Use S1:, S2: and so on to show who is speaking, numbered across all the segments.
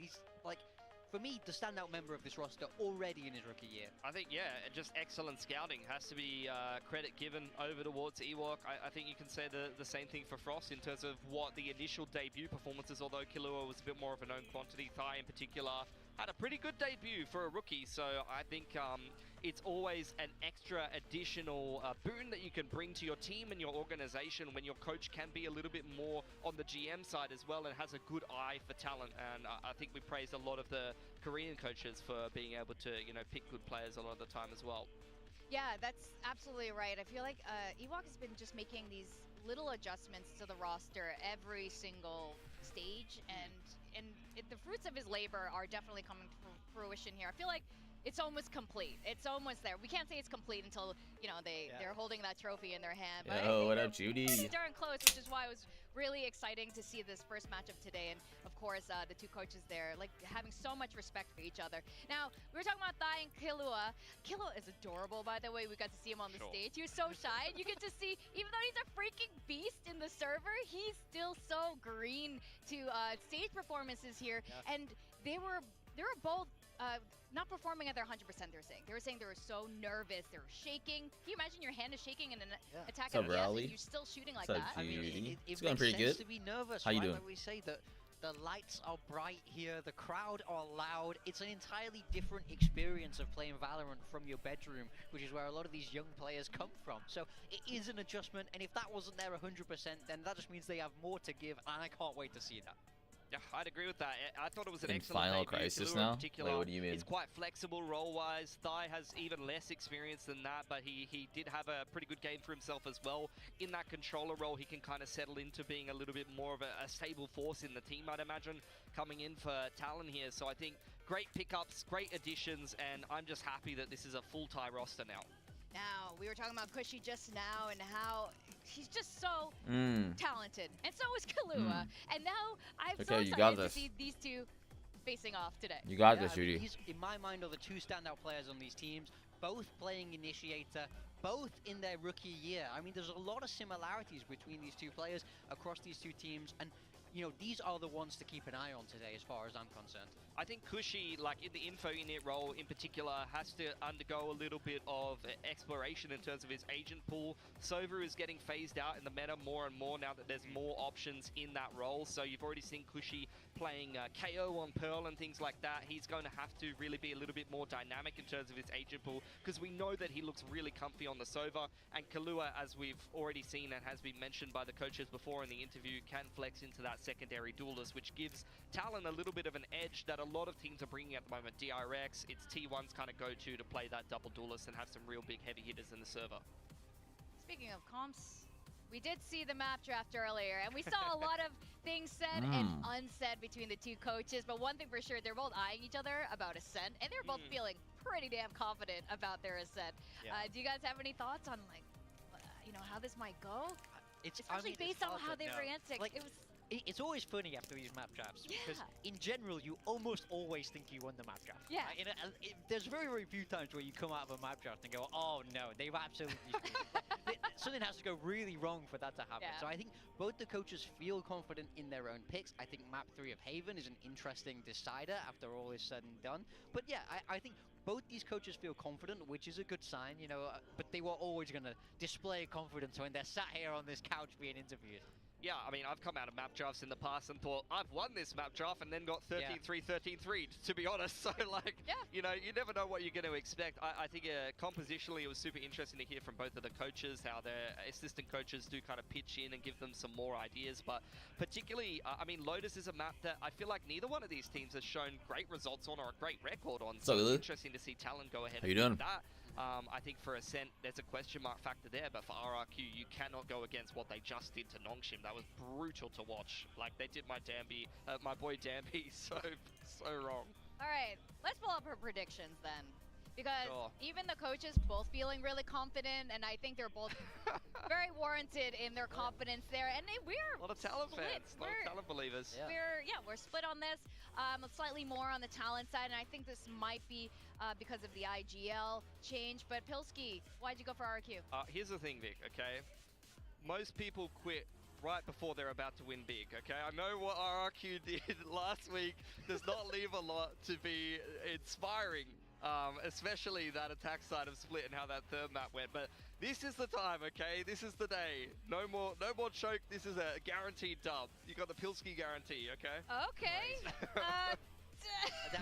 S1: he's like, for me, the standout member of this roster already in his rookie year.
S2: I think, yeah, just excellent scouting. Has to be credit given over towards Ewok. I think you can say the same thing for Frost in terms of what the initial debut performances, although Killua was a bit more of a known quantity. Thai in particular had a pretty good debut for a rookie, so I think it's always an extra additional boon that you can bring to your team and your organization when your coach can be a little bit more on the GM side as well and has a good eye for talent. And I think we praised a lot of the Korean coaches for being able to, you know, pick good players a lot of the time as well.
S3: Yeah, that's absolutely right. I feel like Ewok has been just making these little adjustments to the roster every single stage, and the fruits of his labor are definitely coming to fruition here. I feel like it's almost complete. It's almost there. We can't say it's complete until, you know, they're holding that trophy in their hand. But
S4: Yo, what up, Judy?
S3: It's darn close, which is why it was really exciting to see this first matchup today. And of course, the two coaches there, like, having so much respect for each other. Now, we were talking about Thai and Killua. Killua is adorable, by the way. We got to see him on the stage. He was so shy. And you get to see, even though he's a freaking beast in the server, he's still so green to stage performances here. Yeah. And they were both not performing at their 100%, they were saying they were so nervous, they were shaking. Can you imagine your hand is shaking in an attack at the end and you're still shooting like that?
S4: I mean,
S1: it's
S4: going pretty good.
S1: To be nervous,
S4: How you
S1: right?
S4: doing?
S1: Like we say that the lights are bright here, the crowd are loud. It's an entirely different experience of playing Valorant from your bedroom, which is where a lot of these young players come from. So it is an adjustment, and if that wasn't there 100%, then that just means they have more to give, and I can't wait to see that.
S2: Yeah, I'd agree with that. I thought it was an
S4: in
S2: excellent
S4: Final
S2: debut.
S4: Crisis
S2: Killua
S4: now?
S2: in particular,
S4: Wait, what do you mean?
S2: It's quite flexible role-wise. Thai has even less experience than that, but he did have a pretty good game for himself as well. In that controller role, he can kind of settle into being a little bit more of a stable force in the team, I'd imagine, coming in for Talon here. So I think great pickups, great additions, and I'm just happy that this is a full Thai roster now.
S3: Now, we were talking about Cushy just now and how he's just so talented. And so is Killua. And now I'm so excited to see these two facing off today.
S4: You got this, Judy.
S1: These, in my mind, are the two standout players on these teams, both playing Initiator, both in their rookie year. I mean, there's a lot of similarities between these two players across these two teams, and you know, these are the ones to keep an eye on today as far as I'm concerned. I
S2: think Cushy, like in the info init role in particular, has to undergo a little bit of exploration in terms of his agent pool. Sova is getting phased out in the meta more and more now that there's more options in that role. So you've already seen Cushy playing KO on Pearl and things like that. He's going to have to really be a little bit more dynamic in terms of his agent pool, because we know that he looks really comfy on the Sova. And Killua, as we've already seen and has been mentioned by the coaches before in the interview, can flex into that secondary duelist, which gives Talon a little bit of an edge that a lot of teams are bringing at the moment. DRX, it's T1's kind of go-to to play that double duelist and have some real big heavy hitters in the server.
S3: Speaking of comps, we did see the map draft earlier, and we saw a lot of things said and unsaid between the two coaches, but one thing for sure, they're both eyeing each other about Ascent, and they're both feeling pretty damn confident about their Ascent. Do you guys have any thoughts on, like, you know, how this might go? Especially based on how they were answering.
S1: Like, it's always funny after these map drafts, because in general, you almost always think you won the map draft.
S3: Yeah.
S1: There's very, very few times where you come out of a map draft and go, oh no, they've absolutely something has to go really wrong for that to happen. So I think both the coaches feel confident in their own picks. I think map 3 of Haven is an interesting decider after all is said and done. But yeah, I think both these coaches feel confident, which is a good sign, you know, but they were always going to display confidence when they're sat here on this couch being interviewed.
S2: Yeah, I mean, I've come out of map drafts in the past and thought, I've won this map draft, and then got 13-3, 13-3, to be honest. So, like, you know, you never know what you're going to expect. I think compositionally, it was super interesting to hear from both of the coaches, how their assistant coaches do kind of pitch in and give them some more ideas. But particularly, I mean, Lotus is a map that I feel like neither one of these teams has shown great results on or a great record on. So it's interesting to see Talon go ahead and do that. I think for Ascent, there's a question mark factor there, but for RRQ, you cannot go against what they just did to Nongshim. That was brutal to watch. Like, they did my my boy Danby so wrong.
S3: All right, let's pull up her predictions then. Because even the coaches both feeling really confident, and I think they're both very warranted in their confidence there. And we're
S2: a lot of talent fans, a lot of talent believers.
S3: We're split on this, slightly more on the talent side, and I think this might be because of the IGL change. But Pilski, why'd you go for RQ?
S2: Here's the thing, Vic, okay? Most people quit right before they're about to win big, okay? I know what RRQ did last week does not leave a lot to be inspiring, especially that attack side of Split and how that third map went, but this is the time, okay? This is the day. No more choke. This is a guaranteed dub. You got the Pilski guarantee, okay?
S3: Okay.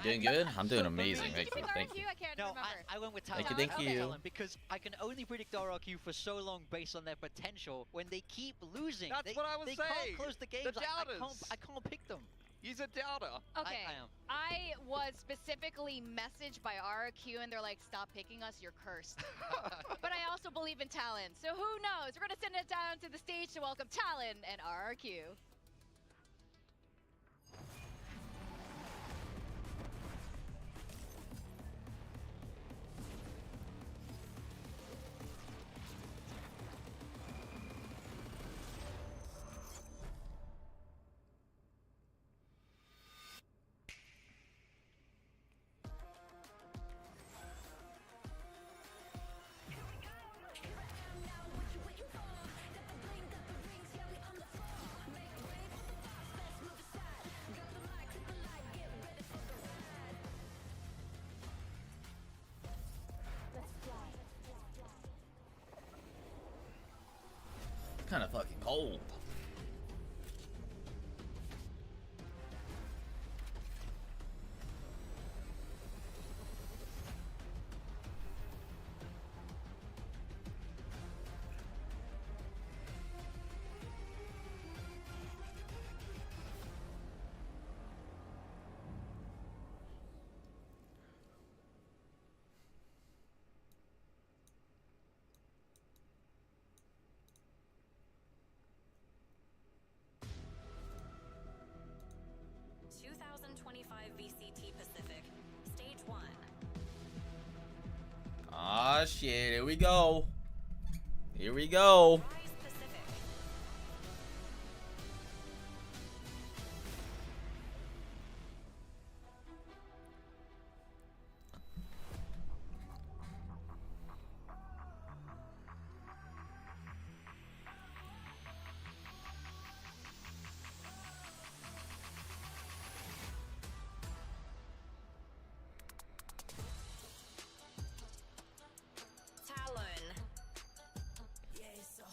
S4: Doing good? I'm doing amazing.
S3: Did you pick
S4: Thank you.
S3: RRQ? I can't
S1: No,
S3: remember.
S1: I went with Talon.
S4: Thank you.
S1: Because I can only predict RRQ for so long based on their potential. When they keep losing,
S2: That's what I was
S1: they
S2: saying.
S1: can't close the games.
S2: The doubters.
S1: I can't pick them.
S2: He's a doubter.
S3: Okay,
S1: I am.
S3: I was specifically messaged by RRQ and they're like, stop picking us, you're cursed. But I also believe in Talon, so who knows? We're gonna send it down to the stage to welcome Talon and RRQ.
S4: Kind of fucking cold.
S5: VCT Pacific, Stage 1.
S4: Ah, shit. Here we go. Here we go.
S5: Rise Pacific.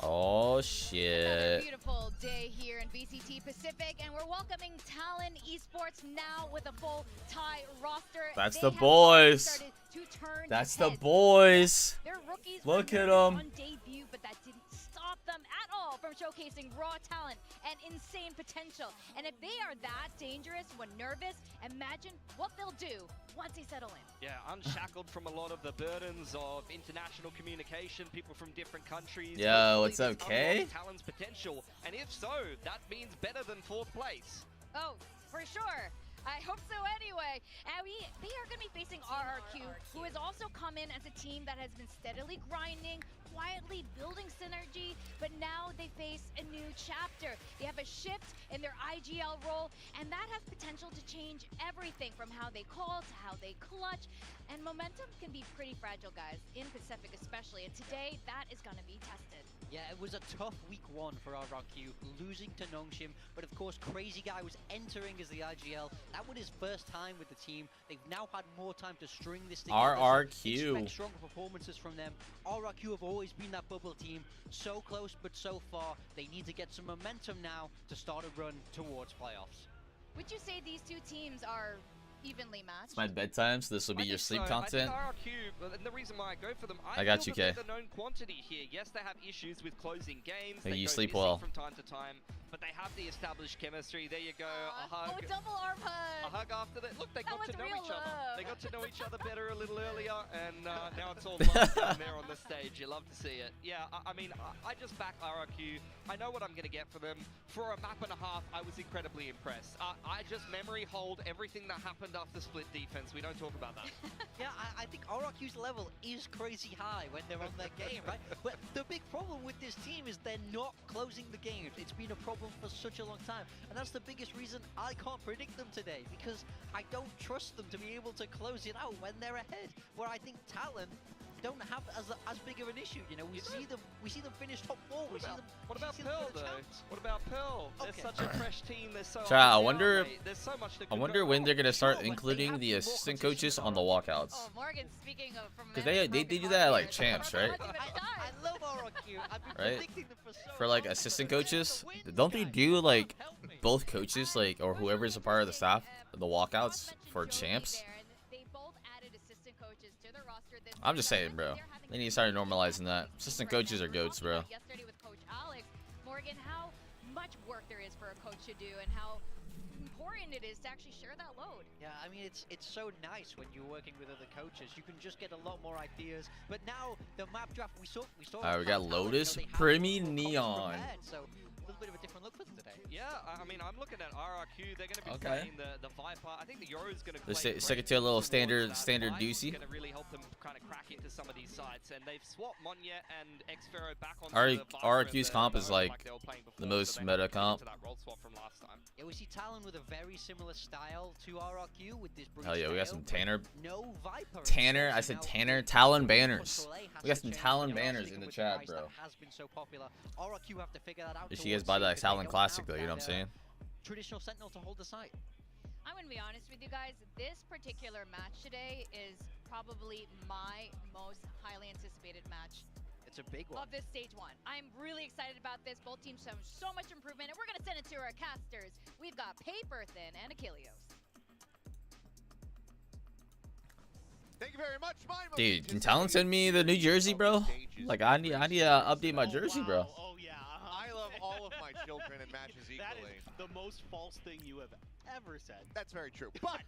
S4: Oh,
S3: Another
S4: shit.
S3: beautiful day here in VCT Pacific, and we're welcoming Talon Esports now with a full Thai roster.
S4: That's
S3: They
S4: the
S3: have
S4: boys.
S3: started to turn
S4: That's the
S3: heads.
S4: boys.
S3: Their rookies
S4: Look
S3: were
S4: at
S3: nervous
S4: 'em.
S3: on debut, but that didn't stop them at all from showcasing raw talent and insane potential. And if they are that dangerous when nervous, imagine what they'll do once they settle in.
S2: Yeah, unshackled from a lot of the burdens of international communication, people from different countries.
S4: Yo,
S2: Hopefully
S4: what's up,
S2: this
S4: Kay?
S2: unlocks Talon's potential, and if so, that means better than 4th place.
S3: Oh, for sure. I hope so anyway. And they are going to be facing RRQ, who has also come in as a team that has been steadily grinding, quietly building synergy, but now they face a new chapter. They have a shift in their IGL role, and that has potential to change everything from how they call to how they clutch. And momentum can be pretty fragile, guys, in Pacific especially. And today, that is going to be tested.
S1: Yeah, it was a tough week 1 for RRQ, losing to Nongshim, but of course Crazy Guy was entering as the IGL. That was his first time with the team. They've now had more time to string this together.
S4: RRQ.
S1: So expect stronger performances from them. RRQ have always been that bubble team, so close but so far. They need to get some momentum now to start a run towards playoffs.
S3: Would you say these two teams are evenly matched?
S4: It's my bedtime, so this will be
S2: I
S4: your
S2: think
S4: sleep
S2: so.
S4: content.
S2: I think RRQ, and the reason why I go for them,
S4: I got you,
S2: feel that
S4: Kay.
S2: they're the known quantity here. Yes, they have issues with closing games.
S4: Hey,
S2: They
S4: you
S2: go
S4: sleep
S2: missing
S4: well.
S2: from time to time, but they have the established chemistry. There you go. A hug.
S3: Oh, double arm
S2: A
S3: hug.
S2: hug after that. Look, they
S3: That
S2: got to
S3: was
S2: know
S3: real
S2: each other.
S3: love.
S2: They got to know each other better a little earlier, and now it's all love down there on the stage. You love to see it. Yeah, I mean, I just back RRQ. I know what I'm going to get for them. For a map and a half, I was incredibly impressed. I just memory hold everything that happened after split defense. We don't talk about that.
S1: Yeah, I think RRQ's level is crazy high when they're on their game, right? But the big problem with this team is they're not closing the games. It's been a problem for such a long time. And that's the biggest reason I can't predict them today, because I don't trust them to be able to close it out when they're ahead. Where I think Talon don't have as big of an issue. You know, we see them finish top 4.
S2: What about Pearl though? What about Pearl? They're such a fresh team. They're so.
S4: I wonder.
S2: There's so much
S4: I wonder when they're gonna start including the assistant coaches on the walkouts.
S3: Oh, Morgan, speaking of from
S4: Because they do that at like champs, right?
S1: I love RRQ. I've been
S4: Right?
S1: predicting them for so
S4: For like
S1: long.
S4: assistant coaches, don't they do like both coaches, like, or whoever's a part of the staff, the walkouts for champs? I'm just saying, bro. They need to start normalizing that. Assistant coaches are goats, bro.
S3: Yesterday with Coach Alex, Morgan, how much work there is for a coach to do, and how important it is to actually share that load.
S1: Yeah, I mean, it's so nice when you're working with other coaches. You can just get a lot more ideas. But now the map draft we saw.
S4: Alright, we got
S1: Talent,
S4: Lotus,
S1: you know, they have
S4: Primy,
S1: all the coaches
S4: Neon.
S1: prepared, so a little bit of a different look for them today.
S2: Yeah, I mean, I'm looking at RRQ. They're going to be
S4: Okay.
S2: playing the Viper. I think the Yoru's going to
S4: Let's
S2: play.
S4: stick it to a little standard doozy.
S2: Going to really help them kind of crack into some of these sites, and they've swapped Monya and Xfero back on.
S4: RRQ's comp is like the most meta comp.
S2: That roll swap from last time.
S1: Yeah, we see Talon with a very similar style to RRQ with this.
S4: Hell yeah, we got some Tanner.
S1: No Viper.
S4: Tanner, I said Tanner. Talon banners. We got some Talon banners in the chat, bro.
S1: Has been so popular. RRQ have to figure that out.
S4: Did you guys buy that Talon Classic though? You know what I'm saying?
S1: Traditional Sentinel to hold the site.
S3: I'm gonna be honest with you guys. This particular match today is probably my most highly anticipated match
S1: It's a big one.
S3: of this stage 1. I'm really excited about this. Both teams have so much improvement, and we're gonna send it to our casters. We've got Paper Thin and Achilles.
S6: Thank you very much,
S4: Dude, can Talon send me the New Jersey, bro? Like, I need to update my jersey, bro.
S6: Oh yeah, I love all of my children and matches equally.
S7: That is the most false thing you have ever said.
S6: That's very true. But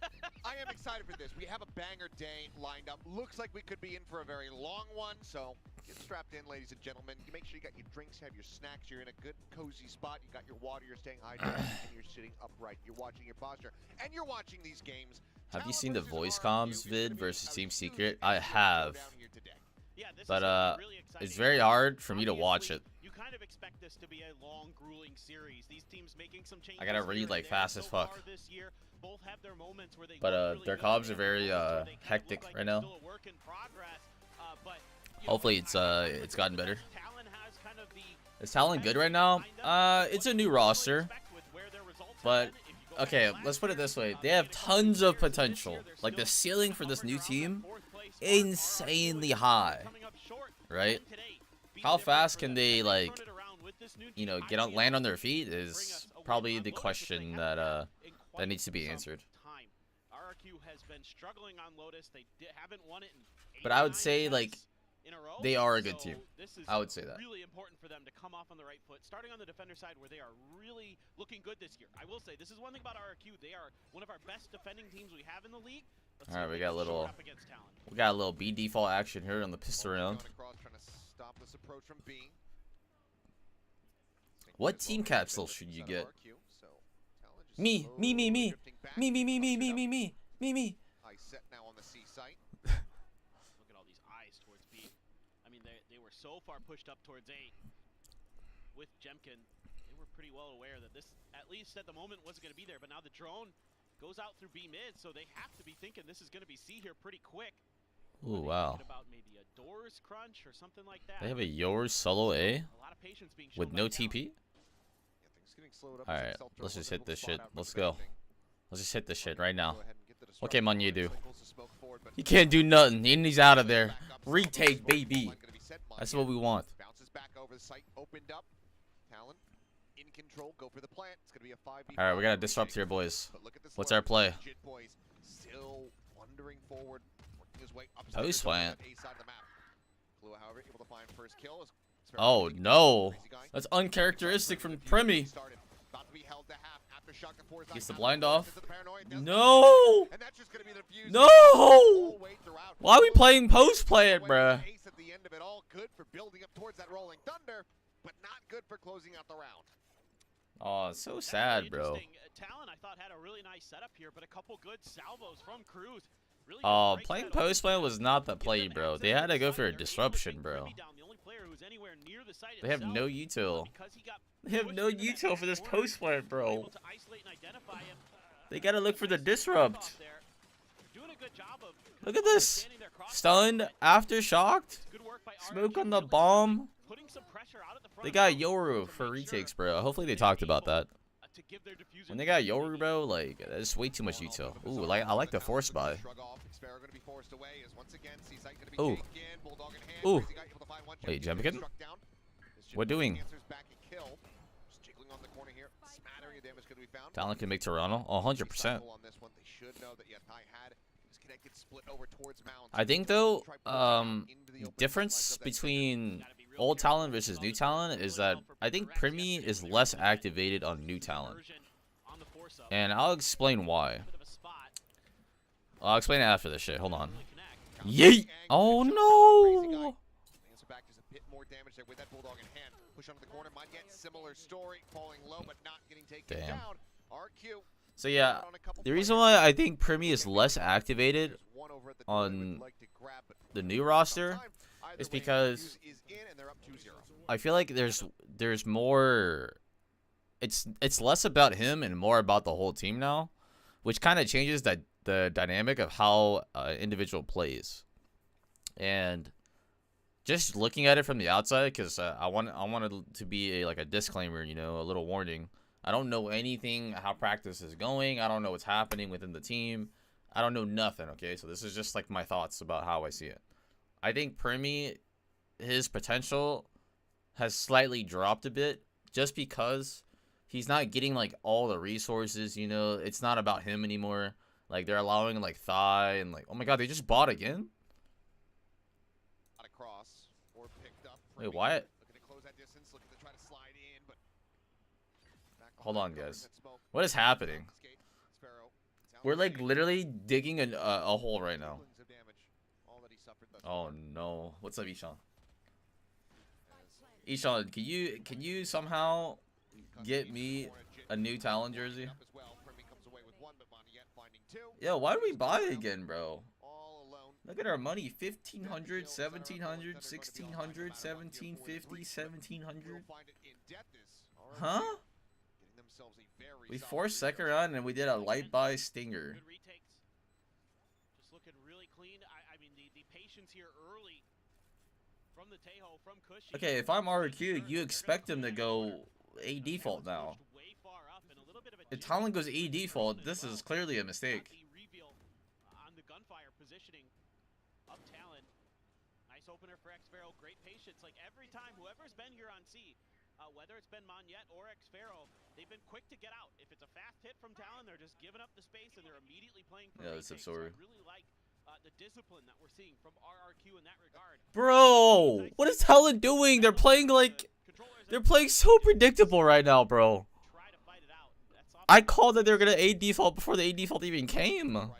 S6: I am excited for this. We have a banger day lined up. Looks like we could be in for a very long one. So get strapped in, ladies and gentlemen. You make sure you got your drinks, have your snacks. You're in a good, cozy spot. You got your water. You're staying hydrated, and you're sitting upright. You're watching your posture, and you're watching these games.
S4: Have you seen the voice comms vid versus Team Secret? I have.
S7: Yeah, this
S4: But
S7: is really exciting.
S4: it's very hard for me to watch it.
S7: You kind of expect this to be a long, grueling series. These teams making some changes.
S4: I gotta read
S7: here
S4: like
S7: and there.
S4: fast as
S7: So
S4: fuck.
S7: far this year, both have their moments where they
S4: But
S7: look really
S4: their
S7: good,
S4: comms are
S7: and
S4: very
S7: moments where they kind of
S4: hectic
S7: look like
S4: right
S7: they're
S4: now.
S7: still a work in progress. But, you know,
S4: Hopefully it's gotten better.
S7: Talon has kind of the
S4: Is Talon good right now? It's a new roster. But okay, let's put it this way. They have tons of potential. Like the ceiling for this new team, insanely high. Right? How fast can they, like, you know, land on their feet is probably the question that that needs to be answered.
S7: RRQ has been struggling on Lotus. They haven't won it in 8
S4: But I would say, like,
S7: in a row.
S4: they are a good
S7: So
S4: team.
S7: this is
S4: I would say that.
S7: really important for them to come off on the right foot, starting on the defender side where they are really looking good this year. I will say this is one thing about RRQ. They are one of our best defending teams we have in the league. Let's
S4: All right,
S7: see if
S4: we
S7: they
S4: got a
S7: can
S4: little
S7: show it up against Talon.
S4: We got a little B default action here on the pistol round.
S6: Trying to stop this approach from B.
S4: What team capsule should you get?
S6: So, Talon just
S4: Me.
S6: slowly drifting back.
S4: Me.
S6: I set now on the C site.
S7: Look at all these eyes towards B. I mean, they were so far pushed up towards A with Jemkin. They were pretty well aware that this, at least at the moment, wasn't going to be there. But now the drone goes out through B mid, so they have to be thinking this is going to be C here pretty quick.
S4: Ooh, wow.
S7: About maybe a doors crunch or something like that.
S4: They have a yours solo A
S7: A lot of patience being shown
S4: with
S7: by
S4: no
S7: Talon.
S4: TP?
S6: Yeah, things getting slowed up.
S4: Alright, let's just hit this shit. Let's go. Let's just hit this shit right now. What can Manya do? He can't do nothing. He's out of there. Retake, baby. That's what we want.
S6: Bounces back over the site, opened up. Talon in control, go for the plant. It's gonna be a 5v5.
S4: Alright, we gotta disrupt here, boys.
S6: But look at this
S4: What's
S6: lurk.
S4: our play?
S6: Jit boys still wandering forward, working his way up.
S4: Post plant.
S6: A side of the map. Klua, however, able to find first kill.
S4: Oh no. That's uncharacteristic from Primy. Gets the blind off. No! No! Why are we playing post plant, bruh?
S6: Ace at the end of it, all good for building up towards that rolling thunder, but not good for closing out the round.
S4: Oh, it's so
S7: That's
S4: sad,
S7: really
S4: bro.
S7: interesting. Talon, I thought, had a really nice setup here, but a couple good salvos from Cruz. Really
S4: Oh,
S7: breaks
S4: playing
S7: that
S4: post plant
S7: open.
S4: was not the
S7: Give
S4: play,
S7: them
S4: bro.
S7: access
S4: They
S7: to
S4: had
S7: the
S4: to go
S7: site.
S4: for a
S7: They're able to
S4: disruption,
S7: take
S4: bro.
S7: Primy down, the only player who's anywhere near the site
S4: They have
S7: itself,
S4: no util.
S7: because he got
S4: They have
S7: pushed
S4: no
S7: into that
S4: util for this
S7: corner,
S4: post plant,
S7: they were
S4: bro.
S7: able to isolate and identify him.
S4: They gotta look for the
S7: Nice
S4: disrupt.
S7: off there. They're doing a good job of
S4: Look at this.
S7: understanding their cross.
S4: Stunned, aftershocked.
S7: Good work by
S4: Smoke
S7: RRQ,
S4: on the
S7: really
S4: bomb.
S7: putting some pressure out at the front
S4: They
S7: of
S4: got
S7: the
S4: Yoru
S7: to
S4: for
S7: make
S4: retakes,
S7: sure
S4: bro. Hopefully they
S7: they're
S4: talked about
S7: able,
S4: that.
S7: to give their diffuser
S4: When they got
S7: the
S4: Yoru,
S7: lead.
S4: bro, like, that's way too much detail. Ooh, I like the force buy. Ooh. Ooh. Wait, Jemkin? What doing? Talon can make Toronto. 100%. I think, though, difference between old Talon versus new Talon is that I think Primy is less activated on new Talon. And I'll explain why. I'll explain it after this shit. Hold on. Yeet! Oh, no! Damn. So yeah, the reason why I think Primy is less activated on the new roster is because I feel like there's more. It's less about him and more about the whole team now, which kind of changes the dynamic of how individual plays. And just looking at it from the outside, because I wanted to be like a disclaimer, you know, a little warning. I don't know anything how practice is going. I don't know what's happening within the team. I don't know nothing, okay? So this is just like my thoughts about how I see it. I think Primy, his potential has slightly dropped a bit just because he's not getting like all the resources, you know. It's not about him anymore. Like they're allowing like Thigh and like, oh my god, they just bought again? Wait, why? Hold on, guys. What is happening? We're like literally digging a hole right now. Oh no! What's up, Ishan? Ishan, can you somehow get me a new Talon jersey? Yo, why do we buy again, bro? Look at our money. 1,500, 1,700, 1,600, 1,750, 1,700. Huh? We forced second round and we did a light buy stinger.
S7: Just looking really clean. I mean, the patience here early from the Tejo, from Cushy.
S4: Okay, if I'm RQ, you expect him to go A default now. If Talon goes A default, this is clearly a mistake.
S7: On the gunfire positioning of Talon. Nice opener for Xfero. Great patience. Like every time, whoever's been here on C, whether it's been Monyet or Xfero, they've been quick to get out. If it's a fast hit from Talon, they're just giving up the space and they're immediately playing for
S4: yeah, that's absurd.
S7: So I really like the discipline that we're seeing from RRQ in that regard.
S4: Bro, what is Talon doing? They're playing like so predictable right now, bro. I called that they're gonna A default before the A default even came.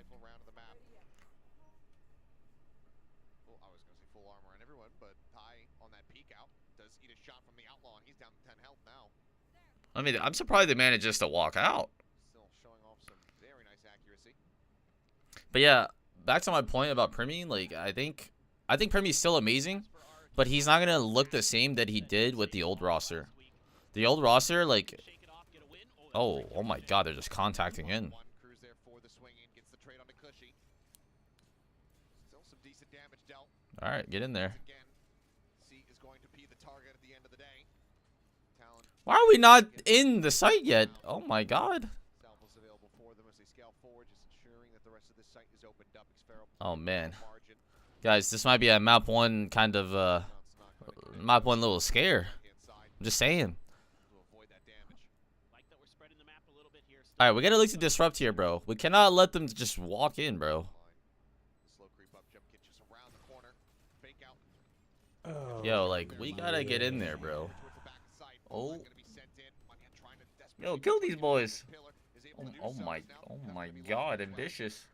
S4: I mean, I'm surprised they managed just to walk out. But yeah, back to my point about Primy. Like, I think Primy's still amazing, but he's not gonna look the same that he did with the old roster. The old roster, like, oh my god, they're just contacting in. All right, get in there. Why are we not in the site yet? Oh my god. Oh man. Guys, this might be a map 1 kind of map 1 little scare. I'm just saying. Alright, we gotta look to disrupt here, bro. We cannot let them just walk in, bro. Yo, like, we gotta get in there, bro. Oh. Yo, kill these boys. Oh my god, ambitious.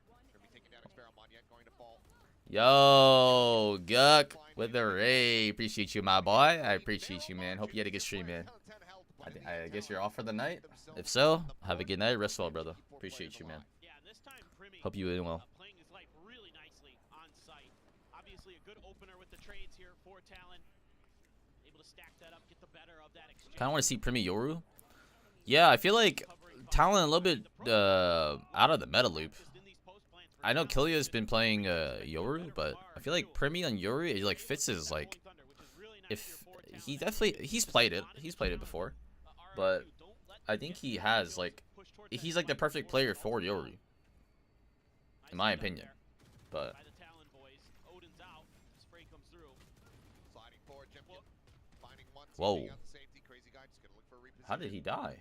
S4: Yo, Guck with the Ray. Appreciate you, my boy. I appreciate you, man. Hope you had a good stream, man. I guess you're off for the night. If so, have a good night. Rest well, brother. Appreciate you, man. Hope you doing well.
S7: Playing his life really nicely on site. Obviously, a good opener with the trades here for Talon. Able to stack that up, get the better of that exchange.
S4: Kind of want to see Primy Yoru. Yeah, I feel like Talon a little bit out of the meta loop. I know Killia's been playing Yoru, but I feel like Primi on Yoru, it like fits his like. If he's played it before, but I think he has like he's like the perfect player for Yoru, in my opinion. But whoa, how did he die?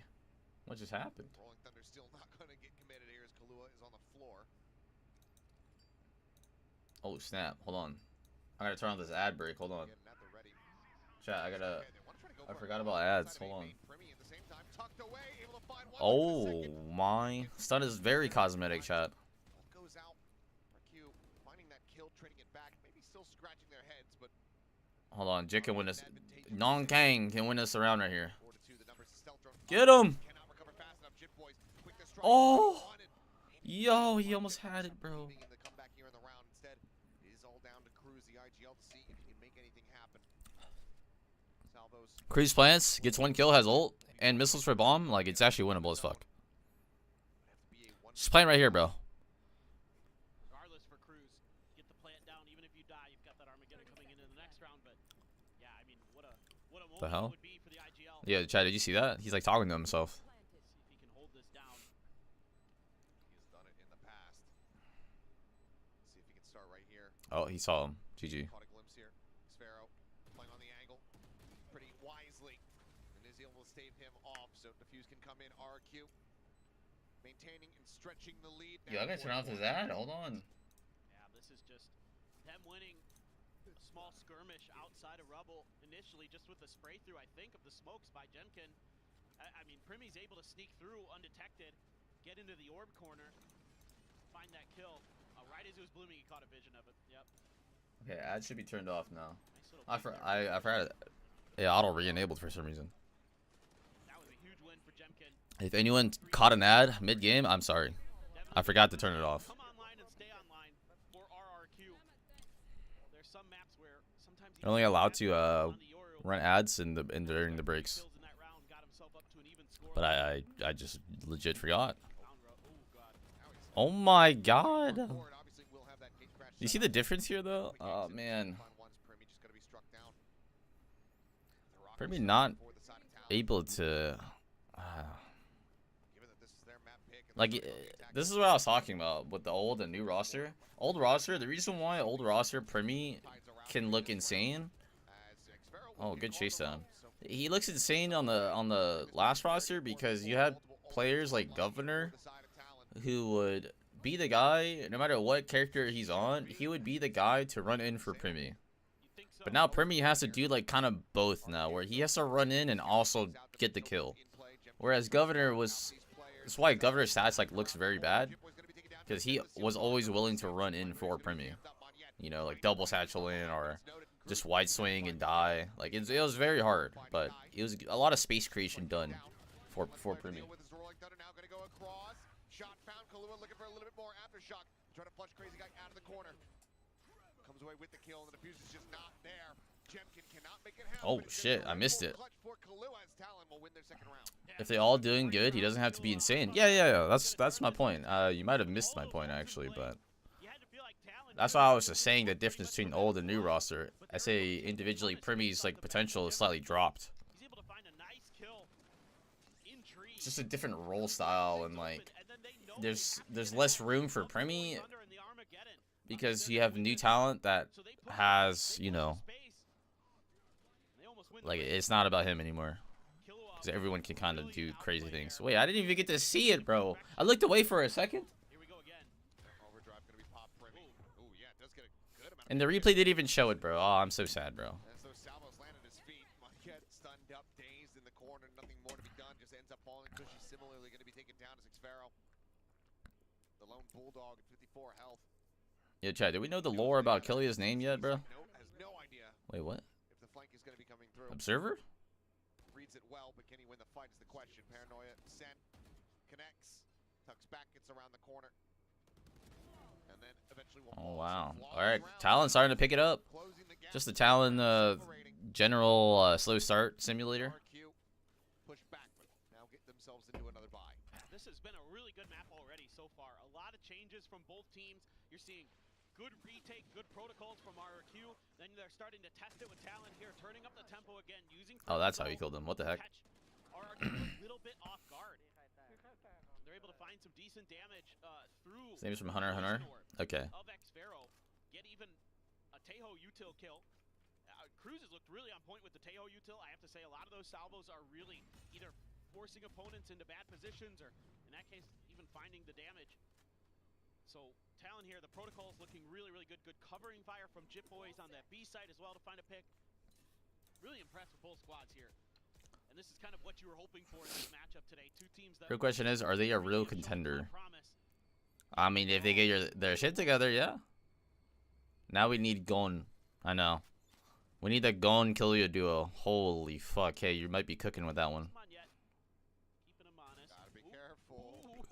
S4: What just happened? Oh snap! Hold on, I gotta turn on this ad break. Hold on, chat. I forgot about ads. Hold on. Oh my! Stun is very cosmetic, chat. Hold on, Jit can win this. Non Kang can win this around right here. Get him! Oh! Yo, he almost had it, bro. Cruz plants, gets 1 kill, has ult, and missiles for bomb. Like, it's actually winnable as fuck. Just playing right here, bro.
S7: Regardless for Cruz, get the plant down. Even if you die, you've got that Armageddon coming into the next round. But yeah, I mean, what a moment
S4: The hell?
S7: would be for the IGL.
S4: Yeah, Chad, did you see that? He's like talking to himself.
S7: See if he can hold this down.
S6: He's done it in the past. See if he can start right here.
S4: Oh, he saw him. GG.
S6: Caught a glimpse here. Sphero playing on the angle pretty wisely and is able to stave him off. So Diffuse can come in. RQ maintaining and stretching the lead.
S4: Yo, I gotta turn off his ad. Hold on.
S7: Yeah, this is just them winning a small skirmish outside of Rubble initially, just with the spray through, I think, of the smokes by Jemkin. I mean, Primi's able to sneak through undetected, get into the orb corner, find that kill. Right as it was blooming, he caught a vision of it. Yep.
S4: Okay, ad should be turned off now.
S7: Nice
S4: I forgot it. Yeah, auto re-enabled for some reason.
S7: That was a huge win for Jemkin.
S4: If anyone caught an ad mid-game, I'm sorry. I forgot to turn it off.
S7: Come online and stay online for RRQ. There's some maps where sometimes
S4: You're only allowed to run ads during the breaks. But I just legit forgot. Oh my god. You see the difference here though? Oh man. Probably not able to like this is what I was talking about with the old and new roster. Old roster, the reason why old roster Primi can look insane. Oh, good chase down. He looks insane on the last roster because you had players like Governor who would be the guy, no matter what character he's on, he would be the guy to run in for Primi. But now Primi has to do like kind of both now, where he has to run in and also get the kill. Whereas Governor was, that's why Governor's stats like looks very bad, because he was always willing to run in for Primi. You know, like double satchel in or just wide swing and die. Like it was very hard, but it was a lot of space creation done for Primi.
S6: Shot found. Kahlua looking for a little bit more aftershock. Trying to flush Crazy Guy out of the corner. Comes away with the kill, and the Diffuse is just not there. Jemkin cannot make it happen.
S4: Oh shit, I missed it.
S6: Will win their second round.
S4: If they all doing good, he doesn't have to be insane. Yeah. That's my point. You might have missed my point actually, but that's why I was just saying the difference between old and new roster. I say individually, Primi's like potential is slightly dropped. It's just a different role style, and like there's less room for Primi because you have new talent that has, you know, like it's not about him anymore because everyone can kind of do crazy things. Wait, I didn't even get to see it, bro. I looked away for a second. And the replay didn't even show it, bro. Oh, I'm so sad, bro.
S6: Similarly going to be taken down as Xfero. The lone bulldog at 54 health.
S4: Yeah, Chad, do we know the lore about Killia's name yet, bro?
S6: Has no idea.
S4: Wait, what?
S6: If the flank is going to be coming through.
S4: Observer?
S6: Reads it well, but can he win the fight is the question. Paranoia sent, connects, tucks back, gets around the corner. And then eventually will
S4: oh, wow. All right, Talon starting to pick it up. Just the Talon general slow start simulator.
S6: Push back, but now get themselves into another buy.
S7: This has been a really good map already so far. A lot of changes. exchanges from both teams. You're seeing good retake, good protocols from RRQ. Then they're starting to test it with Talon here, turning up the tempo again, using...
S4: Oh, that's how he killed him. What the heck?
S7: Catch RRQ a little bit off guard. They're able to find some decent damage through...
S4: His name is from Hunter x Hunter? Okay.
S7: Of Xfero. Get even a Teho util kill. Cruz has looked really on point with the Teho util. I have to say a lot of those salvos are really either forcing opponents into bad positions or, in that case, even finding the damage. So Talon here, the protocol is looking really, really good. Good covering fire from Jit Boys on that B side as well to find a pick. Really impressed with both squads here. And this is kind of what you were hoping for in this matchup today. Two teams that...
S4: Real question is, are they a real contender? I mean, if they get their shit together, yeah. Now we need Gon. I know. We need that Gon Killia duo. Holy fuck. Hey, you might be cooking with that one.
S6: Keeping him honest. Gotta be careful.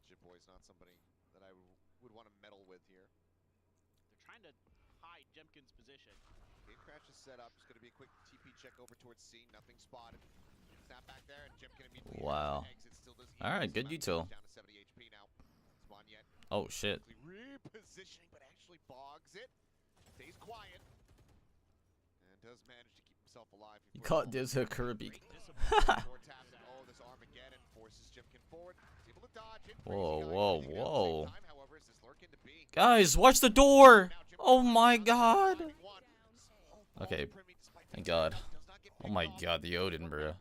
S6: Jit Boy's not somebody that I would want to meddle with here.
S7: They're trying to hide Jemkin's position.
S6: Game crash is set up. It's going to be a quick TP check over towards C. Nothing spotted. Snap back there, and Jemkin immediately...
S4: Wow. Alright, good util.
S6: Down to 70 HP now. Yet.
S4: Oh, shit.
S6: Repositioning, but actually bogs it. Stays quiet. And does manage to keep himself alive.
S4: You caught this a Kirby.
S6: Oh, this Armageddon forces Jemkin forward. He's able to dodge it.
S4: Whoa, whoa, whoa.
S6: Time, however, is this lurking to be.
S4: Guys, watch the door! Oh my god! Okay, thank god. Oh my god, the Odin, bro.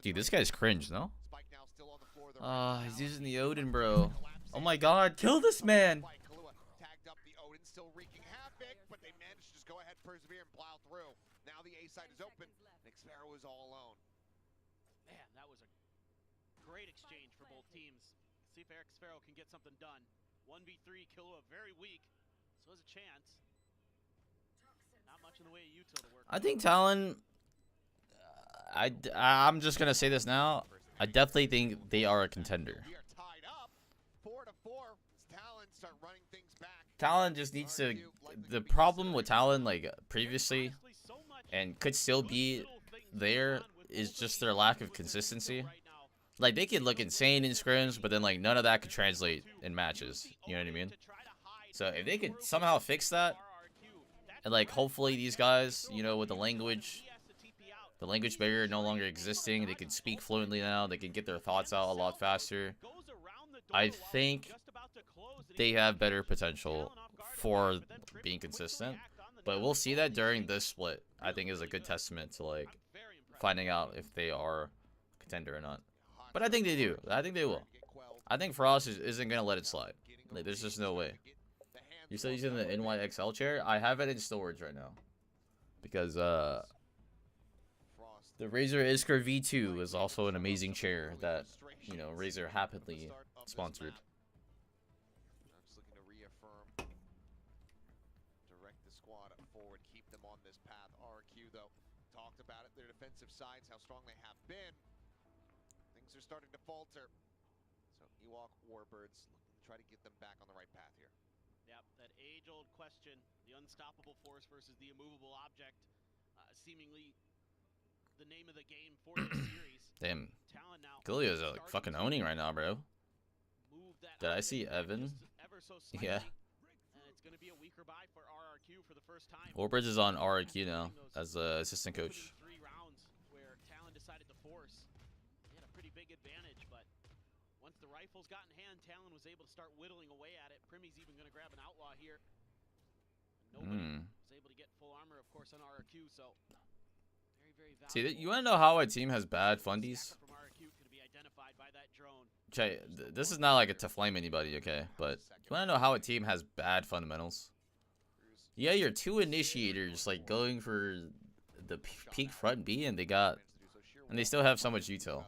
S4: Dude, this guy's cringe, no? He's using the Odin, bro. Oh my god, kill this man!
S6: Tagged up the Odin, still wreaking havoc, but they managed to just go ahead, persevere, and plow through. Now the A side is open. Xfero is all alone.
S7: Man, that was a great exchange for both teams. See if Xfero can get something done. 1v3, Killua very weak, so has a chance. Not much in the way of util to work.
S4: I think Talon... I'm just gonna say this now. I definitely think they are a contender.
S6: We are tied up. 4-4. Talon start running things back.
S4: Talon just needs to... The problem with Talon, like, previously, and could still be there, is just their lack of consistency. Like, they can look insane in scrims, but then, like, none of that could translate in matches. You know what I mean? So, if they could somehow fix that, and, like, hopefully these guys, you know, with the language barrier no longer existing, they can speak fluently now, they can get their thoughts out a lot faster. I think they have better potential for being consistent, but we'll see that during this split. I think is a good testament to, like, finding out if they are a contender or not. But I think they do. I think they will. I think Frost isn't going to let it slide. Like, there's just no way. You said using the NYXL chair? I have it in storage right now. Because, the Razer Iskra V2 is also an amazing chair that, you know, Razer happily sponsored.
S6: I'm just looking to reaffirm, direct the squad forward, keep them on this path. RQ, though, talked about it, their defensive sides, how strong they have been. Things are starting to falter. So Ewok Warbirds looking to try to get them back on the right path here.
S7: Yep, that age-old question, the unstoppable force versus the immovable object, seemingly the name of the game for this series.
S4: Damn.
S7: Talon now
S4: Gilia's like fucking owning right now, bro. Did I see Evan? Yeah.
S7: And it's going to be a weaker buy for RRQ for the first time.
S4: Warbridge is on RRQ now as the assistant coach.
S7: 3 rounds where Talon decided to force. They had a pretty big advantage, but once the rifles got in hand, Talon was able to start whittling away at it. Primmy's even going to grab an outlaw here. Nobody was able to get full armor, of course, on RRQ, so
S4: see, you want to know how a team has bad fundies? Okay, this is not like to flame anybody, okay? But you want to know how a team has bad fundamentals? Yeah, your 2 initiators like going for the peak front B, and they still have so much util.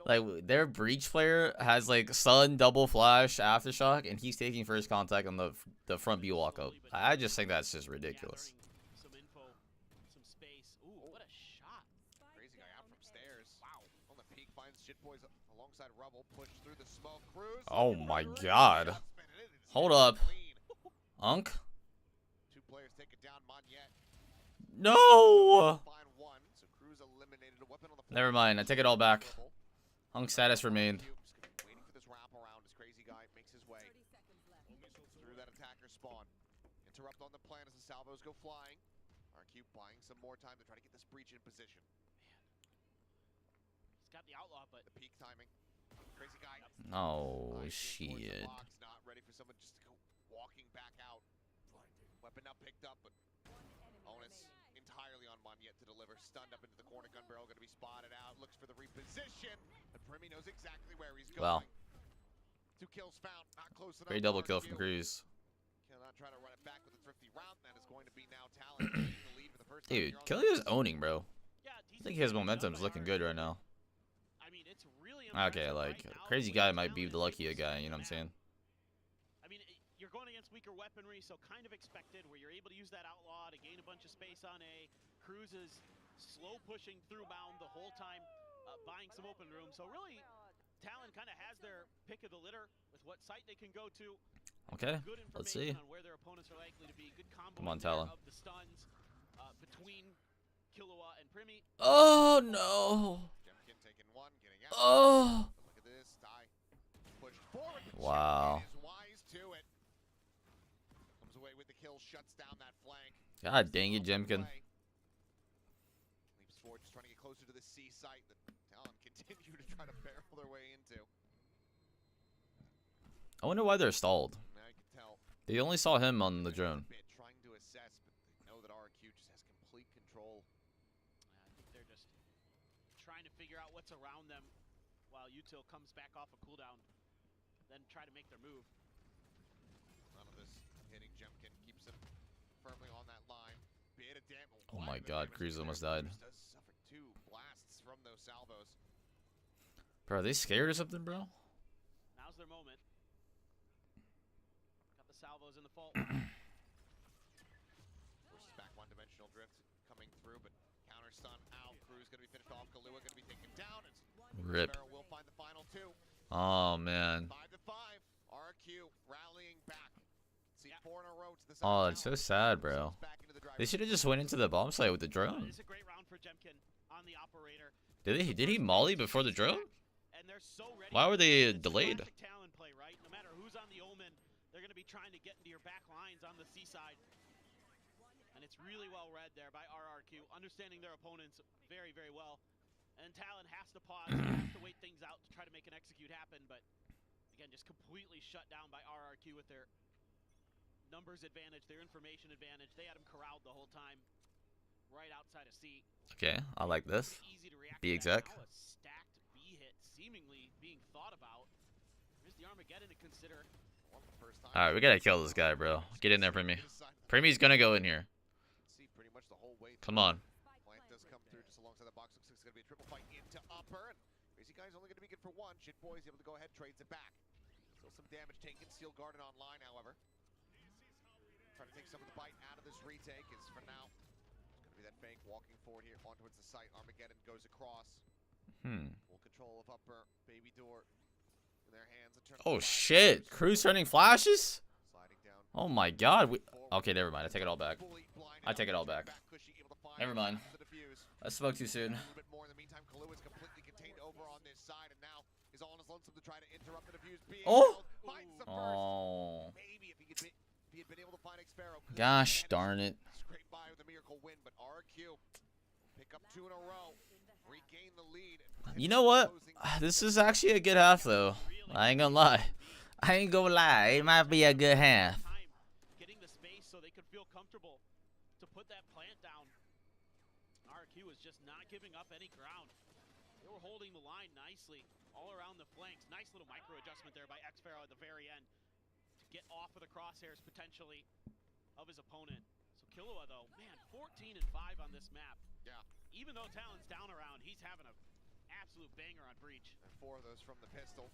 S4: Like, their breach player has like Sun, double flash, aftershock, and he's taking first contact on the front B walk up. I just think that's just ridiculous. Oh my god. Hold up. Unk? No! Never mind, I take it all back. Unk status remained.
S6: guy makes his way through that attacker spawn. Interrupt on the plan as the salvos go flying. RQ buying some more time to try to get this breach in position.
S7: He's got the outlaw, but
S6: The peak timing. Crazy guy.
S4: Oh,
S6: Eyes in towards the
S4: shit.
S6: box, not ready for someone just to go walking back out. Weapon now picked up, but Onus entirely on mine, yet to deliver. Stunned up into the corner, gun barrel going to be spotted out. Looks for the reposition, but Primi knows exactly where he's going.
S4: Wow.
S6: 2 kills found, not close enough.
S4: Great double kill
S6: RQ
S4: from Cruz.
S6: cannot try to run it back with a thrifty round. That is going to be now Talon taking the lead for the first time.
S4: Dude,
S6: here on
S4: Killia's
S6: the
S4: owning, bro.
S7: yeah,
S4: I think his momentum's looking good right now.
S7: I mean, it's really
S4: Okay,
S7: impressive
S4: like,
S7: right now,
S4: crazy
S7: the way
S4: guy might be
S7: Talon
S4: the
S7: is
S4: luckier
S7: able to
S4: guy,
S7: swing
S4: you know what I'm
S7: the
S4: saying?
S7: map. I mean, you're going against weaker weaponry, so kind of expected where you're able to use that outlaw to gain a bunch of space on A. Cruz is slow pushing through bound the whole time, buying some open room. So really, Talon kind of has their pick of the litter with what site they can go to.
S4: Okay,
S7: Good
S4: let's see.
S7: information on where their opponents are likely to be. Good combo
S4: Come on,
S7: there
S4: Talon.
S7: of the stuns between Killua and Primi.
S4: Oh, no.
S6: Jemkin taking one, getting out.
S4: Oh.
S6: But look at this, Die pushed forward. But
S4: Wow.
S6: Jemkin is wise to it. Comes away with the kill, shuts down that flank.
S4: God dang it, Jemkin.
S6: Leaps forward, just trying to get closer to the C site that Talon continue to try to barrel their way into.
S4: I wonder why they're stalled.
S6: Now you can tell.
S4: They only saw him on the drone.
S6: Bit trying to assess, but they know that RQ just has complete control.
S7: I think they're just trying to figure out what's around them while Util comes back off a cooldown, then try to make their move.
S6: None of this hitting Jemkin, keeps him firmly on that line. Bit of damage.
S4: Oh my God, Cruz almost died.
S6: Cruz does suffer 2 blasts from those salvos.
S4: Bro, are they scared or something, bro?
S7: Now's their moment. Got the salvos in the fault.
S6: Forces back one-dimensional drift coming through, but counter stun out. Cruz going to be finished off. Kalua going to be taken down.
S4: Rip.
S6: Sparrow will find the final 2.
S4: Oh, man.
S6: 5-5. RQ rallying back. See 4 in a row to the side.
S4: Oh, it's so sad, bro.
S6: Back into the driver's
S4: They should have just went into the bomb site with the drone.
S7: It's a great round for Jemkin on the operator.
S4: Did he molly before the drone?
S7: And they're so ready.
S4: Why were they
S7: It's
S4: delayed?
S7: classic Talon play, right? No matter who's on the Omen, they're going to be trying to get into your back lines on the C side. And it's really well read there by RRQ, understanding their opponents very, very well. And Talon has to pause, has to wait things out to try to make an execute happen, but again, just completely shut down by RRQ with their numbers advantage, their information advantage. They had him corralled the whole time, right outside of C.
S4: Okay, I like this.
S7: Easy to react
S4: Be
S7: to
S4: exec.
S7: that. Now a stacked B hit seemingly being thought about. There's the Armageddon to consider.
S4: Alright, we gotta kill this guy, bro. Get in there, Primi. Primi's gonna go in here.
S6: See pretty much the whole way.
S4: Come on.
S6: Plant does come through just alongside the box. Looks like it's going to be a triple fight into upper. And Crazy Guy's only going to be good for 1. Shit Boy's able to go ahead, trades it back. Still some damage taken. Steel Garden online, however. Trying to take some of the bite out of this retake is for now. It's going to be that fake walking forward here on towards the site. Armageddon goes across. Full control of upper. Baby door in their hands.
S4: Oh shit! Cruz turning flashes?
S6: Sliding down.
S4: Oh my God. Okay, never mind. I take it all back. I take it all back. Never mind. I spoke too soon.
S6: A little bit more in the meantime, Kalua is completely contained over on this side, and now is all on his lonesome to try to interrupt the defuse.
S4: Oh!
S6: Finds the first.
S4: Oh.
S6: Maybe if he had been able to find Xparrow.
S4: Gosh darn it.
S6: Scrape by with a miracle win, but RQ pick up 2 in a row, regain the lead.
S4: You know what? This is actually a good half, though. I ain't gonna lie. I ain't gonna lie. It might be a good half.
S7: Getting the space so they could feel comfortable to put that plant down. RQ was just not giving up any ground. They were holding the line nicely all around the flanks. Nice little micro adjustment there by Xparrow at the very end to get off of the crosshairs potentially of his opponent. So Killua though, man, 14 and 5 on this map.
S6: Yeah.
S7: Even though Talon's down around, he's having an absolute banger on Breach.
S6: And 4 of those from the pistol.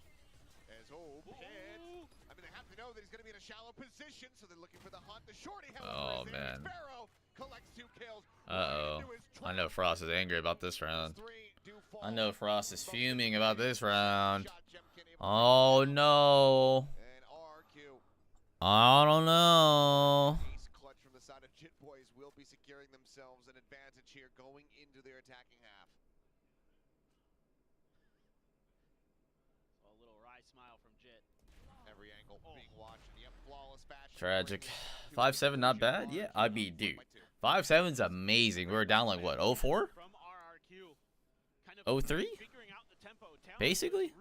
S6: As I mean, they have to know that he's going to be in a shallow position, so they're looking for the hunt. The shorty,
S4: Oh,
S6: however, is
S4: man.
S6: Xparrow collects 2 kills.
S4: Uh-oh. I know Frost is angry about this round. I know Frost is fuming about this round. Oh, no.
S6: And RQ.
S4: I don't know.
S6: Ace clutch from the side of Jit Boys will be securing themselves an advantage here going into their attacking half.
S7: A little wry smile from Jit.
S6: angle being watched. Yep, flawless fashion.
S4: Tragic. 5-7, not bad. Yeah, I mean, dude, 5-7's amazing. We were down like what, 0-4? 0-3? Basically.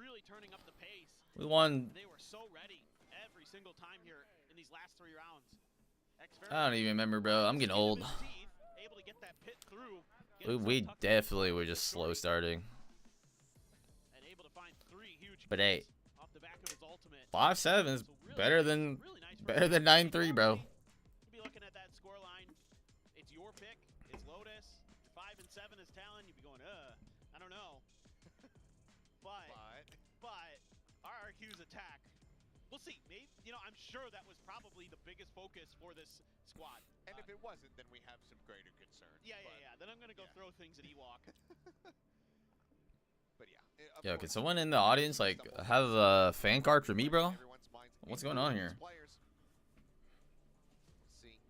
S4: We won.
S7: They were so ready every single time here in these last 3 rounds.
S4: I don't even remember, bro. I'm getting old. We definitely were just slow starting. But hey, 5-7 is better than 9-3, bro.
S7: You'd be looking at that score line. It's your pick. It's Lotus. 5 and 7 is Talon. You'd be going, I don't know. but RRQ's attack. We'll see. Maybe, you know, I'm sure that was probably the biggest focus for this squad.
S6: And if it wasn't, then we have some greater concerns.
S7: Yeah. Then I'm gonna go throw things at Ewok.
S6: But yeah.
S4: Yo, can someone in the audience like have a fan card for me, bro? What's going on here?
S6: Let's see.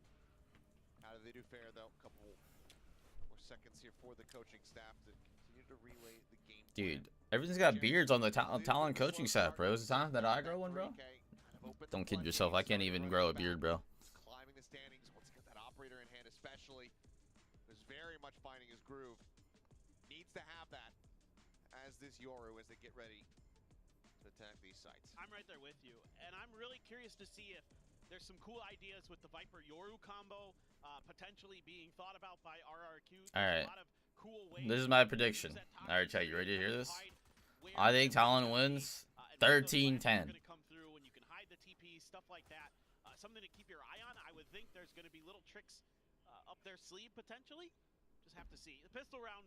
S6: How do they do fare though? A couple more seconds here for the coaching staff to continue to relay the game.
S4: Dude, everything's got beards on the Talon coaching staff, bro. Is it time that I grow one, bro? Don't kid yourself. I can't even grow a beard, bro.
S6: Climbing the standings. Once again, that operator in hand, especially, is very much finding his groove. Needs to have that as this Yoru as they get ready to attack these sites.
S7: I'm right there with you, and I'm really curious to see if there's some cool ideas with the Viper Yoru combo potentially being thought about by RRQ.
S4: All right.
S7: A lot of cool ways
S4: This is my prediction. All right, chat, you ready to hear this? I think Talon wins 13-10.
S7: Come through and you can hide the TP, stuff like that. Something to keep your eye on. I would think there's going to be little tricks up their sleeve potentially. Just have to see. The pistol round,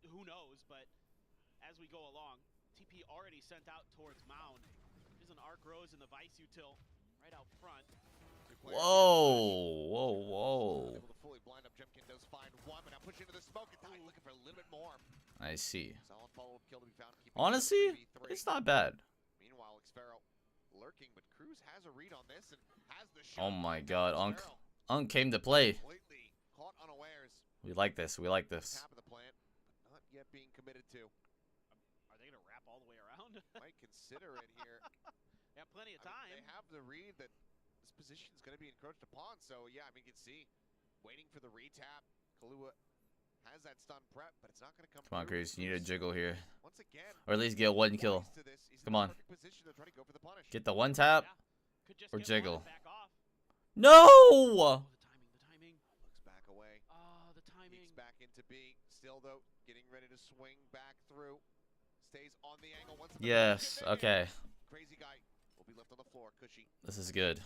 S7: who knows? But as we go along, TP already sent out towards Mound. There's an Arc Rose in the Vice Util right out front.
S4: Whoa.
S6: Able to fully blind up. Jemkin does find one, but now pushing into the smoke and Tide looking for a little bit more.
S4: I see.
S6: Solid follow-up kill to be found.
S4: Honestly, it's not bad.
S6: Meanwhile, Xfero lurking, but Cruz has a read on this and has the shot.
S4: Oh my god, Unk came to play.
S6: Completely caught unawares.
S4: We like this. We like this.
S6: Top of the plant, but not yet being committed to.
S7: Are they going to wrap all the way around?
S6: Might consider it here.
S7: They have plenty of time.
S6: They have the read that this position is going to be encroached upon. So yeah, I mean, you can see waiting for the retap. Kahlua has that stun prep, but it's not going to come.
S4: Come on, Cruz. You need a jiggle here.
S6: Once again,
S4: or at least get one kill. Come on. Get the one tap or jiggle. No!
S7: The timing.
S6: Looks back away.
S7: Oh, the timing.
S6: Peeks back into B. Still though, getting ready to swing back through. Stays on the angle. Once
S4: yes. Okay.
S6: Crazy guy will be left on the floor. Cushy.
S4: This is good.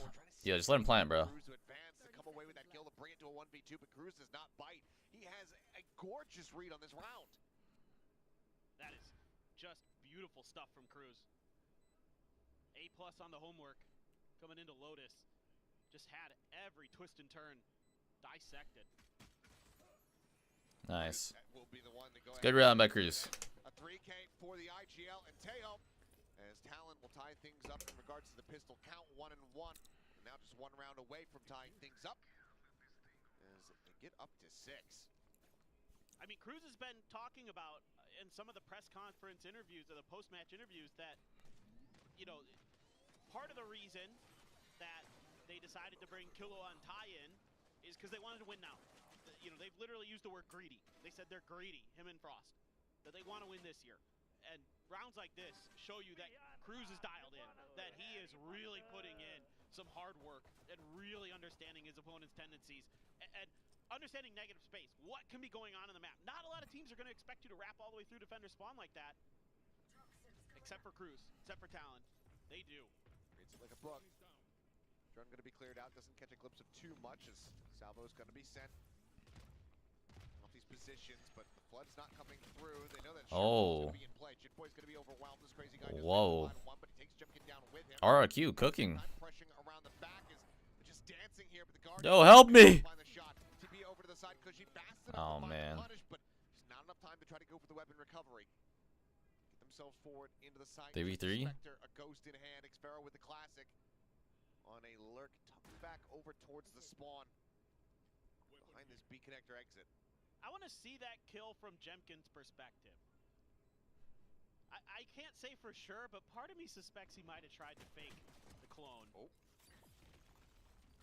S4: Yeah, just let him plant, bro.
S6: Cruz to advance to come away with that kill to bring it to a 1v2, but Cruz does not bite. He has a gorgeous read on this round.
S7: That is just beautiful stuff from Cruz. A+ on the homework. Coming into Lotus. Just had every twist and turn dissected.
S4: Nice.
S6: Will be the one to go
S4: Good round by Cruz.
S6: A 3K for the IGL and Teo, as Talon will tie things up in regards to the pistol count, 1-1. And now just one round away from tying things up as they get up to 6.
S7: I mean, Cruz has been talking about in some of the press conference interviews or the post-match interviews that, you know, part of the reason that they decided to bring Killua and Tai in is because they wanted to win now. You know, they've literally used the word greedy. They said they're greedy, him and Frost, that they want to win this year. And rounds like this show you that Cruz is dialed in, that he is really putting in some hard work and really understanding his opponent's tendencies and understanding negative space. What can be going on in the map? Not a lot of teams are going to expect you to wrap all the way through defender spawn like that, except for Cruz, except for Talon. They do.
S6: Reads it like a book. Drone going to be cleared out. Doesn't catch a glimpse of too much as Salvo's going to be sent off these positions, but the flood's not coming through. They know that going to be in play. Jitboy's going to be overwhelmed. This crazy guy
S4: whoa.
S6: One, but he takes Jimkin down with him.
S4: RRQ cooking.
S6: Pressing around the back is just dancing here, but the guard
S4: yo, help me.
S6: Find the shot. TP over to the side because she basted
S4: oh man.
S6: Punish, but just not enough time to try to go for the weapon recovery. Get themselves forward into the site.
S4: 3v3.
S6: A ghost in hand. Xfero with the classic on a lurk, tucking back over towards the spawn behind this B connector exit.
S7: I want to see that kill from Jemkin's perspective. I can't say for sure, but part of me suspects he might have tried to fake the clone.
S6: Oh.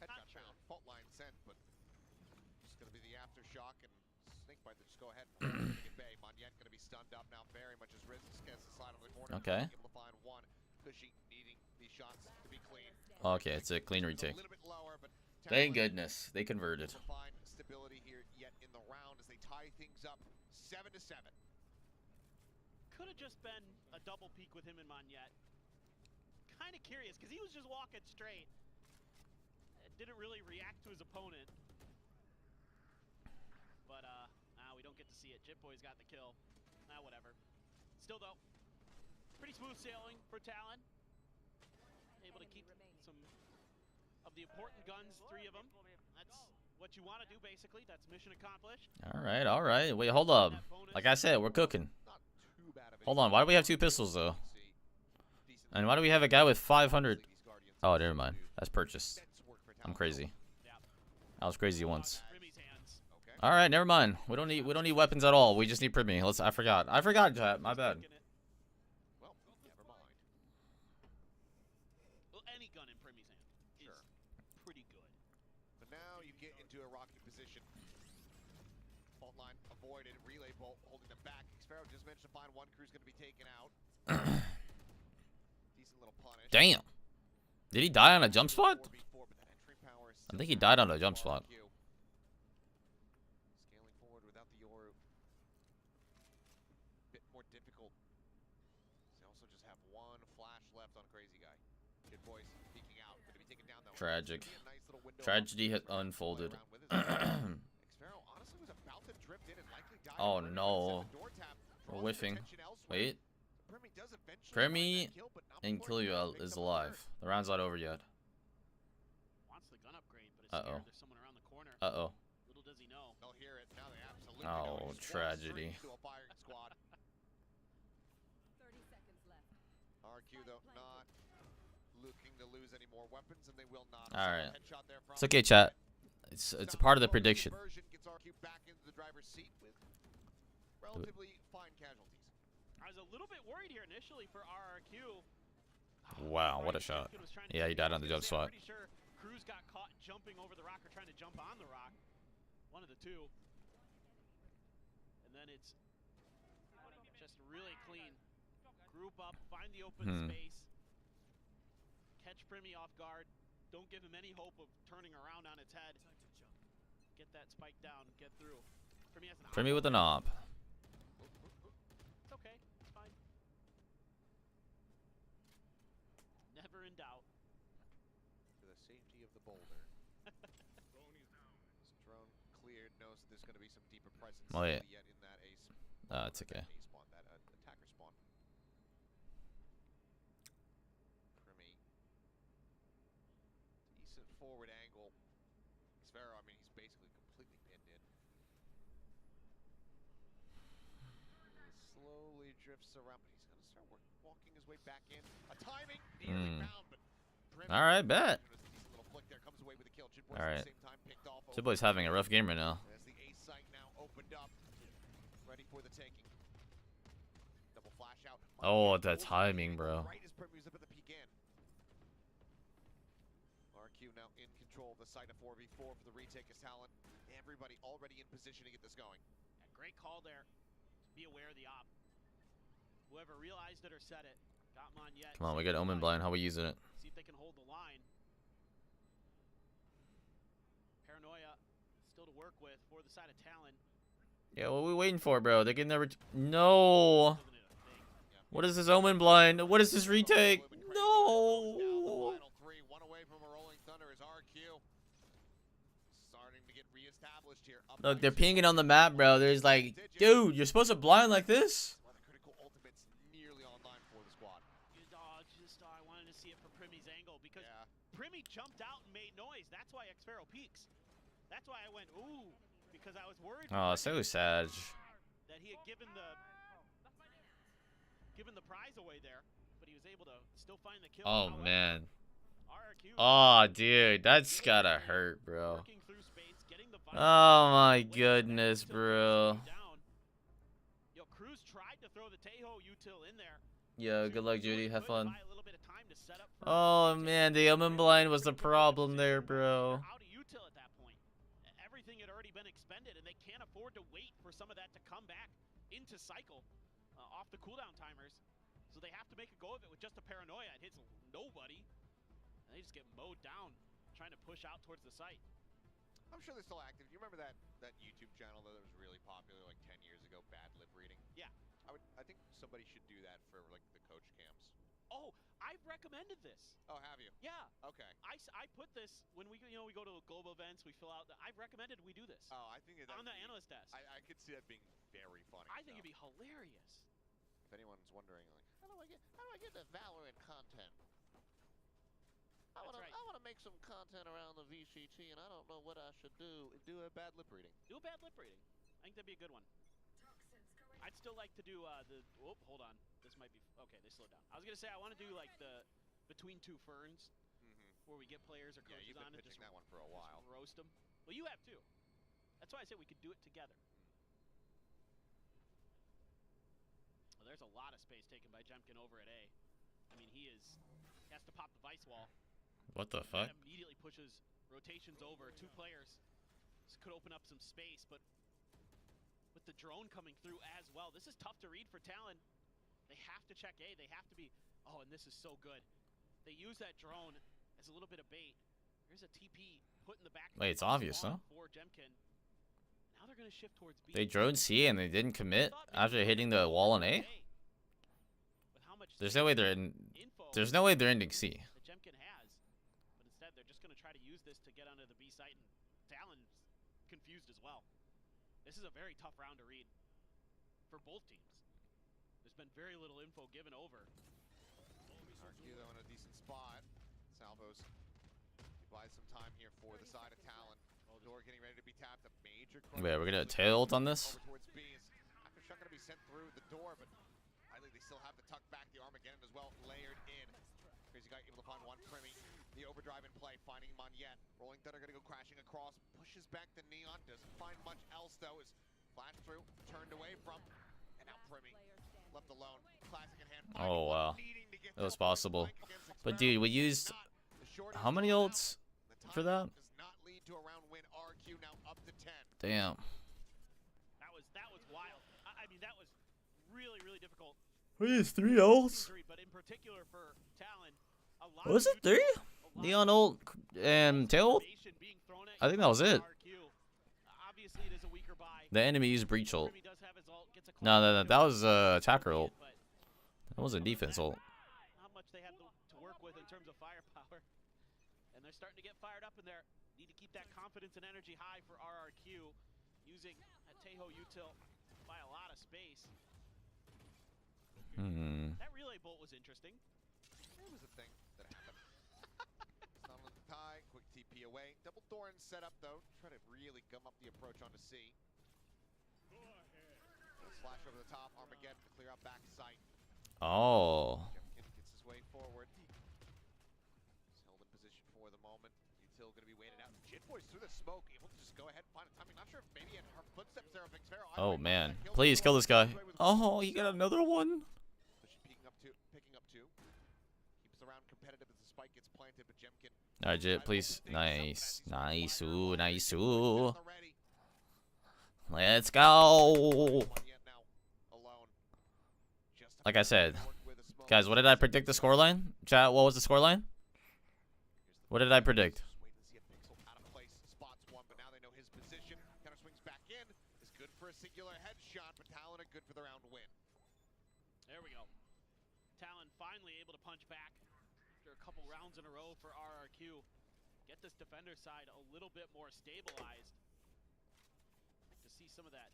S6: Headshot found. Fault line sent, but it's going to be the aftershock, and Snakebite to just go ahead and get Bay. Monyet going to be stunned up now, very much as risk. Gets the slide on the corner.
S4: Okay.
S6: Able to find one. Cushy needing these shots to be clean.
S4: Okay, it's a clean retake.
S6: A little bit lower, but
S4: Thank goodness they converted.
S6: Find stability here yet in the round as they tie things up 7-7.
S7: Could have just been a double peek with him and Monyet. Kind of curious because he was just walking straight. Didn't really react to his opponent. But we don't get to see it. Jitboy's got the kill. Whatever. Still though, pretty smooth sailing for Talon. Able to keep some of the important guns, 3 of them. That's what you want to do basically. That's mission accomplished.
S4: All right, all right. Wait, hold up. Like I said, we're cooking. Hold on. Why do we have 2 pistols though? And why do we have a guy with 500? Oh, never mind. That's purchased. I'm crazy. I was crazy once. All right, never mind. We don't need weapons at all. We just need Primy. I forgot, chat. My bad.
S6: Well, never mind.
S7: Well, any gun in Primy's hand is pretty good.
S6: But now you get into a rocky position. Fault line avoided. Relay bolt holding them back. Xfero just managed to find one. Crew's going to be taken out. Decent little punish.
S4: Damn. Did he die on a jump spot? I think he died on a jump spot.
S6: Scaling forward without the Yoru. Bit more difficult. They also just have one flash left on Crazy Guy. Good boys peeking out. Going to be taken down though.
S4: Tragic.
S6: Nice little window.
S4: Tragedy has unfolded.
S6: Xfero honestly was about to drift in and likely die.
S4: Oh no. We're whiffing. Wait. Primy and Killua is alive. The round's not over yet.
S7: Wants the gun upgrade, but it's scared there's someone around the corner.
S4: Uh-oh.
S7: Little does he know.
S6: They'll hear it. Now they absolutely
S4: Oh,
S6: know.
S4: tragedy.
S5: 30 seconds left.
S6: RQ though not looking to lose any more weapons, and they will not.
S4: All right.
S6: Headshot there from
S4: It's okay, chat. It's a part of the prediction.
S6: Gets RQ back into the driver's seat with relatively fine casualties.
S7: I was a little bit worried here initially for RRQ.
S4: Wow, what a shot. Yeah, he died on the jump spot.
S7: I'm pretty sure Cruz got caught jumping over the rock or trying to jump on the rock. One of the two. And then it's just really clean. Group up, find the open space. Catch Primy off guard. Don't give him any hope of turning around on its head. Get that spike down, get through. Primy has an
S4: Primy with an op.
S7: It's okay, it's fine. Never in doubt.
S6: To the safety of the boulder. This drone cleared, knows there's going to be some deeper presence yet in that ace.
S4: It's okay.
S6: Ace spawn, that attacker spawn. Primy. Decent forward angle. Xfero, I mean, he's basically completely pinned in. Slowly drifts around, but he's going to start walking his way back in. A timing nearly found, but
S4: All right, bet.
S6: little flick there, comes away with a kill.
S4: All right.
S6: At the same time picked off.
S4: Jitboy's having a rough game right now.
S6: As the ace site now opened up, ready for the taking. Double flash out.
S4: Oh, that timing, bro.
S6: Right as Primy was up at the peak in. RQ now in control of the site of 4v4 for the retake as Talon. Everybody already in position to get this going.
S7: Yeah, great call there. Be aware of the op. Whoever realized it or said it, got Monyet.
S4: Come on, we got Omen Blind. How we using it?
S7: See if they can hold the line. Paranoia still to work with for the side of Talon.
S4: Yeah, what are we waiting for, bro? They're getting their no.
S7: Isn't it a thing?
S4: What is this Omen Blind? What is this retake? No.
S6: Final three, one away from a rolling thunder is RQ. Starting to get reestablished here. Up
S4: Look,
S6: by
S4: they're
S6: two.
S4: pinging on the map, bro. There's like, dude, you're supposed to blind like this?
S6: One of the critical ultimates nearly online for the squad.
S7: Good dog, I wanted to see it from Primy's angle because Primy jumped out and made noise. That's why Xfero peeks. That's why I went, ooh, because I was worried.
S4: Oh, so sad.
S7: That he had given the prize away there, but he was able to still find the kill.
S4: Oh,
S7: However,
S4: man.
S7: RRQ
S4: Oh, dude, that's gotta hurt, bro.
S7: working through space, getting the
S4: Oh, my goodness, bro.
S7: down. Yo, Cruz tried to throw the Tejo util in there.
S4: Yo, good luck, Judy. Have fun.
S7: Buy a little bit of time to set up
S4: Oh man, the Omen blind was the problem there, bro.
S7: Out of util at that point. Everything had already been expended, and they can't afford to wait for some of that to come back into cycle off the cooldown timers. So they have to make a go of it with just a paranoia. It hits nobody, and they just get mowed down trying to push out towards the site.
S6: I'm sure they're still active. You remember that YouTube channel that was really popular like 10 years ago, Bad Lip Reading?
S7: Yeah.
S6: I think somebody should do that for like the coach cams.
S7: Oh, I've recommended this.
S6: Oh, have you?
S7: Yeah.
S6: Okay.
S7: I put this when we go to global events, we fill out. I've recommended we do this.
S6: Oh, I think that
S7: on the analyst desk.
S6: I could see that being very funny.
S7: I think it'd be hilarious.
S6: If anyone's wondering, like, how do I get the Valorant content? I want to make some content around the VCT, and I don't know what I should do. Do a Bad Lip Reading.
S7: Do a Bad Lip Reading. I think that'd be a good one. I'd still like to do hold on. This might be okay. They slowed down. I was gonna say I want to do like the Between Two Ferns, where we get players or coaches
S6: you've been
S7: on and
S6: pitching
S7: just
S6: that one for a while.
S7: Roast them. Well, you have too. That's why I said we could do it together. Well, there's a lot of space taken by Jemkin over at A. I mean, he has to pop the vice wall.
S4: What the fuck?
S7: That immediately pushes rotations over. 2 players. This could open up some space, but with the drone coming through as well, this is tough to read for Talon. They have to check A. They have to be. Oh, and this is so good. They use that drone as a little bit of bait. Here's a TP put in the back.
S4: Wait, it's obvious, huh?
S7: For Jemkin. Now they're gonna shift towards B.
S4: They drone C and they didn't commit after hitting the wall on A. There's no way they're in. There's no way they're ending C.
S7: That Jemkin has, but instead they're just gonna try to use this to get onto the B site, and Talon's confused as well. This is a very tough round to read for both teams. There's been very little info given over.
S6: RQ though in a decent spot. Salvos buys some time here for the side of Talon. Door getting ready to be tapped. A major.
S4: Wait, we're gonna tilt on this.
S6: Over towards B. Aftershock gonna be sent through the door, but I think they still have to tuck back the Armageddon as well, layered in. Crazy guy able to find one Primy. The overdrive in play, finding Monyet. Rolling Thunder gonna go crashing across, pushes back the Neon, doesn't find much else though. Is flashed through, turned away from, and now Primy left alone. Classic in hand.
S4: Oh wow, that was possible. But dude, we used how many ults for that?
S6: Does not lead to a round win. RQ now up to 10.
S4: Damn.
S7: That was wild. I mean, that was really difficult.
S4: We used 3 ults.
S7: But in particular for Talon, a lot
S4: Was it 3? Neon ult and tail ult? I think that was it.
S7: Obviously, it is a weaker buy.
S4: The enemy used breach ult.
S7: Does have his ult, gets a
S4: No, that was attacker ult. That was a defense ult.
S7: How much they have to work with in terms of firepower. And they're starting to get fired up in there. Need to keep that confidence and energy high for RRQ. Using a Teho util by a lot of space. That relay bolt was interesting.
S6: It was a thing that happened. Stun on the tie, quick TP away. Double Thorn set up though. Try to really gum up the approach onto C. Slash over the top, Armageddon to clear out back sight.
S4: Oh.
S6: Jemkin gets his way forward. He's held in position for the moment. Util gonna be waiting out. Jit Boy's through the smoke, able to just go ahead and find a timing. Not sure if maybe in her footsteps there of Xfero.
S4: Oh man, please kill this guy. Oh, you got another one.
S6: Picking up two. Keeps the round competitive as the spike gets planted, but Jemkin.
S4: Alright, Jit, please. Nice. Nice. Ooh, nice. Ooh. Let's go. Like I said, guys, what did I predict the scoreline? Chat, what was the scoreline? What did I predict?
S6: Singular headshot, but Talon good for the round win.
S7: There we go. Talon finally able to punch back after a couple rounds in a row for RRQ. Get this defender side a little bit more stabilized. Like to see some of that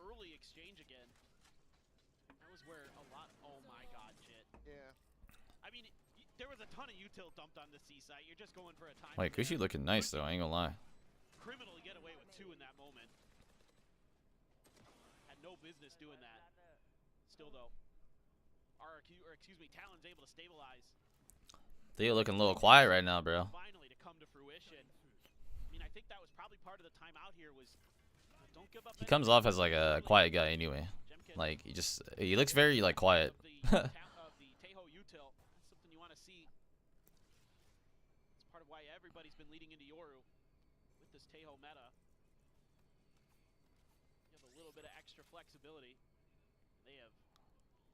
S7: early exchange again. That was where a lot. Oh my God, Jit.
S6: Yeah.
S7: I mean, there was a ton of util dumped on the C site. You're just going for a time.
S4: Wait, Kushi looking nice though. I ain't gonna lie.
S7: Criminally get away with 2 in that moment. No business doing that. Still though, Talon's able to stabilize.
S4: They looking a little quiet right now, bro.
S7: Finally to come to fruition. I mean, I think that was probably part of the timeout here was don't give up.
S4: He comes off as like a quiet guy anyway. Like he looks very like quiet.
S7: The Teho util. That's something you want to see everybody's been leading into Yoru with this Tejo meta. You have a little bit of extra flexibility. They have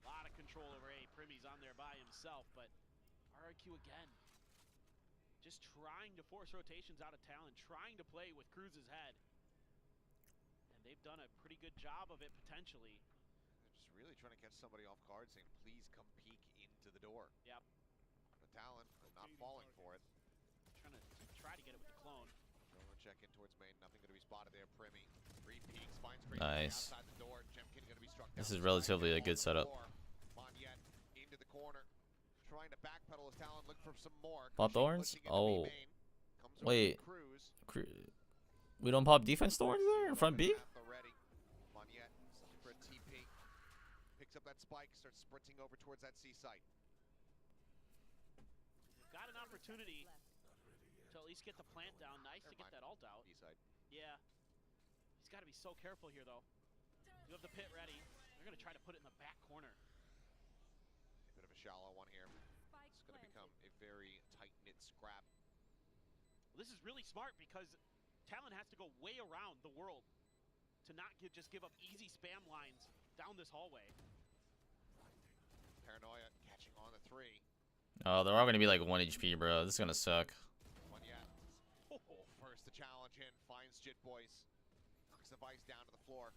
S7: a lot of control over A. Primmy's on there by himself, but RRQ again, just trying to force rotations out of Talon, trying to play with Cruz's head. And they've done a pretty good job of it potentially.
S6: They're just really trying to catch somebody off guard, saying, please come peek into the door.
S7: Yep.
S6: The Talon, not falling for it.
S7: Try to get it with the clone.
S6: Drone check in towards main, nothing going to be spotted there. Primmy, 3 peeks, finds Green
S4: Nice.
S6: outside the door. Jemkin going to be struck
S4: This
S6: down.
S4: is relatively a good setup.
S6: Monyet into the corner, trying to backpedal his Talon, look for some more.
S4: Pop
S6: Kushik
S4: thorns?
S6: pushing into
S4: Oh.
S6: B main. Comes over
S4: Wait.
S6: to Cruz.
S4: We don't pop defense thorns there in front B?
S6: Already. Monyet looking for a TP. Picks up that spike, starts sprinting over towards that C site.
S7: They've got an opportunity to at least get the plant down. Nice to get that ult out.
S6: B side.
S7: Yeah. He's got to be so careful here, though. You have the pit ready. They're going to try to put it in the back corner.
S6: A bit of a shallow one here. It's going to become a very tight-knit scrap.
S7: Well, this is really smart because Talon has to go way around the world to not just give up easy spam lines down this hallway.
S6: Paranoia catching on the 3.
S4: Oh, they're all gonna be like 1 HP, bro. This is gonna suck.
S6: First the challenge in, finds Jit Boys. Knocks the Vice down to the floor.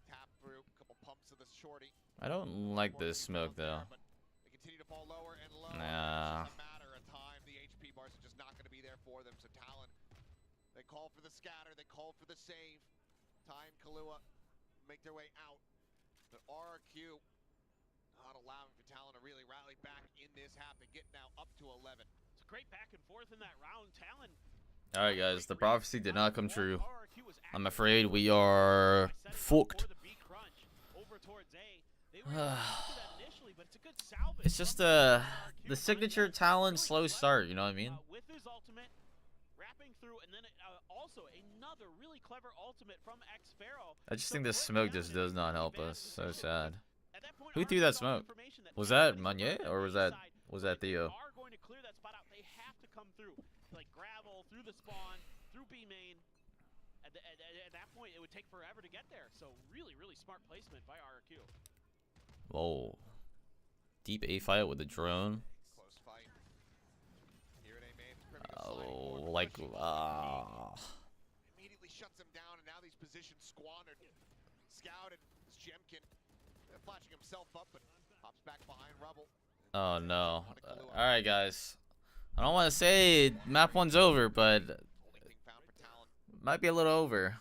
S6: Tap through, couple pumps of the shorty.
S4: I don't like this smoke though.
S6: But they continue to fall lower and lower.
S4: Nah.
S6: It's just a matter of time. The HP bars are just not going to be there for them. So Talon, they call for the scatter, they call for the save. Ty and Kahlua make their way out. But RRQ not allowing for Talon to really rally back in this half. They get now up to 11.
S7: It's a great back and forth in that round. Talon.
S4: Alright guys, the prophecy did not come true. I'm afraid we are fucked. It's just the signature Talon slow start, you know what I mean?
S7: With his ultimate, wrapping through, and then also another really clever ultimate from X-Pharaoh.
S4: I just think this smoke just does not help us. So sad. Who threw that smoke? Was that Monyet or was that Theo?
S7: Are going to clear that spot out. They have to come through, like gravel through the spawn, through B main. At that point, it would take forever to get there. So really, really smart placement by RRQ.
S4: Whoa. Deep A fight with a drone.
S6: Close fight. Here at A main,
S4: Oh, like,
S6: immediately shuts him down, and now these positions squandered. Scouted is Jemkin. Flashing himself up, but pops back behind Rebel.
S4: Oh no. Alright guys. I don't want to say map 1's over, but might be a little over.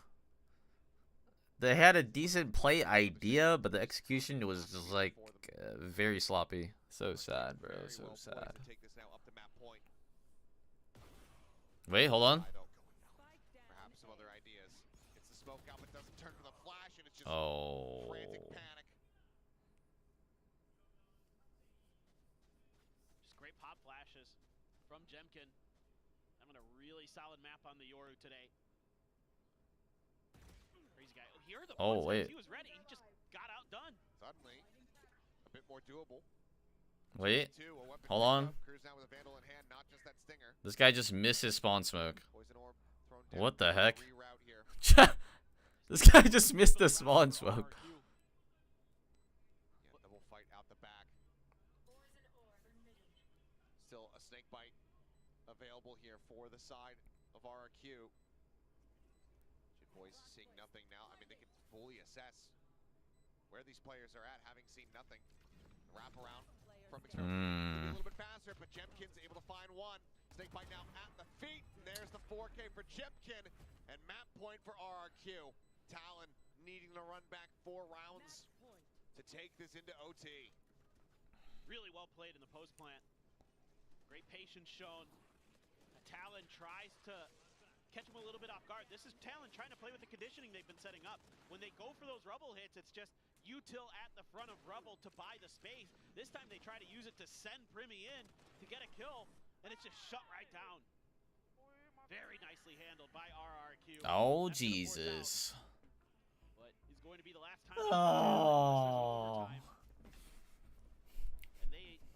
S4: They had a decent play idea, but the execution was just like very sloppy. So sad, bro. So sad. Wait, hold on.
S6: Perhaps some other ideas. It's the smoke out, but doesn't turn to the flash, and it's just frantic panic.
S7: Just great pop flashes from Jemkin. I'm on a really solid map on the Yoru today. Crazy guy. Here are the
S4: wait.
S7: He was ready. He just got outdone.
S6: Suddenly, a bit more doable.
S4: Wait. Hold on.
S6: Cruz now with a Vandal in hand, not just that stinger.
S4: This guy just missed his spawn smoke.
S6: Poison orb thrown down.
S4: What the heck?
S6: Reroute here.
S4: This guy just missed the spawn smoke.
S6: Yeah, double fight out the back. Still a snake bite available here for the side of RRQ. Jit Boys seeing nothing now. I mean, they can fully assess where these players are at, having seen nothing. Wrap around from experience. A little bit faster, but Jemkin's able to find one. Snake bite now at the feet. And there's the 4K for Jemkin. And map point for RRQ. Talon needing to run back 4 rounds to take this into OT.
S7: Really well played in the post plant. Great patience shown. Talon tries to catch him a little bit off guard. This is Talon trying to play with the conditioning they've been setting up. When they go for those rubble hits, it's just util at the front of rubble to buy the space. This time they try to use it to send Primmy in to get a kill, and it's just shut right down. Very nicely handled by RRQ.
S4: Oh, Jesus.
S7: But it's going to be the last time.
S4: Oh.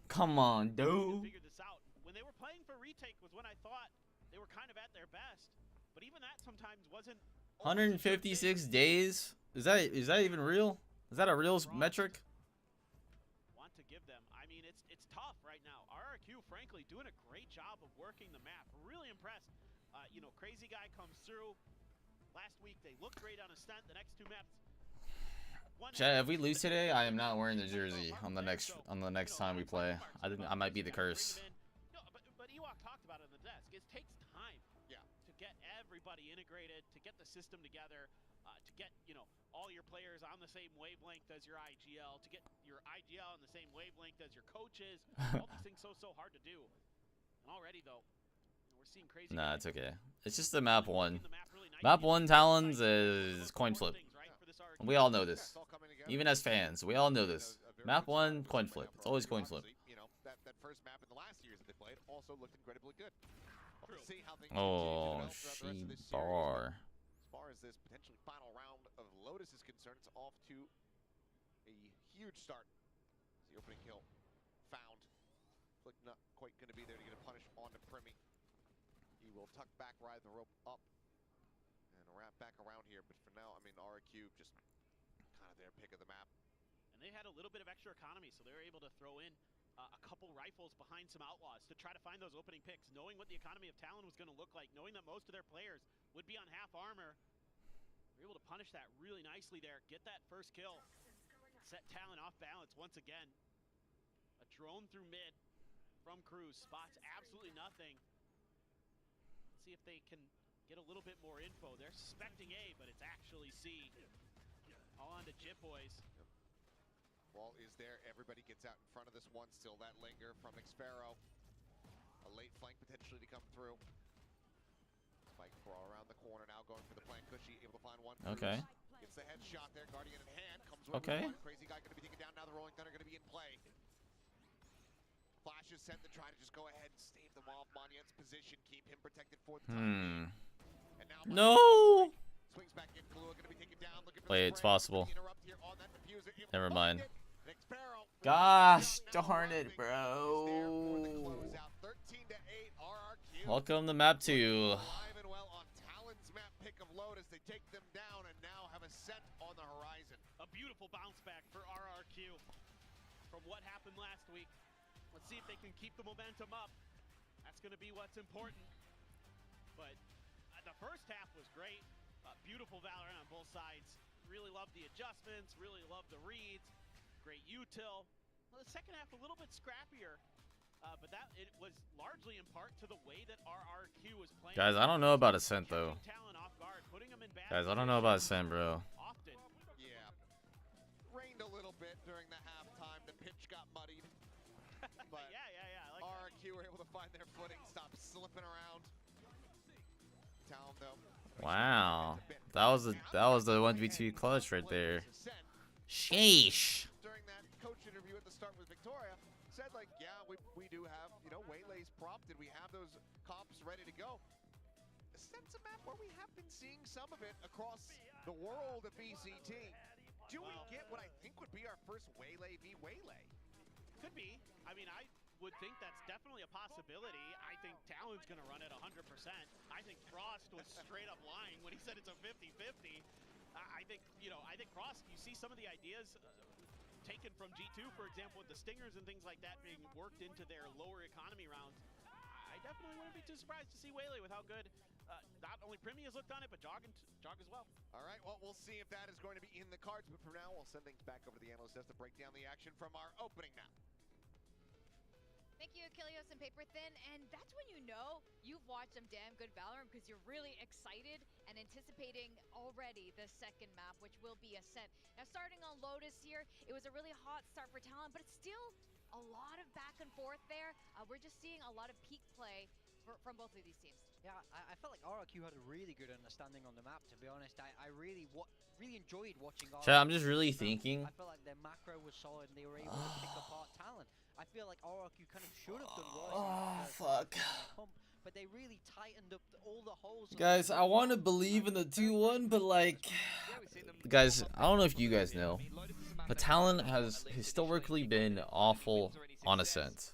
S4: Come on, dude.
S7: Figure this out. When they were playing for retake was when I thought they were kind of at their best. But even that sometimes wasn't.
S4: 156 days? Is that even real? Is that a real metric?
S7: Want to give them. I mean, it's tough right now. RRQ, frankly, doing a great job of working the map. Really impressed. You know, Crazy Guy comes through. Last week they looked great on Ascent. The next two maps.
S4: Chad, if we lose today, I am not wearing the jersey on the next time we play. I might be the curse.
S7: No, but Ewok talked about it on the desk. It takes time.
S6: Yeah.
S7: To get everybody integrated, to get the system together, to get all your players on the same wavelength as your IGL, to get your IGL on the same wavelength as your coaches. All these things so hard to do. And already though, we're seeing crazy.
S4: Nah, it's okay. It's just the map one. Map one Talons is coin flip. We all know this. Even as fans, we all know this. Map one, coin flip. It's always coin flip.
S6: You know, that first map in the last years that they played also looked incredibly good. We'll see how things
S4: Oh,
S6: continue to develop throughout the rest of this series.
S4: bar.
S6: As far as this potentially final round of Lotus is concerned, it's off to a huge start. The opening kill found. Looks like not quite going to be there to get a punish onto Primi. He will tuck back, ride the rope up, and wrap back around here. But for now, I mean, RRQ just kind of their pick of the map.
S7: And they had a little bit of extra economy, so they were able to throw in a couple rifles behind some outlaws to try to find those opening picks, knowing what the economy of Talon was going to look like, knowing that most of their players would be on half armor. They were able to punish that really nicely there, get that first kill, set Talon off balance once again. A drone through mid from Cruz, spots absolutely nothing. Let's see if they can get a little bit more info. They're suspecting A, but it's actually C. All on to Jip Boys.
S6: Wall is there. Everybody gets out in front of this one. Still that linger from Xfero. A late flank potentially to come through. Spike crawl around the corner now, going for the plant. Cushy able to find one.
S4: Okay.
S6: Gets the headshot there. Guardian in hand. Comes with
S4: Okay.
S6: one. Crazy Guy going to be taken down. Now the Rolling Thunder going to be in play. Flash is sent to try to just go ahead and stave them off. Monyan's position. Keep him protected for the time. And now
S4: No.
S6: swings back in. Kahlua going to be taken down. Looking for
S4: Wait,
S6: the
S4: it's
S6: spray.
S4: possible.
S6: Interrupt here on that diffuser. Able to
S4: Never
S6: find
S4: mind.
S6: it. Xfero
S4: Gosh darn it, bro. Welcome to map 2.
S6: Alive and well on Talon's map pick of Lotus. They take them down and now have a set on the horizon.
S7: A beautiful bounce back for RRQ from what happened last week. Let's see if they can keep the momentum up. That's going to be what's important. But the first half was great. Beautiful Valorant on both sides. Really loved the adjustments, really loved the reads. Great util. Well, the second half a little bit scrappier, but it was largely in part to the way that RRQ was playing.
S4: Guys, I don't know about Ascent though.
S7: Talon off guard, putting them in bad
S4: Guys, I don't know about Ascent, bro.
S7: Often.
S6: Yeah. Rained a little bit during the halftime. The pitch got muddied. But
S7: yeah. I like
S6: RRQ were able to find their footing, stop slipping around. Talon though.
S4: Wow. That was the 1v2 clutch right there. Sheesh.
S6: During that coach interview at the start with Victoria, said like, yeah, we do have, Waylays prompted. We have those cops ready to go. A sense of map where we have been seeing some of it across the world of VCT. Do we get what I think would be our first Waylay v Waylay?
S7: Could be. I mean, I would think that's definitely a possibility. I think Talon's going to run it 100%. I think Frost was straight up lying when he said it's a 50-50. I think Frost, you see some of the ideas taken from G2, for example, with the Stingers and things like that being worked into their lower economy rounds. I definitely wouldn't be too surprised to see Waylay with how good not only Primi has looked on it, but Jog as well.
S6: All right, well, we'll see if that is going to be in the cards. But for now, we'll send things back over to the analyst desk to break down the action from our opening map.
S3: Thank you, Achilles and Paper Thin. And that's when you know you've watched some damn good Valorant, because you're really excited and anticipating already the second map, which will be Ascent. Now, starting on Lotus here, it was a really hot start for Talon, but it's still a lot of back and forth there. We're just seeing a lot of peak play from both of these teams.
S1: Yeah, I felt like RRQ had a really good understanding on the map, to be honest. I really enjoyed watching RRQ.
S4: Chat, I'm just really thinking.
S1: I felt like their macro was solid and they were able to pick apart Talon. I feel like RRQ kind of should have done worse.
S4: Oh, fuck.
S1: But they really tightened up all the holes.
S4: Guys, I want to believe in the 2-1, but like, guys, I don't know if you guys know, but Talon has historically been awful on Ascent.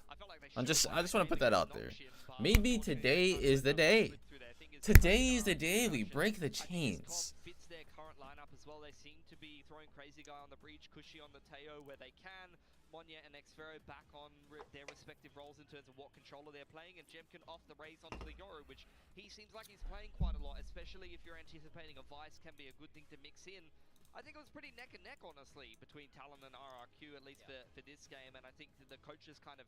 S4: I just want to put that out there. Maybe today is the day. Today is the day we break the chains.
S2: Fits their current lineup as well. They seem to be throwing Crazy Guy on the breach, Cushy on the Teo where they can. Monya and Xfero back on their respective roles in terms of what controller they're playing, and Jemkin off the raise onto the Yoru, which he seems like he's playing quite a lot, especially if you're anticipating a Vice can be a good thing to mix in. I think it was pretty neck and neck, honestly, between Talon and RRQ, at least for this game, and I think that the coaches kind of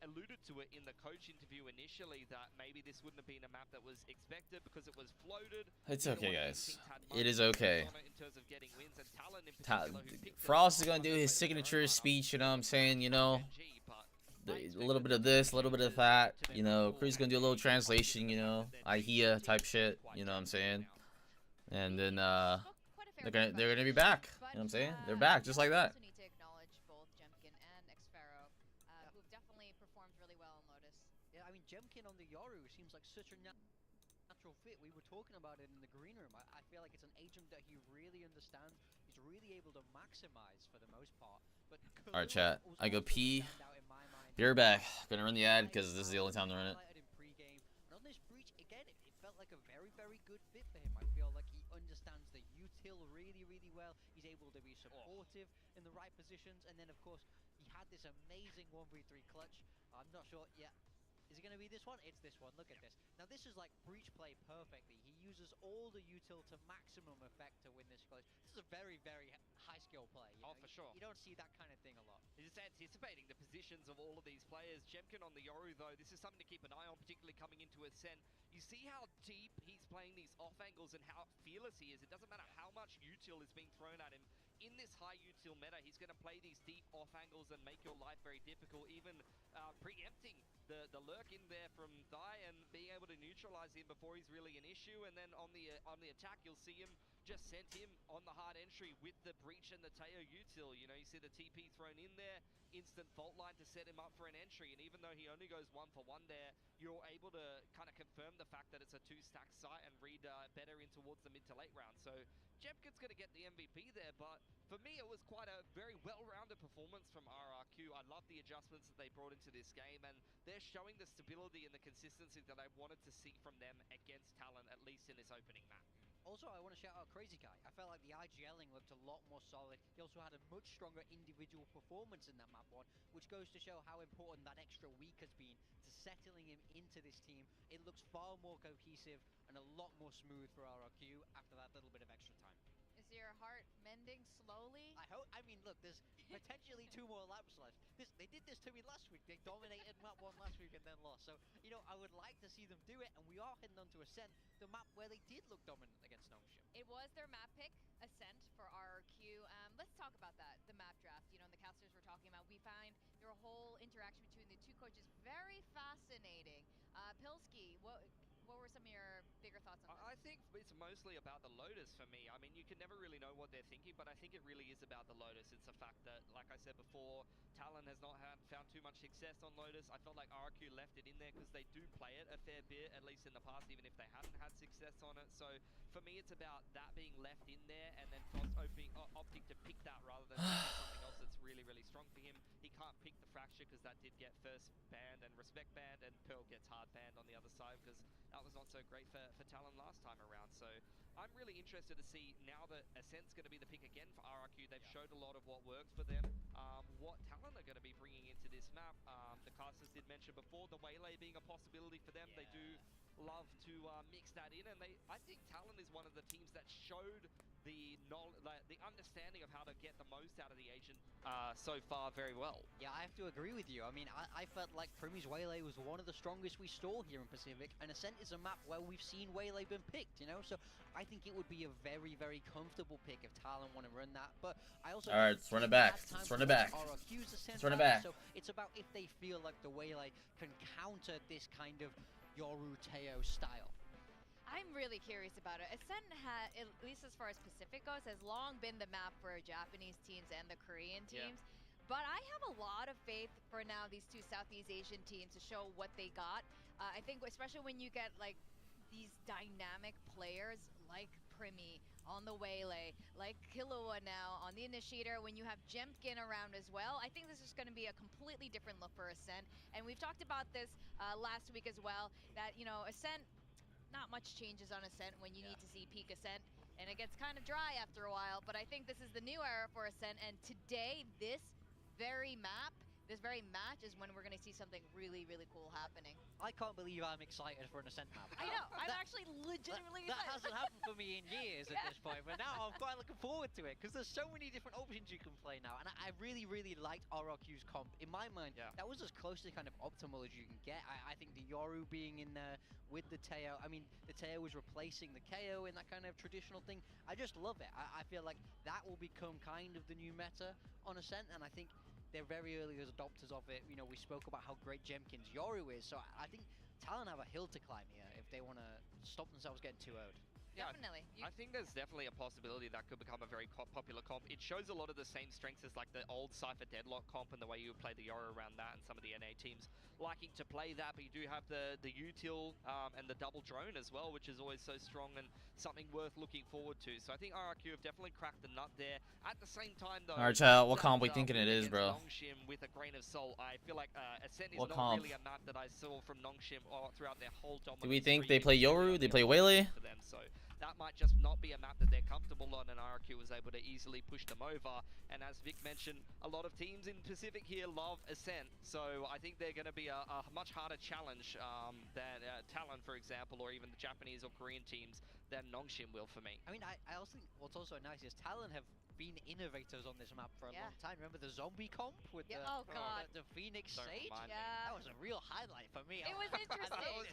S2: alluded to it in the coach interview initially that maybe this wouldn't have been a map that was expected because it was floated.
S4: It's okay, guys. It is okay.
S2: In terms of getting wins, and Talon in particular,
S4: Frost is gonna do his signature speech, you know what I'm saying, you know, a little bit of this, a little bit of that, you know, Crew's gonna do a little translation, you know, IHEA type shit, you know what I'm saying, and then they're gonna be back, you know what I'm saying, they're back just like that.
S3: Also need to acknowledge both Jemkin and Xfero, who've definitely performed really well on Lotus.
S1: Yeah, I mean, Jemkin on the Yoru seems like such a natural fit. We were talking about it in the green room. I feel like it's an agent that he really understands. He's really able to maximize for the most part. But
S4: alright, chat, I go pee. Be right back. Gonna run the ad because this is the only time to run it.
S1: And on this breach, again, it felt like a very, very good fit for him. I feel like he understands the util really, really well. He's able to be supportive in the right positions. And then, of course, he had this amazing 1v3 clutch. I'm not sure, yeah. Is it going to be this one? It's this one. Look at this. Now, this is like breach play perfectly. He uses all the util to maximum effect to win this clutch. This is a very, very high skill play.
S2: Oh, for sure.
S1: You don't see that kind of thing a lot.
S2: He's just anticipating the positions of all of these players. Jemkin on the Yoru, though, this is something to keep an eye on, particularly coming into Ascent. You see how deep he's playing these off angles and how fearless he is. It doesn't matter how much util is being thrown at him. In this high util meta, he's going to play these deep off angles and make your life very difficult, even preempting the lurk in there from Thai and being able to neutralize him before he's really an issue. And then on the attack, you'll see him just sent him on the hard entry with the breach and the Teo util. You know, you see the TP thrown in there, instant fault line to set him up for an entry. And even though he only goes 1-for-1 there, you're able to kind of confirm the fact that it's a 2-stack site and read better in towards the mid to late round. So Jemkin's going to get the MVP there, but for me, it was quite a very well-rounded performance from RRQ. I love the adjustments that they brought into this game, and they're showing the stability and the consistency that I wanted to see from them against Talon, at least in this opening map.
S1: Also, I want to shout out Crazy Guy. I felt like the IGLing looked a lot more solid. He also had a much stronger individual performance in that map one, which goes to show how important that extra week has been to settling him into this team. It looks far more cohesive and a lot more smooth for RRQ after that little bit of extra time.
S3: Is your heart mending slowly?
S1: I hope. I mean, look, there's potentially 2 more laps left. They did this to me last week. They dominated map 1 last week and then lost. So, you know, I would like to see them do it. And we are heading on to Ascent, the map where they did look dominant against Gnome.
S3: It was their map pick, Ascent, for RRQ. Let's talk about that, the map draft. You know, the casters were talking about. We find your whole interaction between the 2 coaches very fascinating. Pilski, what were some of your bigger thoughts on that?
S2: I think it's mostly about the Lotus for me. I mean, you can never really know what they're thinking, but I think it really is about the Lotus. It's the fact that, like I said before, Talon has not found too much success on Lotus. I felt like RRQ left it in there because they do play it a fair bit, at least in the past, even if they haven't had success on it. So for me, it's about that being left in there and then Frost opting to pick that rather than something else that's really, really strong for him. He can't pick the Fracture because that did get first banned and Respect banned, and Pearl gets hard banned on the other side because that was not so great for Talon last time around. So I'm really interested to see now that Ascent's going to be the pick again for RRQ. They've showed a lot of what works for them. What Talon are going to be bringing into this map. The casters did mention before the Waylay being a possibility for them. They do love to mix that in, and I think Talon is one of the teams that showed the understanding of how to get the most out of the agent so far very well.
S1: Yeah, I have to agree with you. I mean, I felt like Primmy's Waylay was one of the strongest we saw here in Pacific, and Ascent is a map where we've seen Waylay been picked, you know? So I think it would be a very, very comfortable pick if Talon want to run that. But I also...
S4: Alright, let's run it back. Let's run it back. Let's run it back.
S1: So it's about if they feel like the Waylay can counter this kind of Yoru Teo style.
S3: I'm really curious about it. Ascent, at least as far as Pacific goes, has long been the map for Japanese teams and the Korean teams. Yeah. But I have a lot of faith for now these 2 Southeast Asian teams to show what they got. I think especially when you get like these dynamic players like Primmy, on the Waylay, like Killua now on the Initiator, when you have Jemkin around as well, I think this is going to be a completely different look for Ascent. And we've talked about this last week as well, that, you know, Ascent, not much changes on Ascent when you need to see peak Ascent, and it gets kind of dry after a while, but I think this is the new era for Ascent, and today, this very map, this very match is when we're going to see something really, really cool happening.
S1: I can't believe I'm excited for an Ascent map.
S3: I know, I'm actually legitimately
S1: That
S3: excited.
S1: hasn't happened for me in years at this point, but now I'm quite looking forward to it, because there's so many different options you can play now, and I really, really liked RRQ's comp. In my mind, that was as close to kind of optimal as you can get. I think the Yoru being in there with the Teo, I mean, the Teo was replacing the KO in that kind of traditional thing. I just love it. I feel like that will become kind of the new meta on Ascent, and I think they're very early as adopters of it. You know, we spoke about how great Jemkin's Yoru is, so I think Talon have a hill to climb here if they want to stop themselves getting too owned.
S2: Yeah,
S3: Definitely.
S2: I think there's definitely a possibility that could become a very popular comp. It shows a lot of the same strengths as like the old Cypher Deadlock comp and the way you would play the Yoru around that, and some of the NA teams liking to play that, but you do have the util and the double drone as well, which is always so strong and something worth looking forward to. So I think RRQ have definitely cracked the nut there. At the same time though,
S4: Alright, chat, what comp we thinking it is, bro?
S2: Nongshim with a grain of salt. I feel like Ascent is
S4: What
S2: not
S4: comp?
S2: really a map that I saw from Nongshim throughout their whole dominance.
S4: Do we think
S2: streak.
S4: they play Yoru? They play Waylay?
S2: For them, so that might just not be a map that they're comfortable on, and RRQ was able to easily push them over. And as Vic mentioned, a lot of teams in Pacific here love Ascent, so I think they're going to be a much harder challenge than Talon, for example, or even the Japanese or Korean teams than Nongshim will for me.
S1: I mean, I also think what's also nice is Talon have been innovators on this map for a long time. Remember the zombie comp with the Phoenix
S2: Don't
S1: Sage?
S2: remind me.
S1: That was a real highlight for me.
S3: It was interesting.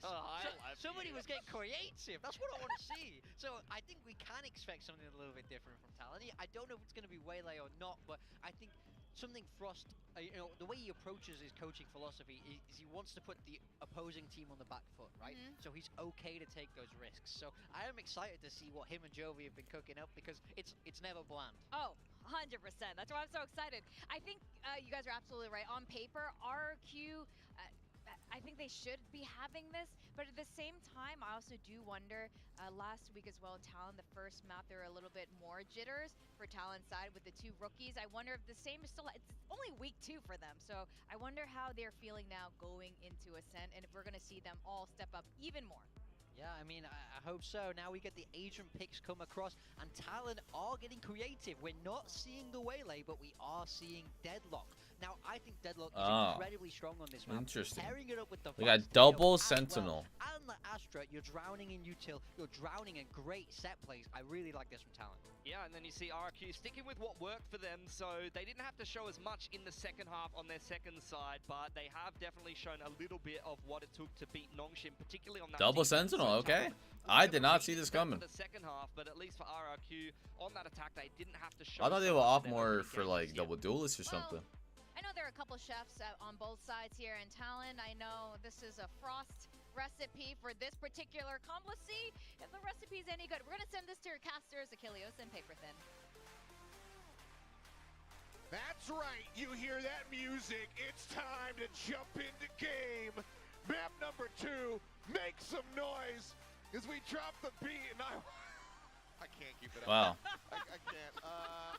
S1: Somebody was getting creative. That's what I want to see. So I think we can expect something a little bit different from Talon. I don't know if it's going to be Waylay or not, but I think something Frost, you know, the way he approaches his coaching philosophy is he wants to put the opposing team on the back foot, right? So he's okay to take those risks. So I am excited to see what him and Jovi have been cooking up, because it's never bland.
S3: Oh, 100%. That's why I'm so excited. I think you guys are absolutely right. On paper, RRQ, I think they should be having this, but at the same time, I also do wonder, last week as well in Talon, the first map, there were a little bit more jitters for Talon's side with the two rookies. I wonder if the same is still, it's only week 2 for them, so I wonder how they're feeling now going into Ascent, and if we're going to see them all step up even more.
S1: Yeah, I mean, I hope so. Now we get the Asian picks come across, and Talon are getting creative. We're not seeing the Waylay, but we are seeing Deadlock. Now, I think Deadlock is incredibly strong on this map.
S4: Interesting.
S1: Pairing it up with the
S4: We got
S1: Vice
S4: double
S1: as
S4: Sentinel.
S1: Well. And the Astra, you're drowning in util, you're drowning in great set plays. I really like this from Talon.
S2: Yeah, and then you see RRQ sticking with what worked for them, so they didn't have to show as much in the second half on their second side, but they have definitely shown a little bit of what it took to beat Nongshim, particularly on that
S4: Double
S2: defense.
S4: Sentinel,
S2: So
S4: okay.
S2: Talon
S4: I
S2: was
S4: did
S2: able
S4: not
S2: to
S4: see
S2: beat
S4: this
S2: them
S4: coming.
S2: for the second half, but at least for RRQ, on that attack, they didn't have to show.
S4: I thought they
S2: so
S4: were
S2: much
S4: off
S2: of their
S4: more
S2: opening
S4: for
S2: games
S4: like
S2: yet.
S4: double duelists or something.
S3: I know there are a couple chefs on both sides here in Talon. I know this is a Frost recipe for this particular comp. Let's see if the recipe is any good. We're going to send this to your casters, Achilles and Paperthin.
S6: That's right, you hear that music. It's time to jump into game. Map number 2, make some noise as we drop the beat, and I can't keep it up.
S4: Wow.
S6: I can't.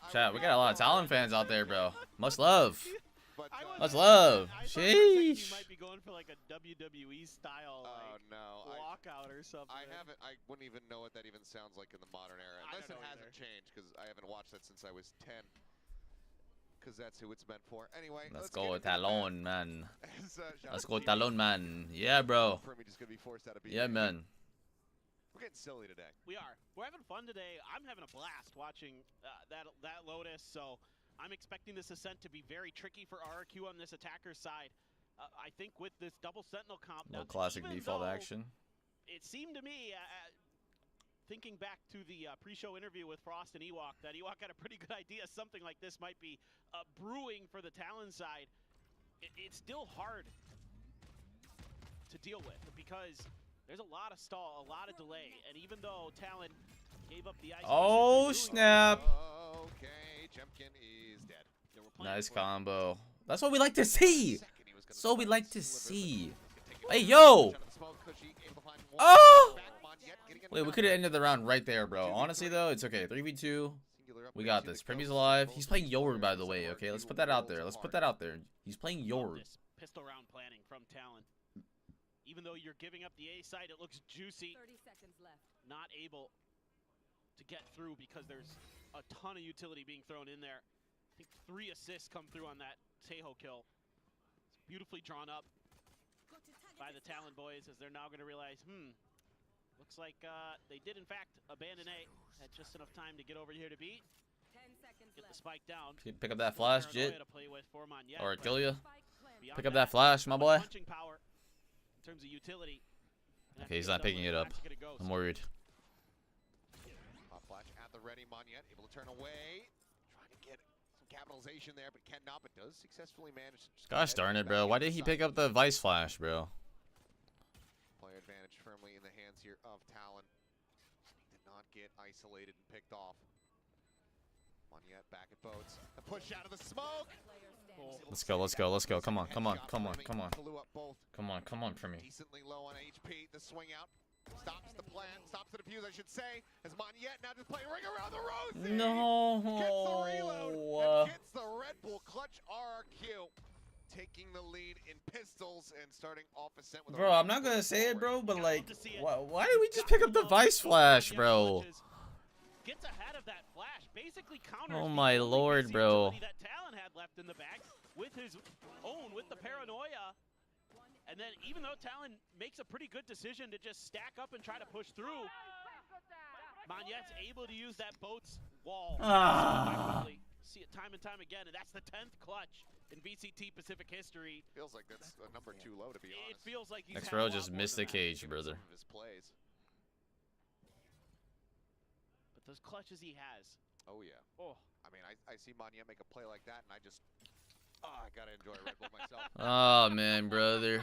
S4: Chat, we got a lot of Talon fans out there, bro. Much love.
S6: But,
S4: Much love.
S7: I thought for a second you
S4: Sheesh.
S7: might be going for like a WWE style
S6: no,
S7: walkout or something.
S6: I wouldn't even know what that even sounds like in the modern era.
S7: I
S6: Unless
S7: don't
S6: it
S7: know
S6: hasn't
S7: either.
S6: changed, because I haven't watched that since I was 10. Because that's who it's meant for. Anyway,
S4: Let's
S6: get
S4: go
S6: into the
S4: Talon,
S6: map.
S4: man.
S6: Shout
S4: Let's
S6: out
S4: go
S6: to
S4: Talon, man. Yeah, bro.
S6: Fermi just gonna be forced out of BME.
S4: Yeah, man.
S6: We're getting silly today.
S7: We are. We're having fun today. I'm having a blast watching that Lotus, so I'm expecting this Ascent to be very tricky for RRQ on this attacker side. I think with this double Sentinel comp,
S4: No
S7: now,
S4: classic
S7: even
S4: default
S7: though
S4: action.
S7: It seemed to me, thinking back to the pre-show interview with Frost and Ewok, that Ewok had a pretty good idea something like this might be brewing for the Talon side. It's still hard to deal with because there's a lot of stall, a lot of delay, and even though Talon gave up the ice,
S4: Oh, snap.
S6: Okay, Jemkin is dead.
S4: Nice combo. That's what we like to see. That's what we like to see. Hey, yo! Oh! Wait, we could have ended the round right there, bro. Honestly, though, it's okay. 3v2. We got this. Premi's alive. He's playing Yord, by the way, okay? Let's put that out there. Let's put that out there. He's playing Yord.
S7: Pistol round planning from Talon. Even though you're giving up the A side, it looks juicy.
S5: 30 seconds left.
S7: Not able to get through because there's a ton of utility being thrown in there. I think 3 assists come through on that Tejo kill. It's beautifully drawn up by the Talon boys as they're now going to realize, looks like they did in fact abandon A. Had just enough time to get over here to B.
S5: 10 seconds
S7: Get the
S5: left.
S7: spike down.
S4: Pick up that flash, Jit.
S7: To play with for Monyet,
S4: Or
S7: but
S4: kill you.
S5: Spike planted.
S7: beyond
S4: Pick up that flash, my boy.
S7: punching power in terms of utility.
S4: Okay, he's not picking it up. I'm worried.
S6: Pop flash at the ready. Monyet able to turn away. Trying to get some capitalization there, but cannot. But does successfully manage. To
S4: Gosh darn it, bro. Why did he pick up the Vice Flash, bro?
S6: Player advantage firmly in the hands here of Talon. Did not get isolated and picked off. Monyet back at boats. The push out of the smoke.
S5: Player standing.
S4: Let's go, let's go, let's go. Come on, come on, come on, come on.
S6: Flew up both.
S4: Come on, come on, Premi.
S6: Decently low on HP. The swing out stops the plan, stops the defuse, I should say. As Monyet now just playing ring around the rosy.
S4: No.
S6: Gets the reload and gets the Red Bull clutch RRQ. Taking the lead in pistols and starting off ascent with.
S4: Bro, I'm not gonna say it, bro, but like, why did we just pick up the Vice Flash, bro?
S7: Gets ahead of that flash, basically counters.
S4: Oh my lord, bro.
S7: That Talon had left in the bag with his own, with the paranoia. And then even though Talon makes a pretty good decision to just stack up and try to push through, Monyet's able to use that boat's wall. See it time and time again, and that's the 10th clutch in VCT Pacific history.
S6: Feels like that's a number 2 low, to be honest.
S7: It feels like he's
S4: Next
S7: had a
S4: row
S7: lot
S4: just
S7: more
S4: missed
S7: than
S4: the
S7: that.
S4: cage, brother.
S6: Some of his plays.
S7: But those clutches he has.
S6: Oh yeah.
S7: Oh,
S6: I mean, I see Monyet make a play like that, and I just, I gotta enjoy Red Bull myself.
S4: Oh man, brother.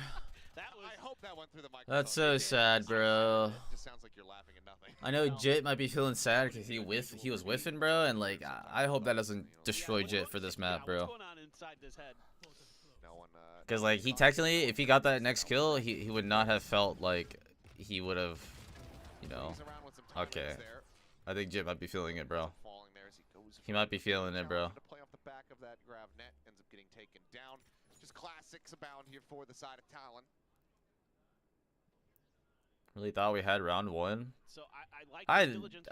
S7: that was.
S6: I hope that went through the microphone.
S4: That's so sad, bro.
S6: It just sounds like you're laughing at nothing.
S4: I know Jit might be feeling sad because he was whiffing, bro, and like I hope that doesn't destroy Jit for this map, bro.
S7: What's going on inside this head?
S6: No one.
S4: Because like he technically, if he got that next kill, he would not have felt like he would have, you know. Okay. I think Jit might be feeling it, bro.
S6: Falling there as he goes.
S4: He might be feeling it, bro.
S6: To play off the back of that grav net, ends up getting taken down. Just classics abound here for the side of Talon.
S4: Really thought we had round 1.
S7: So I like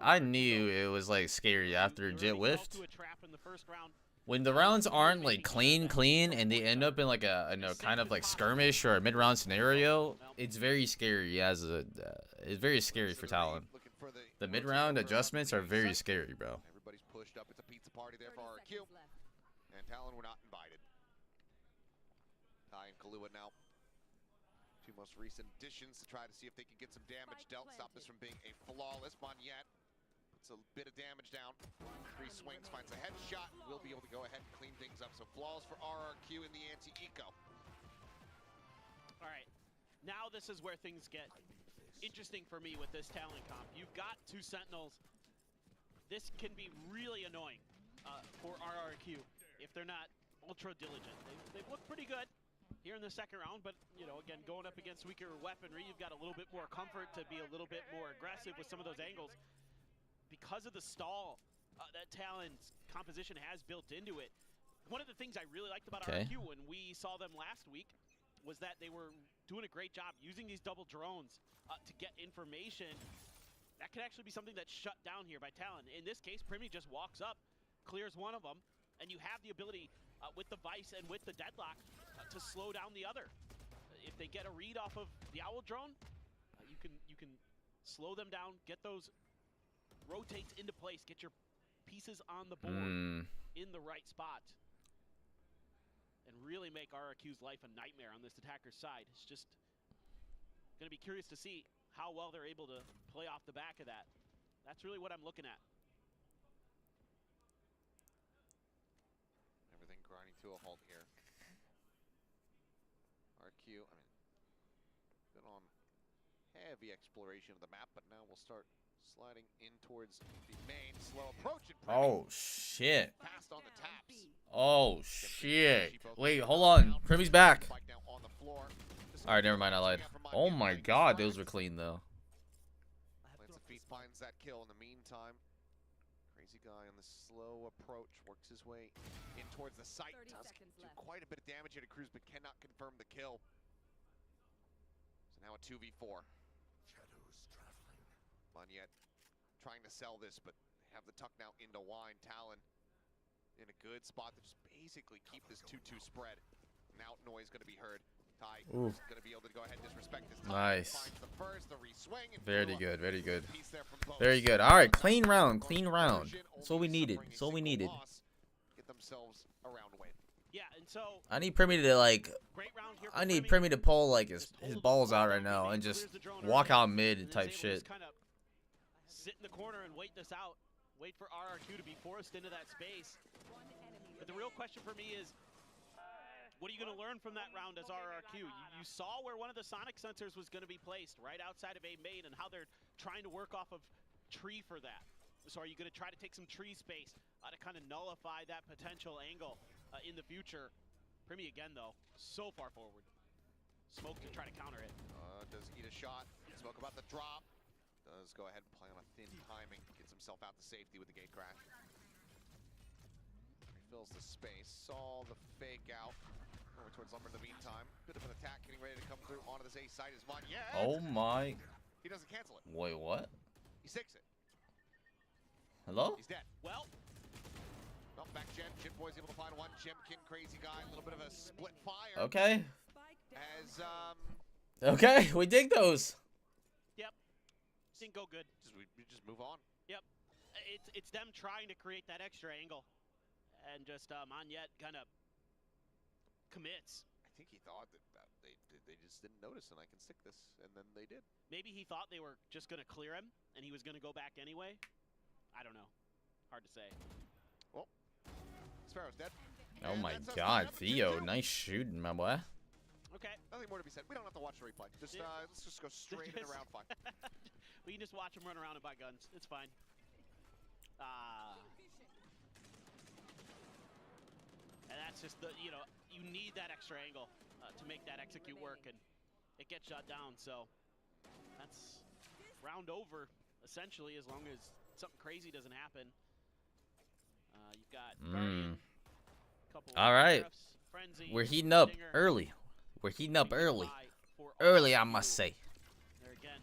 S4: I knew it was like scary after Jit whiffed.
S7: To a trap in the first round.
S4: When the rounds aren't like clean, and they end up in like a kind of like skirmish or a mid-round scenario, it's very scary it's very scary for Talon. The mid-round adjustments are very scary, bro.
S6: Everybody's pushed up. It's a pizza party there
S5: 30
S6: for RRQ.
S5: seconds left.
S6: And Talon were not invited. Ty and Kahlua now. 2 most recent additions to try to see if they can get some damage dealt. Stop this from being a flawless. Monyet puts a bit of damage down. 3 swings, finds a headshot. Will be able to go ahead and clean things up. So flawless for RRQ in the anti-eco.
S7: All right, now this is where things get interesting for me with this Talon comp. You've got 2 Sentinels. This can be really annoying for RRQ if they're not ultra diligent. They've looked pretty good here in the second round, but you know, again, going up against weaker weaponry, you've got a little bit more comfort to be a little bit more aggressive with some of those angles. Because of the stall that Talon's composition has built into it, one of the things I really liked about RRQ when we saw them last week was that they were doing a great job using these double drones to get information. That could actually be something that's shut down here by Talon. In this case, Premi just walks up, clears one of them, and you have the ability with the Vice and with the Deadlock to slow down the other. If they get a read off of the Owl drone, you can slow them down, get those rotates into place, get your pieces on the board in the right spot, and really make RRQ's life a nightmare on this attacker's side. It's just going to be curious to see how well they're able to play off the back of that. That's really what I'm looking at.
S6: Everything grinding to a halt here. RQ, I mean, been on heavy exploration of the map, but now we'll start sliding in towards the main. Slow approach.
S4: Oh shit.
S6: Fast on the taps.
S4: Oh shit. Wait, hold on. Premi's back.
S6: Now on the floor.
S4: Alright, never mind, I lied. Oh my god, those were clean though.
S6: Plants the feet, finds that kill in the meantime. Crazy guy on the slow approach, works his way in towards the site.
S5: 30
S6: Does
S5: seconds
S6: do
S5: left.
S6: quite a bit of damage here to Cruz, but cannot confirm the kill. So now a 2v4. Monyet trying to sell this, but have the tuck now into Wine. Talon in a good spot to just basically keep this 2-2 spread. Now noise going to be heard. Ty is going to be able to go ahead and disrespect this time.
S4: Nice.
S6: Finds the first, the re-swing, and
S4: Very good, very good.
S6: piece there from both.
S4: Very good. Alright, clean round, clean round. That's what we needed. That's what we needed.
S6: Get themselves a round win.
S7: Yeah, and so
S4: I need Primy to like
S7: great round here for
S4: I need
S7: Primy.
S4: Primy to pull like his balls out right now and just walk out mid and
S7: And
S4: type
S7: is able to
S4: shit.
S7: just kind of sit in the corner and wait this out. Wait for RRQ to be forced into that space. But the real question for me is, what are you going to learn from that round as RRQ? You saw where one of the sonic sensors was going to be placed right outside of A main and how they're trying to work off of tree for that. So are you going to try to take some tree space to kind of nullify that potential angle in the future? Primy again though, so far forward. Smoke to try to counter it.
S6: Does eat a shot. Smoke about the drop. Does go ahead and play on a thin timing. Gets himself out to safety with the gate crash. Refills the space. Saw the fake out. Over towards Lumber in the meantime. Bit of an attack getting ready to come through onto this A side is Monyet.
S4: Oh my.
S6: He doesn't cancel it.
S4: Wait, what?
S6: He sticks it.
S4: Hello?
S6: He's dead.
S7: Well,
S6: Well, back Jen. Jit Boy's able to find one. Jemkin, crazy guy. A little bit of a split fire.
S4: Okay.
S5: Spike down.
S6: As,
S4: Okay, we dig those.
S7: didn't go good.
S6: we just move on.
S7: It's them trying to create that extra angle. And just Monyet kind of commits.
S6: I think he thought that they just didn't notice and I can stick this, and then they did.
S7: Maybe he thought they were just going to clear him and he was going to go back anyway. I don't know. Hard to say.
S6: Well, Sparrow's dead.
S4: Oh
S6: And
S4: my
S6: that's us
S4: god,
S6: tying up at
S4: Theo,
S6: 2-2.
S4: nice shooting, my boy.
S7: Okay.
S6: Nothing more to be said. We don't have to watch the replay. Just
S7: Yeah.
S6: let's just go straight into round 5.
S7: We can just watch him run around and buy guns. It's fine. And that's just the, you need that extra angle to make that execute work, and it gets shot down. So that's round over, essentially, as long as something crazy doesn't happen. You've got Guardian, couple of
S4: All right.
S7: refs, Frenzy,
S4: We're heating up
S7: Stinger,
S4: early. We're heating up
S7: maybe
S4: early.
S7: buy for
S4: Early, I
S7: RRQ.
S4: must say.
S7: There again.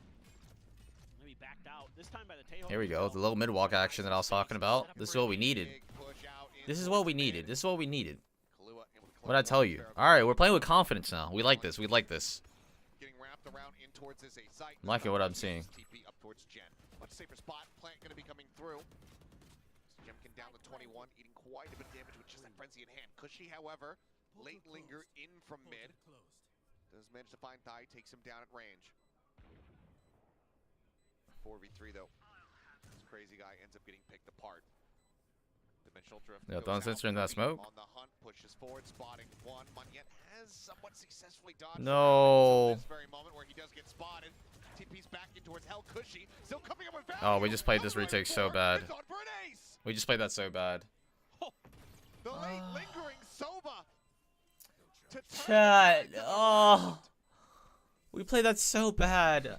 S7: Maybe backed out. This time by the Tejo
S4: Here we go,
S7: himself.
S4: the little mid-walk action that I was talking about. This is what we needed.
S6: Big push out
S4: This is
S6: into
S4: what we
S6: mid.
S4: needed. This is what we needed.
S6: Kahlua able to
S4: What'd I
S6: collect
S4: tell
S6: one.
S4: you?
S6: Sparrow
S4: Alright, we're playing with confidence now. We like this. We like this.
S6: getting wrapped around in towards this A site.
S4: I'm liking what I'm seeing.
S6: TP up towards Jen. Much safer spot. Plant going to be coming through. Jemkin down to 21, eating quite a bit of damage with just that frenzy in hand. Cushy, however, late linger in from mid. Does manage to find Thai, takes him down at range. 4v3 though. This crazy guy ends up getting picked apart. Dimensional drift.
S4: Yeah,
S6: goes
S4: don't
S6: out.
S4: censor in that
S6: Primy
S4: smoke.
S6: On the hunt, pushes forward, spotting one. Monyet has somewhat successfully dodged.
S4: No.
S6: This very moment where he does get spotted. TP's back in towards Hell. Cushy still coming up with value.
S4: Oh, we just played this
S6: Outright
S4: retake so
S6: four.
S4: bad.
S6: It's on for an ace.
S4: We just played that so bad.
S6: The late lingering Sova. To turn
S4: Chat.
S6: the
S4: Oh. We played that so bad.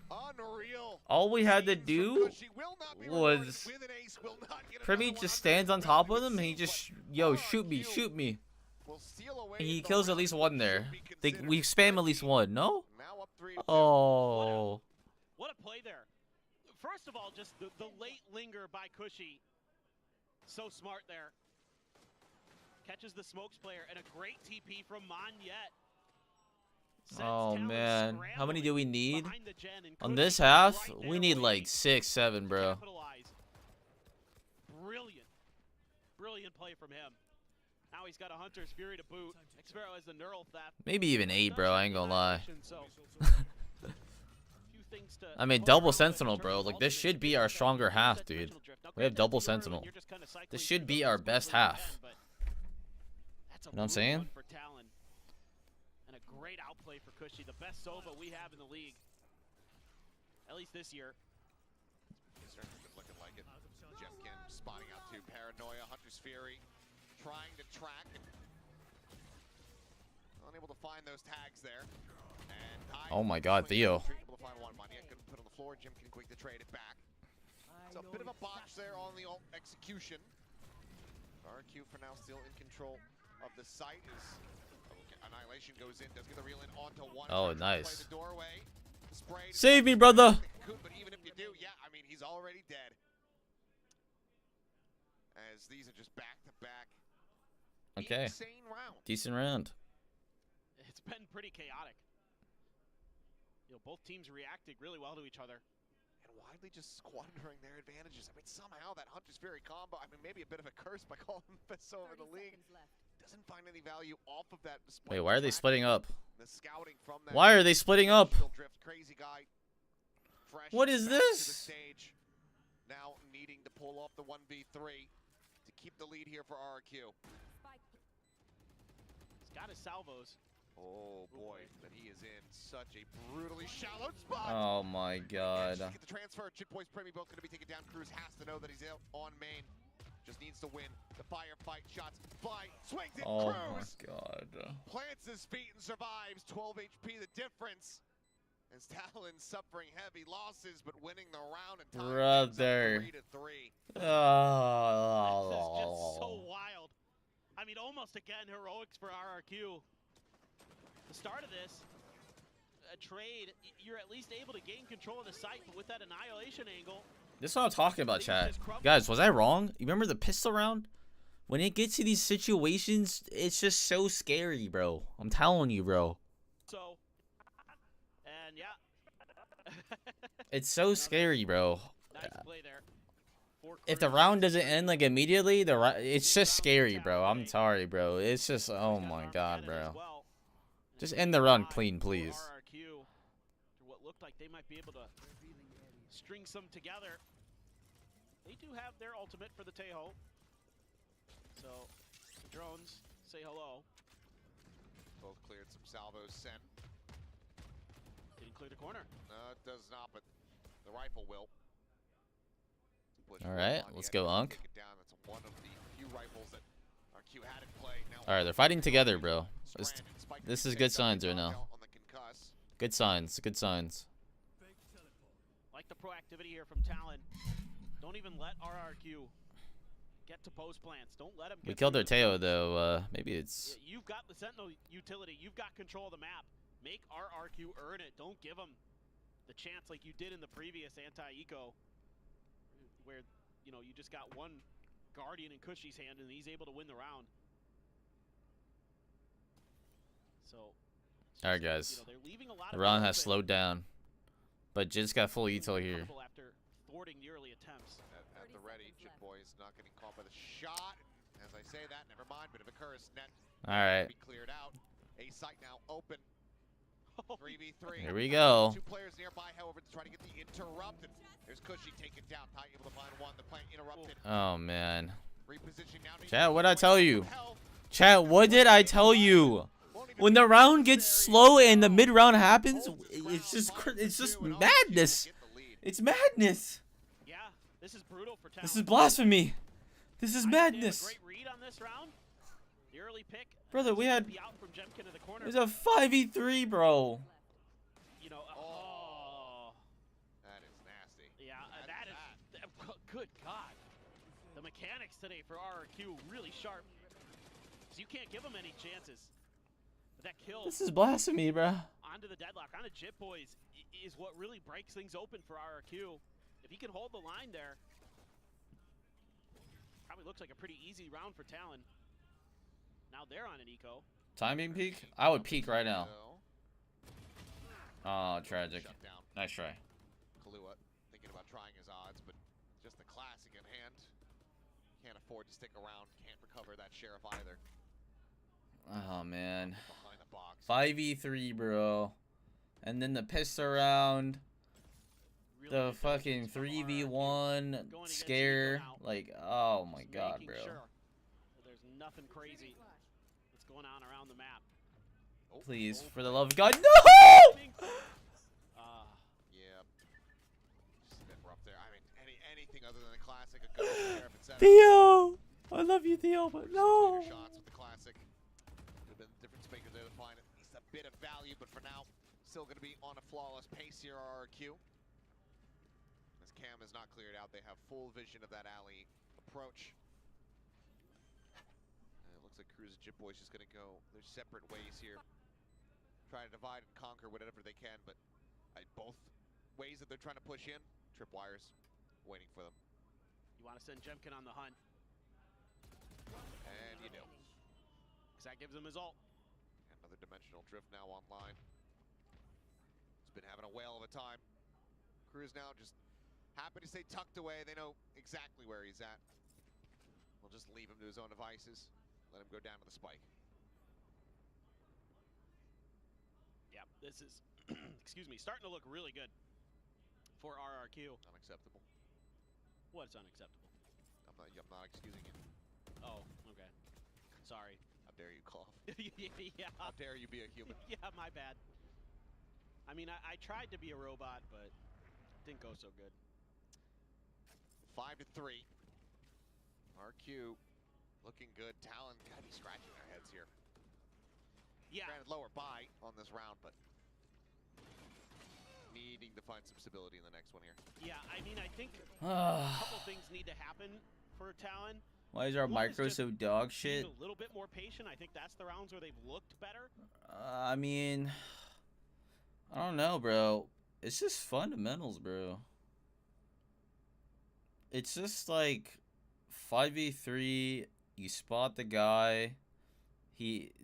S6: Unreal.
S4: All we had to
S6: Scenes from
S4: do
S6: Cushy will not be
S4: was
S6: rewarded with an ace, will not get
S4: Primy
S6: another one
S4: just
S6: on
S4: stands
S6: the
S4: on top
S6: ground.
S4: of him and he just, yo, shoot me, shoot me.
S6: Will steal away
S4: And he
S6: the
S4: kills at
S6: round
S4: least
S6: that
S4: one
S6: should
S4: there.
S6: be
S4: We
S6: considered
S4: spam at least one, no?
S6: Now up 3-2.
S4: Oh.
S7: What a play there. First of all, just the late linger by Cushy. So smart there. Catches the smokes player and a great TP from Monyet. Sends
S4: Oh
S7: Talon
S4: man. How many do we
S7: scrambling
S4: need?
S7: behind the gen, and
S4: On
S7: Cushy
S4: this
S7: is
S4: half,
S7: right
S4: we
S7: there
S4: need like
S7: waiting
S4: 6, 7,
S7: to
S4: bro.
S7: capitalize. Brilliant. Brilliant play from him. Now he's got a Hunter's Fury to boot. Xvero has the neural theft.
S4: Maybe even 8, bro. I ain't gonna lie.
S7: So, few things to
S4: I mean,
S7: poke
S4: double
S7: around with in
S4: sentinel,
S7: terms
S4: bro.
S7: of
S4: Like, this
S7: ultimates.
S4: should be our stronger half,
S7: That
S4: dude.
S7: dimensional drift. Now,
S4: We have
S7: granted,
S4: double
S7: it's early and
S4: sentinel.
S7: you're just kinda cycling
S4: This should
S7: through
S4: be
S7: the
S4: our
S7: moves
S4: best
S7: when you
S4: half.
S7: can, but that's a
S4: You know what I'm
S7: brutal
S4: saying?
S7: one for Talon. And a great outplay for Cushy. The best Sova we have in the league. At least this year.
S6: It's certainly been looking like it. Jemkin spotting out to Paranoia. Hunter's Fury trying to track and able to find those tags there. And
S4: Oh my God, Theo.
S6: Able to find one. Mania couldn't put on the floor. Jim can quick to trade it back. It's a bit of a botch there on the execution. RQ for now still in control of the site. Annihilation goes in, does get the reel in onto one.
S4: Oh,
S6: Play
S4: nice.
S6: the doorway. Sprayed.
S4: Save me, brother.
S6: But even if you do, yeah, I mean, he's already dead. As these are just back-to-back.
S4: Okay.
S6: Insane round.
S4: Decent round.
S7: It's been pretty chaotic. You know, both teams reacted really well to each other.
S6: And widely just squandering their advantages. I mean, somehow that Hunter's Fury combo, I mean, maybe a bit of a curse by calling Fist over the league. Doesn't find any value off of that.
S4: Wait, why are they splitting up?
S6: The scouting from that.
S4: Why are they splitting up?
S6: Drift, crazy guy. Fresh
S4: What is
S6: back to the
S4: this?
S6: stage. Now needing to pull off the 1v3 to keep the lead here for RRQ.
S7: He's got his salvos.
S6: Oh boy, but he is in such a brutally shallow spot.
S4: Oh my God.
S6: Get the transfer. Chip Boys Premi both going to be taken down. Cruz has to know that he's out on main. Just needs to win the firefight. Shots fly. Swings it.
S4: Oh
S6: Cruz
S4: my God.
S6: plants his feet and survives. 12 HP the difference. As Talon suffering heavy losses, but winning the round and time
S4: Brother.
S6: 3-3.
S7: This is just so wild. I mean, almost again heroics for RRQ. The start of this, a trade, you're at least able to gain control of the site, but with that annihilation angle.
S4: This is what I'm talking about, chat. Guys, was I wrong? You remember the pistol round? When it gets to these situations, it's just so scary, bro. I'm telling you, bro.
S7: So, and yeah.
S4: It's so scary, bro.
S7: Nice play there.
S4: If the round doesn't end like immediately, it's just scary, bro. I'm sorry, bro. It's just, oh my God, bro. Just end the round clean, please.
S7: RRQ, what looked like they might be able to string some together. They do have their ultimate for the Tejo. So, the drones say hello.
S6: Both cleared some salvos sent.
S7: Didn't clear the corner.
S6: It does not, but the rifle will.
S4: All right, let's go, Unk.
S6: That's one of the few rifles that RQ had in play.
S4: All right, they're fighting together, bro. This is good signs right now. Good signs, good signs.
S7: Like the proactivity here from Talon. Don't even let RRQ get to post plants. Don't let them.
S4: We killed their Teo though. Maybe it's.
S7: Yeah, you've got the Sentinel utility. You've got control of the map. Make RRQ earn it. Don't give them the chance like you did in the previous anti-eco, where you know you just got one Guardian in Cushy's hand and he's able to win the round. So.
S4: All right, guys.
S7: You know, they're leaving a lot
S4: The
S7: of
S4: round has slowed down, but Jit's got full util here.
S7: After thwarting the early attempts.
S6: At the ready, Chip Boys not getting caught by the shot. As I say that, never mind, bit of a curse. Net.
S4: All right.
S6: Be cleared out. A site now open. 3v3.
S4: Here we go.
S6: Two players nearby, however, to try to get the interrupted. There's Cushy, take it down. Ty able to find one. The plant interrupted.
S4: Oh man.
S6: Reposition now.
S4: Chat, what'd I tell you? Chat, what did I tell you? When the round gets slow and the mid round happens, it's just madness. It's madness.
S7: Yeah, this is brutal for Talon.
S4: This is blasphemy. This is madness.
S7: Great read on this round. The early pick.
S4: Brother, we had
S7: From Jemkin to the corner.
S4: it was a 5v3, bro.
S7: You know,
S6: that is nasty.
S7: Yeah, that is good God. The mechanics today for RRQ really sharp. So you can't give them any chances. But that kill.
S4: This is blasphemy, bro.
S7: Onto the deadlock, onto Jit Boys is what really breaks things open for RRQ. If he can hold the line there, probably looks like a pretty easy round for Talon. Now they're on an eco.
S4: Timing peak? I would peak right now. Oh, tragic. Nice try.
S6: Kahlua thinking about trying his odds, but just the classic in hand. Can't afford to stick around. Can't recover that sheriff either.
S4: Oh man.
S6: Behind the box.
S4: 5v3, bro. And then the pistol round.
S7: Really
S4: The
S7: good
S4: fucking
S7: defense from
S4: 3v1
S7: against
S4: scare.
S7: Eco now.
S4: Like, oh my
S7: Just
S4: god,
S7: making
S4: bro.
S7: sure that there's nothing crazy that's going on around the map.
S4: Please,
S7: Oh,
S4: for the love of God, no!
S6: Yeah. Just a bit rough there. I mean, anything other than the classic. A good sheriff, etc.
S4: Theo! I love you, Theo, but no!
S6: Shots with the classic. Would have been different speakers there to find it. but for now, still going to be on a flawless pace here, RRQ. As Cam is not cleared out, they have full vision of that alley approach. And it looks like Cruz and Chip Boys just going to go their separate ways here. Try to divide and conquer whatever they can, but both ways that they're trying to push in, tripwires waiting for them.
S7: You want to send Jemkin on the hunt.
S6: And you do.
S7: Because that gives him his ult.
S6: Another dimensional drift now online. He's been having a whale of a time. Cruz now just happy to stay tucked away. They know exactly where he's at. We'll just leave him to his own devices. Let him go down to the spike.
S7: Yeah, this is, excuse me, starting to look really good for RRQ.
S6: Unacceptable.
S7: What's unacceptable?
S6: I'm not excusing it.
S7: Oh, okay. Sorry.
S6: How dare you cough?
S7: Yeah.
S6: How dare you be a human?
S7: Yeah, my bad. I mean, I tried to be a robot, but didn't go so good.
S6: 5-3. RQ looking good. Talon gotta be scratching their heads here.
S7: Yeah.
S6: Granted, lower buy on this round, but needing to find some stability in the next one here.
S7: Yeah, I mean, I think a couple things need to happen for Talon.
S4: Why is our
S7: One is
S4: micro
S7: just
S4: so dog
S7: being
S4: shit?
S7: a little bit more patient. I think that's the rounds where they've looked better.
S4: I mean, I don't know, bro. It's just fundamentals, bro. It's just like 5v3. You spot the guy.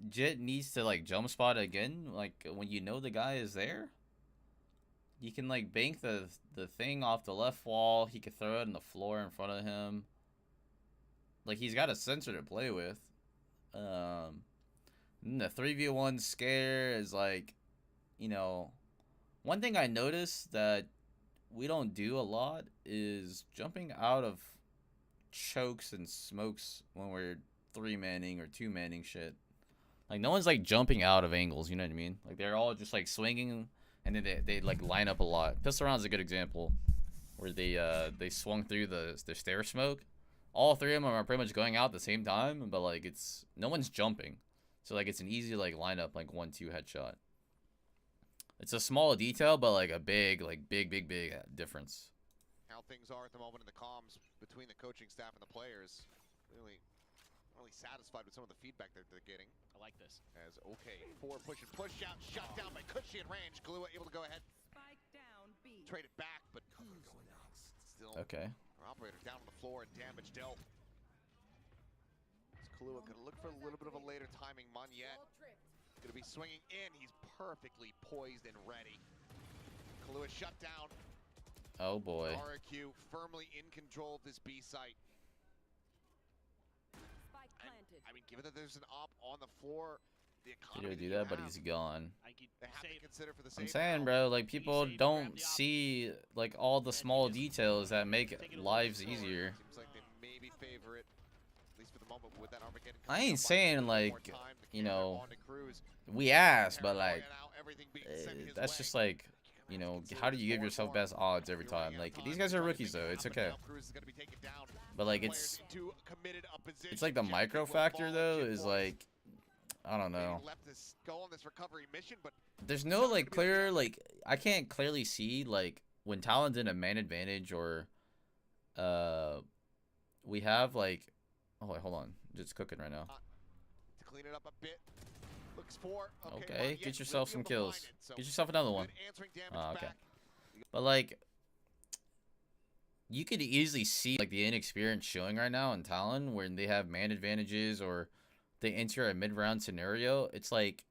S4: Jit needs to like jump spot again. Like when you know the guy is there, you can like bank the thing off the left wall. He could throw it on the floor in front of him. Like he's got a sensor to play with. The 3v1 scare is like, you know, one thing I noticed that we don't do a lot is jumping out of chokes and smokes when we're 3-manning or 2-manning shit. Like no one's like jumping out of angles, you know what I mean? Like they're all just like swinging and then they like line up a lot. Pistol round's a good example where they swung through the stair smoke. All three of them are pretty much going out at the same time, but like it's no one's jumping. So like it's an easy like lineup like 1-2 headshot. It's a small detail, but like a big difference.
S6: How things are at the moment in the comms between the coaching staff and the players. Really satisfied with some of the feedback that they're getting.
S7: I like this.
S6: As okay, forward push and push out, shut down by Cushy in range. Glua able to go ahead,
S5: Spike down B.
S6: trade it back, but still
S4: Okay.
S6: our operator down on the floor and damage dealt. As Kalua gonna look for a little bit of a later timing. Monyet gonna be swinging in. He's perfectly poised and ready. Kalua shut down.
S4: Oh boy.
S6: RRQ firmly in control of this B site.
S5: Spike planted.
S6: I mean, given that there's an op on the floor, the
S4: He
S6: economy
S4: would do
S6: you
S4: that, but
S6: have,
S4: he's gone.
S7: I could
S6: they have to
S7: save.
S6: consider for the
S4: I'm
S6: save
S4: saying,
S6: now.
S4: bro, like people
S7: save, grab
S4: don't
S7: the op.
S4: see like all the small details that make
S7: Take it a little
S4: lives
S7: bit slower.
S4: easier.
S6: Seems like they maybe favor it, at least for the moment, with that Armageddon.
S4: I
S6: coming
S4: ain't
S6: up on
S4: saying,
S6: a little more
S4: like,
S6: time to
S4: you
S6: camera
S4: know,
S6: onto Cruz.
S4: We asked, but
S6: Paranoia
S4: like
S6: now, everything being sent his
S4: that's
S6: way.
S4: just like, you
S6: You're gonna
S4: know,
S6: have to
S4: how do
S6: consider
S4: you give
S6: more and
S4: yourself
S6: more.
S4: best odds every
S6: You're running
S4: time?
S6: out
S4: Like
S6: of
S4: these
S6: time
S4: guys
S6: to
S4: are
S6: try to
S4: rookies
S6: make
S4: though,
S6: it
S4: it's
S6: happen.
S4: okay.
S6: Now Cruz is gonna be taken down.
S4: But like
S6: Players into a committed opposition.
S4: it's like the
S6: Jemkin
S4: micro
S6: will
S4: factor
S6: fall,
S4: though
S6: Chip
S4: is
S6: Boys
S4: like, I don't
S6: maybe
S4: know.
S6: left this go on this recovery mission, but
S4: There's no like clear like I can't clearly see like when Talon's in a man advantage or we have like oh wait, hold on, just cooking right now.
S6: to clean it up a bit. Looks for
S4: Okay,
S6: Monyet
S4: get yourself
S6: will
S4: some
S6: be able to
S4: kills.
S6: find it, so
S4: Get yourself another one.
S6: good answering damage
S4: Oh, okay.
S6: back.
S4: But like you could easily see like the inexperience showing right now in Talon when they have man advantages or they enter a mid-round scenario. It's like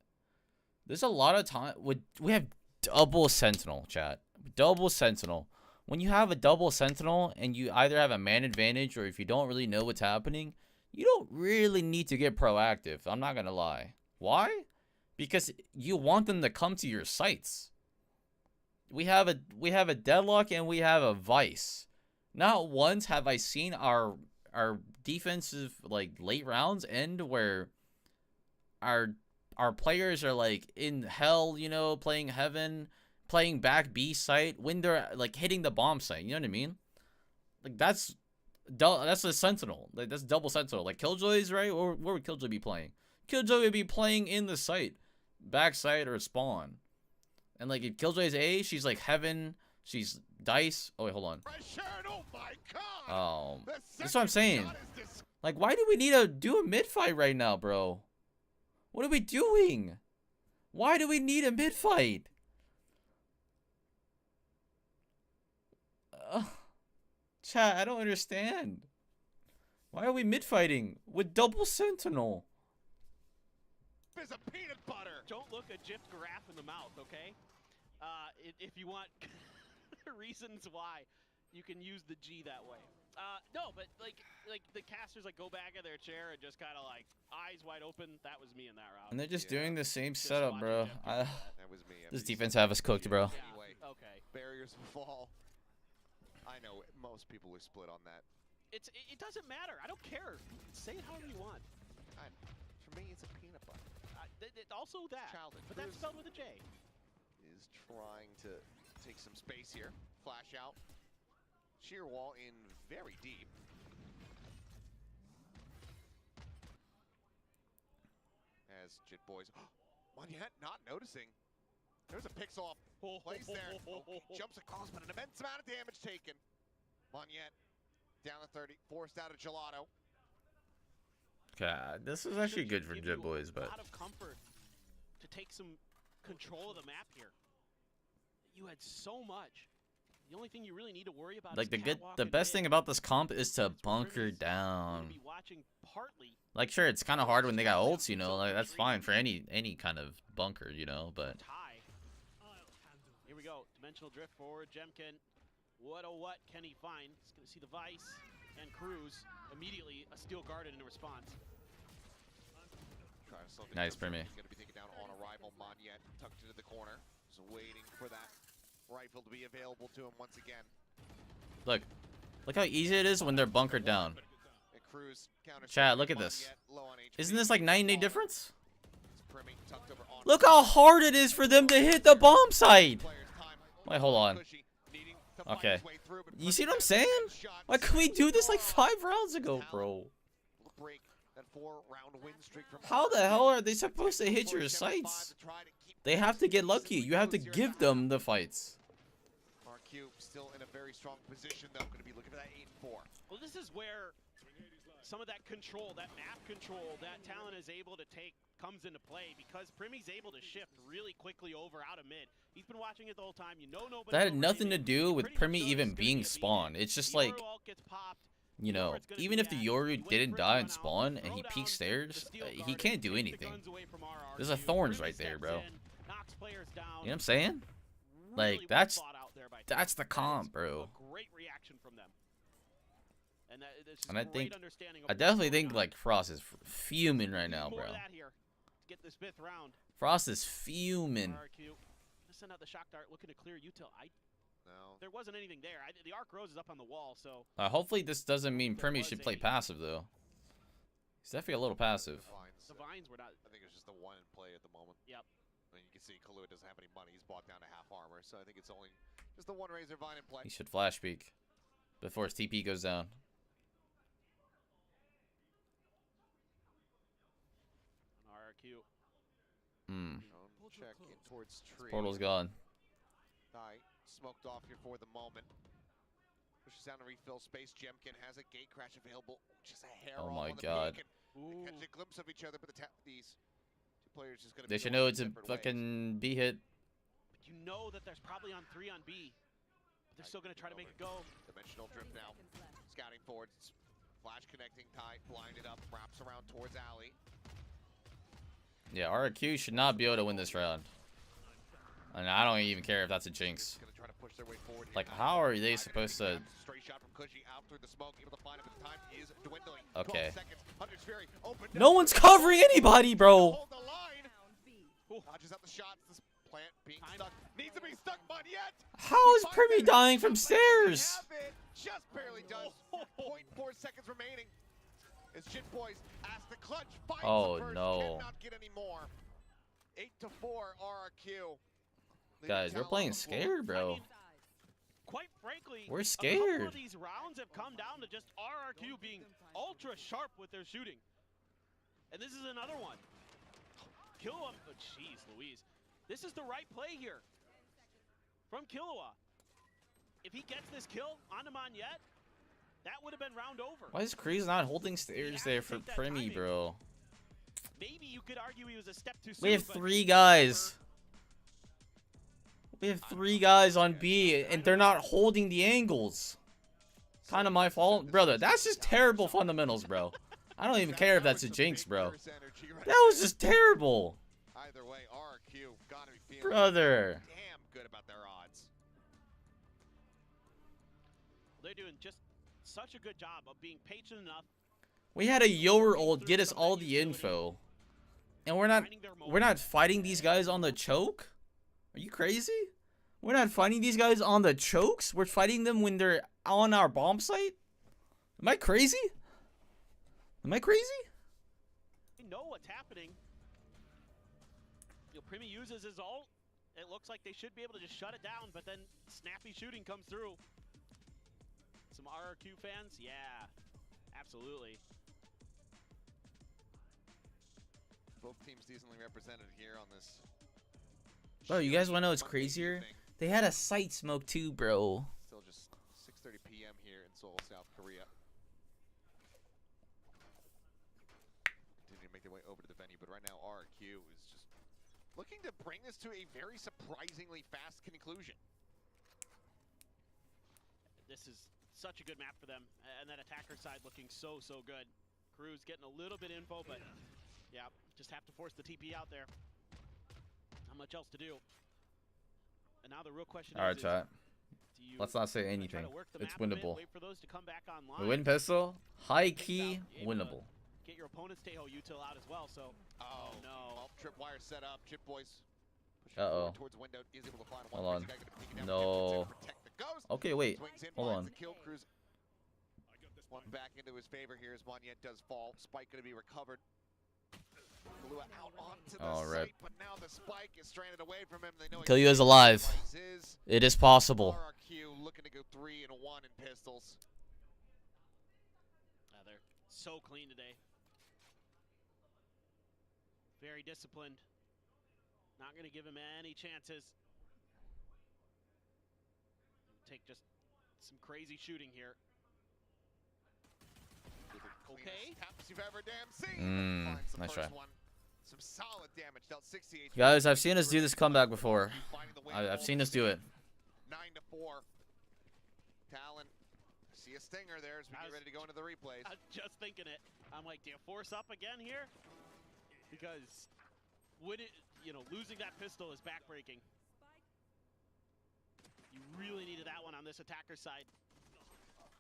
S4: there's a lot of time we have double sentinel, chat. Double sentinel. When you have a double sentinel and you either have a man advantage or if you don't really know what's happening, you don't really need to get proactive. I'm not gonna lie. Why? Because you want them to come to your sites. We have a deadlock and we have a vice. Not once have I seen our defensive like late rounds end where our players are like in hell, you know, playing heaven, playing back B site when they're like hitting the bomb site. You know what I mean? Like that's a sentinel. Like that's double sentinel. Like Killjoy's right. Or where would Killjoy be playing? Killjoy would be playing in the site, back site or spawn. And like if Killjoy's A, she's like heaven. She's dice. Oh wait, hold on.
S6: Oh my god!
S4: That's what I'm saying. Like, why do we need to do a mid fight right now, bro? What are we doing? Why do we need a mid fight? Chat, I don't understand. Why are we mid fighting with double sentinel?
S6: There's a peanut butter.
S7: Don't look a gypped graph in the mouth, okay? If you want reasons why, you can use the G that way. No, but like the casters like go back in their chair and just kind of like eyes wide open. That was me in that round.
S4: And they're just doing the same setup, bro.
S6: That was me.
S4: This defense have us cooked, bro.
S7: Yeah,
S6: Anyway,
S7: okay.
S6: barriers will fall. I know most people are split on that.
S7: It doesn't matter. I don't care. Say it however you want.
S6: For me, it's a peanut butter.
S7: Also that,
S6: Childish.
S7: but that's spelled with a J.
S6: Is trying to take some space here. Flash out. Sheer wall in very deep. As Jit Boys, Monette not noticing. There's a pixel off place there. Okay, jumps across, but an immense amount of damage taken. Monette down to 30, forced out of Gelato.
S4: God, this is actually good for Jit Boys, but
S7: A lot of comfort to take some control of the map here. You had so much. The only thing you really need to worry about
S4: like
S7: is
S4: the best thing about this comp is to bunker down.
S7: Be watching partly.
S4: Like sure, it's kind of hard when they got ults, you know, like that's fine for any kind of bunker, you know, but
S7: Tie. Here we go. Dimensional drift forward. Jemkin. What can he find? He's going to see the Vice and Cruz. Immediately a steel guarded in response.
S4: nice for me.
S6: He's going to be taken down on arrival. Monette tucked into the corner. Just waiting for that rifle to be available to him once again.
S4: Look how easy it is when they're bunkered down.
S6: And Cruz
S4: Chat, look at this.
S6: low on HP.
S4: Isn't this like 9-day difference?
S6: Primmy tucked over on
S4: Look how hard it is for them to hit the bomb site.
S6: player's time.
S4: Wait, hold on.
S6: Cushy, needing to fight
S4: Okay.
S6: his way through, but
S4: You see
S6: Primmy
S4: what I'm saying?
S6: gets that shot.
S4: Why couldn't we do this like 5 rounds ago, bro?
S6: Break that 4-round win streak from
S4: How the hell are they supposed to hit your sights? They have to get lucky. You have to give them the fights.
S6: RQ still in a very strong position, though. Going to be looking for that 8-4.
S7: Well, this is where some of that control, that map control, that talent is able to take comes into play because Primmy's able to shift really quickly over out of mid. He's been watching it the whole time. You know nobody.
S4: That had nothing to do with Primmy even being spawned. It's just like, you know, even if the Yoru didn't die and spawn and he peeks stairs, he can't do anything. There's a thorns right there, bro. You know what I'm saying? Like, that's the comp, bro.
S7: Great reaction from them.
S4: And I definitely think like Frost is fuming right now, bro.
S7: Get this 5th round.
S4: Frost is fuming.
S7: Send out the shock dart, looking to clear util.
S6: No.
S7: There wasn't anything there. The Arc Rose is up on the wall, so.
S4: Hopefully this doesn't mean Primmy should play passive though. He's definitely a little passive.
S7: The Vines were not.
S6: I think it's just the one in play at the moment.
S7: Yep.
S6: I mean, you can see Kahlua doesn't have any money. He's bought down to half armor, so I think it's only just the one Razor Vine in play.
S4: He should flash peek before his TP goes down.
S7: RRQ.
S6: Check in towards tree.
S4: Portal's gone.
S6: Alright, smoked off here for the moment. Pushes down to refill space. Jemkin has a gate crash available. Just a hair
S4: Oh
S6: off
S4: my
S6: on the
S4: god.
S6: peak, and catch a glimpse of each other, but these two players just gonna
S4: They
S6: be
S4: should
S6: going
S4: know it's a
S6: separate ways.
S4: fucking B hit.
S7: But you know that there's probably on 3 on B. But they're still going to try to make it go.
S6: Dimensional drift now. Scouting forward. Flash connecting. Tie blinded up. Wraps around towards Alley.
S4: Yeah, RQ should not be able to win this round. And I don't even care if that's a jinx.
S6: Gonna try to push their way forward here.
S4: Like, how are they supposed to...
S6: Straight shot from Cushy out through the smoke. Able to find him, but the time is dwindling.
S4: Okay.
S6: 12 seconds. Hunter's Fury opened
S4: No
S6: up.
S4: one's covering anybody, bro!
S6: Hold the line. Dodges out the shots. This plant being stuck. Needs to be stuck, Monette.
S4: How is Primmy dying from stairs?
S6: Just barely does. 0.4 seconds remaining. As Jit Boys ask the clutch. Finds
S4: Oh,
S6: the first,
S4: no.
S6: Cannot get any more. 8-4 RRQ.
S4: Guys, we're playing scared, bro.
S7: Quite frankly,
S4: We're
S7: a
S4: scared.
S7: couple of these rounds have come down to just RRQ being ultra sharp with their shooting. And this is another one. Kill him. Oh, jeez, Louise. This is the right play here. from Killua. If he gets this kill on Monyet, that would have been round over.
S4: Why is Kreese not holding stairs there for Premi, bro?
S7: Maybe you could argue he was a step too soon.
S4: We have 3 guys. We have 3 guys on B, and they're not holding the angles. Kind of my fault, brother. That's just terrible fundamentals, bro. I don't even care if that's a jinx, bro. That was just terrible.
S6: Either way, RRQ gotta be feeling
S4: Brother.
S6: damn good about their odds.
S7: They're doing just such a good job of being patient enough.
S4: We had a Yower ult get us all the info. And we're not fighting these guys on the choke? Are you crazy? We're not fighting these guys on the chokes? We're fighting them when they're on our bomb site? Am I crazy? Am I crazy?
S7: They know what's happening. You know, Primi uses his ult. It looks like they should be able to just shut it down, but then snappy shooting comes through. Some RRQ fans? Yeah, absolutely.
S6: Both teams decently represented here on this.
S4: Bro, you guys want to know what's crazier? They had a site smoke too, bro.
S6: Still just 6:30 p.m. here in Seoul, South Korea. Continue to make their way over to the venue, but right now RRQ is just looking to bring this to a very surprisingly fast conclusion.
S7: This is such a good map for them, and that attacker side looking so good. Cruz getting a little bit info, but yeah, just have to force the TP out there. Not much else to do. And now the real question
S4: All right,
S7: is,
S4: chat.
S7: do you
S4: Let's not say
S7: try
S4: anything.
S7: to work the
S4: It's
S7: map a bit,
S4: winnable.
S7: wait for those to come back online?
S4: We win pistol, high key, winnable.
S7: Get your opponent's Teho util out as well, so.
S6: Oh
S7: no.
S6: Well, tripwire set up. Chip boys pushing
S4: Uh-oh.
S6: forward towards the window. Is able to find
S4: Hold
S6: one.
S4: on.
S6: Crazy guy gonna peek it down.
S4: No.
S6: Jim's in to protect the ghost.
S4: Okay, wait.
S6: Swings in,
S4: Hold
S6: finds
S4: on.
S6: the kill. Cruz. One back into his favor here as Monyet does fall. Spike gonna be recovered. Kalua out onto the
S4: All right.
S6: site, but now the spike is stranded away from him. They know
S4: Kill you is alive.
S6: is.
S4: It is possible.
S6: RRQ looking to go 3-1 in pistols.
S7: They're so clean today. Very disciplined. Not going to give him any chances. Take just some crazy shooting here. Okay.
S6: Taps you've ever damn seen. Finds the
S4: Nice
S6: first
S4: try.
S6: one. Some solid damage. Dealt 68.
S4: Guys, I've seen us do this comeback before. I've seen us do it.
S6: 9-4. Talon. See a stinger there as we get ready to go into the replays.
S7: I was just thinking it. I'm like, do you force up again here? Because would it, losing that pistol is backbreaking. You really needed that one on this attacker side.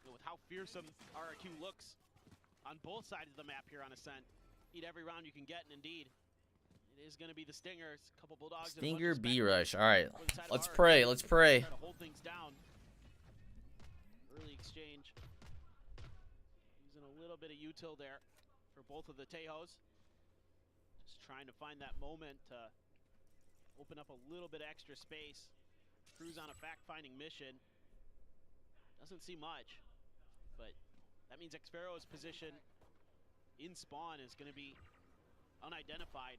S7: With how fearsome RRQ looks on both sides of the map here on Ascent. Eat every round you can get, and indeed, it is going to be the Stingers. A couple Bulldogs.
S4: Stinger B rush. All right.
S7: For the side of
S4: Let's
S7: RRQ.
S4: pray. Let's pray.
S7: Try to hold things down. Early exchange. Using a little bit of util there for both of the Tejos. Just trying to find that moment to open up a little bit extra space. Cruz on a fact-finding mission. Doesn't see much, but that means Xfero's position in spawn is going to be unidentified.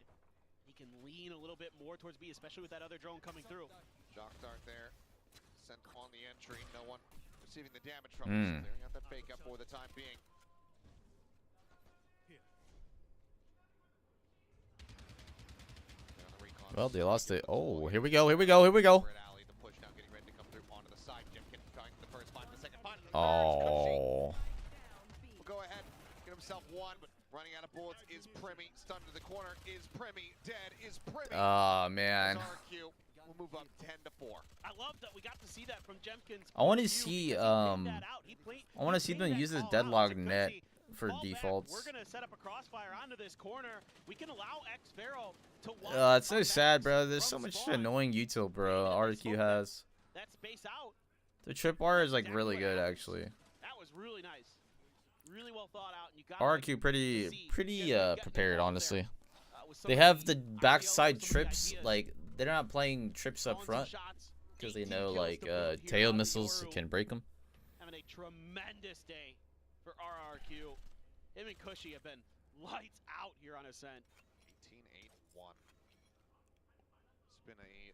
S7: He can lean a little bit more towards B, especially with that other drone coming through.
S6: Shock dart there. Sent on the entry. No one receiving the damage from it. Clearing out that fake up for the time being.
S4: Well, they lost it. Oh, here we go. Here we go. Here we go. Oh.
S6: Will go ahead, get himself one, but running out of bullets is Primi. Stunned to the corner is Primi. Dead is Primi.
S4: Oh, man.
S6: RRQ will move up 10-4.
S7: I love that we got to see that from Jemkins.
S4: I want to see them use the deadlock net for defaults.
S7: We're gonna set up a crossfire onto this corner. We can allow Xfero to
S4: It's so sad, bro. There's so much annoying util, bro. RQ has.
S7: That space out.
S4: The tripwire is like really good, actually.
S7: That was really nice. Really well thought out. And you got
S4: RQ pretty prepared, honestly. They have the backside trips, like they're not playing trips up front because they know like tail missiles can break them.
S7: Having a tremendous day for RRQ. Him and Cushy have been lights out here on Ascent.
S6: 18-8-1. It's been a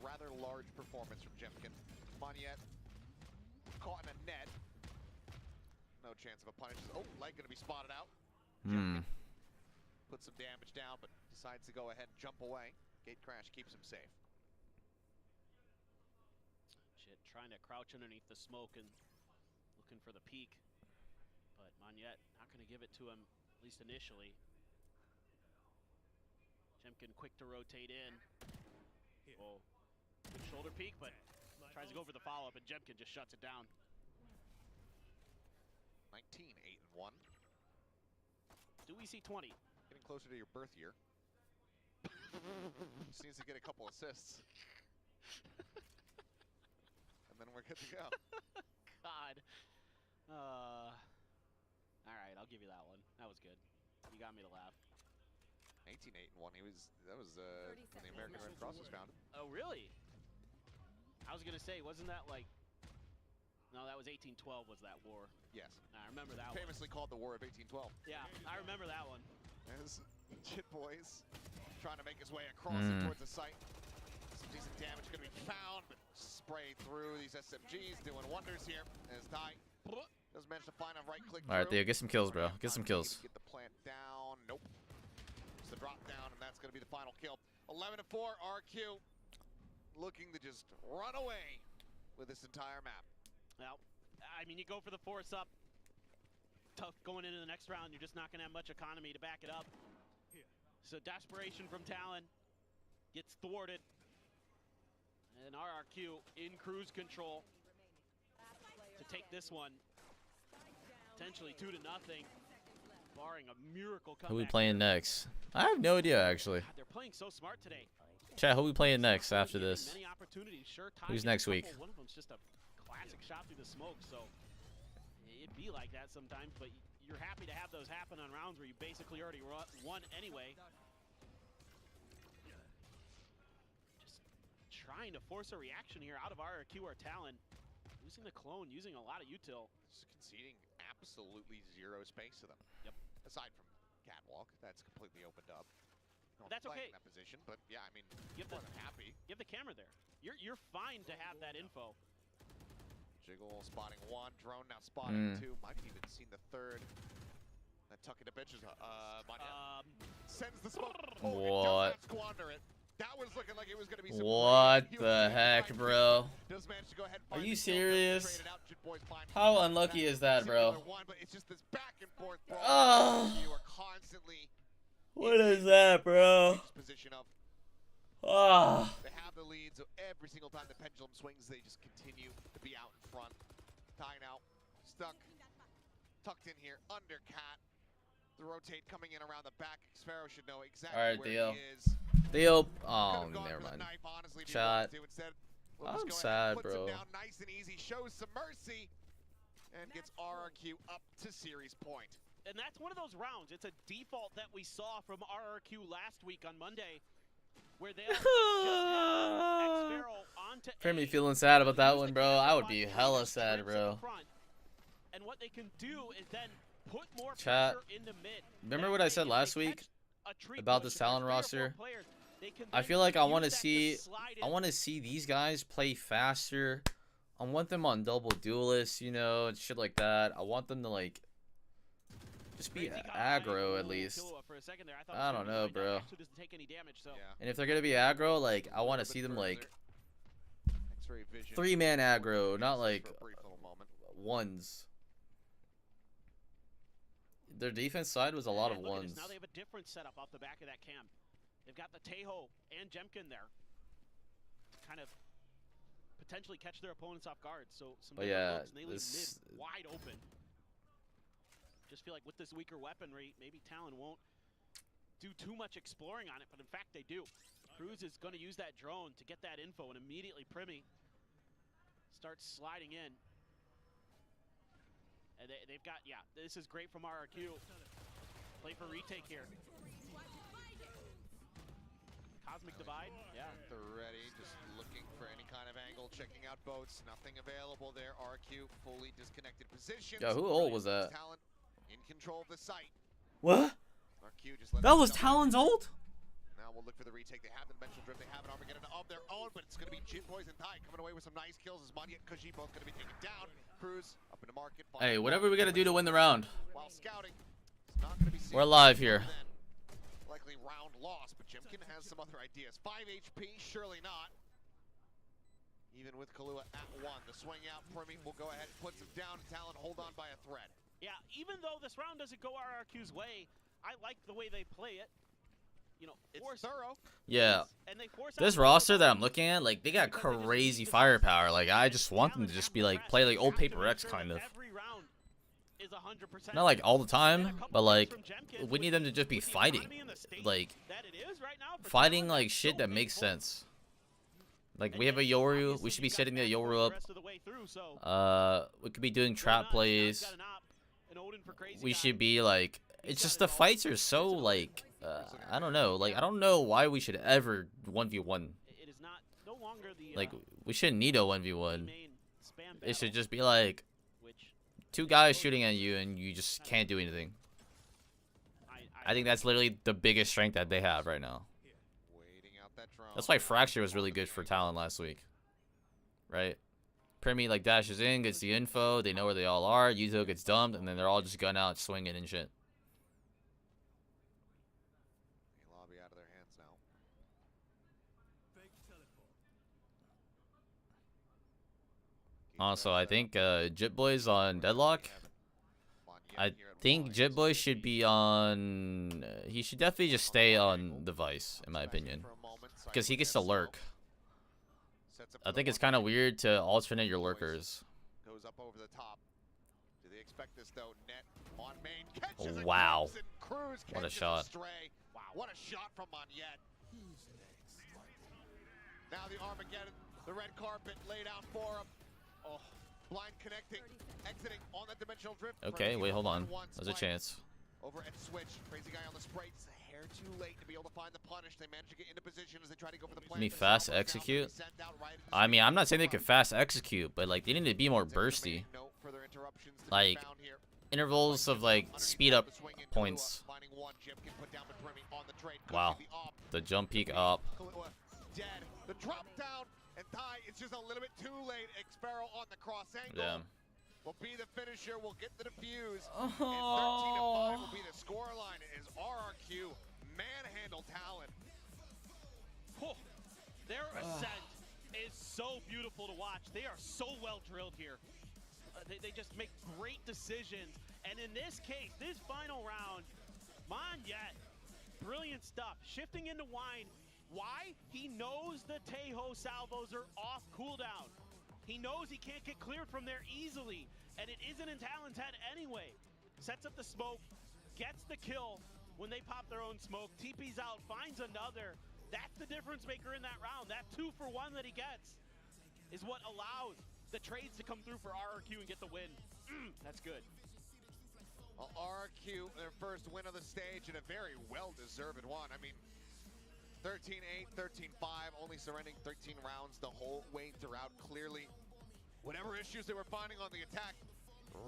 S6: Rather large performance from Jemkin. Monyet caught in a net. No chance of a punish. Oh, Light gonna be spotted out. Jemkin puts some damage down, but decides to go ahead and jump away. Gate crash keeps him safe.
S7: Shit, trying to crouch underneath the smoke and looking for the peak. But Monyet not going to give it to him, at least initially. Jemkin quick to rotate in. Oh, good shoulder peek, but tries to go for the follow-up, and Jemkin just shuts it down.
S6: 19, 8-1.
S7: Do we see 20?
S6: Getting closer to your birth year. Just needs to get a couple assists. And then we're good to go.
S7: God. All right, I'll give you that one. That was good. You got me to laugh.
S6: 18, 8-1. That was when the American Red Cross was founded.
S7: Oh, really? I was gonna say, wasn't that like? No, that was 1812. Was that war?
S6: Yes.
S7: I remember that
S6: Famously called the War of 1812.
S7: one. Yeah, I remember that one.
S6: As Chit Boys trying to make his way across it towards the site. Some decent damage going to be found, but sprayed through these SMGs, doing wonders here. As Ty doesn't manage to find a right click.
S4: All right, Theo, get some kills, bro. Get some kills.
S6: Get the plant down. Nope. It's the drop down, and that's going to be the final kill. 11-4, RQ looking to just run away with this entire map.
S7: Well, I mean, you go for the force up. Tough going into the next round. You're just not going to have much economy to back it up. So desperation from Talon gets thwarted. And RRQ in cruise control to take this one. Potentially 2-0, barring a miracle comeback.
S4: Who we playing next? I have no idea, actually.
S7: God, they're playing so smart today.
S4: Chat, who we playing next after this?
S7: Many opportunities. Sure,
S4: Who's next week?
S7: One of them's just a classic shot through the smoke, so it'd be like that sometimes, but you're happy to have those happen on rounds where you basically already won anyway. Just trying to force a reaction here out of RRQ or Talon. Using the clone, using a lot of util.
S6: Just conceding absolutely zero space to them.
S7: Yep.
S6: Aside from Catwalk, that's completely opened up.
S7: But that's okay.
S6: In that position, but yeah, I mean,
S7: Give
S6: more
S7: the-
S6: than happy.
S7: Give the camera there. You're fine to have that info.
S6: Jiggle spotting one, drone now spotting two. Might have even seen the third. That tuck into bitches. Sends the smoke. Oh, it does
S4: What?
S6: not squander it. That was looking like it was going to be some
S4: What
S6: great
S4: the heck, bro?
S6: Does manage to go ahead and
S4: Are
S6: find
S4: you
S6: the kill,
S4: serious?
S6: trade it out. Jit Boys find
S4: How unlucky is that, bro?
S6: particular one, but it's just this back and forth brawl.
S4: Ah.
S6: You are constantly
S4: What is that, bro?
S6: position of
S4: Ah.
S6: they have the lead, so every single time the pendulum swings, they just continue to be out in front. Tying out, stuck, tucked in here, under Cat. The rotate coming in around the back. Sparrow should know exactly
S4: All right,
S6: where
S4: Theo.
S6: he is.
S4: Theo. Oh,
S6: Could've gone
S4: never
S6: for the
S4: mind.
S6: knife, honestly, if he
S4: Chat.
S6: wanted to. Instead, we'll
S4: I'm
S6: just go ahead
S4: sad,
S6: and puts
S4: bro.
S6: him down nice and easy, shows some mercy, and gets RRQ up to series point.
S7: And that's one of those rounds. It's a default that we saw from RRQ last week on Monday, where they'll just have X-Sparrow onto
S4: Premi
S7: A,
S4: feeling sad about that
S7: use
S4: one,
S7: the
S4: bro.
S7: camera
S4: I would
S7: to
S4: be
S7: find
S4: hella
S7: the
S4: sad,
S7: strips
S4: bro.
S7: up front. And what they can do is then put more
S4: Chat.
S7: pressure in the mid.
S4: Remember
S7: That
S4: what I
S7: way,
S4: said
S7: if they
S4: last
S7: catch
S4: week
S7: a tree
S4: about
S7: push,
S4: this
S7: if there's
S4: Talon
S7: 3 or 4
S4: roster?
S7: players, they can
S4: I
S7: then
S4: feel like I
S7: use
S4: want to
S7: that
S4: see.
S7: slide
S4: I
S7: in.
S4: want to see these guys play faster. I want them on double duelists, you know, and shit like that. I want them to like just be
S7: Crazy
S4: aggro at
S7: Ooh,
S4: least.
S7: Killua for a second there. thought
S4: I
S7: it was
S4: don't
S7: gonna
S4: know,
S7: be
S4: bro.
S7: Actually doesn't take any damage, so.
S6: Yeah.
S4: And if they're gonna be aggro, like I want to
S6: Little
S4: see
S6: bit
S4: them
S6: further.
S4: like
S6: X-ray vision.
S4: 3-man aggro, not
S6: For
S4: like
S6: a brief little moment.
S4: ones. Their defense side was a lot of
S7: And look at this,
S4: ones.
S7: Now they have a different setup off the back of that cam. They've got the Tejo and Jemkin there to kind of potentially catch their opponents off guard. So some
S4: But
S7: different
S4: yeah,
S7: looks, and they leave
S4: this-
S7: mid wide open. Just feel like with this weaker weaponry, maybe Talon won't do too much exploring on it, but in fact they do. Cruz is going to use that drone to get that info, and immediately Primi starts sliding in. And they've got, yeah, this is great from RRQ. Play for retake here. Cosmic Divide, yeah.
S6: They're ready, just looking for any kind of angle, checking out boats. Nothing available there. RQ fully disconnected positions.
S4: Yeah, who ult was that?
S6: Talon in control of the site.
S4: What?
S6: RQ just let
S4: That
S6: them
S4: was
S6: jump.
S4: Talon's ult?
S6: Now we'll look for the retake. They have the dimensional drift. They have an Armageddon of their own, but it's going to be Jitboys and Thai coming away with some nice kills as Manya and Koji both going to be taken down. Cruz up in the market.
S4: Hey, whatever we got to do to win the round.
S6: While scouting, it's not going to be
S4: We're alive here.
S6: Likely round loss, but Jimkin has some other ideas. 5 HP, surely not. Even with Kahlua at 1, the swing out Primi will go ahead and puts him down. Talon hold on by a thread.
S7: Yeah, even though this round doesn't go RRQ's way, I like the way they play it. You know,
S6: It's thorough.
S4: Yeah.
S7: And they force
S4: This roster that I'm looking at, like, they got crazy firepower. Like, I just want them to just be like, play like old Paper X kind of.
S7: Every round is 100%.
S4: Not like all the time, but like, we need them to just be fighting. Like, fighting like shit that makes sense. Like, we have a Yoru, we should be setting the Yoru up. We could be doing trap plays. We should be like, it's just the fights are so like, I don't know. Like, I don't know why we should ever 1v1. Like, we shouldn't need a 1v1. It should just be like, 2 guys shooting at you and you just can't do anything. I think that's literally the biggest strength that they have right now. That's why Fracture was really good for Talon last week. Right? Primi like dashes in, gets the info, they know where they all are, Yuzo gets dumped, and then they're all just gun out swinging and shit.
S6: Lobby out of their hands now.
S4: Also, I think Jitboy's on Deadlock. I think Jitboy should be on... he should definitely just stay on the Vice, in my opinion. Because he gets to lurk. I think it's kind of weird to alternate your lurkers.
S6: Goes up over the top. Do they expect this though? Net on main. Catches
S4: Wow.
S6: Cruz
S4: What a shot.
S6: Wow. What a shot from Monyet. Now the Armageddon, the red carpet laid out for him. Oh, blind connecting, exiting on that dimensional drift.
S4: Okay, wait, hold on. There's a chance.
S6: Over at Switch, crazy guy on the spray. It's a hair too late to be able to find the punish. They managed to get into position as they try to go for the play.
S4: Me fast execute? I mean, I'm not saying they could fast execute, but like they need to be more bursty. Like intervals of like speed up points. Wow, the jump peak up.
S6: Dead. The drop down and Thai. It's just a little bit too late. Xpero on the cross angle.
S4: Yeah.
S6: Will be the finisher. We'll get the defuse. And 13-5 will be the score line as RRQ manhandle Talon.
S7: Oh, their ascent is so beautiful to watch. They are so well drilled here. They just make great decisions. And in this case, this final round, Monyet, brilliant stuff. Shifting into Wine. Why? He knows the Tejo salvos are off cooldown. He knows he can't get cleared from there easily, and it isn't in Talon's head anyway. Sets up the smoke, gets the kill when they pop their own smoke, TP's out, finds another. That's the difference maker in that round. That 2-for-1 that he gets is what allows the trades to come through for RRQ and get the win. That's good.
S6: Well, RRQ, their first win of the stage, and a very well-deserved one. I mean, 13-8, 13-5, only surrendering 13 rounds the whole way throughout. Clearly, whatever issues they were finding on the attack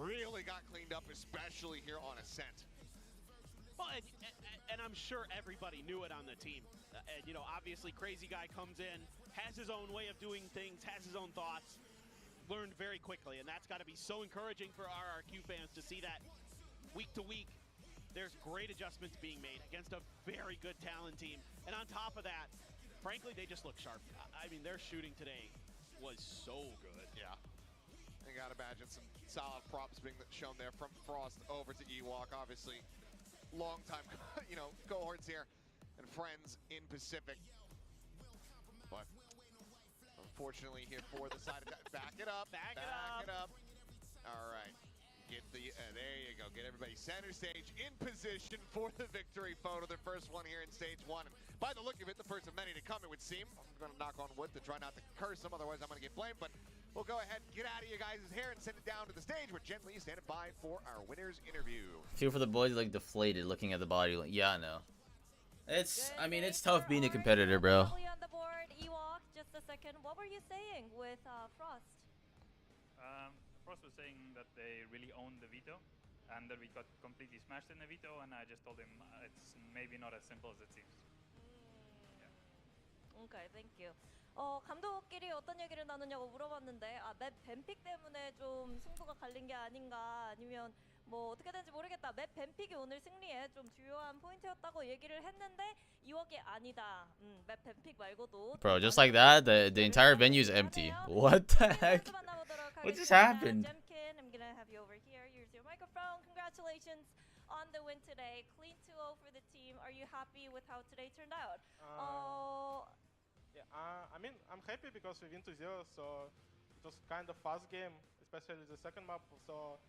S6: really got cleaned up, especially here on Ascent.
S7: Well, and I'm sure everybody knew it on the team. And, you know, obviously, Crazy Guy comes in, has his own way of doing things, has his own thoughts, learned very quickly. And that's got to be so encouraging for RRQ fans to see that week to week. There's great adjustments being made against a very good Talon team. And on top of that, frankly, they just look sharp. I mean, their shooting today was so good.
S6: Yeah. I gotta imagine some solid props being shown there from Frost over to Ewok. Obviously, long time, you know, cohorts here and friends in Pacific. But unfortunately here for the side attack. Back it up. Back it up. All right. Get the, there you go, get everybody center stage in position for the victory photo, their first one here in stage 1. And by the look of it, the first of many to come, it would seem. I'm going to knock on wood to try not to curse them, otherwise I'm going to get blamed. But we'll go ahead and get out of you guys' hair and send it down to the stage where Jen Lee is standing by for our winner's interview.
S4: Feel for the boys like deflated looking at the body. Like, yeah, I know. It's, I mean, it's tough being a competitor, bro.
S8: On the board, Ewok, just a second. What were you saying with Frost?
S9: Frost was saying that they really owned the veto and that we got completely smashed in the veto, and I just told him it's maybe not as simple as it seems.
S8: Okay, thank you. 감독끼리 어떤 얘기를 나누냐고 물어봤는데 맵 뱀픽 때문에 좀 승부가 갈린 게 아닌가 아니면 뭐 어떻게 된지 모르겠다. 맵 뱀픽이 오늘 승리에 좀 주요한 포인트였다고 얘기를 했는데 이ወ기 아니다. 맵 뱀픽 말고도
S4: Bro, just like that, the entire venue is empty. What the heck? What just happened?
S8: Jemkin, I'm gonna have you over here. Here's your microphone. Congratulations on the win today. Clean 2-0 for the team. Are you happy with how today turned out?
S10: Yeah, I mean, I'm happy because we win 2-0, so it was kind of fast game, especially the second map. So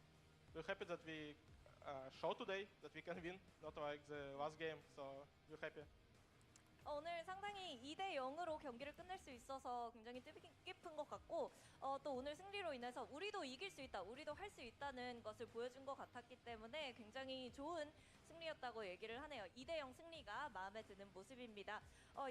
S10: we're happy that we showed today that we can win, not like the last game. So we're happy.
S8: 오늘 상당히 2대0으로 경기를 끝낼 수 있어서 굉장히 뜻깊은 것 같고 또 오늘 승리로 인해서 우리도 이길 수 있다, 우리도 할 수 있다는 것을 보여준 것 같았기 때문에 굉장히 좋은 승리였다고 얘기를 하네요. 2대0 승리가 마음에 드는 모습입니다.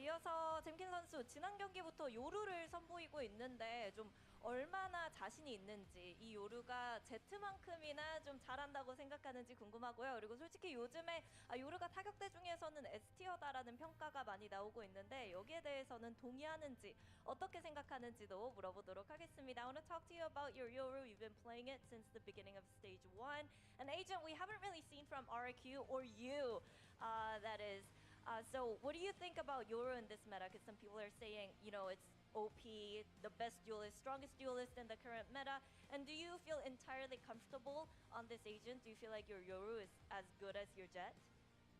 S8: 이어서 잼킨 선수 지난 경기부터 요루를 선보이고 있는데 좀 얼마나 자신이 있는지 이 요루가 Z만큼이나 좀 잘한다고 생각하는지 궁금하고요. 그리고 솔직히 요즘에 요루가 타격대 중에서는 S티어다라는 평가가 많이 나오고 있는데 여기에 대해서는 동의하는지 어떻게 생각하는지도 물어보도록 하겠습니다. I want to talk to you about your Yoru. You've been playing it since the beginning of stage 1. An agent we haven't really seen from RQ or you, that is. So what do you think about Yoru in this meta? Because some people are saying, you know, it's OP, the best duelist, strongest duelist in the current meta. And do you feel entirely comfortable on this agent? Do you feel like your Yoru is as good as your Jet?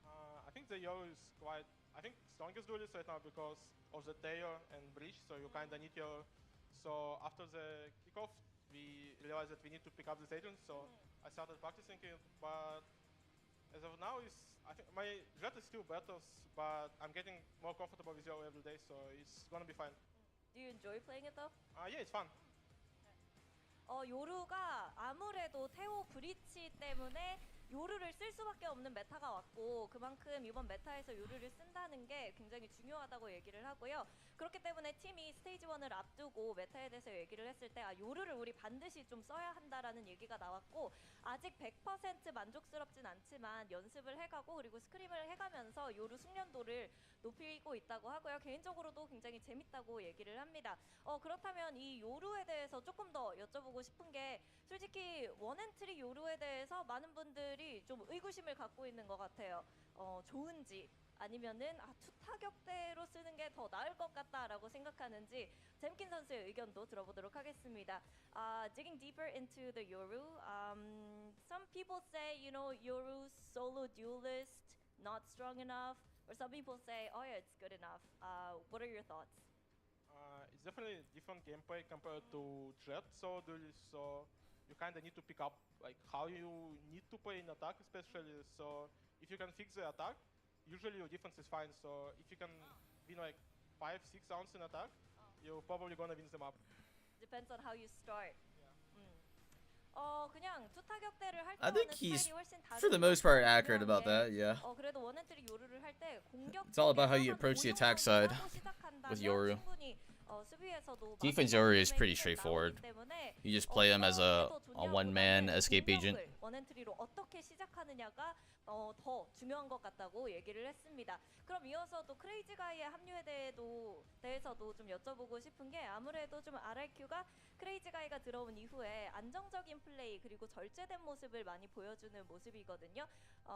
S10: I think the Yoru is quite, I think, strongest duelist right now because of the Tail and Breach, so you kind of need your... So after the kickoff, we realized that we need to pick up this agent, so I started practicing it, but as of now, I think my Jet is still better, but I'm getting more comfortable with Yoru every day, so it's gonna be fine.
S8: Do you enjoy playing it though?
S10: Yeah, it's fun.
S8: 요루가 아무래도 태오 브리치 때문에 요루를 쓸 수밖에 없는 메타가 왔고 그만큼 이번 메타에서 요루를 쓴다는 게 굉장히 중요하다고 얘기를 하고요. 그렇기 때문에 팀이 스테이지 1을 앞두고 메타에 대해서 얘기를 했을 때 요루를 우리 반드시 좀 써야 한다라는 얘기가 나왔고 아직 100% 만족스럽진 않지만 연습을 해가고 그리고 스크림을 해가면서 요루 숙련도를 높이고 있다고 하고요. 개인적으로도 굉장히 재밌다고 얘기를 합니다. 그렇다면 이 요루에 대해서 조금 더 여쭤보고 싶은 게 솔직히 원앤트리 요루에 대해서 많은 분들이 좀 의구심을 갖고 있는 것 같아요. 좋은지 아니면은 투타격대로 쓰는 게 더 나을 것 같다라고 생각하는지 잼킨 선수의 의견도 들어보도록 하겠습니다. Digging deeper into the Yoru, some people say, you know, Yoru solo duelist not strong enough, or some people say, oh yeah, it's good enough. What are your thoughts?
S10: It's definitely different gameplay compared to Jet so duelist, so you kind of need to pick up like how you need to play in attack, especially. So if you can fix the attack, usually your defense is fine. So if you can win like 5-6 rounds in attack, you're probably gonna win the map.
S8: Depends on how you start. 그냥 투타격대를 할
S4: I think
S8: 때는
S4: he's,
S8: 스타일이 훨씬
S4: for the most part, accurate about that, yeah.
S8: 그래도 원앤트리 요루를 할 때 공격
S4: It's all about how you approach the attack side with Yoru. Defense Yoru is pretty straightforward. You just play him as a one-man escape agent.
S8: 원앤트리로 어떻게 시작하느냐가 더 중요한 것 같다고 얘기를 했습니다. 그럼 이어서 또 크레이지 가이의 합류에 대해서도 좀 여쭤보고 싶은 게 아무래도 좀 RRQ가 크레이지 가이가 들어온 이후에 안정적인 플레이 그리고 절제된 모습을 많이 보여주는 모습이거든요.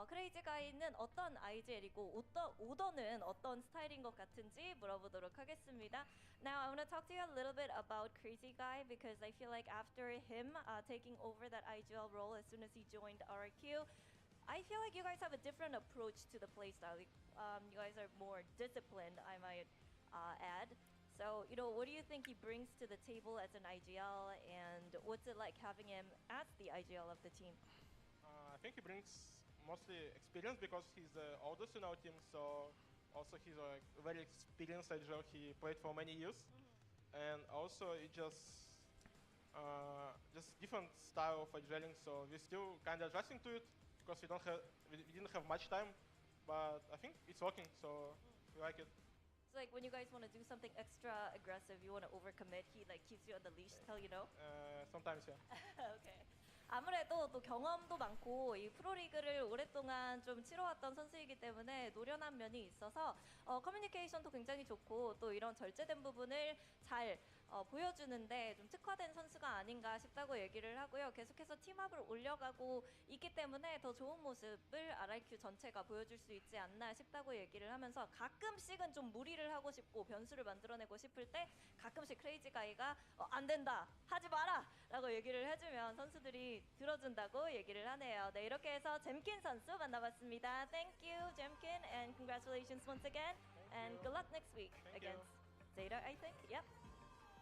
S8: 크레이지 가이는 어떤 IGL이고 오더는 어떤 스타일인 것 같은지 물어보도록 하겠습니다. Now I want to talk to you a little bit about Crazy Guy because I feel like after him taking over that IGL role as soon as he joined RQ, I feel like you guys have a different approach to the playstyle. You guys are more disciplined, I might add. So, you know, what do you think he brings to the table as an IGL, and what's it like having him as the IGL of the team?
S10: I think he brings mostly experience because he's the oldest in our team, so also he's a very experienced IGL. He played for many years, and also it just different style of IGLing, so we're still kind of adjusting to it because we didn't have much time, but I think it's working, so we like it.
S8: It's like when you guys want to do something extra aggressive, you want to overcommit, he like keeps you on the leash till you know?
S10: Sometimes, yeah.
S8: Okay. 아무래도 또 경험도 많고 이 프로리그를 오랫동안 좀 치러왔던 선수이기 때문에 노련한 면이 있어서 커뮤니케이션도 굉장히 좋고 또 이런 절제된 부분을 잘 보여주는데 좀 특화된 선수가 아닌가 싶다고 얘기를 하고요. 계속해서 팀업을 올려가고 있기 때문에 더 좋은 모습을 RRQ 전체가 보여줄 수 있지 않나 싶다고 얘기를 하면서 가끔씩은 좀 무리를 하고 싶고 변수를 만들어내고 싶을 때 가끔씩 크레이지 가이가 안 된다, 하지 마라 라고 얘기를 해주면 선수들이 들어준다고 얘기를 하네요. 네, 이렇게 해서 잼킨 선수 만나봤습니다. Thank you, 잼킨, and congratulations once again, and good luck next week against Zeta, I think. Yep.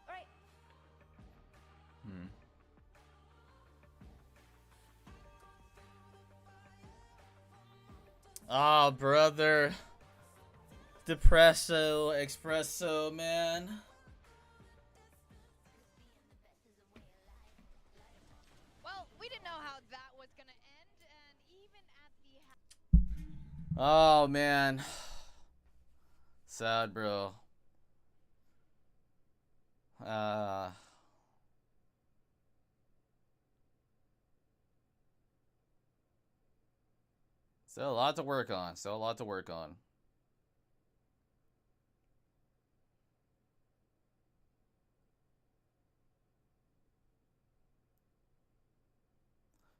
S8: All right.
S4: Oh, brother. Depresso, espresso, man.
S3: Well, we didn't know how that was going to end, and even at the...
S4: Oh, man. Sad, bro. Still a lot to work on. Still a lot to work on.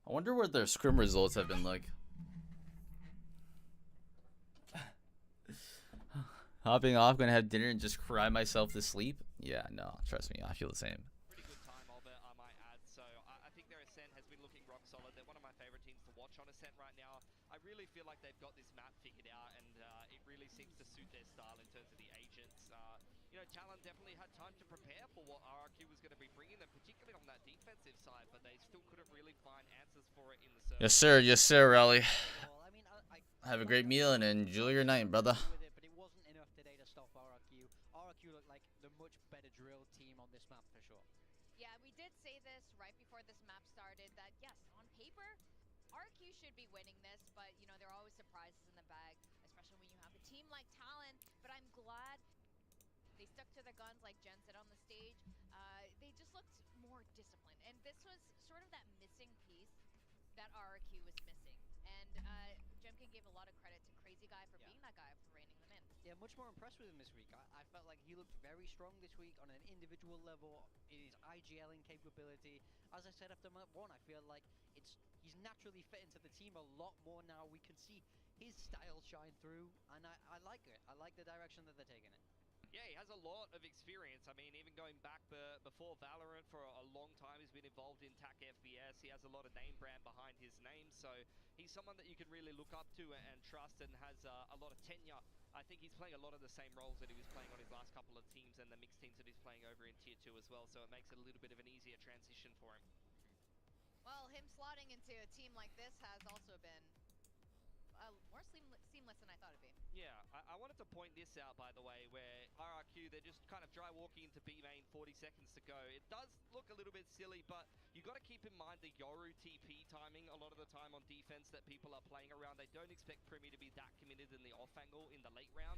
S4: I wonder what their scrim results have been like. Hopping off, gonna have dinner and just cry myself to sleep? Yeah, no, trust me, I feel the same.
S2: Pretty good time of it, I might add. So I think their Ascent has been looking rock solid. They're one of my favorite teams to watch on Ascent right now. I really feel like they've got this map figured out, and it really seems to suit their style in terms of the agents. You know, Talon definitely had time to prepare for what RRQ was going to be bringing them, particularly on that defensive side, but they still couldn't really find answers for it in the server.
S4: Yes, sir, Raleigh. Have a great meal and enjoy your night, brother.
S1: But it wasn't enough today to stop RRQ. RRQ looked like the much better drilled team on this map for sure.
S3: Yeah, we did say this right before this map started that, yes, on paper, RQ should be winning this, but, you know, there are always surprises in the bag, especially when you have a team like Talon. But I'm glad they stuck to their guns, like Jen said on the stage. They just looked more disciplined. And this was sort of that missing piece that RRQ was missing. And Jemkin gave a lot of credit to Crazy Guy for being that guy, for reining them in.
S1: Yeah, much more impressed with him this week. I felt like he looked very strong this week on an individual level, in his IGLing capability. As I said after map 1, I feel like he's naturally fit into the team a lot more now. We can see his style shine through, and I like it. I like the direction that they're taking it.
S2: Yeah, he has a lot of experience. I mean, even going back before Valorant for a long time, he's been involved in TAC FPS. He has a lot of name brand behind his name, so he's someone that you can really look up to and trust, and has a lot of tenure. I think he's playing a lot of the same roles that he was playing on his last couple of teams and the mixed teams that he's playing over in Tier 2 as well, so it makes it a little bit of an easier transition for him.
S3: Well, him slotting into a team like this has also been more seamless than I thought it'd be.
S2: Yeah, I wanted to point this out, by the way, where RRQ, they're just kind of dry walking into B main, 40 seconds to go. It does look a little bit silly, but you got to keep in mind the Yoru TP timing a lot of the time on defense that people are playing around. They don't expect Primi to be that committed in the off angle in the late round.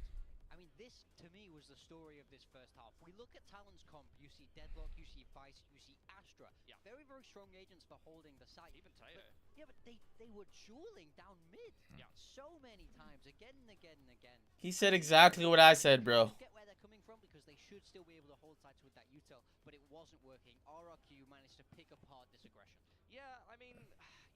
S1: I mean, this, to me, was the story of this first half. We look at Talon's comp, you see Deadlock, you see Vice, you see Astra.
S2: Yeah.
S1: Very, very strong agents for holding the site.
S2: Even Teo.
S1: But they were dueling down mid.
S2: Yeah.
S1: So many times, again and again and again.
S4: He said exactly what I said, bro.
S1: I get where they're coming from, because they should still be able to hold sites with that util, but it wasn't working. RRQ managed to pick apart this aggression.
S2: Yeah, I mean,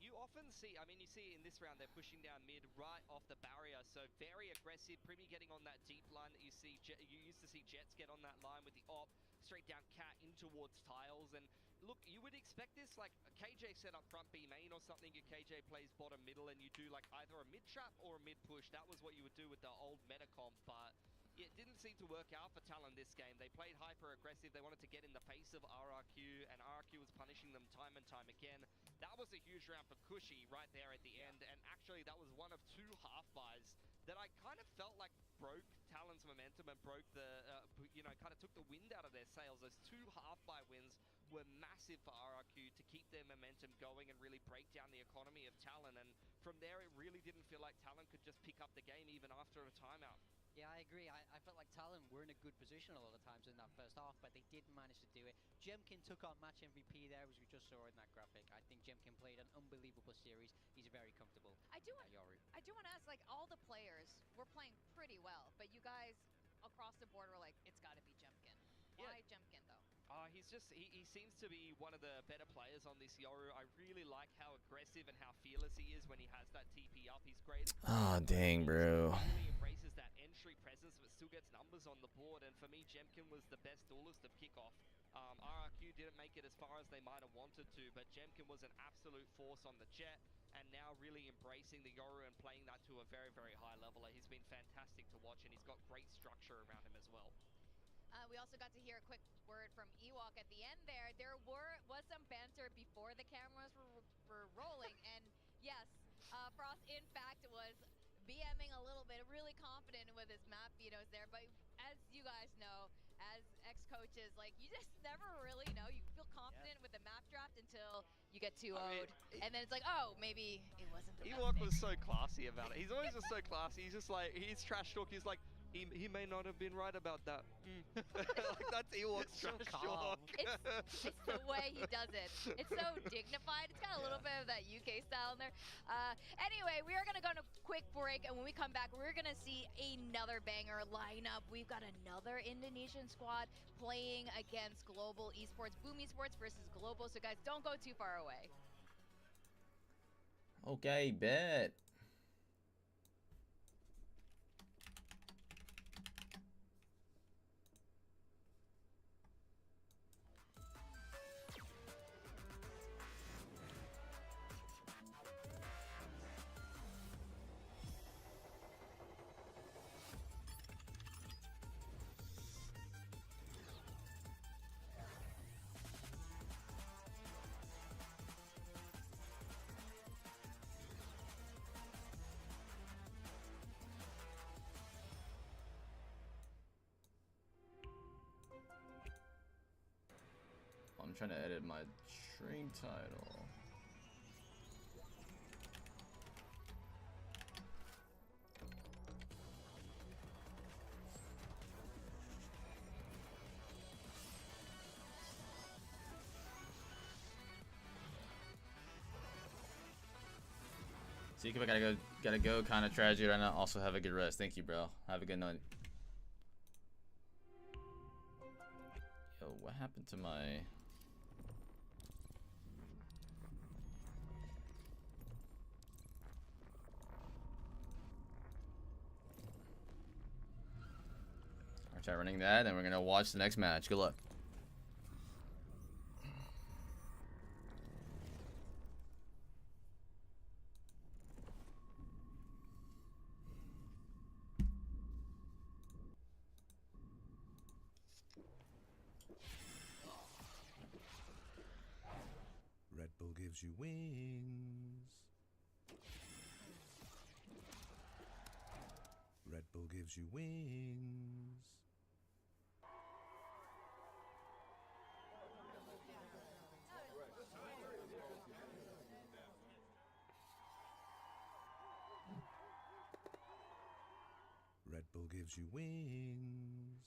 S2: you often see, you see in this round, they're pushing down mid right off the barrier, so very aggressive. Primi getting on that deep line that you see, you used to see Jets get on that line with the op, straight down Cat in towards tiles, and look, you would expect this, like, KJ set up front B main or something, your KJ plays bottom middle, and you do, like, either a mid-trap or a mid-push. That was what you would do with the old meta comp, but it didn't seem to work out for Talon this game. They played hyper-aggressive. They wanted to get in the face of RRQ, and RRQ was punishing them time and time again. That was a huge round for Cushy right there at the end, and actually that was one of 2 half-buys that I kind of felt like broke Talon's momentum and broke the, kind of took the wind out of their sails. Those 2 half-buy wins were massive for RRQ to keep their momentum going and really break down the economy of Talon, and from there it really didn't feel like Talon could just pick up the game even after a timeout.
S1: Yeah, I agree. I felt like Talon were in a good position a lot of times in that first half, but they didn't manage to do it. Jemkin took our match MVP there, as we just saw in that graphic. I think Jemkin played an unbelievable series. He's very comfortable.
S3: I do want to ask, like, all the players were playing pretty well, but you guys across the board were like, it's got to be Jemkin. Why Jemkin, though?
S2: He seems to be one of the better players on this Yoru. I really like how aggressive and how fearless he is when he has that TP up. He's great.
S4: Oh, dang, bro.
S2: He really embraces that entry presence, but still gets numbers on the board. And for me, Jemkin was the best duelist of kickoff. RRQ didn't make it as far as they might have wanted to, but Jemkin was an absolute force on the jet, and now really embracing the Yoru and playing that to a very, very high level. He's been fantastic to watch, and he's got great structure around him as well.
S3: We also got to hear a quick word from Ewok at the end there. There was some banter before the cameras were rolling, and yes, Frost in fact was BMing a little bit, really confident with his map vetoes there. But as you guys know, as ex-coaches, like, you just never really know. You feel confident with the map draft until you get 2-0'd, and then it's like, oh, maybe it wasn't the
S2: Ewok was so classy about it. He's always just so classy. He's just like, he's trash talk. He's like, he may not have been right about that. Like, that's Ewok's trash talk.
S3: It's the way he does it. It's so dignified. It's got a little bit of that UK style in there. Anyway, we are going to go on a quick break, and when we come back, we're going to see another banger lineup. We've got another Indonesian squad playing against Global Esports, Boom Esports versus Global. So guys, don't go too far away.
S4: Okay, bet. I'm trying to edit my stream title. See, if I gotta go, kind of tragedy right now. Also, have a good rest. Thank you, bro. Have a good night. Yo, what happened to my? I'll try running that, and we're gonna watch the next match. Good luck.
S11: Red Bull gives you wings. Red Bull gives you wings. Red Bull gives you wings.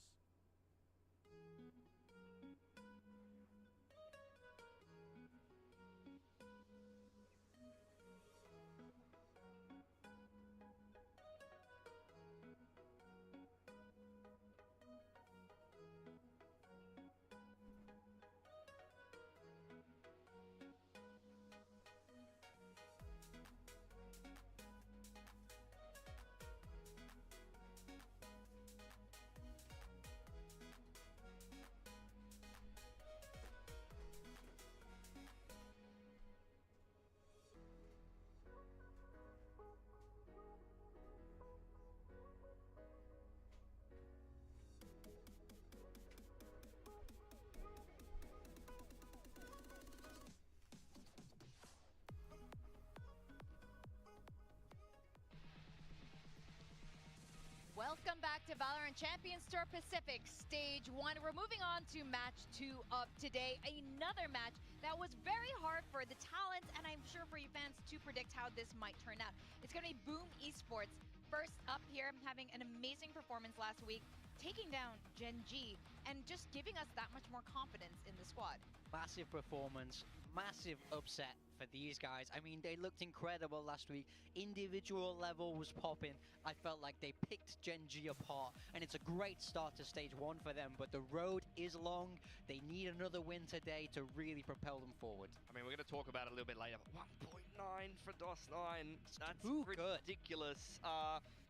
S3: Welcome back to Valorant Champions Tour Pacific Stage 1. We're moving on to match 2 of today. Another match that was very hard for the talent, and I'm sure for you fans to predict how this might turn out. It's going to be Boom Esports First up here, having an amazing performance last week, taking down Gen G and just giving us that much more confidence in the squad.
S1: Massive performance, massive upset for these guys. I mean, they looked incredible last week. Individual level was popping. I felt like they picked Gen G apart, and it's a great start to stage 1 for them, but the road is long. They need another win today to really propel them forward.
S2: I mean, we're going to talk about it a little bit later. 1.9 for DOS9. That's
S1: Too good.
S2: ridiculous.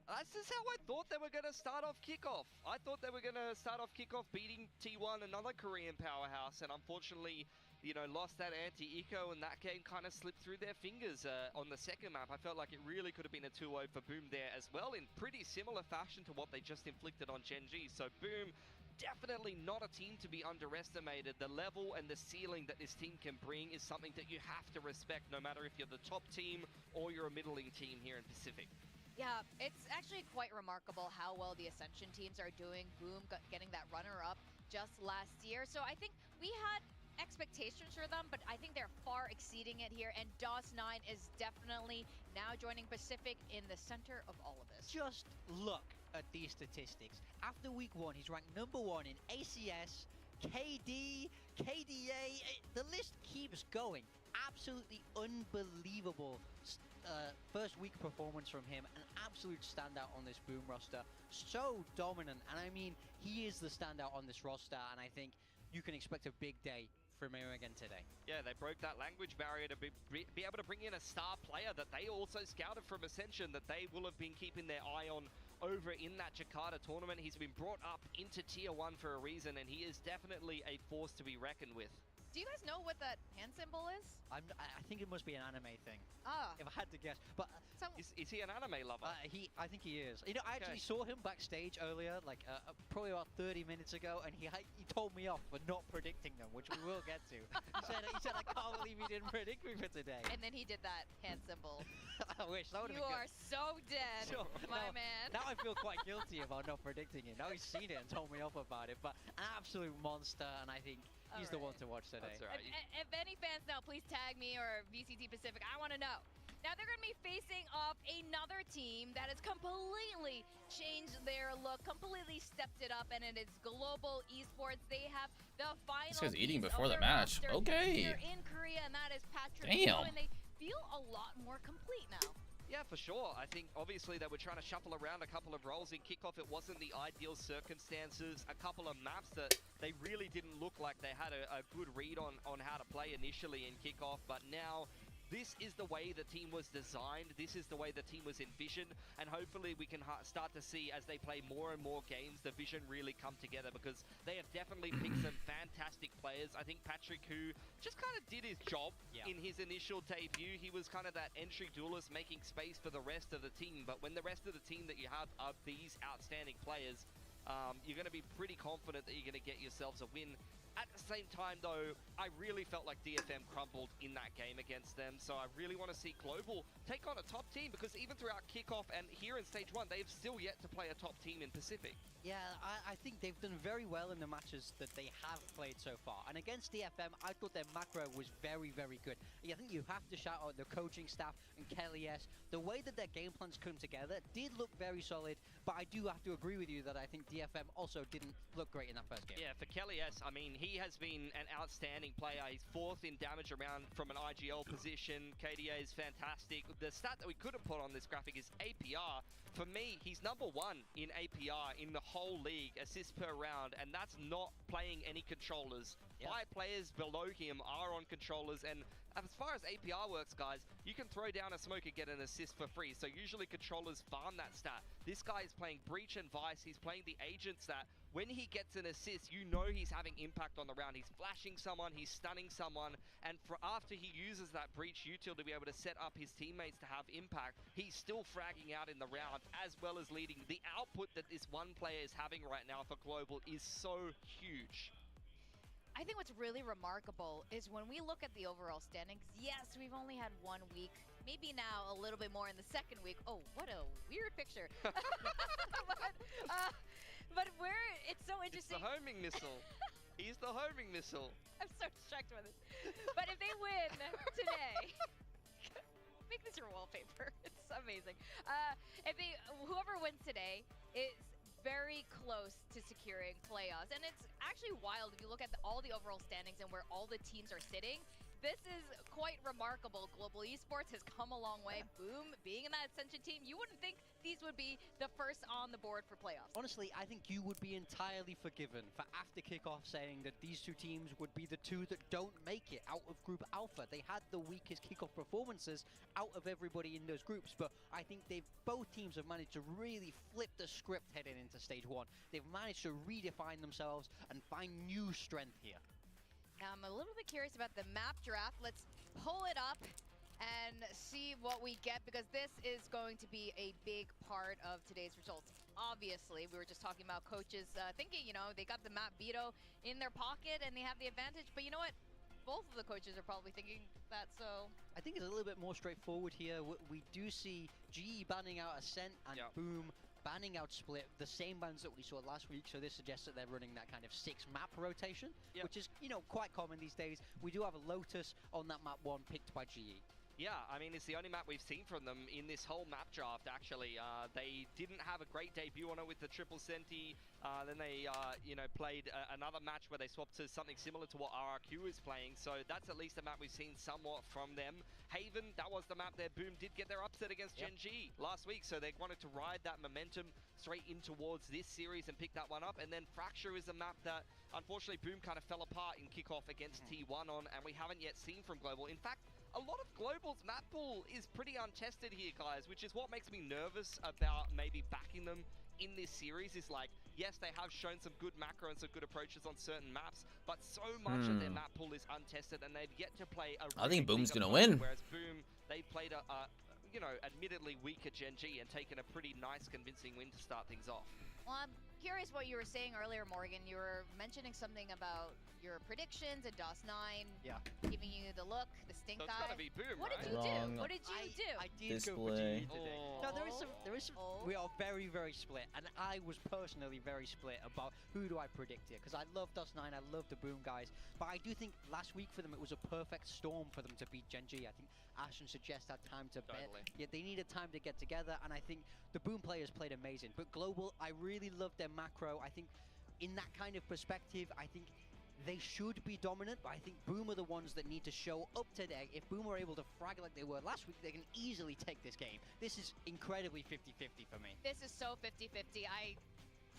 S2: That's just how I thought they were going to start off kickoff. I thought they were going to start off kickoff beating T1, another Korean powerhouse, and unfortunately, you know, lost that anti-eco, and that game kind of slipped through their fingers on the second map. I felt like it really could have been a 2-0 for Boom there as well, in pretty similar fashion to what they just inflicted on Gen G. So Boom, definitely not a team to be underestimated. The level and the ceiling that this team can bring is something that you have to respect, no matter if you're the top team or you're a middling team here in Pacific.
S3: Yeah, it's actually quite remarkable how well the Ascension teams are doing. Boom getting that runner-up just last year. So I think we had expectations for them, but I think they're far exceeding it here. And DOS9 is definitely now joining Pacific in the center of all of this.
S1: Just look at these statistics. After week 1, he's ranked #1 in ACS, KD, KDA. The list keeps going. Absolutely unbelievable first week performance from him. An absolute standout on this Boom roster. So dominant. And I mean, he is the standout on this roster. And I think you can expect a big day from him again today.
S2: Yeah, they broke that language barrier to be able to bring in a star player that they also scouted from Ascension, that they will have been keeping their eye on over in that Jakarta tournament. He's been brought up into Tier 1 for a reason, and he is definitely a force to be reckoned with.
S3: Do you guys know what that hand symbol is?
S1: I think it must be an anime thing.
S3: Ah.
S1: If I had to guess. But
S2: is he an anime lover?
S1: I think he is. You know, I actually saw him backstage earlier, like probably about 30 minutes ago, and he told me off for not predicting them, which we will get to. He said, I can't believe he didn't predict me for today.
S3: And then he did that hand symbol.
S1: I wish that would have been
S3: You
S1: good.
S3: are so dead, my man.
S1: Now I feel quite guilty about not predicting it. Now he's seen it and told me off about it. But an absolute monster, and I think he's the one to watch today.
S2: That's right.
S3: If any fans know, please tag me or VCT Pacific. I want to know. Now they're going to be facing off another team that has completely changed their look, completely stepped it up, and it is Global Esports. They have the final.
S4: This guy's eating
S3: piece
S4: before
S3: of
S4: the
S3: their
S4: match.
S3: roster
S4: Okay.
S3: here in Korea, and that is Patrick.
S4: Damn.
S3: And they feel a lot more complete now.
S2: Yeah, for sure. I think obviously they were trying to shuffle around a couple of roles in kickoff. It wasn't the ideal circumstances. A couple of maps that they really didn't look like they had a good read on how to play initially in kickoff, but now this is the way the team was designed. This is the way the team was envisioned, and hopefully we can start to see, as they play more and more games, the vision really come together, because they have definitely picked some fantastic players. I think Patrick, who just kind of did his job in his initial debut, he was kind of that entry duelist making space for the rest of the team, but when the rest of the team that you have are these outstanding players, you're going to be pretty confident that you're going to get yourselves a win. At the same time, though, I really felt like DFM crumbled in that game against them, so I really want to see Global take on a top team, because even throughout kickoff and here in Stage 1, they've still yet to play a top team in Pacific.
S1: Yeah, I think they've done very well in the matches that they have played so far. And against DFM, I thought their macro was very, very good. I think you have to shout out the coaching staff and Kelly S. The way that their game plans come together did look very solid, but I do have to agree with you that I think DFM also didn't look great in that first game.
S2: Yeah, for Kelly S, I mean, he has been an outstanding player. He's 4th in damage around from an IGL position. KDA is fantastic. The stat that we couldn't put on this graphic is APR. For me, he's #1 in APR in the whole league, assists per round, and that's not playing any controllers. 5 players below him are on controllers, and as far as APR works, guys, you can throw down a smoke and get an assist for free, so usually controllers farm that stat. This guy is playing Breach and Vice. He's playing the agent stat. When he gets an assist, you know he's having impact on the round. He's flashing someone, he's stunning someone, and after he uses that Breach util to be able to set up his teammates to have impact, he's still fragging out in the round, as well as leading. The output that this one player is having right now for Global is so huge.
S3: I think what's really remarkable is when we look at the overall standings, yes, we've only had 1 week, maybe now a little bit more in the second week. Oh, what a weird picture. But it's so interesting.
S2: It's the homing missile. He's the homing missile.
S3: I'm so distracted by this. But if they win today, make this your wallpaper. It's amazing. Whoever wins today is very close to securing playoffs. And it's actually wild if you look at all the overall standings and where all the teams are sitting. This is quite remarkable. Global Esports has come a long way. Boom, being in that Ascension team, you wouldn't think these would be the first on the board for playoffs.
S1: Honestly, I think you would be entirely forgiven for after kickoff saying that these two teams would be the two that don't make it out of Group Alpha. They had the weakest kickoff performances out of everybody in those groups, but I think both teams have managed to really flip the script heading into Stage 1. They've managed to redefine themselves and find new strength here.
S3: Now, I'm a little bit curious about the map draft. Let's pull it up and see what we get, because this is going to be a big part of today's results. Obviously, we were just talking about coaches thinking, you know, they got the map veto in their pocket and they have the advantage. But you know what? Both of the coaches are probably thinking that, so...
S1: I think it's a little bit more straightforward here. We do see GE banning out Ascent and Boom banning out Split, the same bans that we saw last week, so this suggests that they're running that kind of 6-map rotation, which is, you know, quite common these days. We do have a Lotus on that map 1 picked by GE.
S2: Yeah, I mean, it's the only map we've seen from them in this whole map draft, actually. They didn't have a great debut on it with the Triple Senti. Then they, you know, played another match where they swapped to something similar to what RRQ is playing. So that's at least a map we've seen somewhat from them. Haven, that was the map there. Boom did get their upset against Gen G last week. So they wanted to ride that momentum straight in towards this series and pick that one up. And then Fracture is a map that, unfortunately, Boom kind of fell apart in kickoff against T1 on, and we haven't yet seen from Global. In fact, a lot of Global's map pool is pretty untested here, guys, which is what makes me nervous about maybe backing them in this series. Is like, yes, they have shown some good macro and some good approaches on certain maps, but so much of their map pool is untested, and they've yet to play a
S4: I think Boom's gonna
S2: opponent,
S4: win.
S2: Whereas Boom, they played a you know, admittedly weaker Gen G and taken a pretty nice, convincing win to start things off.
S3: Well, I'm curious what you were saying earlier, Morgan. You were mentioning something about your predictions and DOS9 giving you the look, the stink eye.
S2: It's gotta be Boom,
S3: What
S2: right?
S3: did you do? What did you do?
S1: I did go for GE today. No, there is some. We are very, very split, and I was personally very split about who do I predict here, because I love DOS9, I love the Boom guys, but I do think last week for them it was a perfect storm for them to beat Gen G. I think Ashen suggests that time to bet. Yeah, they needed time to get together, and I think the Boom players played amazing. But Global, I really love their macro. I think in that kind of perspective, I think they should be dominant, but I think Boom are the ones that need to show up today. If Boom were able to frag like they were last week, they can easily take this game. This is incredibly 50-50 for me.
S3: This is so 50-50. I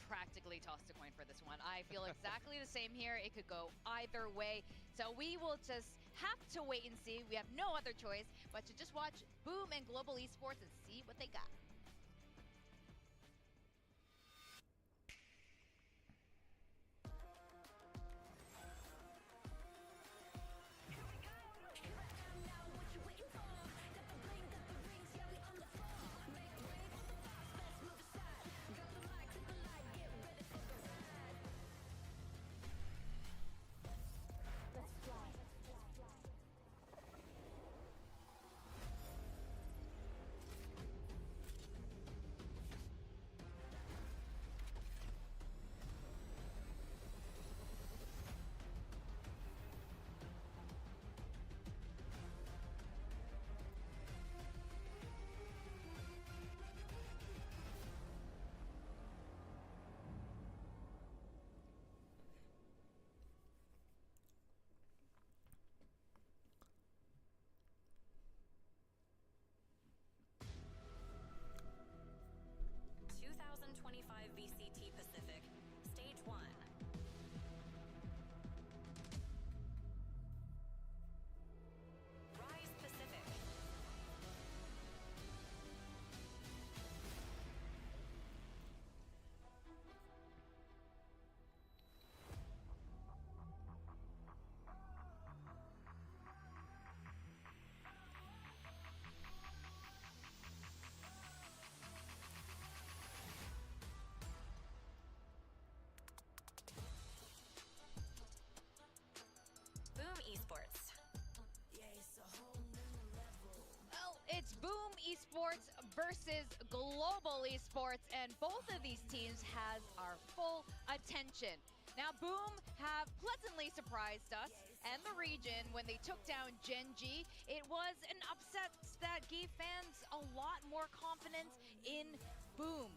S3: practically tossed a coin for this one. I feel exactly the same here. It could go either way. So we will just have to wait and see. We have no other choice but to just watch Boom and Global Esports and see what they got.
S12: VCT Pacific, Stage 1. Rise Pacific. Esports.
S3: Well, it's Boom Esports versus Global Esports, and both of these teams has our full attention. Now, Boom have pleasantly surprised us and the region when they took down Gen G. It was an upset that gave see fans a lot more confidence in Boom.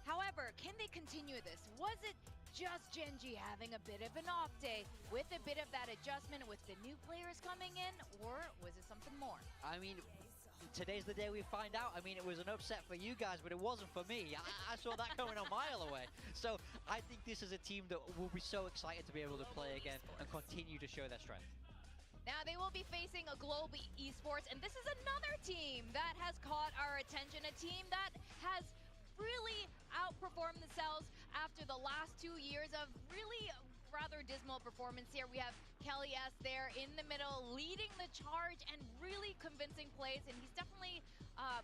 S3: However, can they continue this? Was it just Genji having a bit of an off day with a bit of that adjustment with the new players coming in, or was it something more?
S1: I mean, today's the day we find out. I mean, it was an upset for you guys, but it wasn't for me. I saw that coming a mile away. So I think this is a team that will be so excited to be able to play again and continue to show their strength.
S3: Now they will be facing a global esports, and this is another team that has caught our attention, a team that has really outperformed themselves after the last 2 years of really rather dismal performance here. We have Kelly S there in the middle, leading the charge and really convincing plays, and he's definitely,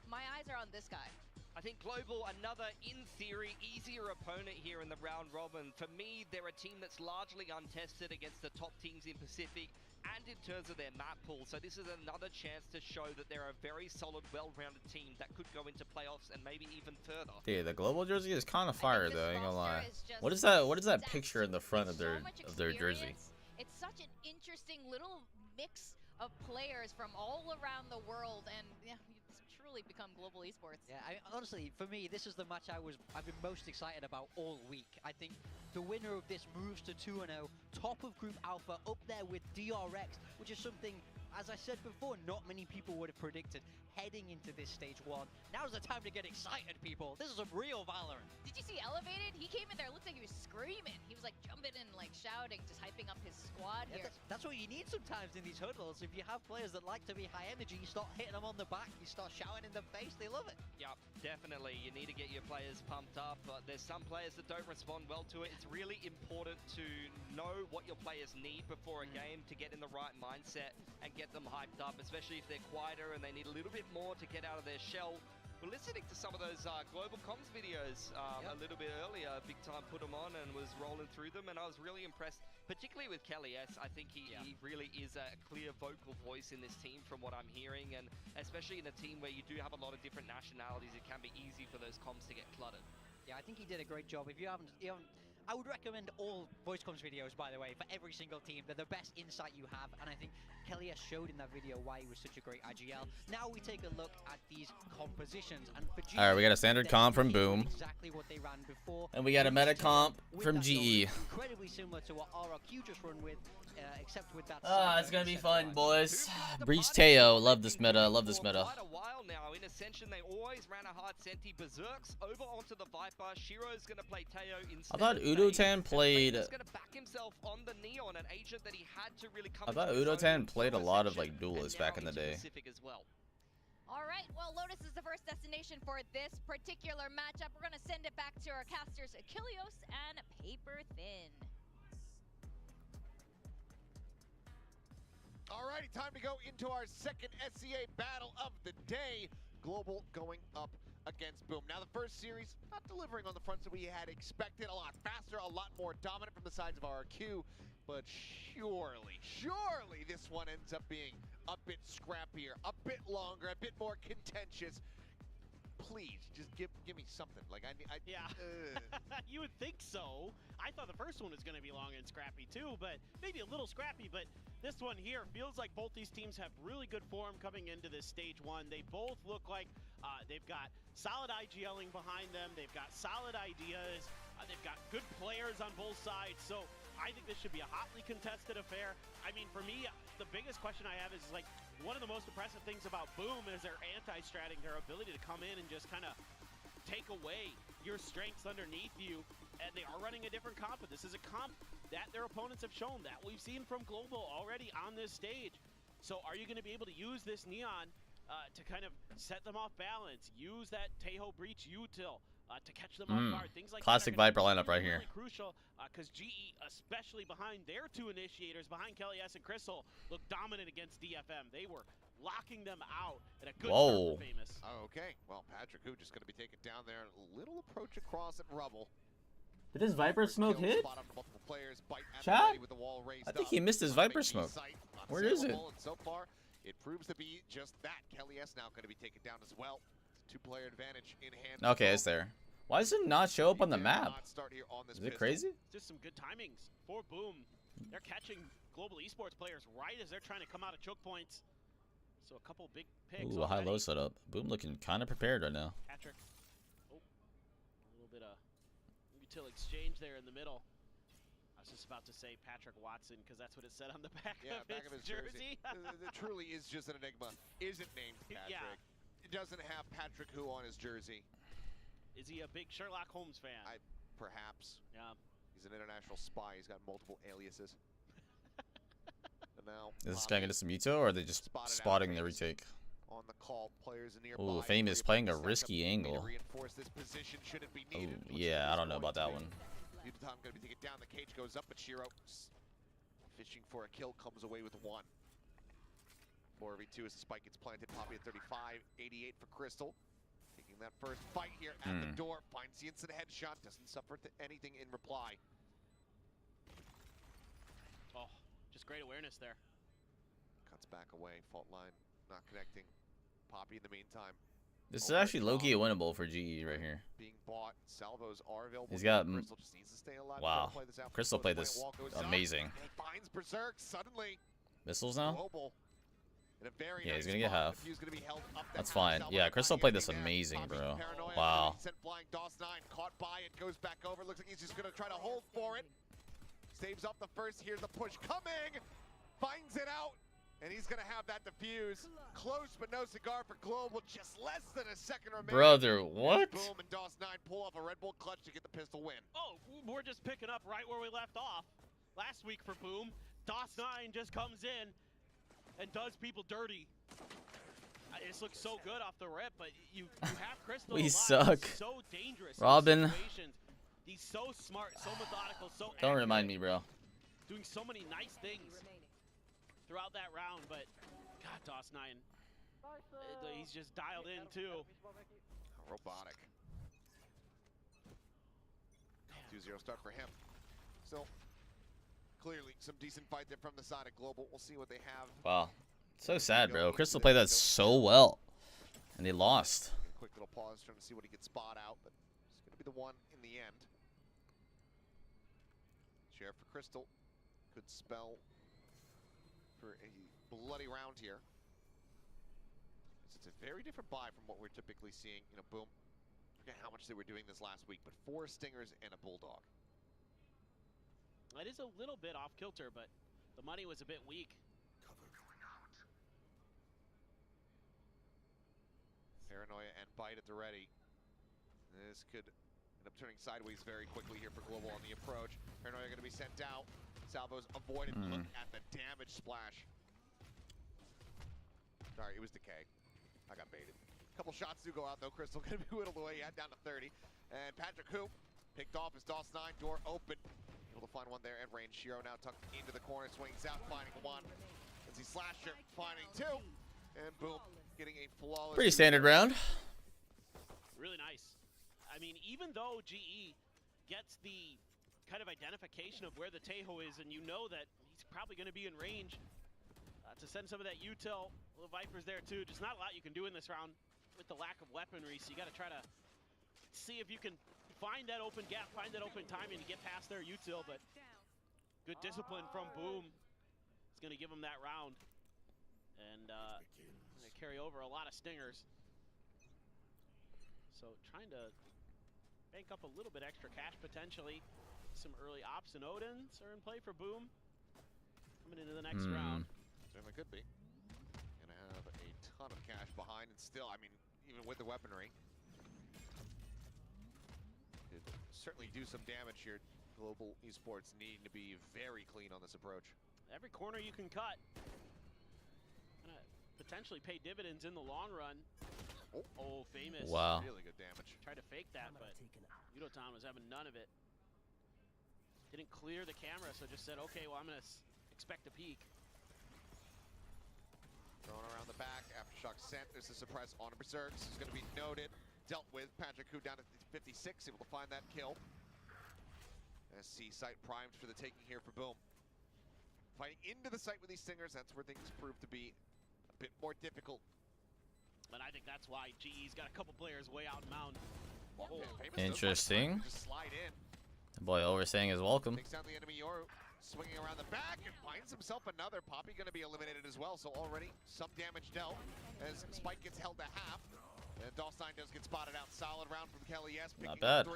S3: my eyes are on this guy.
S2: I think Global, another, in theory, easier opponent here in the round robin. For me, they're a team that's largely untested against the top teams in Pacific and in terms of their map pool. So this is another chance to show that they're a very solid, well-rounded team that could go into playoffs and maybe even further.
S4: Dude, the Global jersey is kind of fire though, I ain't gonna lie. What is that picture in the front of their jersey?
S3: It's such an interesting little mix of players from all around the world, and yeah, it's truly become global esports.
S1: Yeah, honestly, for me, this is the match I've been most excited about all week. I think the winner of this moves to 2-0, top of Group Alpha, up there with DRX, which is something, as I said before, not many people would have predicted heading into this stage 1. Now's the time to get excited, people. This is a real Valorant.
S3: Did you see Elevated? He came in there, looked like he was screaming. He was like jumping and like shouting, just hyping up his squad here.
S1: That's what you need sometimes in these huddles. If you have players that like to be high energy, you start hitting them on the back, you start shouting in their face, they love it.
S2: Yeah, definitely. You need to get your players pumped up, but there's some players that don't respond well to it. It's really important to know what your players need before a game to get in the right mindset and get them hyped up, especially if they're quieter and they need a little bit more to get out of their shell. We're listening to some of those global comms videos a little bit earlier. Big Time put them on and was rolling through them, and I was really impressed, particularly with Kelly S. I think he really is a clear vocal voice in this team from what I'm hearing, and especially in a team where you do have a lot of different nationalities, it can be easy for those comms to get cluttered.
S1: Yeah, I think he did a great job. If you haven't I would recommend all voice comms videos, by the way, for every single team. They're the best insight you have, and I think Kelly has showed in that video why he was such a great IGL. Now we take a look at these compositions, and for GE,
S4: alright, we got a standard comp from Boom.
S1: Exactly what they ran before.
S4: And we got a meta comp from GE.
S1: Incredibly similar to what RRQ just run with, except with that.
S4: It's gonna be fun, boys. Breach Teo, love this meta, love this meta.
S2: Quite a while now. In Ascension, they always ran a hard Senti. Berserks over onto the Viper. Shiro's gonna play Teo instead.
S4: I thought Udotan played.
S2: He's gonna back himself on the Neon, an agent that he had to really come.
S4: I thought Udotan played a lot of like duelists back in the day.
S2: As well.
S3: All right, well, Lotus is the first destination for this particular matchup. We're gonna send it back to our casters, Achilleos and Paper Thin.
S6: Alrighty, time to go into our second SCA battle of the day. Global going up against Boom. Now the first series, not delivering on the fronts that we had expected. A lot faster, a lot more dominant from the sides of RRQ. But surely this one ends up being a bit scrappier, a bit longer, a bit more contentious. Please, just give me something. Like
S7: yeah. You would think so. I thought the first one was going to be long and scrappy too, but maybe a little scrappy. But this one here feels like both these teams have really good form coming into this stage 1. They both look like they've got solid IGLing behind them. They've got solid ideas. They've got good players on both sides. So I think this should be a hotly contested affair. I mean, for me, the biggest question I have is like, one of the most impressive things about Boom is their anti-stratting, their ability to come in and just kind of take away your strengths underneath you. And they are running a different comp, but this is a comp that their opponents have shown, that we've seen from Global already on this stage. So are you going to be able to use this Neon to kind of set them off balance, use that Tejo Breach util to catch them off guard, things like
S4: classic
S7: that
S4: Viper lineup right here.
S7: Really crucial, because GE, especially behind their two initiators, behind Kelly S and Crystal, looked dominant against DFM. They were locking them out at a good start for Famous.
S6: Okay, well, Patrick Hu just going to be taken down there. A little approach across at Rubble.
S4: Did his Viper smoke hit? Chad? I think he missed his Viper smoke. Where is it?
S6: So far, it proves to be just that. Kelly S now going to be taken down as well. Two-player advantage in hand.
S4: Okay, it's there. Why does it not show up on the map? Is it crazy?
S7: Just some good timings for Boom. They're catching global esports players right as they're trying to come out of choke points. So a couple big picks.
S4: Ooh, a high-low setup. Boom looking kind of prepared right now.
S7: Patrick. Oh, a little bit of util exchange there in the middle. I was just about to say Patrick Watson because that's what it said on the back,
S6: back of his jersey. It truly is just an enigma. Isn't named Patrick.
S7: Yeah.
S6: It doesn't have Patrick Who on his jersey.
S7: Is he a big Sherlock Holmes fan?
S6: Perhaps.
S7: Yeah.
S6: He's an international spy. He's got multiple aliases. And now
S4: Is this guy gonna some Muto, or are they just spotting the retake?
S6: On the call, players nearby.
S4: Ooh, Fame is playing a risky angle.
S6: Reinforce this position should it be needed.
S4: Oh, yeah, I don't know about that one.
S6: Yuta going to be taken down. The cage goes up, but Shiro fishing for a kill comes away with one. 4v2 as the spike gets planted. Poppy at 35, 88 for Crystal. Taking that first fight here at the door. Finds the instant headshot. Doesn't suffer anything in reply.
S7: Oh, just great awareness there.
S6: Cuts back away. Fault line not connecting. Poppy in the meantime.
S4: This is actually low-key winnable for GE right here.
S6: Being bought. Salvos are available.
S4: He's got.
S6: Crystal just needs to stay alive.
S4: Wow.
S6: Play this out.
S4: Crystal played this amazing.
S6: He finds Berserk suddenly.
S4: Missiles now?
S6: Global.
S4: Yeah, he's gonna get half.
S6: Gonna be held up.
S4: That's fine. Yeah, Crystal played this amazing, bro. Wow.
S6: Sent flying. DOS 9 caught by it. Goes back over. Looks like he's just gonna try to hold for it. Saves up the first. Here's the push coming. Finds it out. And he's going to have that defuse. Close, but no cigar for Global. Just less than a second remaining.
S4: Brother, what?
S6: Boom, and DOS 9 pull off a Red Bull clutch to get the pistol win.
S7: Oh, we're just picking up right where we left off last week for Boom. DOS 9 just comes in and does people dirty. This looks so good off the rip, but you have Crystal
S4: We
S7: alive.
S4: suck.
S7: He's so dangerous.
S4: Robin.
S7: He's so smart, so methodical, so
S4: Don't
S7: accurate,
S4: remind me, bro.
S7: doing so many nice things throughout that round, but God, DOS 9, he's just dialed in too.
S6: Robotic. 2-0 start for him. So clearly some decent fight there from the side of Global. We'll see what they have.
S4: Wow. So sad, bro. Crystal played that so well, and they lost.
S6: Quick little pause, trying to see what he could spot out, but it's going to be the one in the end. Sheriff for Crystal could spell for a bloody round here. It's a very different buy from what we're typically seeing. You know, Boom. Forget how much they were doing this last week, but 4 Stingers and a Bulldog.
S7: It is a little bit off kilter, but the money was a bit weak.
S6: Cover going out. Paranoia and Bite at the ready. This could end up turning sideways very quickly here for Global on the approach. Paranoia going to be sent out. Salvo's avoided. Look at the damage splash. Sorry, it was Decay. I got baited. A couple shots do go out though. Crystal going to be whittled away. Yeah, down to 30. And Patrick Hoop picked off his DOS 9 door open. Able to find one there at range. Shiro now tucked into the corner, swings out, finding one. As he slasher, finding 2. And boom, getting a flawless.
S4: Pretty standard round.
S7: Really nice. I mean, even though GE gets the kind of identification of where the Tejo is, and you know that he's probably going to be in range to send some of that util. The Vipers there too. Just not a lot you can do in this round with the lack of weaponry, so you got to try to see if you can find that open gap, find that open timing to get past their util, but good discipline from Boom. It's going to give him that round. And going to carry over a lot of stingers. So trying to bank up a little bit extra cash potentially. Some early ops and Odins are in play for Boom. Coming into the next round.
S6: Certainly could be. Gonna have a ton of cash behind, and still, I mean, even with the weaponry, could certainly do some damage here. Global Esports needing to be very clean on this approach.
S7: Every corner you can cut. Gonna potentially pay dividends in the long run. Oh, famous.
S4: Wow.
S6: Really good damage.
S7: Tried to fake that, but Yudotan was having none of it. Didn't clear the camera, so just said, okay, well, I'm going to expect a peek.
S6: Thrown around the back, aftershock sent. There's a surprise on Berserk. This is going to be noted. Dealt with. Patrick Hu down at 56, able to find that kill. SC site primed for the taking here for Boom. Fighting into the site with these Stingers, that's where things prove to be a bit more difficult.
S7: But I think that's why GE's got a couple players way out in mound.
S4: Interesting.
S6: Just slide in.
S4: The boy overstaying is welcome.
S6: Takes down the enemy Yoru. Swinging around the back and finds himself another. Poppy going to be eliminated as well, so already some damage dealt as Spike gets held to half. And DOS9 does get spotted out. Solid round from Kelly S.
S4: Not bad.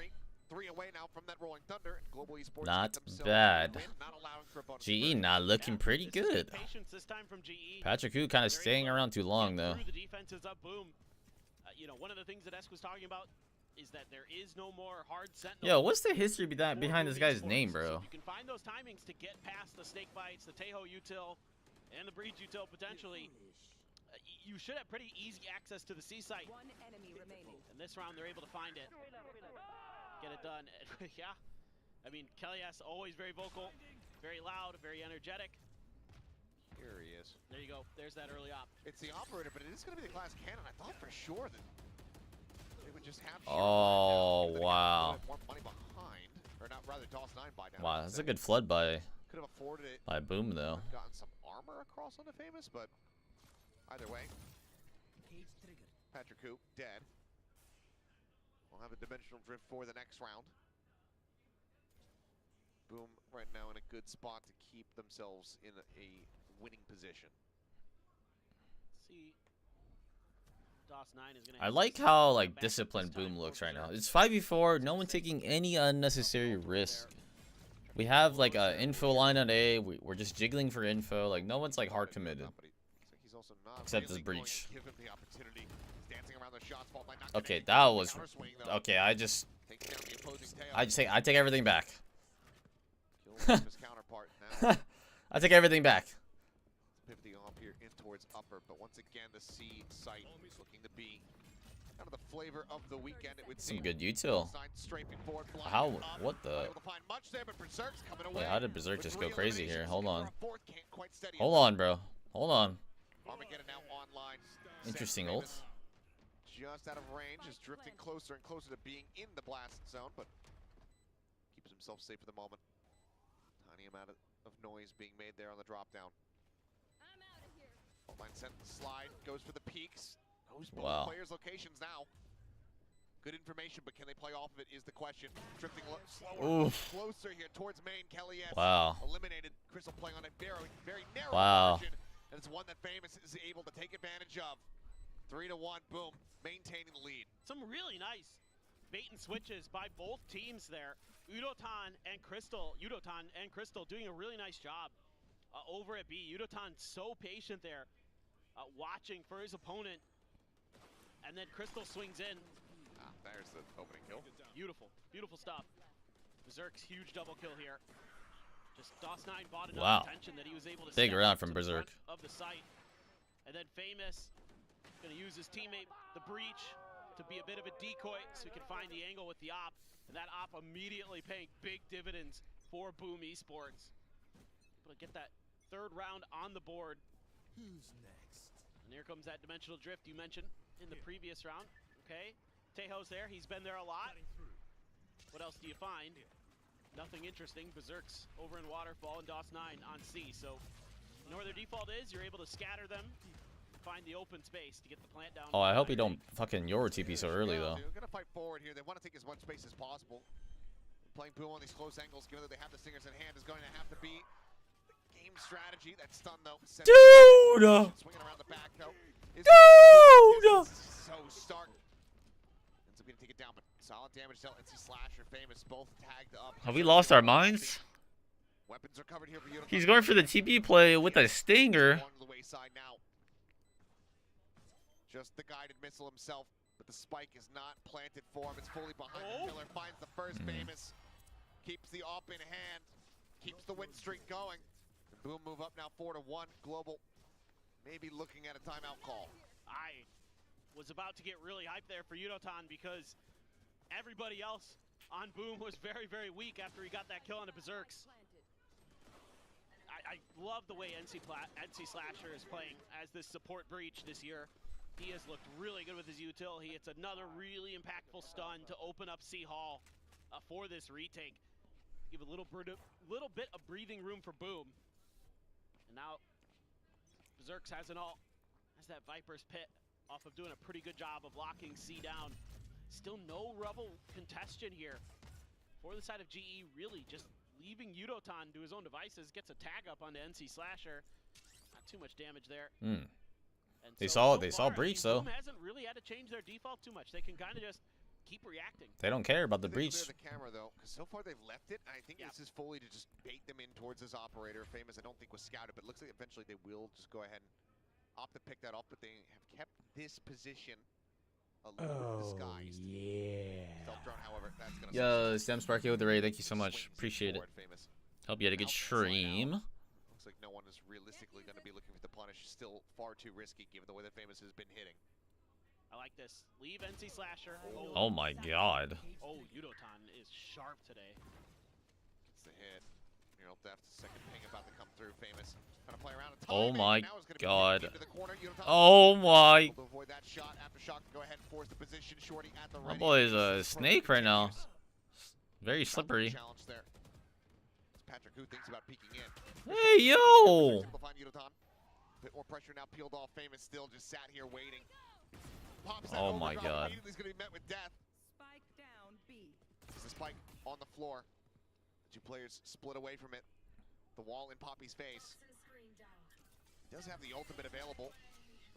S6: Three away now from that Rolling Thunder. Global Esports
S4: Not bad.
S6: win, not allowing for a bonus
S4: GE not looking pretty good.
S7: This time from GE.
S4: Patrick Hu kind of staying around too long though.
S7: The defense is up, Boom. You know, one of the things that Esk was talking about is that there is no more hard sentinel.
S4: Yo, what's the history behind this guy's name, bro?
S7: So you can find those timings to get past the snake bites, the Teho util, and the breach util potentially. You should have pretty easy access to the C site.
S5: One enemy remaining.
S7: And this round they're able to find it. Get it done. Yeah. I mean, Kelly S always very vocal, very loud, very energetic.
S6: Here he is.
S7: There you go. There's that early op.
S6: It's the operator, but it is going to be the glass cannon. I thought for sure that they would just have.
S4: Oh, wow.
S6: More money behind, or not, rather DOS9 buy down.
S4: Wow, that's a good flood by
S6: Could have afforded it.
S4: by Boom though.
S6: Gotten some armor across on the Famous, but either way, Patrick Hu dead. We'll have a dimensional drift for the next round. Boom right now in a good spot to keep themselves in a winning position.
S7: See, DOS9 is gonna.
S4: I like how like disciplined Boom looks right now. It's 5v4, no one taking any unnecessary risk. We have like a info line on A. We're just jiggling for info. Like no one's like hard committed. Except this breach. Okay, that was okay. I take everything back. I take everything back.
S6: Pivoting off here in towards upper, but once again the C site looking to be kind of the flavor of the weekend. It would
S4: Some good util. How? What the? Wait, how did Berserk just go crazy here? Hold on. Hold on, bro. Hold on. Interesting ult.
S6: Just out of range, is drifting closer and closer to being in the blast zone, but keeps himself safe for the moment. Tiny amount of noise being made there on the drop down. Line sent the slide, goes for the peaks. Knows both players' locations now. Good information, but can they play off of it is the question. Drifting slower, closer here towards main. Kelly S. Eliminated. Crystal playing on a very narrow margin, and it's one that Famous is able to take advantage of. 3-1, Boom, maintaining the lead.
S7: Some really nice bait and switches by both teams there. Udotan and Crystal doing a really nice job over at B. Udotan so patient there, watching for his opponent, and then Crystal swings in.
S6: There's the opening kill.
S7: Beautiful, beautiful stuff. Berserk's huge double kill here. Just DOS9 bought enough attention that he was able to
S4: big
S7: step
S4: round
S7: up
S4: from
S7: to the
S4: Berserk
S7: front of the site, and then Famous gonna use his teammate, the Breach, to be a bit of a decoy so he can find the angle with the op, and that op immediately paying big dividends for Boom Esports. Able to get that third round on the board.
S11: Who's next?
S7: And here comes that dimensional drift you mentioned in the previous round. Okay, Teho's there, he's been there a lot. What else do you find? Nothing interesting. Berserk's over in Waterfall and DOS9 on C, so you know where their default is, you're able to scatter them, find the open space to get the plant down.
S4: Oh, I hope you don't fucking Your TP so early though.
S6: They're gonna fight forward here. They want to take as much space as possible. Playing Boom on these close angles, given that they have the stingers in hand, is going to have to be the game strategy. That stun though.
S4: Dude!
S6: Swinging around the back though.
S4: Dude!
S6: So stark. Ends up gonna take it down, but solid damage dealt. NC Slasher, Famous, both tagged up.
S4: Have we lost our minds?
S6: Weapons are covered here for Udotan.
S4: He's going for the TP play with a stinger.
S6: On the wayside now. Just the guided missile himself, but the spike is not planted for him. It's fully behind the pillar. Finds the first Famous. Keeps the op in hand. Keeps the win streak going. And Boom move up now 4-1. Global maybe looking at a timeout call.
S7: I was about to get really hyped there for Udotan because everybody else on Boom was very, very weak after he got that kill on the Berserks. I love the way NC Slasher is playing as this support breach this year. He has looked really good with his util. He hits another really impactful stun to open up C Hall for this retake. Give a little bit of breathing room for Boom. And now Berserks has that Viper's Pit off of doing a pretty good job of locking C down. Still no Rebel congestion here. For the side of GE, really just leaving Yudotan to his own devices, gets a tag up onto NC Slasher. Not too much damage there.
S4: Hmm.
S7: And
S4: They
S7: so
S4: saw
S7: far,
S4: breach
S7: I mean,
S4: though.
S7: Boom hasn't really had to change their default too much. They can kind of just keep reacting.
S4: They don't care about the
S6: They
S4: breach.
S6: clear the camera though, because so far they've left it. I think this is fully to just bait them in towards this operator. Famous, I don't think was scouted, but it looks like eventually they will just go ahead and opt to pick that up. But they have kept this position a little bit disguised.
S4: Yeah.
S6: Stealth drone, however, that's gonna.
S4: Yo, Stem Sparky with the raid. Thank you so much. Appreciate it.
S6: Famous.
S4: Hope you had a good stream.
S6: Looks like no one is realistically going to be looking for the punish. Still far too risky given the way that Famous has been hitting.
S7: I like this. Leave NC Slasher.
S4: Oh my god.
S7: Oh, Yudotan is sharp today.
S6: Gets the hit. You know, Theft, second ping about to come through. Famous. Trying to play around and
S4: Oh
S6: timing,
S4: my
S6: and now it's gonna be
S4: god.
S6: into the corner. Yudotan
S4: Oh my.
S6: able to avoid that shot. Aftershock, go ahead and force the position. Shorty at the
S4: My
S6: ready.
S4: boy is a snake right now. Very slippery.
S6: Challenge there. Patrick who thinks about peeking in.
S4: Hey yo.
S6: Simplifying Yudotan. Bit more pressure now peeled off. Famous still just sat here waiting. Pops that
S4: Oh my
S6: overdrive,
S4: god.
S6: immediately is going to be met with death.
S5: Spike down B.
S6: There's a spike on the floor. The two players split away from it. The wall in Poppy's face. He does have the ultimate available.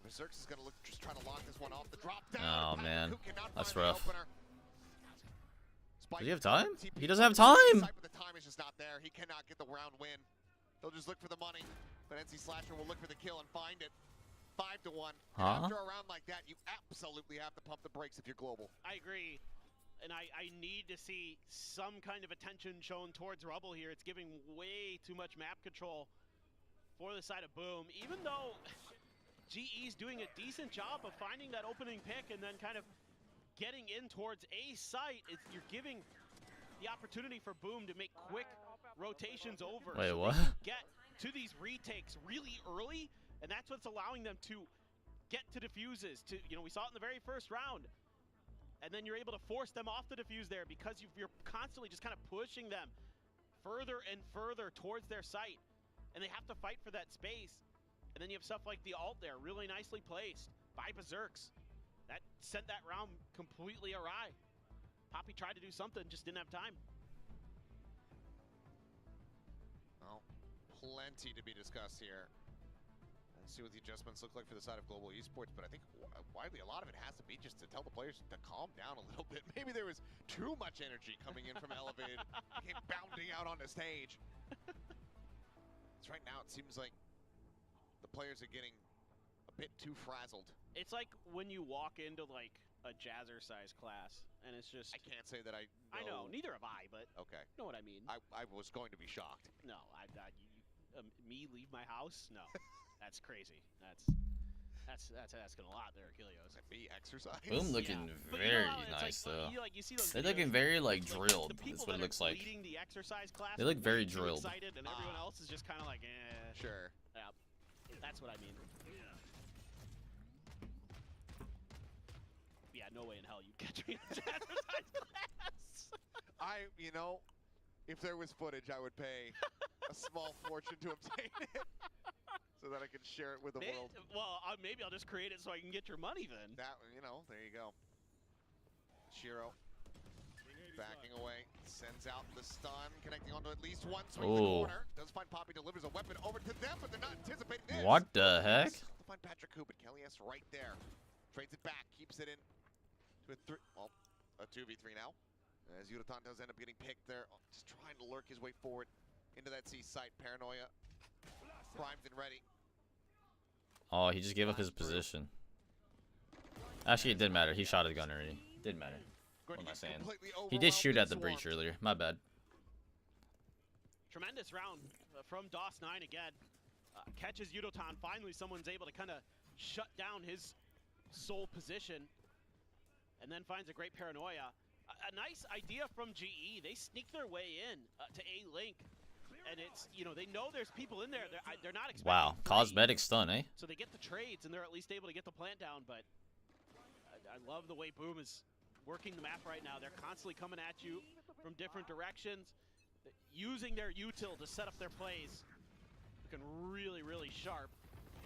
S6: Berserk's is going to look, just trying to lock this one off. The drop down.
S4: Oh
S6: Patrick
S4: man.
S6: who cannot
S4: That's
S6: find the
S4: rough.
S6: opener. Spike
S4: Does he have time?
S6: TP
S4: He doesn't have time.
S6: But the time is just not there. He cannot get the round win. They'll just look for the money. But NC Slasher will look for the kill and find it. 5-1.
S4: Huh?
S6: After a round like that, you absolutely have to pump the brakes if you're global.
S7: I agree. And I need to see some kind of attention shown towards Rubble here. It's giving way too much map control for the side of Boom. Even though GE's doing a decent job of finding that opening pick and then kind of getting in towards a site, you're giving the opportunity for Boom to make quick rotations over.
S4: Wait,
S7: so
S4: what?
S7: they can get to these retakes really early, and that's what's allowing them to get to defuses. We saw it in the very first round. And then you're able to force them off the defuse there because you're constantly just kind of pushing them further and further towards their site. And they have to fight for that space. And then you have stuff like the ult there, really nicely placed by Berserks. That sent that round completely awry. Poppy tried to do something, just didn't have time.
S6: Well, plenty to be discussed here. Let's see what the adjustments look like for the side of Global Esports, but I think widely a lot of it has to be just to tell the players to calm down a little bit. Maybe there was too much energy coming in from Elevated, came bounding out on the stage. So right now it seems like the players are getting a bit too frazzled.
S7: It's like when you walk into like a jazzercise class, and it's just...
S6: I can't say that I know.
S7: I know, neither have I, but
S6: okay.
S7: You know what I mean.
S6: I was going to be shocked.
S7: No, me leave my house? No. That's crazy. That's asking a lot there, Achilleos.
S6: Be exercise.
S4: Boom looking very nice though.
S7: You see those
S4: They're
S7: videos,
S4: looking very like
S7: the
S4: drilled.
S7: people
S4: Is what it
S7: that
S4: looks
S7: are
S4: like.
S7: leading the exercise class
S4: They look
S7: are
S4: very
S7: way too
S4: drilled.
S7: excited, and everyone else is just kind of like, eh.
S6: Sure.
S7: Yeah. That's what I mean. Yeah, no way in hell you'd catch me in a exercise class.
S6: If there was footage, I would pay a small fortune to obtain it so that I can share it with the world.
S7: Well, maybe I'll just create it so I can get your money then.
S6: That, there you go. Shiro backing away, sends out the stun, connecting onto at least one swing in the corner. Does find Poppy, delivers a weapon over to them, but they're not anticipating this.
S4: What the heck?
S6: To find Patrick Coop, and Kelly S right there. Trades it back, keeps it in to a 2v3 now. As Yudotan does end up getting picked there, just trying to lurk his way forward into that C site. Paranoia, primed and ready.
S4: Oh, he just gave up his position. Actually, it didn't matter. He shot his gun already. Didn't matter. What am I saying? He did shoot at the breach earlier. My bad.
S7: Tremendous round from DOS9 again. Catches Yudotan. Finally, someone's able to kind of shut down his sole position. And then finds a great Paranoia. A nice idea from GE. They sneak their way in to A-Link. And it's, they know there's people in there. They're not expecting
S4: Wow, cosmetic stun, eh?
S7: So they get the trades, and they're at least able to get the plant down. But I love the way Boom is working the map right now. They're constantly coming at you from different directions, using their util to set up their plays. Looking really, really sharp.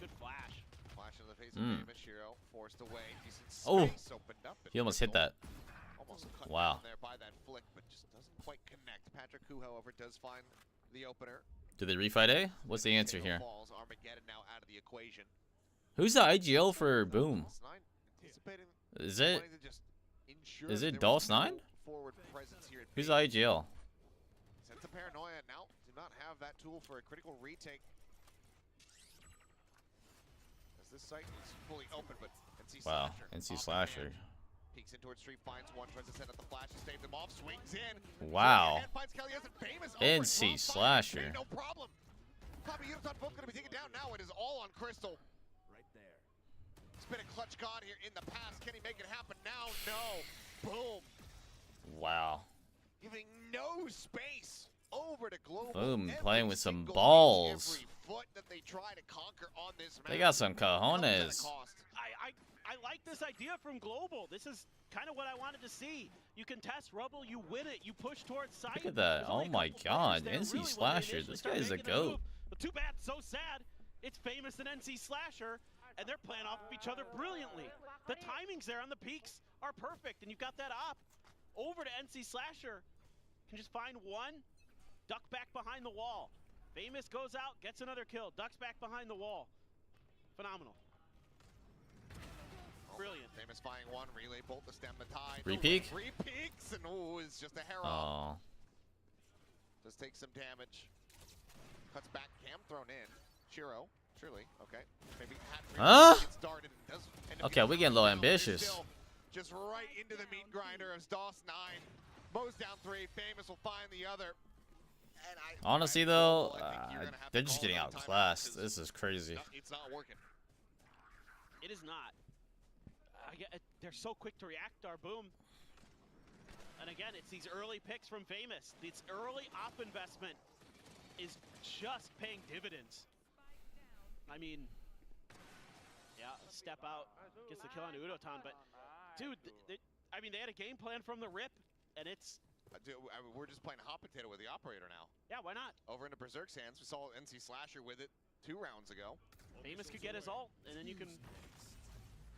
S7: Good flash.
S6: Flash in the face of Mishiro, forced away. Decent
S4: Oh,
S6: space opened up.
S4: he almost hit that.
S6: Almost cut
S4: Wow.
S6: down there by that flick, but just doesn't quite connect. Patrick Koo, however, does find the opener.
S4: Do they refight A? What's the answer here?
S6: Falls, Armageddon now out of the equation.
S4: Who's the IGL for Boom? Is it DOS9? Who's the IGL?
S6: Sense of paranoia now. Do not have that tool for a critical retake. As this site is fully open, but NC
S4: Wow,
S6: Slasher.
S4: NC Slasher.
S6: Peeks in towards street, finds one, tries to set up the flash to stave them off, swings in.
S4: Wow.
S6: Finds Kelly as a famous
S4: NC Slasher.
S6: no problem. Poppy Uniton both going to be taken down now. It is all on Crystal.
S11: Right there.
S6: It's been a clutch god here in the past. Can he make it happen now? No. Boom.
S4: Wow.
S6: Giving no space over to Global.
S4: Boom,
S6: Every
S4: playing with some
S6: single
S4: balls.
S6: Every foot that they try to conquer on this map.
S4: They got some cojones.
S7: I like this idea from Global. This is kind of what I wanted to see. You can test Rubble, you win it, you push towards site.
S4: Look at that. Oh my god. NC Slasher. This guy is a goat.
S7: But too bad, so sad. It's Famous and NC Slasher, and they're playing off of each other brilliantly. The timings there on the peaks are perfect, and you've got that op over to NC Slasher. Can just find one, duck back behind the wall. Famous goes out, gets another kill, ducks back behind the wall. Phenomenal. Brilliant.
S6: Famous flying one, relay bolt to stem the tide.
S4: Re-peek?
S6: Re-peeks, and oh, it's just a hair
S4: Oh.
S6: off. Does take some damage. Cuts back, cam thrown in. Shiro, surely, okay. Maybe
S4: Huh?
S6: gets started and does end up
S4: Okay, we getting a little
S6: down.
S4: ambitious.
S6: Still just right into the meat grinder as DOS9. Mows down three, Famous will find the other. And
S4: Honestly, though, they're just getting
S6: call
S4: outclassed.
S6: timeout.
S4: This is crazy.
S6: It's not working.
S7: It is not. They're so quick to react, our Boom. And again, it's these early picks from Famous. This early op investment is just paying dividends. I mean, yeah, step out, gets the kill on Udotan, but dude, they had a game plan from the rip, and it's...
S6: Dude, we're just playing hot potato with the operator now.
S7: Yeah, why not?
S6: Over into Berserk's hands. We saw NC Slasher with it 2 rounds ago.
S7: Famous could get his ult, and then you can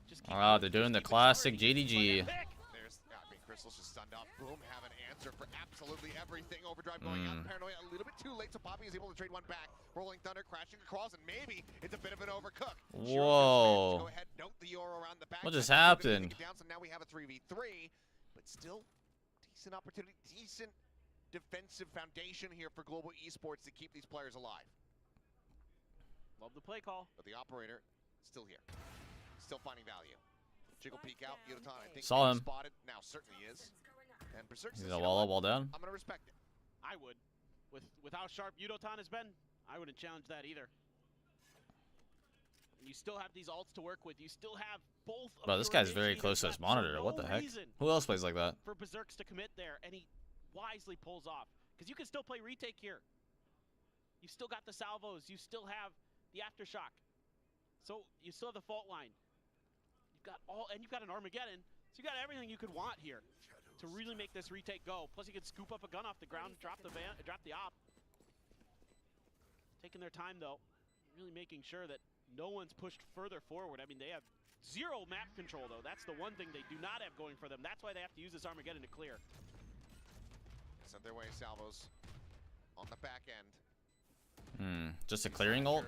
S7: just keep
S4: They're doing the classic GDG.
S6: There's, Crystal's just stunned up. Boom, have an answer for absolutely everything. Overdrive going out. Paranoia a little bit too late, so Poppy is able to trade one back. Rolling Thunder crashing across, and maybe it's a bit of an overcook.
S4: Whoa.
S6: Go ahead, note the Euro around the back.
S4: What just happened?
S6: Down, so now we have a 3v3, but still decent opportunity, decent defensive foundation here for Global Esports to keep these players alive.
S7: Love the play call.
S6: But the operator still here, still finding value. Jiggle peek out, Udotan, I think
S4: Saw him.
S6: spotted. Now certainly is. And Berserk says,
S4: He's a wall up, wall down.
S6: I'm gonna respect it.
S7: I would. With how sharp Udotan has been, I wouldn't challenge that either. And you still have these ults to work with. You still have both.
S4: Bro, this guy's very close to his monitor. What the heck? Who else plays like that?
S7: For Berserks to commit there, and he wisely pulls off. Because you can still play retake here. You've still got the salvos. You still have the aftershock. So you still have the fault line. You've got and you've got an Armageddon. So you got everything you could want here to really make this retake go. Plus you could scoop up a gun off the ground, drop the op. Taking their time though, really making sure that no one's pushed further forward. I mean, they have zero map control though. That's the one thing they do not have going for them. That's why they have to use this Armageddon to clear.
S6: Sent their way salvos on the back end.
S4: Just a clearing ult?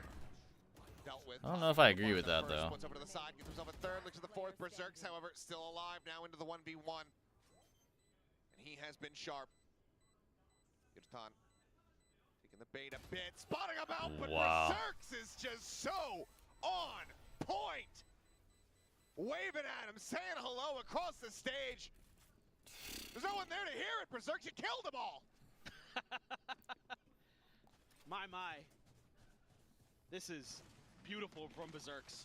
S6: Dealt with.
S4: I don't know if I agree with that though.
S6: Puts over to the side, gets himself a third, looks at the fourth. Berserk's, however, still alive now into the 1v1. And he has been sharp. Udotan taking the bait a bit, spotting him out, but Berserk's is just so on point. Waving at him, saying hello across the stage. There's no one there to hear it, Berserk, you killed them all.
S7: My. This is beautiful from Berserks.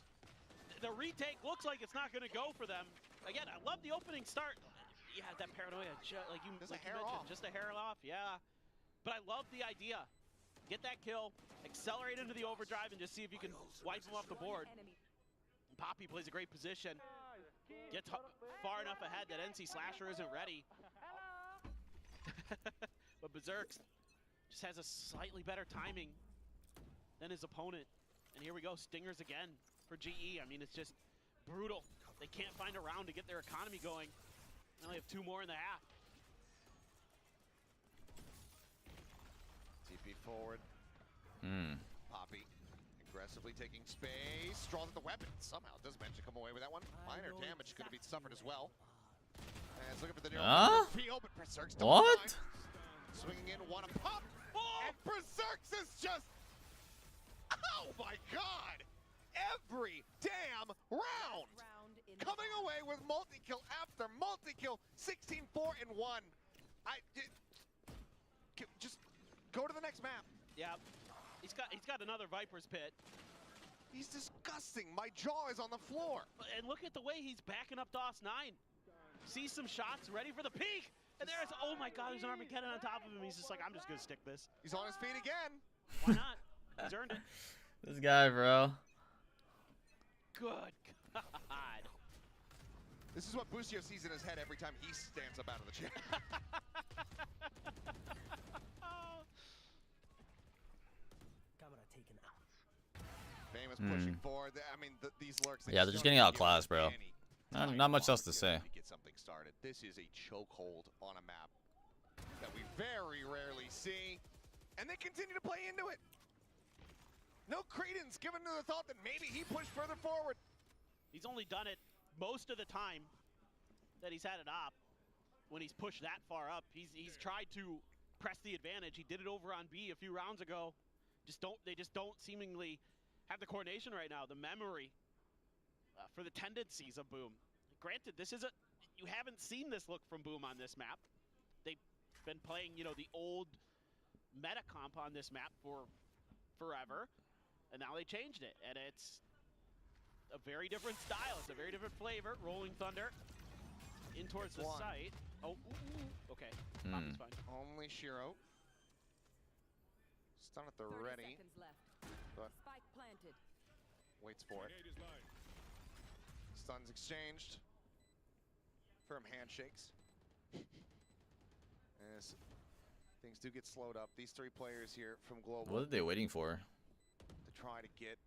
S7: The retake looks like it's not going to go for them. Again, I love the opening start. Yeah, that paranoia, like you mentioned, just a hair off, yeah. But I love the idea. Get that kill, accelerate into the overdrive, and just see if you can wipe them off the board. Poppy plays a great position. Gets far enough ahead that NC Slasher isn't ready. But Berserks just has a slightly better timing than his opponent. And here we go, Stingers again for GE. I mean, it's just brutal. They can't find a round to get their economy going. We only have 2 more in the half.
S6: TP forward. Poppy aggressively taking space. Draws at the weapon. Somehow does manage to come away with that one. Minor damage could have been suffered as well. And it's looking for the Pio, but Berserk's double
S4: What?
S6: line. Swinging in, one a pop. And Berserk's is just... Oh my god! Every damn round! Coming away with multi-kill after multi-kill. 16, 4, and 1. Just go to the next map.
S7: Yeah. He's got another Viper's Pit.
S6: He's disgusting. My jaw is on the floor.
S7: And look at the way he's backing up DOS 9. Sees some shots, ready for the peak. And there's, oh my god, there's an Armageddon on top of him. He's just like, I'm just going to stick this.
S6: He's on his feet again.
S7: Why not? He's earned it.
S4: This guy, bro.
S7: Good god.
S6: This is what Busio sees in his head every time he stands up out of the chair. Famous pushing forward. I mean, these lurks.
S4: Yeah, they're just getting outclassed, bro. Not much else to say.
S6: Get something started. This is a chokehold on a map that we very rarely see, and they continue to play into it. No credence given to the thought that maybe he pushed further forward.
S7: He's only done it most of the time that he's had it up. When he's pushed that far up, he's tried to press the advantage. He did it over on B a few rounds ago. They just don't seemingly have the coordination right now, the memory for the tendencies of Boom. Granted, you haven't seen this look from Boom on this map. They've been playing, the old meta comp on this map for forever, and now they changed it, and it's a very different style. It's a very different flavor. Rolling Thunder in towards the site. Oh, okay. Poppy's fine.
S6: Only Shiro. Stun at the ready. But
S5: Spike planted.
S6: Waits for it. Stuns exchanged. Firm handshakes. As things do get slowed up. These 3 players here from Global.
S4: What are they waiting for?
S6: To try to get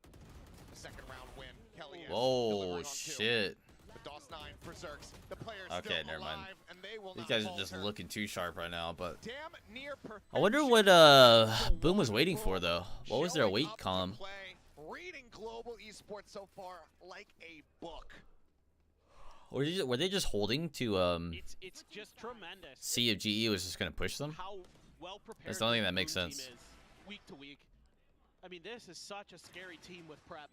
S6: a second round win. Kelly is
S4: Whoa, shit.
S6: The DOS 9 Berserks. The players
S4: Okay,
S6: still
S4: never mind.
S6: alive, and they will
S4: These
S6: not
S4: guys are just
S6: falter.
S4: looking too sharp right now, but
S6: Damn near
S4: I wonder what Boom was waiting for though. What was their
S6: Showing
S4: wait
S6: up to
S4: column?
S6: play, reading Global Esports so far like a book.
S4: Were they just holding to
S7: It's just tremendous.
S4: see if GE was just gonna push them?
S7: How well prepared
S4: That's the only thing
S7: this
S4: that makes
S7: Boom
S4: sense.
S7: team is week to week. I mean, this is such a scary team with prep.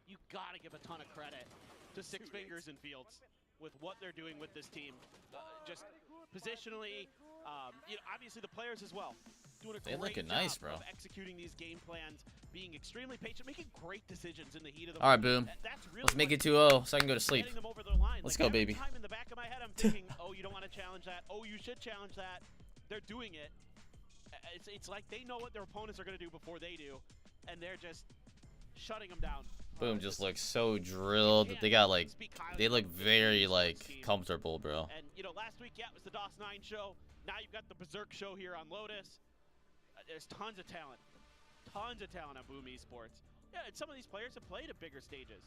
S7: You gotta give a ton of credit to Six Fingers and Fields with what they're doing with this team. Just positionally, obviously the players as well. Doing a
S4: They
S7: great
S4: looking nice,
S7: job
S4: bro.
S7: of executing these game plans, being extremely patient, making great decisions in the heat of the
S4: All right,
S7: moment.
S4: Boom.
S7: That's really
S4: Let's make
S7: what's
S4: it 2-0 so I can go to sleep.
S7: getting them over the line.
S4: Let's
S7: Like,
S4: go,
S7: every
S4: baby.
S7: time in the back of my head, I'm thinking, oh, you don't want to challenge that. Oh, you should challenge that. They're doing it. It's like they know what their opponents are going to do before they do, and they're just shutting them down.
S4: Boom just looks so drilled. They got like, they look very like comfortable, bro.
S7: And last week, yeah, it was the DOS 9 show. Now you've got the Berserk show here on Lotus. There's tons of talent on Boom Esports. Yeah, and some of these players have played at bigger stages,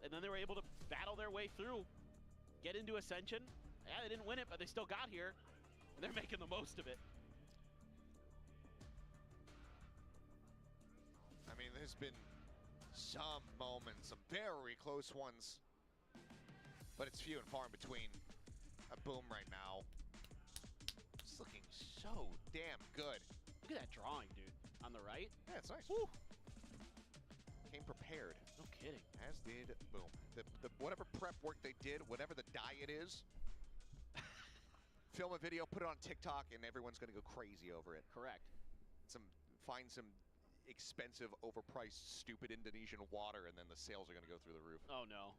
S7: and then they were able to battle their way through, get into Ascension. Yeah, they didn't win it, but they still got here, and they're making the most of it.
S6: I mean, there's been some moments, some very close ones, but it's few and far in between. A Boom right now, just looking so damn good.
S7: Look at that drawing, dude, on the right.
S6: Yeah, it's nice.
S7: Woo.
S6: Came prepared.
S7: No kidding.
S6: As did Boom. The whatever prep work they did, whatever the diet is, film a video, put it on TikTok, and everyone's gonna go crazy over it.
S7: Correct.
S6: Find some expensive, overpriced, stupid Indonesian water, and then the sales are gonna go through the roof.
S7: Oh no.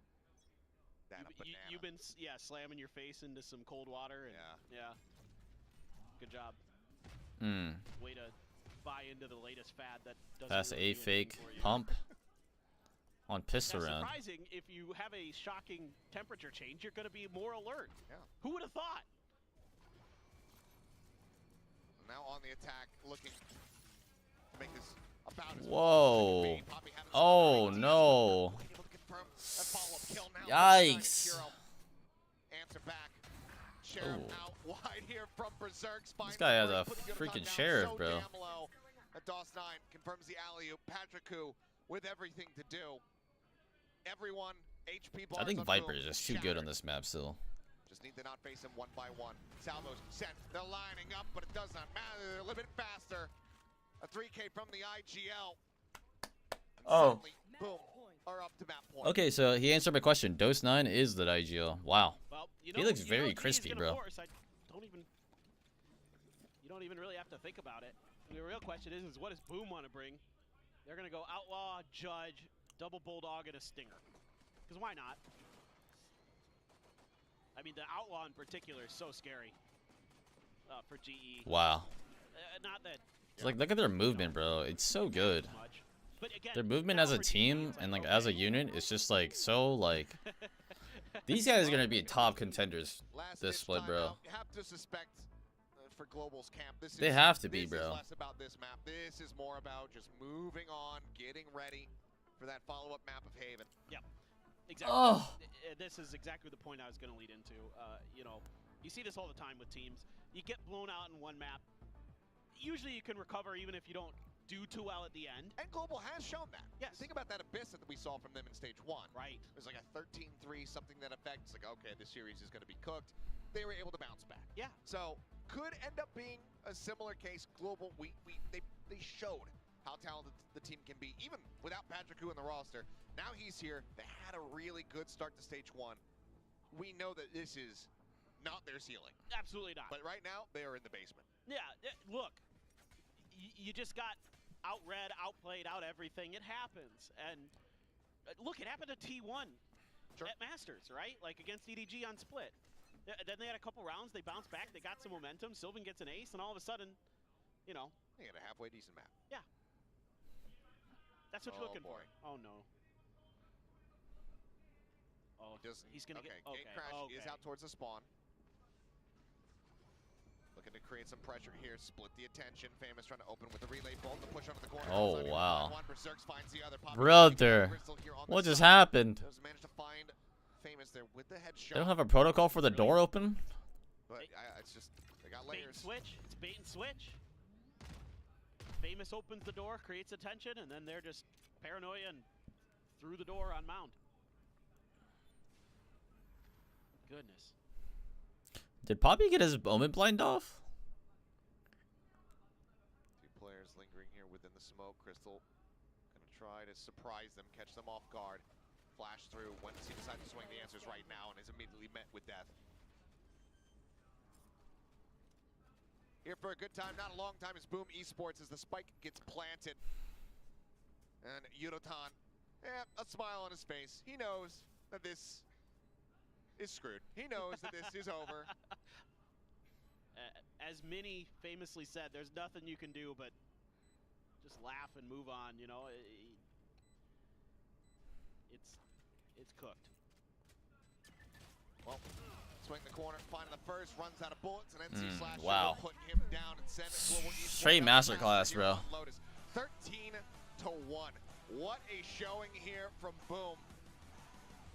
S7: You've been slamming your face into some cold water. And, yeah. Good job. Way to buy into the latest fad that doesn't
S4: That's
S7: really
S4: a
S7: do
S4: fake
S7: anything for you.
S4: pump on piss
S7: Now,
S4: around.
S7: surprising, if you have a shocking temperature change, you're going to be more alert.
S6: Yeah.
S7: Who would have thought?
S6: Now on the attack, looking to make this about as
S4: Whoa. Oh no.
S6: able to confirm that follow-up kill now.
S4: Yikes.
S6: Answer back. sheriff out wide here from Berserk.
S4: This guy has a freaking sheriff, bro.
S6: DOS9 confirms the alley-oop. Patrick with everything to do. Everyone, HP bars.
S4: I think Viper is just too good on this map still.
S6: Just need to not face him one by one. Salvo's sent. They're lining up, but it does not matter. They're a little bit faster. A 3K from the IGL. And suddenly, boom, are up to map point.
S4: Okay, so he answered my question. DOS9 is the IGL. Wow.
S7: Well,
S4: he looks very crispy, bro.
S7: You don't even really have to think about it. The real question is what does Boom want to bring? They're going to go Outlaw, Judge, Double Bulldog, and a Stinger. Because why not? I mean, the Outlaw in particular is so scary for GE.
S4: Wow.
S7: Not that.
S4: It's like, look at their movement, bro. It's so good.
S7: But again,
S4: their movement as a team and like as a unit is just like so like. These guys are gonna be top contenders this split, bro.
S6: You have to suspect for Global's camp.
S4: They have to be, bro.
S6: This is less about this map. This is more about just moving on, getting ready for that follow-up map of Haven.
S7: Yeah. Exactly.
S4: Oh.
S7: This is exactly the point I was going to lead into. You know, you see this all the time with teams. You get blown out in one map. Usually you can recover even if you don't do too well at the end.
S6: And Global has shown that.
S7: Yes.
S6: Think about that Abyss that we saw from them in stage 1.
S7: Right.
S6: It was like a 13-3, something that affects like, okay, this series is going to be cooked. They were able to bounce back.
S7: Yeah.
S6: So could end up being a similar case. Global, they showed how talented the team can be, even without Patrick in the roster. Now he's here. They had a really good start to stage 1. We know that this is not their ceiling.
S7: Absolutely not.
S6: But right now, they are in the basement.
S7: Yeah, look, you just got outread, outplayed, out everything. It happens. And look, it happened to T1 at Masters, right? Like against EDG on split. Then they had a couple rounds. They bounced back. They got some momentum. Sylvan gets an ace, and all of a sudden, you know.
S6: They got a halfway decent map.
S7: Yeah. That's what you're looking for. Oh, no. Oh, he's going to get...
S6: Okay, Gate Crash is out towards the spawn. Looking to create some pressure here. Split the attention. Famous trying to open with the relay bolt. The push onto the corner.
S4: Oh, wow.
S6: Finds the other.
S4: Brother. What just happened?
S6: Does manage to find Famous there with the headshot.
S4: They don't have a protocol for the door open?
S6: But it's just, they got layers.
S7: Bait and switch. It's bait and switch. Famous opens the door, creates attention, and then they're just paranoia and through the door on Mound. Goodness.
S4: Did Poppy get his moment blind off?
S6: Two players lingering here within the smoke. Crystal gonna try to surprise them, catch them off guard. Flash through. When does he decide to swing? The answer is right now, and is immediately met with death. Here for a good time, not a long time, is Boom Esports as the spike gets planted. And Yudotan, a smile on his face. He knows that this is screwed. He knows that this is over.
S7: As Minnie famously said, there's nothing you can do but just laugh and move on, you know. It's cooked.
S6: Well, swing the corner, finding the first, runs out of bullets, and NC Slash
S4: wow.
S6: putting him down and send it Global Esports.
S4: Straight masterclass, bro.
S6: 13-1. What a showing here from Boom.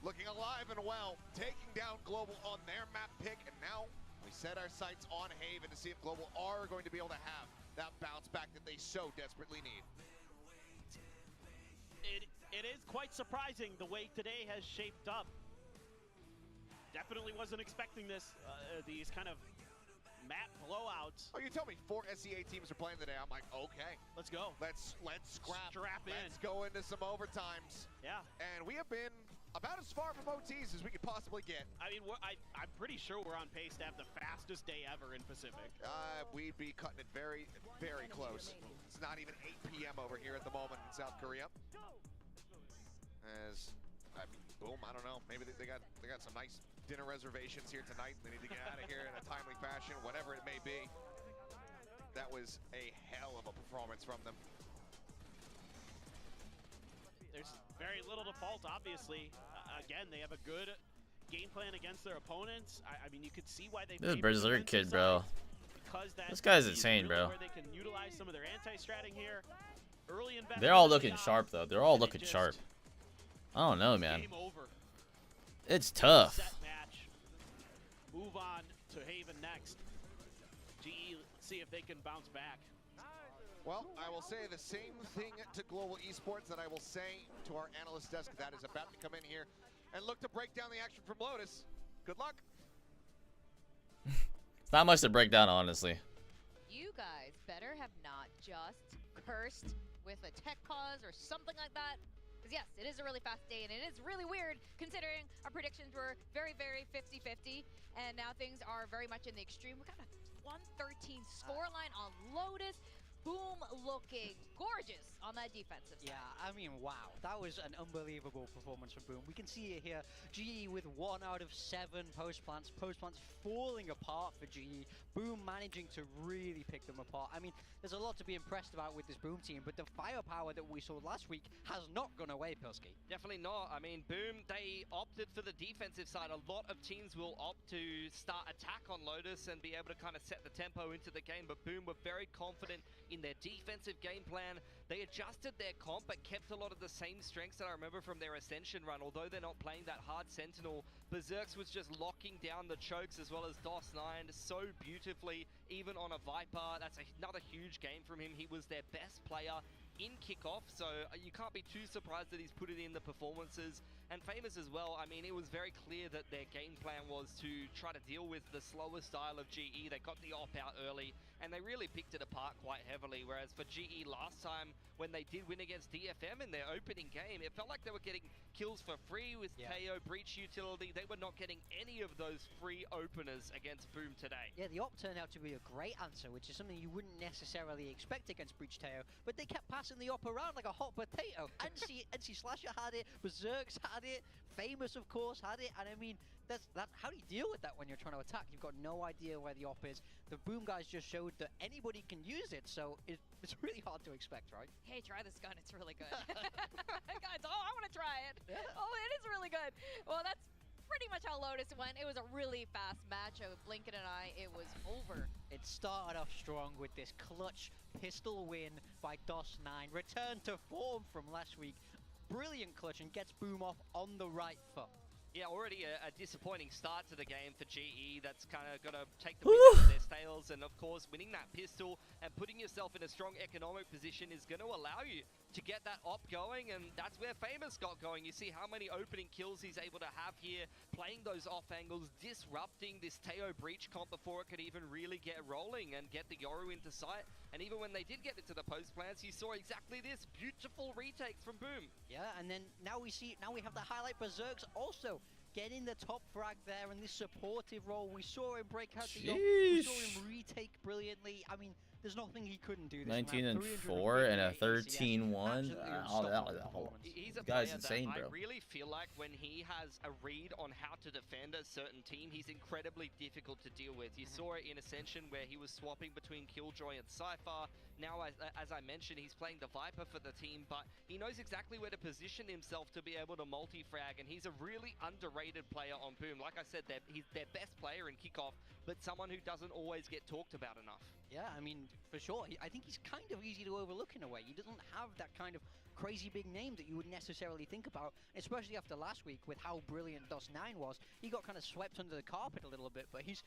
S6: Looking alive and well, taking down Global on their map pick, and now we set our sights on Haven to see if Global are going to be able to have that bounce back that they so desperately need.
S7: It is quite surprising the way today has shaped up. Definitely wasn't expecting this, these kind of map blowouts.
S6: Oh, you tell me 4 SEA teams are playing today. I'm like, okay.
S7: Let's go.
S6: Let's scrap.
S7: Strap in.
S6: Let's go into some overtimes.
S7: Yeah.
S6: And we have been about as far from OTs as we could possibly get.
S7: I mean, I'm pretty sure we're on pace to have the fastest day ever in Pacific.
S6: We'd be cutting it very, very close. It's not even 8 p.m. over here at the moment in South Korea. As, I mean, Boom, I don't know. Maybe they got some nice dinner reservations here tonight. They need to get out of here in a timely fashion, whatever it may be. That was a hell of a performance from them.
S7: There's very little to fault, obviously. Again, they have a good game plan against their opponents. I mean, you could see why they.
S4: This Berserk kid, bro. This guy's insane, bro.
S7: Where they can utilize some of their anti-stratting here. Early
S4: they're all looking sharp, though. They're all looking sharp. I don't know, man. It's tough.
S7: Move on to Haven. see if they can bounce back.
S6: Well, I will say the same thing to Global Esports that I will say to our analyst desk that is about to come in here and look to break down the action from Lotus. Good luck.
S4: It's not much to break down, honestly.
S3: You guys better have not just cursed with a tech cause or something like that. Because yes, it is a really fast day, and it is really weird considering our predictions were very, very 50-50, and now things are very much in the extreme. We got a 113 scoreline on Lotus. Boom looking gorgeous on that defensive side.
S1: Yeah, I mean, wow. That was an unbelievable performance from Boom. We can see it here. GE with 1 out of 7 post plants. Post plants falling apart for GE. Boom managing to really pick them apart. I mean, there's a lot to be impressed about with this Boom team, but the firepower that we saw last week has not gone away, Pilski.
S2: Definitely not. I mean, Boom, they opted for the defensive side. A lot of teams will opt to start attack on Lotus and be able to kind of set the tempo into the game, but Boom were very confident in their defensive game plan. They adjusted their comp but kept a lot of the same strengths that I remember from their Ascension run. Although they're not playing that hard Sentinel, Berserks was just locking down the chokes as well as DOS9 so beautifully, even on a Viper. That's another huge game from him. He was their best player in kickoff, so you can't be too surprised that he's put it in the performances. And Famous as well, I mean, it was very clear that their game plan was to try to deal with the slower style of GE. They got the op out early, and they really picked it apart quite heavily. Whereas for GE last time, when they did win against DFM in their opening game, it felt like they were getting kills for free with KO, Breach Utility. They were not getting any of those free openers against Boom today.
S1: Yeah, the op turned out to be a great answer, which is something you wouldn't necessarily expect against Breach Teo, but they kept passing the op around like a hot potato. NC Slasher had it, Berserks had it, Famous of course had it, and I mean, that's how do you deal with that when you're trying to attack? You've got no idea where the op is. The Boom guys just showed that anybody can use it, so it's really hard to expect, right?
S3: Hey, try this gun, it's really good. Guys, oh, I want to try it. Yeah. Oh, it is really good. Well, that's pretty much how Lotus went. It was a really fast match. With Blinken and I, it was over.
S1: It started off strong with this clutch pistol win by DOS9. Return to form from last week. Brilliant clutch and gets Boom off on the right foot.
S2: Yeah, already a disappointing start to the game for GE. That's kind of going to take the wind out of their sails. And of course, winning that pistol and putting yourself in a strong economic position is going to allow you to get that op going. And that's where Famous got going. You see how many opening kills he's able to have here, playing those off angles, disrupting this Teo Breach comp before it could even really get rolling and get the Yoru into sight. And even when they did get into the post plants, you saw exactly this beautiful retakes from Boom.
S1: Yeah, and then now we have the highlight Berserks also getting the top frag there in this supportive role. We saw him break out the yoke. We saw him retake brilliantly. I mean, there's nothing he couldn't do.
S4: 19-4 and a 13-1.
S2: He's a
S4: guy's
S2: player
S4: insane,
S2: that
S4: bro.
S2: I really feel like when he has a read on how to defend a certain team, he's incredibly difficult to deal with. You saw it in Ascension where he was swapping between Killjoy and Cypher. Now, as I mentioned, he's playing the Viper for the team, but he knows exactly where to position himself to be able to multi-frag, and he's a really underrated player on Boom. Like I said, he's their best player in kickoff, but someone who doesn't always get talked about enough.
S1: Yeah, I mean, for sure. I think he's kind of easy to overlook in a way. He doesn't have that kind of crazy big name that you would necessarily think about, especially after last week with how brilliant DOS9 was. He got kind of swept under the carpet a little bit, but he's,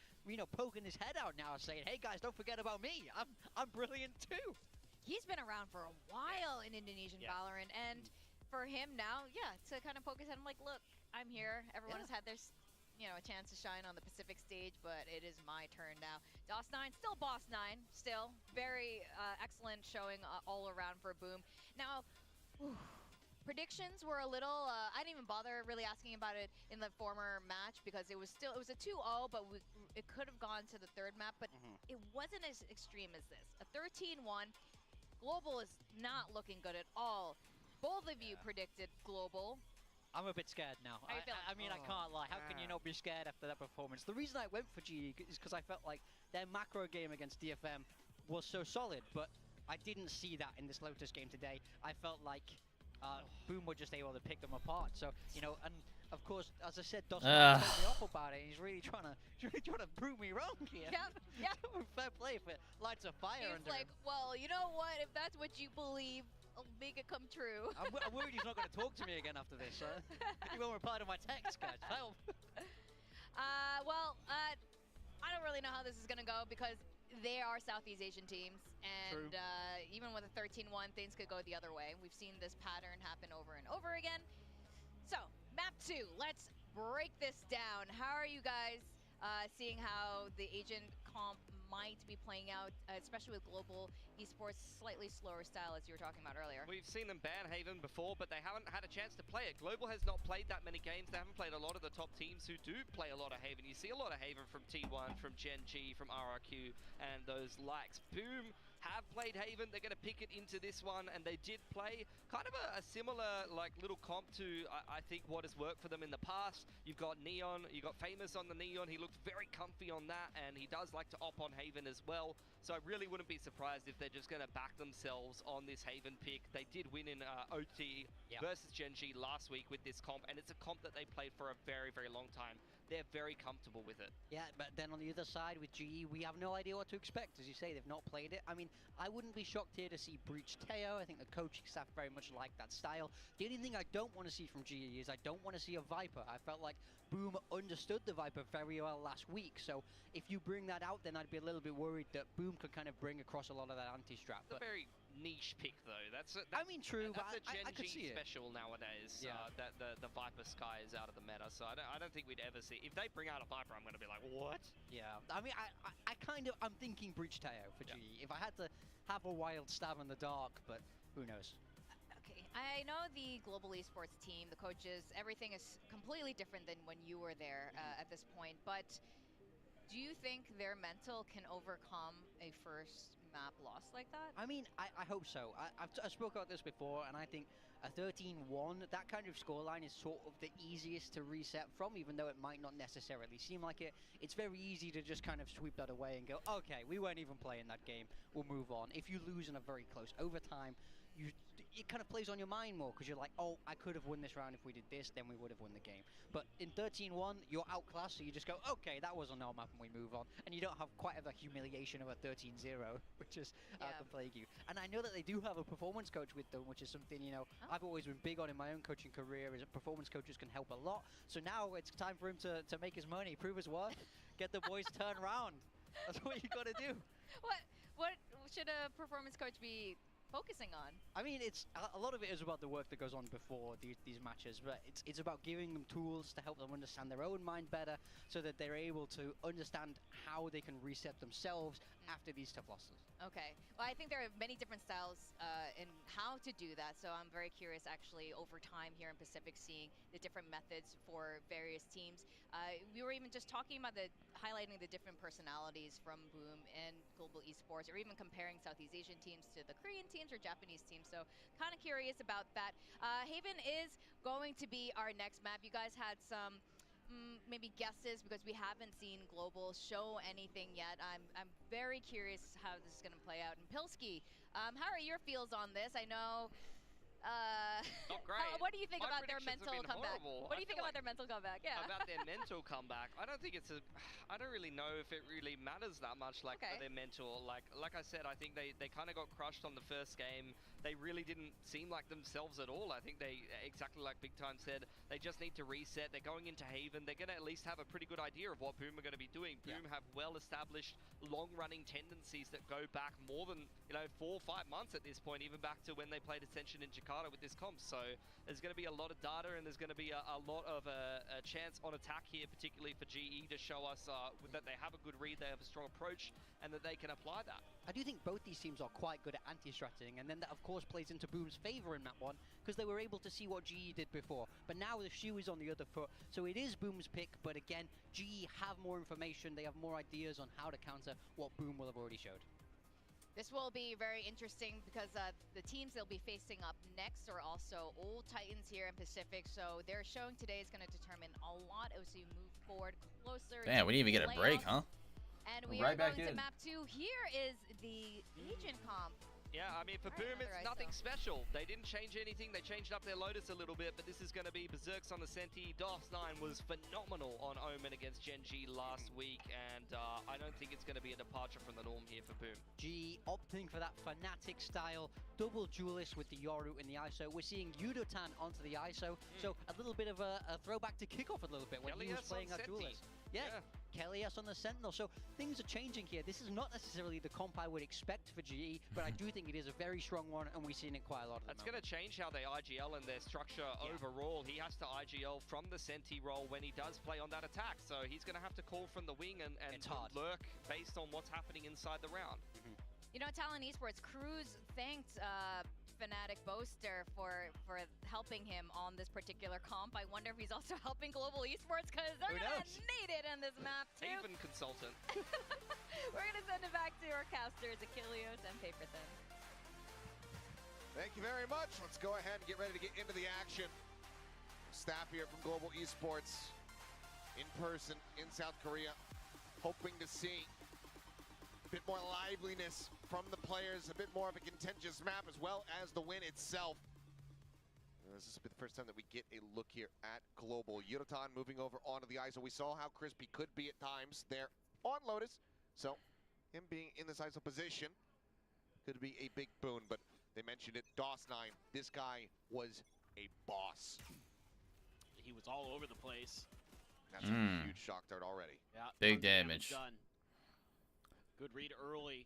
S1: poking his head out now saying, hey guys, don't forget about me. I'm brilliant too.
S3: He's been around for a while in Indonesian Valorant, and for him now, to kind of poke his head, I'm like, look, I'm here. Everyone has had their a chance to shine on the Pacific stage, but it is my turn now. DOS9, still Boss 9, still very excellent showing all around for Boom. Now, predictions were a little, I didn't even bother really asking about it in the former match because it was a 2-0, but it could have gone to the third map, but it wasn't as extreme as this. A 13-1, Global is not looking good at all. Both of you predicted Global.
S1: I'm a bit scared now. I mean, I can't lie. How can you not be scared after that performance? The reason I went for GE is because I felt like their macro game against DFM was so solid, but I didn't see that in this Lotus game today. I felt like Boom were just able to pick them apart. So, and of course, as I said, Dawson told me off about it. He's really trying to prove me wrong here.
S3: Yeah.
S1: Fair play if it lights a fire under
S3: him. He's like, well, you know what? If that's what you believe, I'll make it come true.
S1: I'm worried he's not going to talk to me again after this. He won't reply to my text, guys. Help.
S3: I don't really know how this is going to go because they are Southeast Asian teams, and even with a 13-1, things could go the other way. We've seen this pattern happen over and over again. So, map 2, let's break this down. How are you guys seeing how the Asian comp might be playing out, especially with global esports, slightly slower style as you were talking about earlier?
S2: We've seen them ban Haven before, but they haven't had a chance to play it. Global has not played that many games. They haven't played a lot of the top teams who do play a lot of Haven. You see a lot of Haven from T1, from Gen G, from RRQ, and those likes. Boom have played Haven. They're going to pick it into this one, and they did play kind of a similar like little comp to I think what has worked for them in the past. You've got Neon, you got Famous on the Neon. He looked very comfy on that, and he does like to op on Haven as well. So I really wouldn't be surprised if they're just going to back themselves on this Haven pick. They did win in OT versus Gen G last week with this comp, and it's a comp that they played for a very, very long time. They're very comfortable with it.
S1: Yeah, but then on the other side with GE, we have no idea what to expect. As you say, they've not played it. I mean, I wouldn't be shocked here to see Breach Teo. I think the coaching staff very much like that style. The only thing I don't want to see from GE is I don't want to see a Viper. I felt like Boom understood the Viper very well last week. So if you bring that out, then I'd be a little bit worried that Boom could kind of bring across a lot of that anti-strap.
S2: It's a very niche pick, though. That's
S1: I mean, true,
S2: that's
S1: but
S2: a Gen
S1: I could
S2: G
S1: see
S2: special nowadays.
S1: Yeah.
S2: That the Viper Sky is out of the meta, so I don't think we'd ever see. If they bring out a Viper, I'm going to be like, what?
S1: Yeah, I mean, I'm thinking Breach Teo for GE. If I had to have a wild stab in the dark, but who knows?
S3: Okay, I know the global esports team, the coaches, everything is completely different than when you were there at this point, but do you think their mental can overcome a first map loss like that?
S1: I mean, I hope so. I've spoke about this before, and I think a 13-1, that kind of scoreline is sort of the easiest to reset from, even though it might not necessarily seem like it. It's very easy to just kind of sweep that away and go, okay, we weren't even playing that game, we'll move on. If you lose in a very close overtime, it kind of plays on your mind more, because you're like, oh, I could have won this round if we did this, then we would have won the game. But in 13-1, you're outclassed, so you just go, okay, that was on our map, and we move on. And you don't have quite the humiliation of a 13-0, which is can plague you. And I know that they do have a performance coach with them, which is something, you know, I've always been big on in my own coaching career, is that performance coaches can help a lot. So now it's time for him to make his money, prove his worth, get the boys turned around. That's what you got to do.
S3: What should a performance coach be focusing on?
S1: I mean, it's a lot of it is about the work that goes on before these matches, but it's about giving them tools to help them understand their own mind better, so that they're able to understand how they can reset themselves after these tough losses.
S3: Okay, well, I think there are many different styles in how to do that, so I'm very curious actually over time here in Pacific, seeing the different methods for various teams. We were even just talking about highlighting the different personalities from Boom and global esports, or even comparing Southeast Asian teams to the Korean teams or Japanese teams, so kind of curious about that. Haven is going to be our next map. You guys had some maybe guesses, because we haven't seen global show anything yet. I'm very curious how this is going to play out. And Pilski, how are your feels on this? I know.
S2: Not great.
S3: What do you think
S2: My
S3: about their mental comeback?
S2: horrible.
S3: What do you think about their mental comeback? Yeah.
S2: About their mental comeback, I don't think it's I don't really know if it really matters that much, like for their mental. Like I said, I think they kind of got crushed on the first game. They really didn't seem like themselves at all. I think they, exactly like Big Time said, they just need to reset. They're going into Haven. They're going to at least have a pretty good idea of what Boom are going to be doing. Boom have well-established, long-running tendencies that go back more than 4 or 5 months at this point, even back to when they played Ascension in Jakarta with this comp. So there's going to be a lot of data, and there's going to be a lot of a chance on attack here, particularly for GE, to show us that they have a good read, they have a strong approach, and that they can apply that.
S1: I do think both these teams are quite good at anti-stratting, and then that of course plays into Boom's favor in map 1, because they were able to see what GE did before. But now the shoe is on the other foot, so it is Boom's pick, but again, GE have more information, they have more ideas on how to counter what Boom will have already showed.
S3: This will be very interesting, because the teams they'll be facing up next are also old Titans here in Pacific, so their showing today is going to determine a lot as we move forward closer.
S4: Damn, we didn't even get a break, huh?
S3: And we are going to map 2. Here is the Asian comp.
S2: Yeah, I mean, for Boom, it's nothing special. They didn't change anything. They changed up their Lotus a little bit, but this is going to be Berserks on the Senti. DOS9 was phenomenal on Omen against Gen G last week, and I don't think it's going to be a departure from the norm here for Boom.
S1: G opting for that Fnatic style double duelist with the Yoru in the ISO. We're seeing Yudotan onto the ISO, so a little bit of a throwback to Kickoff a little bit when he was playing that duelist. Yeah. Kelias on the Sentinel. So things are changing here. This is not necessarily the comp I would expect for GE, but I do think it is a very strong one, and we've seen it quite a lot.
S2: That's going to change how they IGL and their structure overall. He has to IGL from the Senti role when he does play on that attack. So he's going to have to call from the wing and lurk based on what's happening inside the round.
S3: You know, Talon Esports, Cruz thanked Fnatic Boaster for helping him on this particular comp. I wonder if he's also helping Global Esports, because they're going to need it in this map too.
S2: Haven consultant.
S3: We're going to send it back to our casters, Achilles and Paperthin.
S6: Thank you very much. Let's go ahead and get ready to get into the action. Staff here from Global Esports in person in South Korea, hoping to see a bit more liveliness from the players, a bit more of a contentious map, as well as the win itself. This has been the first time that we get a look here at Global. Yurotan moving over onto the ISO. We saw how crispy could be at times there on Lotus, so him being in this ISO position could be a big boon, but they mentioned it, DOS9, this guy was a boss.
S7: He was all over the place.
S6: That's a huge shock dart already.
S7: Yeah,
S4: big damage.
S7: Done. Good read early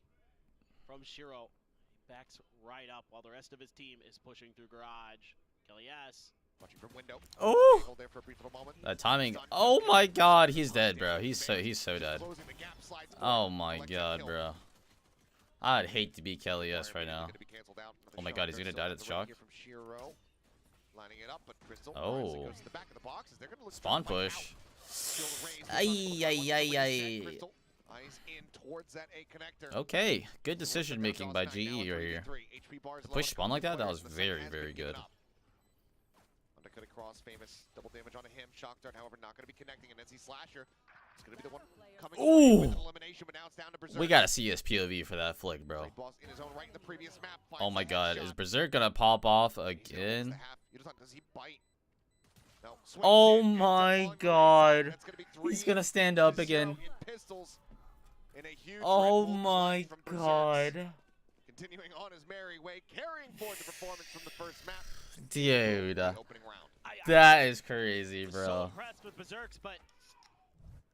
S7: from Shiro. He backs right up while the rest of his team is pushing through garage. Kelias
S6: watching from window.
S4: Oh!
S6: Hold there for a brief little moment.
S4: That timing. Oh my god, he's dead, bro. He's so dead. Oh my god, bro. I'd hate to be Kelias right now. Oh my god, he's gonna die to the shock. Oh. Spawn push. Ay, ay, ay, ay. Okay, good decision making by GE right here. To push spawn like that, that was very, very good.
S6: Undercut across, famous double damage on him. Shock dart, however, not going to be connecting. And NC Slasher is going to be the one coming with an elimination, but now it's down to Berserk.
S4: We gotta see his POV for that flick, bro. Oh my god, is Berserk gonna pop off again?
S6: Does he bite? No.
S4: Oh my god. He's gonna stand up again. Oh my god.
S6: Continuing on his merry way, carrying forward the performance from the first map.
S4: Dude, that is crazy, bro.
S7: So impressed with Berserks, but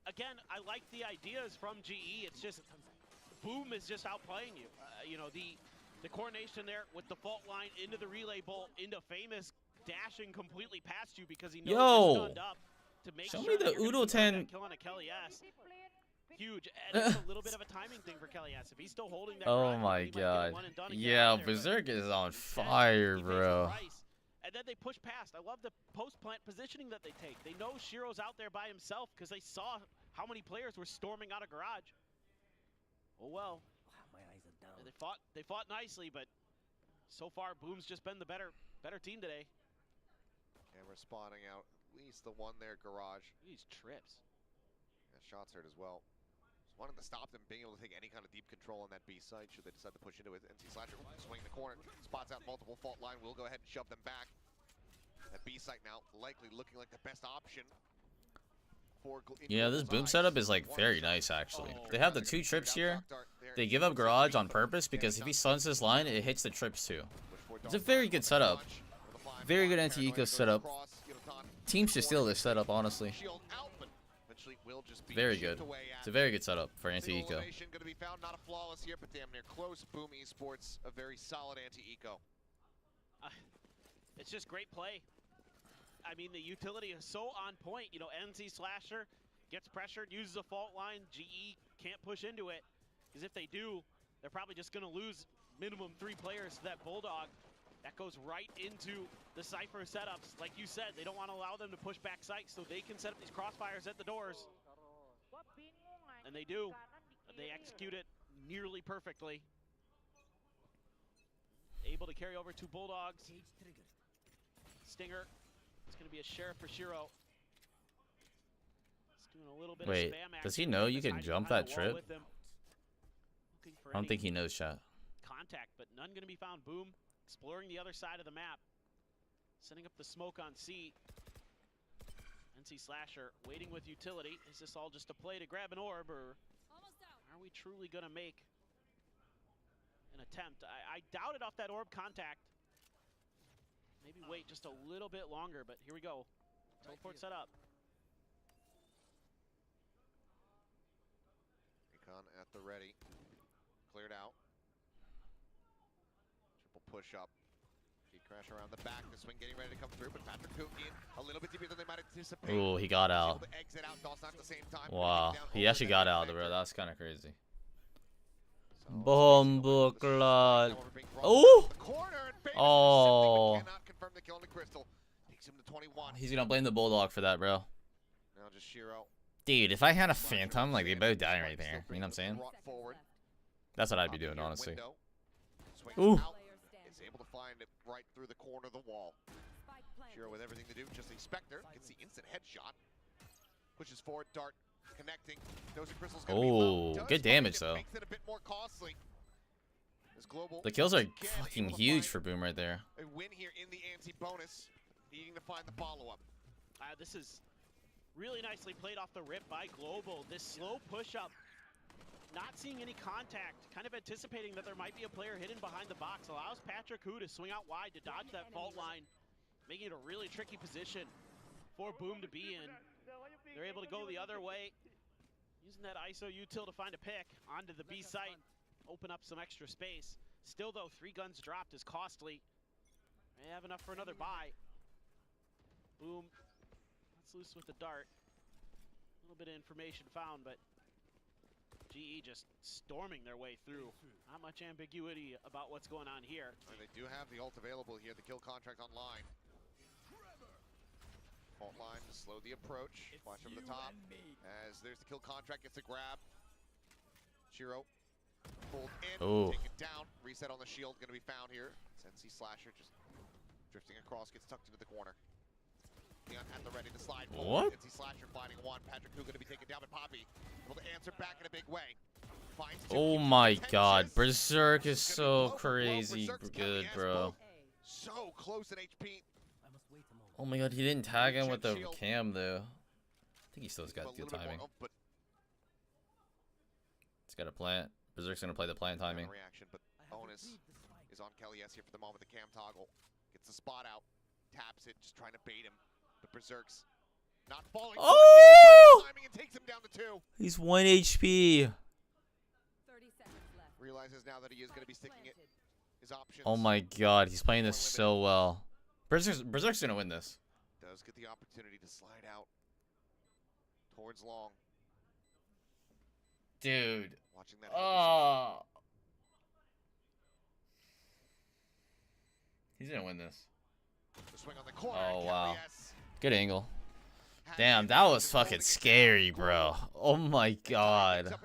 S7: again, I like the ideas from GE. It's just Boom is just outplaying you. You know, the coordination there with the fault line into the relay bolt, into Famous dashing completely past you because he knows you're stunned up to make
S4: show
S7: sure
S4: me the Udo 10.
S7: Kill on a Kelias. Huge, and it's a little bit of a timing thing for Kelias. If he's still holding that,
S4: oh my god, yeah, Berserk is on fire, bro.
S7: And then they push past. I love the post-plant positioning that they take. They know Shiro's out there by himself because they saw how many players were storming out of garage. Oh well.
S13: Wow, my eyes are down.
S7: They fought nicely, but so far Boom's just been the better team today.
S6: Camera spawning out at least the one there, garage.
S7: These trips.
S6: Yeah, shots heard as well. Just wanted to stop them being able to take any kind of deep control on that B site should they decide to push into it. NC Slasher swinging the corner, spots out multiple fault line. We'll go ahead and shove them back. That B site now likely looking like the best option.
S4: Yeah, this boom setup is like very nice actually. They have the two trips here. They give up garage on purpose because if he stuns this line, it hits the trips too. It's a very good setup. Very good anti-eco setup. Teams should steal this setup, honestly. Very good. It's a very good setup for anti-eco.
S6: Going to be found, not a flawless here, but damn near close. Boom Esports, a very solid anti-eco.
S7: It's just great play. I mean, the utility is so on point. You know, NC Slasher gets pressured, uses a fault line. GE can't push into it, because if they do, they're probably just going to lose minimum 3 players to that Bulldog. That goes right into the Cypher setups. Like you said, they don't want to allow them to push back sites so they can set up these crossfires at the doors. And they do. They execute it nearly perfectly. Able to carry over 2 Bulldogs. Stinger. It's going to be a sheriff for Shiro. He's doing a little bit of spam action.
S4: Does he know you can jump that trip? I don't think he knows, chat.
S7: Contact, but none going to be found. Boom. Exploring the other side of the map. Setting up the smoke on C. NC Slasher waiting with utility. Is this all just a play to grab an orb, or are we truly going to make an attempt? I doubt it off that orb contact. Maybe wait just a little bit longer, but here we go. Teleport set up.
S6: the ready. Cleared out. Triple push up. Crash around the back. The swing getting ready to come through, but Patrick Kukin a little bit deeper than they might anticipate.
S4: Ooh, he got out. Wow, he actually got out, bro. That's kind of crazy. Bomboclat. Oh! Oh! He's gonna blame the Bulldog for that, bro. Dude, if I had a Phantom, like, they both die right there. You know what I'm saying? That's what I'd be doing, honestly. Ooh!
S6: Able to find it right through the corner of the wall. Shiro with everything to do, just a Spectre. Gets the instant headshot. Pushes forward, dart connecting.
S4: Oh, good damage though.
S6: Makes it a bit more costly.
S4: The kills are fucking huge for Boom right there.
S6: A win here in the anti-bonus, needing to find the follow-up.
S7: This is really nicely played off the rip by Global. This slow push-up. Not seeing any contact, kind of anticipating that there might be a player hidden behind the box, allows Patrick Hu to swing out wide to dodge that fault line, making it a really tricky position for Boom to be in. They're able to go the other way, using that ISO util to find a pick onto the B site, open up some extra space. Still though, 3 guns dropped is costly. They have enough for another buy. Boom, that's loose with the dart. A little bit of information found, but GE just storming their way through. Not much ambiguity about what's going on here.
S6: And they do have the ult available here, the kill contract online. Fault line to slow the approach. Flash over the top. As there's the kill contract, gets a grab. Shiro pulled in, taken down. Reset on the shield, gonna be found here. Sensi Slasher just drifting across, gets tucked into the corner. Leon at the ready to slide forward.
S4: What?
S6: Sensi Slasher finding one. Patrick Hu gonna be taken down by Poppy. Able to answer back in a big way.
S4: Oh my god, Berserk is so crazy good, bro.
S6: So close in HP.
S4: Oh my god, he didn't tag him with the cam though. I think he still's got good timing. He's got a plant. Berserk's gonna play the plant timing.
S6: Reaction, but bonus is on Kelly S here for the moment. The cam toggle gets the spot out, taps it, just trying to bait him. But Berserk's not falling.
S4: Oh!
S6: Timing and takes him down to 2.
S4: He's 1 HP.
S5: 30 seconds left.
S6: Realizes now that he is going to be sticking it. His options.
S4: Oh my god, he's playing this so well. Berserk's gonna win this.
S6: Does get the opportunity to slide out towards long.
S4: Dude.
S6: Watching that.
S4: Oh. He's gonna win this.
S6: The swing on the corner.
S4: Oh wow. Good angle. Damn, that was fucking scary, bro. Oh my god.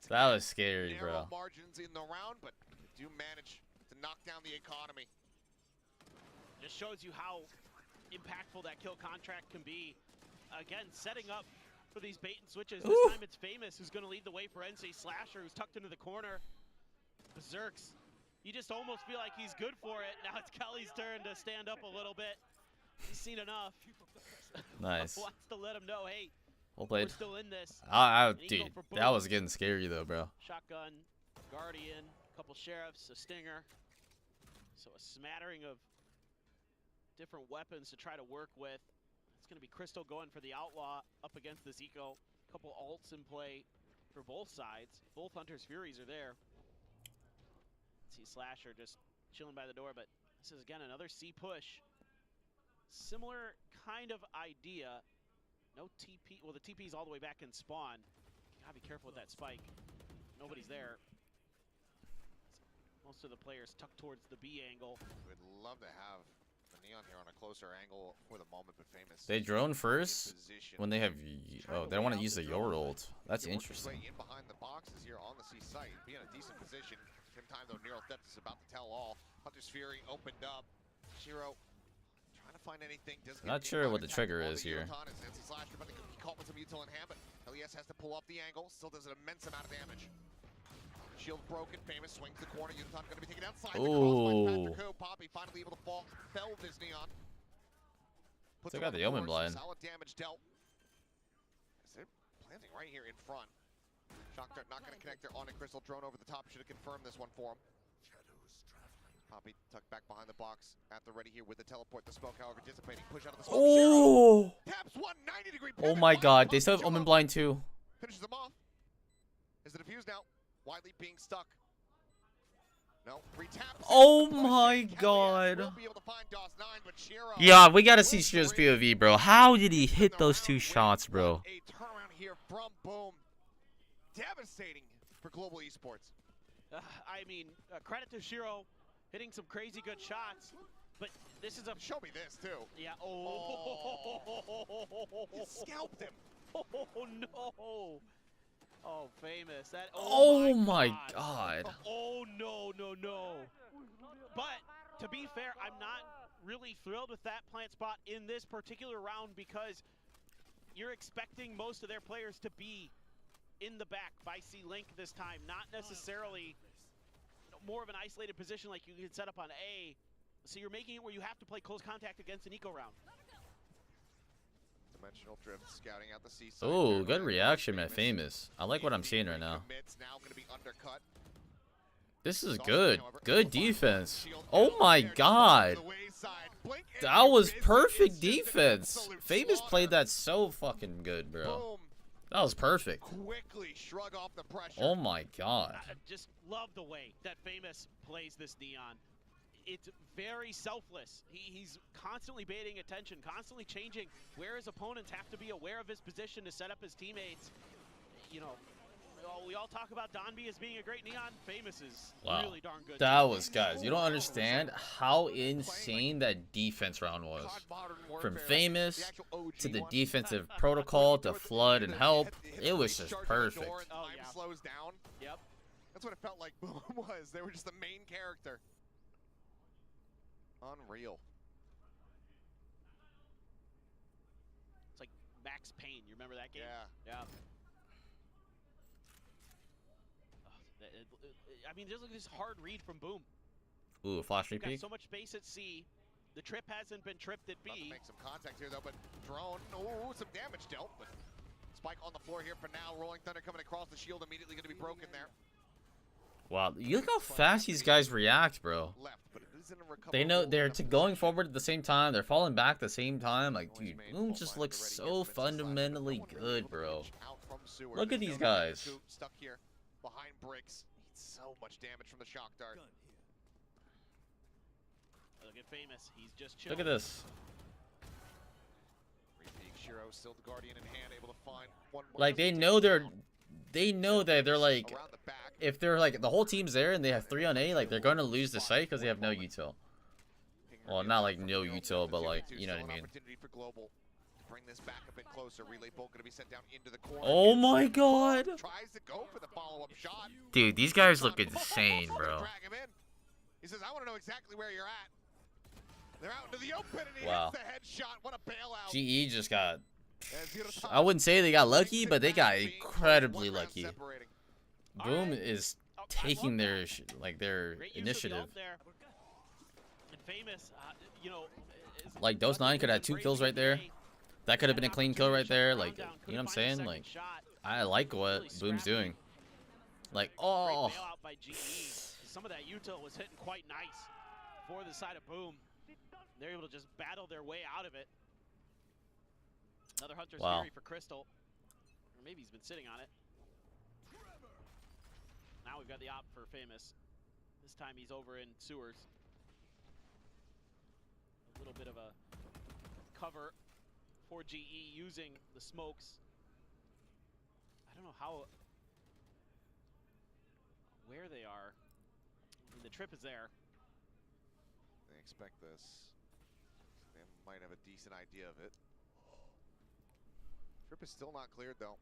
S4: That was scary, bro.
S6: Margins in the round, but do manage to knock down the economy.
S7: Just shows you how impactful that kill contract can be. Again, setting up for these bait and switches. This time it's Famous who's going to lead the way for NC Slasher, who's tucked into the corner. Berserks, you just almost feel like he's good for it. Now it's Kelly's turn to stand up a little bit. He's seen enough.
S4: Nice.
S7: Wants to let him know, hey,
S4: well played.
S7: we're still in this.
S4: Dude, that was getting scary though, bro.
S7: Shotgun, Guardian, a couple sheriffs, a stinger. So a smattering of different weapons to try to work with. It's going to be Crystal going for the Outlaw up against this Eco. A couple ults in play for both sides. Both Hunter's Furies are there. See Slasher just chilling by the door, but this is again another C push. Similar kind of idea. No TP. Well, the TP is all the way back in spawn. Gotta be careful with that spike. Nobody's there. Most of the players tucked towards the B angle.
S6: We'd love to have the Neon here on a closer angle for the moment, but Famous.
S4: They drone first when they have. Oh, they want to use the Yor ult. That's interesting.
S6: In behind the boxes here on the C site, be in a decent position. Same time though, Neural Theft is about to tell all. Hunter's Fury opened up. Shiro trying to find anything.
S4: Not sure what the trigger is here.
S6: Caught with some util in hand, but LES has to pull off the angle. Still does an immense amount of damage. Shield broken. Famous swings the corner. Uton going to be taken outside.
S4: Ooh.
S6: Poppy finally able to fell this Neon.
S4: Puts got the Omen blind.
S6: Solid damage dealt. They're planting right here in front. Shock Dart not going to connect there on a Crystal. Drone over the top should have confirmed this one for him. Poppy tucked back behind the box at the ready here with the teleport. The smoke, however, dissipating. Push out of the smoke.
S4: Oh!
S6: Taps 190-degree
S4: Oh my god, they still have Omen blind too.
S6: Finishes them off. Is the defuse now? Wiley being stuck. No, retaps.
S4: Oh my god. Yeah, we gotta see Shiro's POV, bro. How did he hit those 2 shots, bro?
S6: A turnaround here from Boom. Devastating for global esports.
S7: I mean, credit to Shiro hitting some crazy good shots, but this is a...
S6: Show me this, too.
S7: Yeah,
S6: He scalped him.
S7: Oh, no. Oh, famous. That.
S4: Oh my god.
S7: Oh, no. But, to be fair, I'm not really thrilled with that plant spot in this particular round because you're expecting most of their players to be in the back by C-Link this time, not necessarily more of an isolated position like you could set up on A. So you're making it where you have to play close contact against an eco round.
S6: Dimensional drift scouting out the seaside.
S4: Oh, good reaction, man. Famous. I like what I'm seeing right now. This is good. Good defense. Oh my god. That was perfect defense. Famous played that so fucking good, bro. That was perfect.
S6: Quickly shrug off the pressure.
S4: Oh my god.
S7: I just love the way that Famous plays this Neon. It's very selfless. He's constantly baiting attention, constantly changing where his opponents have to be aware of his position to set up his teammates. You know, we all talk about Donby as being a great Neon. Famous is really darn good.
S4: That was, guys, you don't understand how insane that defense round was. From Famous to the defensive protocol to Flood and Help, it was just perfect.
S6: Time slows down.
S7: Yep.
S6: That's what it felt like Boom was. They were just the main character. Unreal.
S7: It's like Max Payne. You remember that game?
S6: Yeah.
S7: I mean, just look at this hard read from Boom.
S4: Ooh, flash
S7: Got
S4: repeat.
S7: so much space at C. The trip hasn't been tripped at B.
S6: Make some contact here though, but drone. Oh, some damage dealt, but Spike on the floor here for now. Rolling Thunder coming across the shield, immediately going to be broken there.
S4: Wow, you look how fast these guys react, bro. They know they're going forward at the same time. They're falling back at the same time. Like, dude, Boom just looks so fundamentally good, bro. Look at these guys.
S6: Stuck here behind bricks. Needs so much damage from the shock dart.
S7: Look at Famous. He's just chilling.
S4: Look at this.
S6: Shiro still the guardian in hand, able to find one more.
S4: Like, they know that they're like, if they're like the whole team's there and they have 3 on A, like they're gonna lose the site because they have no util. Well, not like no util, but like, you know what I mean.
S6: Bring this back a bit closer. Relay bolt gonna be sent down into the corner.
S4: Oh my god.
S6: Tries to go for the follow-up shot.
S4: Dude, these guys look insane, bro.
S6: He says, I want to know exactly where you're at. They're out into the open and he
S4: Wow.
S6: hits the headshot. What a bailout.
S4: GE just got, I wouldn't say they got lucky, but they got incredibly lucky. Boom is taking their initiative.
S7: Famous, you know,
S4: like Dose 9 could have 2 kills right there. That could have been a clean kill right there. Like, you know what I'm saying? Like, I like what Boom's doing. Like, oh.
S7: Some of that util was hitting quite nice for the side of Boom. They're able to just battle their way out of it. Another Hunter's Fury for Crystal. Or maybe he's been sitting on it. Now we've got the op for Famous. This time he's over in sewers. A little bit of a cover for GE using the smokes. I don't know how, where they are. I mean, the trip is there.
S6: They expect this. They might have a decent idea of it. Trip is still not cleared though.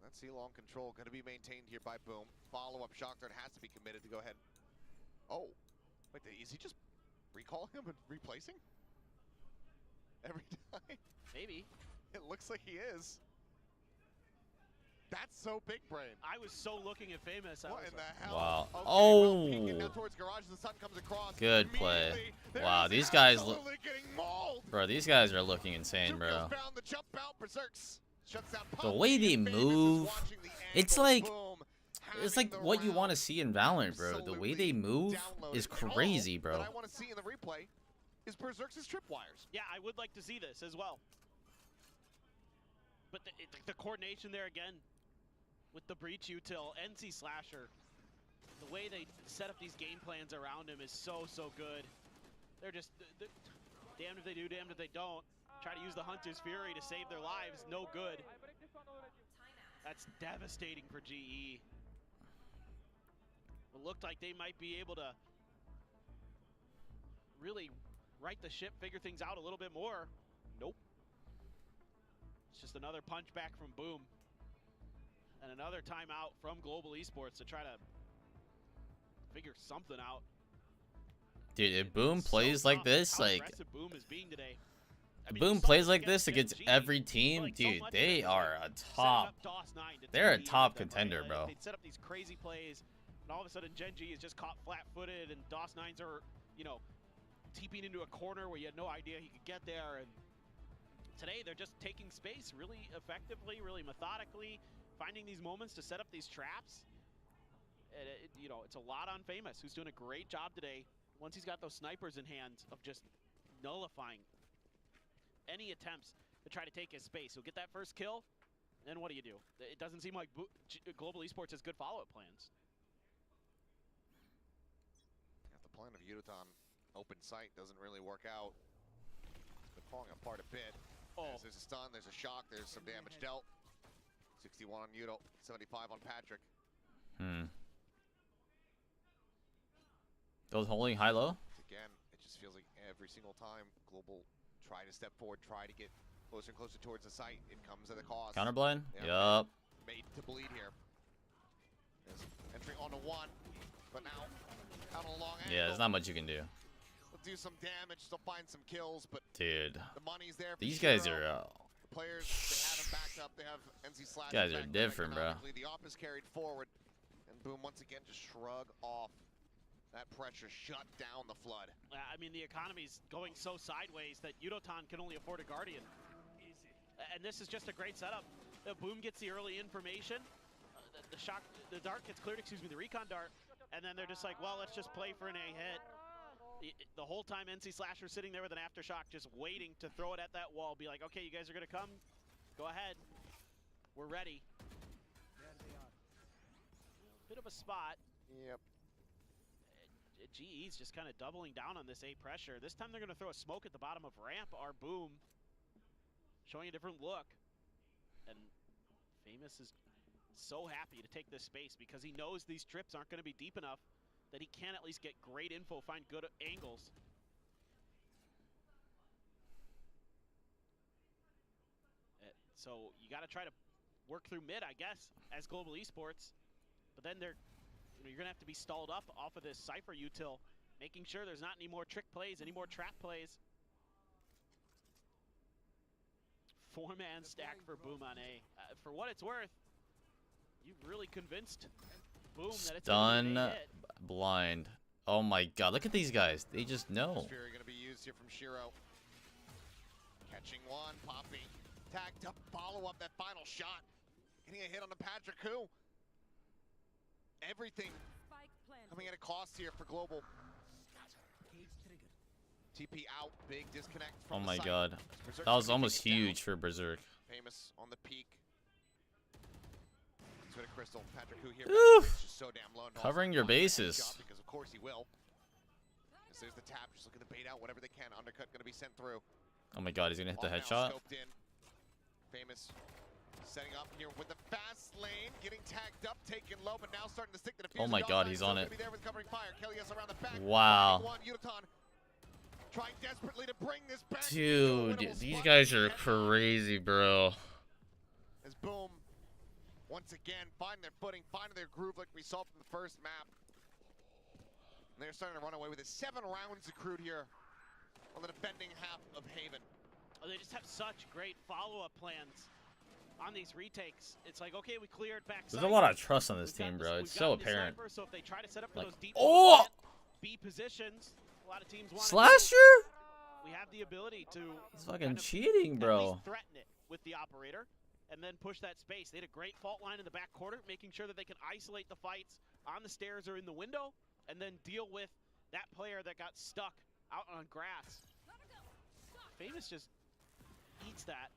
S6: Let's see, long control going to be maintained here by Boom. Follow-up shock dart has to be committed to go ahead. Oh, wait, is he just recalling him and replacing? Every time?
S7: Maybe.
S6: It looks like he is. That's so big brain.
S7: I was so looking at Famous.
S6: What in the hell?
S4: Wow.
S6: Okay,
S4: Oh.
S6: now towards garage, the sun comes across.
S4: Good play. Wow, these guys look. Bro, these guys are looking insane, bro.
S6: The jump out, Berserks. Shuts down
S4: The way they move, it's like what you want to see in Valorant, bro. The way they move is crazy, bro.
S6: What I want to see in the replay is Berserk's tripwires.
S7: Yeah, I would like to see this as well. But the coordination there again, with the breach util. NC Slasher, the way they set up these game plans around him is so good. They're just damned if they do, damned if they don't. Try to use the Hunter's Fury to save their lives, no good. That's devastating for GE. It looked like they might be able to really right the ship, figure things out a little bit more. Nope. It's just another punch back from Boom. And another timeout from Global Esports to try to figure something out.
S4: Dude, if Boom plays like this, like
S7: Boom is being today.
S4: Boom plays like this against every team, dude, they are a top. They're a top contender, bro.
S7: They set up these crazy plays, and all of a sudden Gen G is just caught flat-footed, and DOS9s are, you know, TPing into a corner where you had no idea he could get there. And today they're just taking space really effectively, really methodically, finding these moments to set up these traps. And you know, it's a lot on Famous, who's doing a great job today. Once he's got those snipers in hand, of just nullifying any attempts to try to take his space. He'll get that first kill, then what do you do? It doesn't seem like Global Esports has good follow-up plans.
S6: The plan of Yudotan open sight doesn't really work out. They're falling apart a bit. There's a stun, there's a shock, there's some damage dealt. 61 on Yudo, 75 on Patrick.
S4: Those holding high-low?
S6: Again, it just feels like every single time Global try to step forward, try to get closer and closer towards the site, it comes at a cost.
S4: Counterblind?
S6: Yeah,
S4: Yup.
S6: made to bleed here. There's entry onto one, but now out on a long angle.
S4: Yeah, there's not much you can do.
S6: They'll do some damage, they'll find some kills, but
S4: Dude,
S6: the money's there for
S4: these guys
S6: Shiro.
S4: are
S6: The players, they have him backed up, they have NC Slash.
S4: guys are different, bro.
S6: The op is carried forward, and Boom once again just shrug off that pressure, shut down the flood.
S7: I mean, the economy's going so sideways that Yudotan can only afford a Guardian. And this is just a great setup. Boom gets the early information. The dart gets cleared, excuse me, the recon dart. And then they're just like, well, let's just play for an A hit. The whole time NC Slasher's sitting there with an aftershock, just waiting to throw it at that wall. Be like, okay, you guys are gonna come. Go ahead. We're ready. Bit of a spot.
S6: Yep.
S7: GE's just kind of doubling down on this A pressure. This time they're going to throw a smoke at the bottom of ramp. Our Boom showing a different look. And Famous is so happy to take this space because he knows these trips aren't going to be deep enough that he can at least get great info, find good angles. So you got to try to work through mid, I guess, as Global Esports. But then you're going to have to be stalled up off of this Cypher util, making sure there's not any more trick plays, any more trap plays. 4-man stack for Boom on A. For what it's worth, you've really convinced Boom that it's
S4: Stun blind. Oh my god, look at these guys. They just know.
S6: Fury going to be used here from Shiro. Catching one, Poppy. Tag to follow up that final shot. Getting a hit on the Patrick, who? Everything coming at a cost here for Global. TP out, big disconnect from
S4: Oh my
S6: the site.
S4: god.
S6: Berserk's
S4: That was
S6: gonna be
S4: almost
S6: taken down.
S4: huge for Berserk.
S6: Famous on the peak. Sort of Crystal, Patrick who here.
S4: Oof.
S6: Just so damn low.
S4: Covering your bases.
S6: Because of course he will. As there's the tap, just looking to bait out whatever they can. Undercut going to be sent through.
S4: Oh my god, he's gonna hit the
S6: Ball now
S4: headshot.
S6: scoped in. Famous setting up here with the fast lane, getting tagged up, taken low, but now starting to stick to the
S4: Oh my god, he's on it.
S6: Be there with covering fire. Kelly's around the back.
S4: Wow.
S6: One, Yudotan trying desperately to bring this back.
S4: Dude, these guys are crazy, bro.
S6: As Boom once again find their footing, find their groove like we saw from the first map. And they're starting to run away with it. 7 rounds accrued here on the defending half of Haven.
S7: Oh, they just have such great follow-up plans on these retakes. It's like, okay, we cleared back.
S4: There's a lot of trust on this team, bro. It's so apparent.
S7: So if they try to set up for those deep
S4: oh!
S7: B positions, a lot of teams want
S4: Slasher?
S7: We have the ability to
S4: He's fucking cheating, bro.
S7: Threaten it with the operator and then push that space. They had a great fault line in the back quarter, making sure that they can isolate the fights on the stairs or in the window and then deal with that player that got stuck out on grass. Famous just eats that.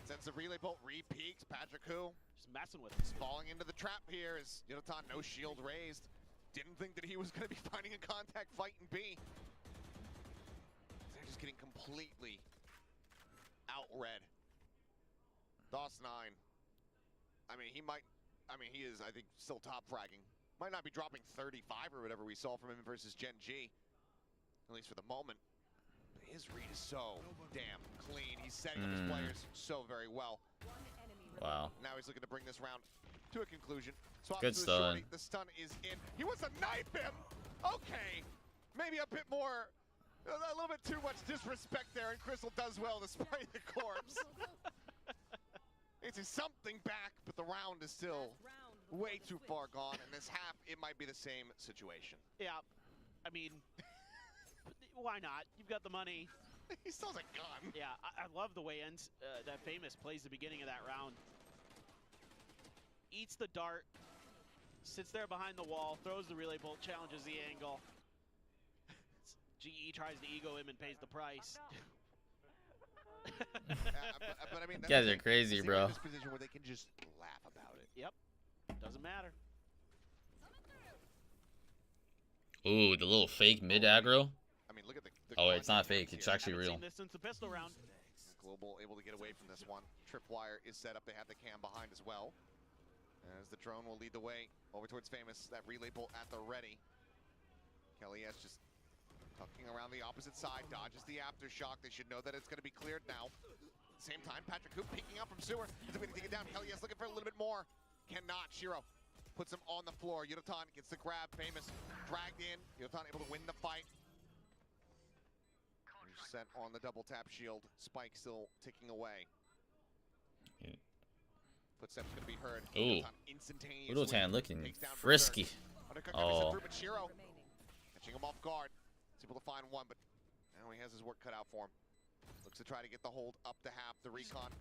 S6: Sends the relay bolt, re-peaks, Patrick who
S7: Just messing with him.
S6: Falling into the trap here is Yodotan, no shield raised. Didn't think that he was going to be finding a contact fight in B. They're just getting completely outread. DOS9. I mean, he is, I think, still top fragging. Might not be dropping 35 or whatever we saw from him versus Gen G. At least for the moment. But his read is so damn clean. He's setting up his players so very well.
S4: Wow.
S6: Now he's looking to bring this round to a conclusion. Swaps
S4: Good
S6: to the
S4: stun.
S6: shorty. The stun is in. He wants to knife him. Okay. Maybe a bit more, a little bit too much disrespect there, and Crystal does well to spray the corpse. It's something back, but the round is still way too far gone. And this half, it might be the same situation.
S7: Yeah. I mean, why not? You've got the money.
S6: He still has a gun.
S7: Yeah, I love the way that Famous plays the beginning of that round. Eats the dart, sits there behind the wall, throws the relay bolt, challenges the angle. GE tries to ego him and pays the price.
S6: But I mean,
S4: You guys are crazy, bro.
S6: In this position where they can just laugh about it.
S7: Yep, doesn't matter.
S4: Ooh, the little fake mid aggro.
S6: I mean, look at the
S4: Oh, it's not fake. It's actually real.
S7: Seen this since the pistol round.
S6: Global able to get away from this one. Tripwire is set up. They have the cam behind as well. As the drone will lead the way over towards Famous. That relay bolt at the ready. Kelly S just tucking around the opposite side. Dodges the aftershock. They should know that it's going to be cleared now. Same time, Patrick Coop peeking out from sewer. Is going to take it down. Kelly S looking for a little bit more. Cannot. Shiro puts him on the floor. Yodotan gets the grab. Famous dragged in. Yodotan able to win the fight. Set on the double tap shield. Spike still ticking away. Footsteps gonna be heard.
S4: Ooh.
S6: Instantaneously
S4: Yodotan looking frisky. Oh.
S6: Shiro catching him off guard. He's able to find one, but now he has his work cut out for him. Looks to try to get the hold up the half. The recon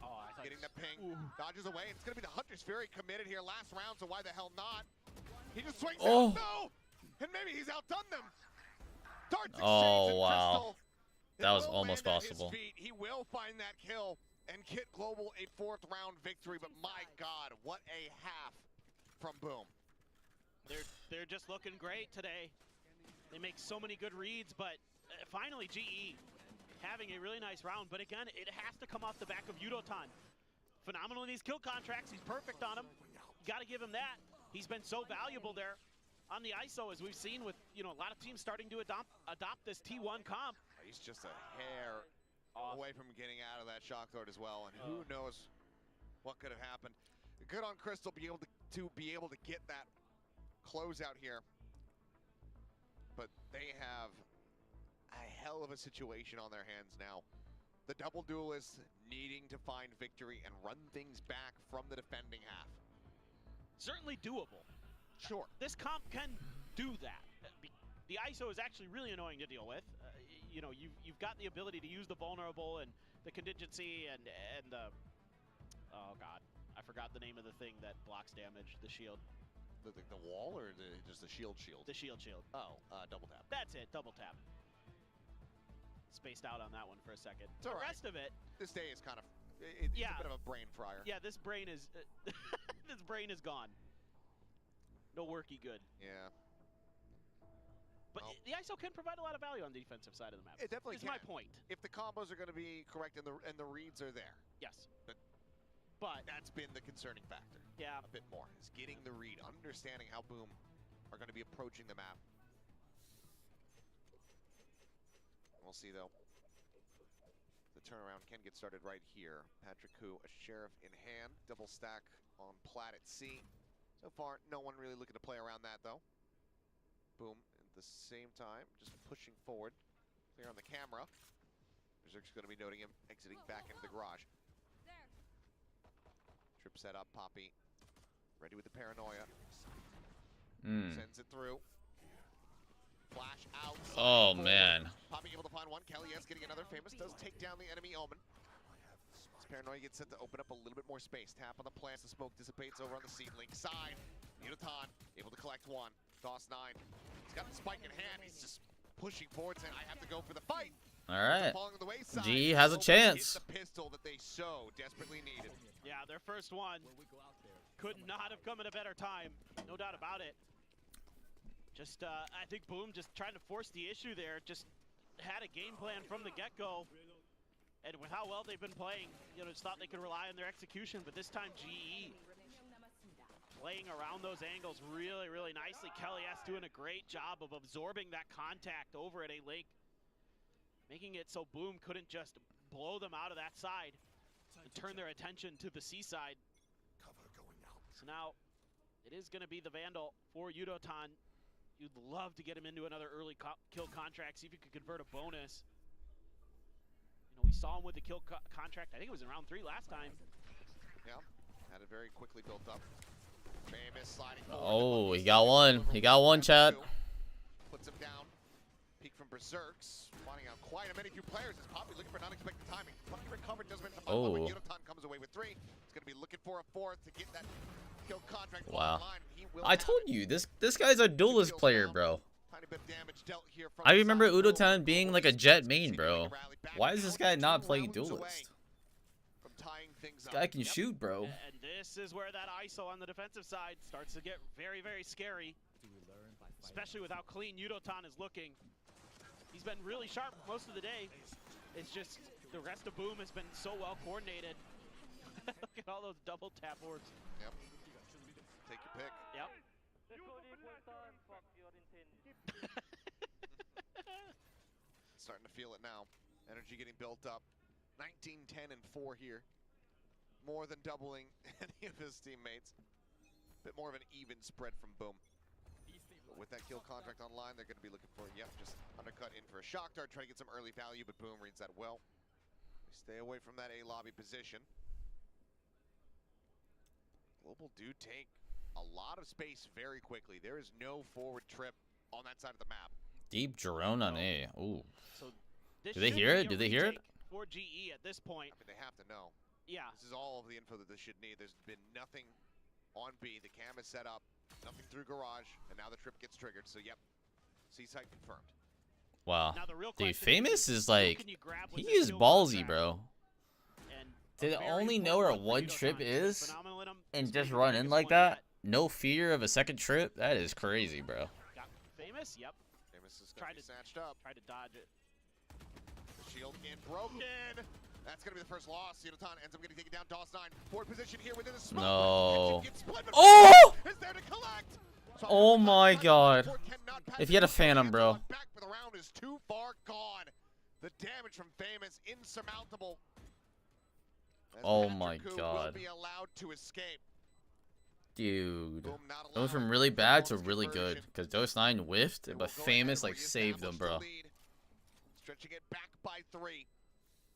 S6: getting the ping. Dodges away. It's gonna be the Hunter's very committed here last round, so why the hell not? He just swings out. No! And maybe he's outdone them. Darts exchange and
S4: wow.
S6: Crystal.
S4: That was almost possible.
S6: He will find that kill and get Global a 4th round victory, but my God, what a half from Boom.
S7: They're just looking great today. They make so many good reads, but finally GE having a really nice round. But again, it has to come off the back of Yodotan. Phenomenal in these kill contracts. He's perfect on them. Got to give him that. He's been so valuable there on the ISO, as we've seen with a lot of teams starting to adopt this T1 comp.
S6: He's just a hair away from getting out of that shock dart as well, and who knows what could have happened. Good on Crystal be able to get that closeout here, but they have a hell of a situation on their hands now. The double duelists needing to find victory and run things back from the defending half.
S7: Certainly doable.
S6: Sure.
S7: This comp can do that. The ISO is actually really annoying to deal with. You've got the ability to use the vulnerable and the contingency and the oh god, I forgot the name of the thing that blocks damage. The shield.
S6: The wall or just the shield?
S7: The shield.
S6: Oh, double tap.
S7: That's it, double tap. Spaced out on that one for a second.
S6: It's all
S7: the
S6: right.
S7: rest of it.
S6: This day is kind of it's a bit of a brain fryer.
S7: Yeah, this brain is this brain is gone. No worky good.
S6: Yeah.
S7: But the ISO can provide a lot of value on the defensive side of the map.
S6: It definitely
S7: is
S6: can.
S7: my point.
S6: If the combos are going to be correct and the reads are there.
S7: Yes.
S6: But that's been the concerning factor.
S7: Yeah.
S6: A bit more is getting the read, understanding how Boom are going to be approaching the map. We'll see though. The turnaround can get started right here. Patrick Hu, a sheriff in hand, double stack on plat at C. So far, no one really looking to play around that though. Boom. At the same time, just pushing forward. Clear on the camera. Berserk's going to be noting him exiting back into the garage. Trip set up, Poppy. Ready with the paranoia. Sends it through. Flash out.
S4: Oh, man.
S6: Poppy able to find one. Kelly S getting another. Famous does take down the enemy Omen. This paranoia gets set to open up a little bit more space. Tap on the plants. The smoke dissipates over on the seedling side. Yodotan able to collect one. DOS9. He's got the spike in hand. He's just pushing forward, saying, I have to go for the fight.
S4: All right.
S6: Falling to the wayside.
S4: GE has a chance.
S6: It's the pistol that they so desperately needed.
S7: Yeah, their first one could not have come at a better time. No doubt about it. Just, I think Boom just trying to force the issue there. Just had a game plan from the get-go. And with how well they've been playing, you know, just thought they could rely on their execution. But this time, GE playing around those angles really, really nicely. Kelly S doing a great job of absorbing that contact over at A-Link, making it so Boom couldn't just blow them out of that side and turn their attention to the C side. So now it is going to be the Vandal for Yudotan. You'd love to get him into another early kill contract, see if you could convert a bonus. You know, we saw him with the kill contract, I think it was in round 3 last time.
S6: Yeah, had it very quickly built up. Famous sliding
S4: Oh, he got one. He got one, chat.
S6: Puts him down. Peek from Berserks, finding out quite a many few players. Is Poppy looking for unexpected timing. Lucky recovered, doesn't miss the ball, but Yudotan comes away with 3. It's going to be looking for a 4th to get that kill contract.
S4: Wow. I told you, this guy's a duelist player, bro. I remember Udotan being like a Jet main, bro. Why is this guy not playing duelist? This guy can shoot, bro.
S7: And this is where that ISO on the defensive side starts to get very, very scary. Especially with how clean Yudotan is looking. He's been really sharp most of the day. It's just the rest of Boom has been so well coordinated. Look at all those double tap orbs.
S6: Yep. Take your pick.
S7: Yep.
S6: Starting to feel it now. Energy getting built up. 19, 10, and 4 here. More than doubling any of his teammates. Bit more of an even spread from Boom. But with that kill contract online, they're going to be looking for, yep, just undercut in for a shock dart, try to get some early value, but Boom reads that well. They stay away from that A lobby position. Global do take a lot of space very quickly. There is no forward trip on that side of the map.
S4: Deep drone on A. Ooh.
S7: So
S4: do they hear it? Do they hear it?
S7: For GE at this point.
S6: I mean, they have to know.
S7: Yeah.
S6: This is all of the info that they should need. There's been nothing on B. The cam is set up. Nothing through garage. And now the trip gets triggered. So, yep. C-site confirmed.
S4: Wow.
S7: Now the real
S4: Dude,
S7: question
S4: Famous is like, he is
S7: kill
S4: ballsy,
S7: contract?
S4: bro.
S7: And
S4: To
S7: a very
S4: only
S7: important
S4: know where
S7: one
S4: one
S7: for
S4: trip
S7: Yudotan.
S4: is
S7: Phenomenal in him.
S4: and
S7: This
S4: just
S7: might be the
S4: run in
S7: biggest
S4: like
S7: one
S4: that,
S7: yet.
S4: no fear of a second trip, that is crazy, bro.
S7: Got Famous? Yep.
S6: Famous is
S7: Tried
S6: going to be
S7: to-
S6: snatched up.
S7: Tried to dodge it.
S6: The shield in broken. That's going to be the first loss. Yudotan ends up getting taken down. DOS9 forward position here within the smoke.
S4: No.
S6: Gets split, but
S4: Oh!
S6: is there to collect. So
S4: Oh my
S6: Yudotan
S4: god.
S6: cannot pass
S4: If he had a
S6: it.
S4: Phantom, bro.
S6: Back for the round is too far gone. The damage from Famous insurmountable. As
S4: Oh
S6: Patrick
S4: my
S6: Koo
S4: god.
S6: will be allowed to escape.
S4: Dude.
S6: Boom, not
S4: That was
S6: allowed.
S4: from really bad to
S6: Performance
S4: really good.
S6: conversion.
S4: Because Dose 9 whiffed,
S6: They will
S4: but
S6: go
S4: Famous
S6: ahead,
S4: like saved them,
S6: reestablish
S4: bro.
S6: the lead. Stretching it back by 3.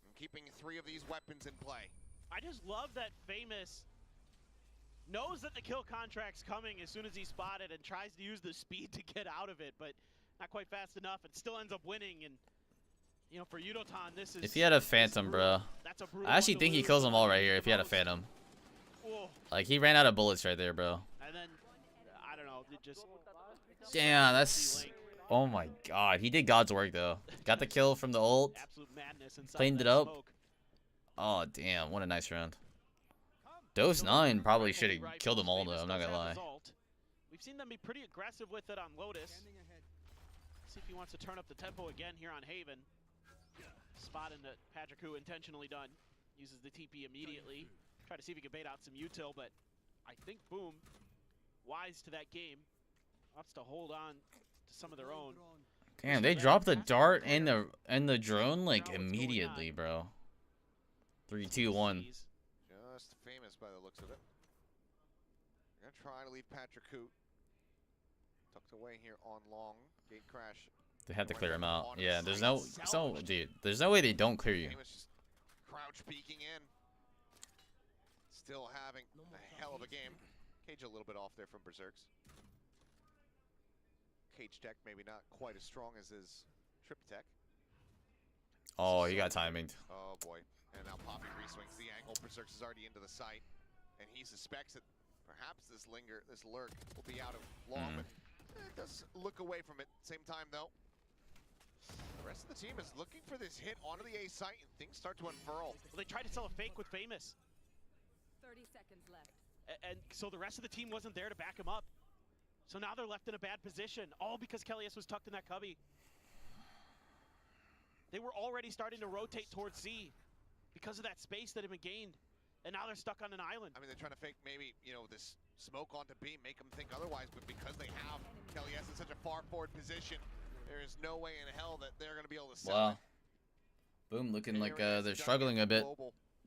S6: And keeping 3 of these weapons in play.
S7: I just love that Famous knows that the kill contract's coming as soon as he's spotted and tries to use the speed to get out of it, but not quite fast enough and still ends up winning. And you know, for Yudotan, this is...
S4: If he had a Phantom, bro.
S7: That's a brutal
S4: I actually
S7: one to
S4: think he
S7: lose.
S4: kills them all right here if he had a Phantom.
S7: Whoa.
S4: Like, he ran out of bullets right there, bro.
S7: And then, I don't know, it just...
S4: Damn, that's... Oh my god. He did God's work, though. Got the kill from the ult.
S7: Absolute madness inside
S4: Cleaned
S7: that
S4: it up.
S7: smoke.
S4: Oh, damn. What a nice round. Dose 9 probably should have killed them all, though. I'm not gonna lie.
S7: We've seen them be pretty aggressive with it on Lotus. See if he wants to turn up the tempo again here on Haven. Spotting that Patrick Koo intentionally done. Uses the TP immediately. Try to see if he can bait out some util, but I think Boom, wise to that game, wants to hold on to some of their own.
S4: Damn, they dropped the dart and the drone like immediately, bro. 3, 2, 1.
S6: Just Famous by the looks of it. They're gonna try to leave Patrick Koo tucked away here on long. Gate crash.
S4: They had to clear him out. Yeah, there's no dude. There's no way they don't clear you.
S6: Famous just crouch peeking in. Still having a hell of a game. Cage a little bit off there from Berserks. Cage tech maybe not quite as strong as his trip tech.
S4: Oh, he got timing.
S6: Oh boy. And now Poppy reswings the angle. Berserks is already into the site. And he suspects that perhaps this lurk will be out of long, but it does look away from it. Same time though, the rest of the team is looking for this hit onto the A site and things start to unfurl.
S7: Well, they tried to sell a fake with Famous.
S5: 30 seconds left.
S7: And so the rest of the team wasn't there to back him up. So now they're left in a bad position, all because Kellyus was tucked in that cubby. They were already starting to rotate towards C because of that space that had been gained. And now they're stuck on an island.
S6: I mean, they're trying to fake maybe, you know, this smoke onto B, make them think otherwise, but because they have Kellyus in such a far forward position, there is no way in hell that they're going to be able to sell it.
S4: Boom, looking like they're struggling a bit.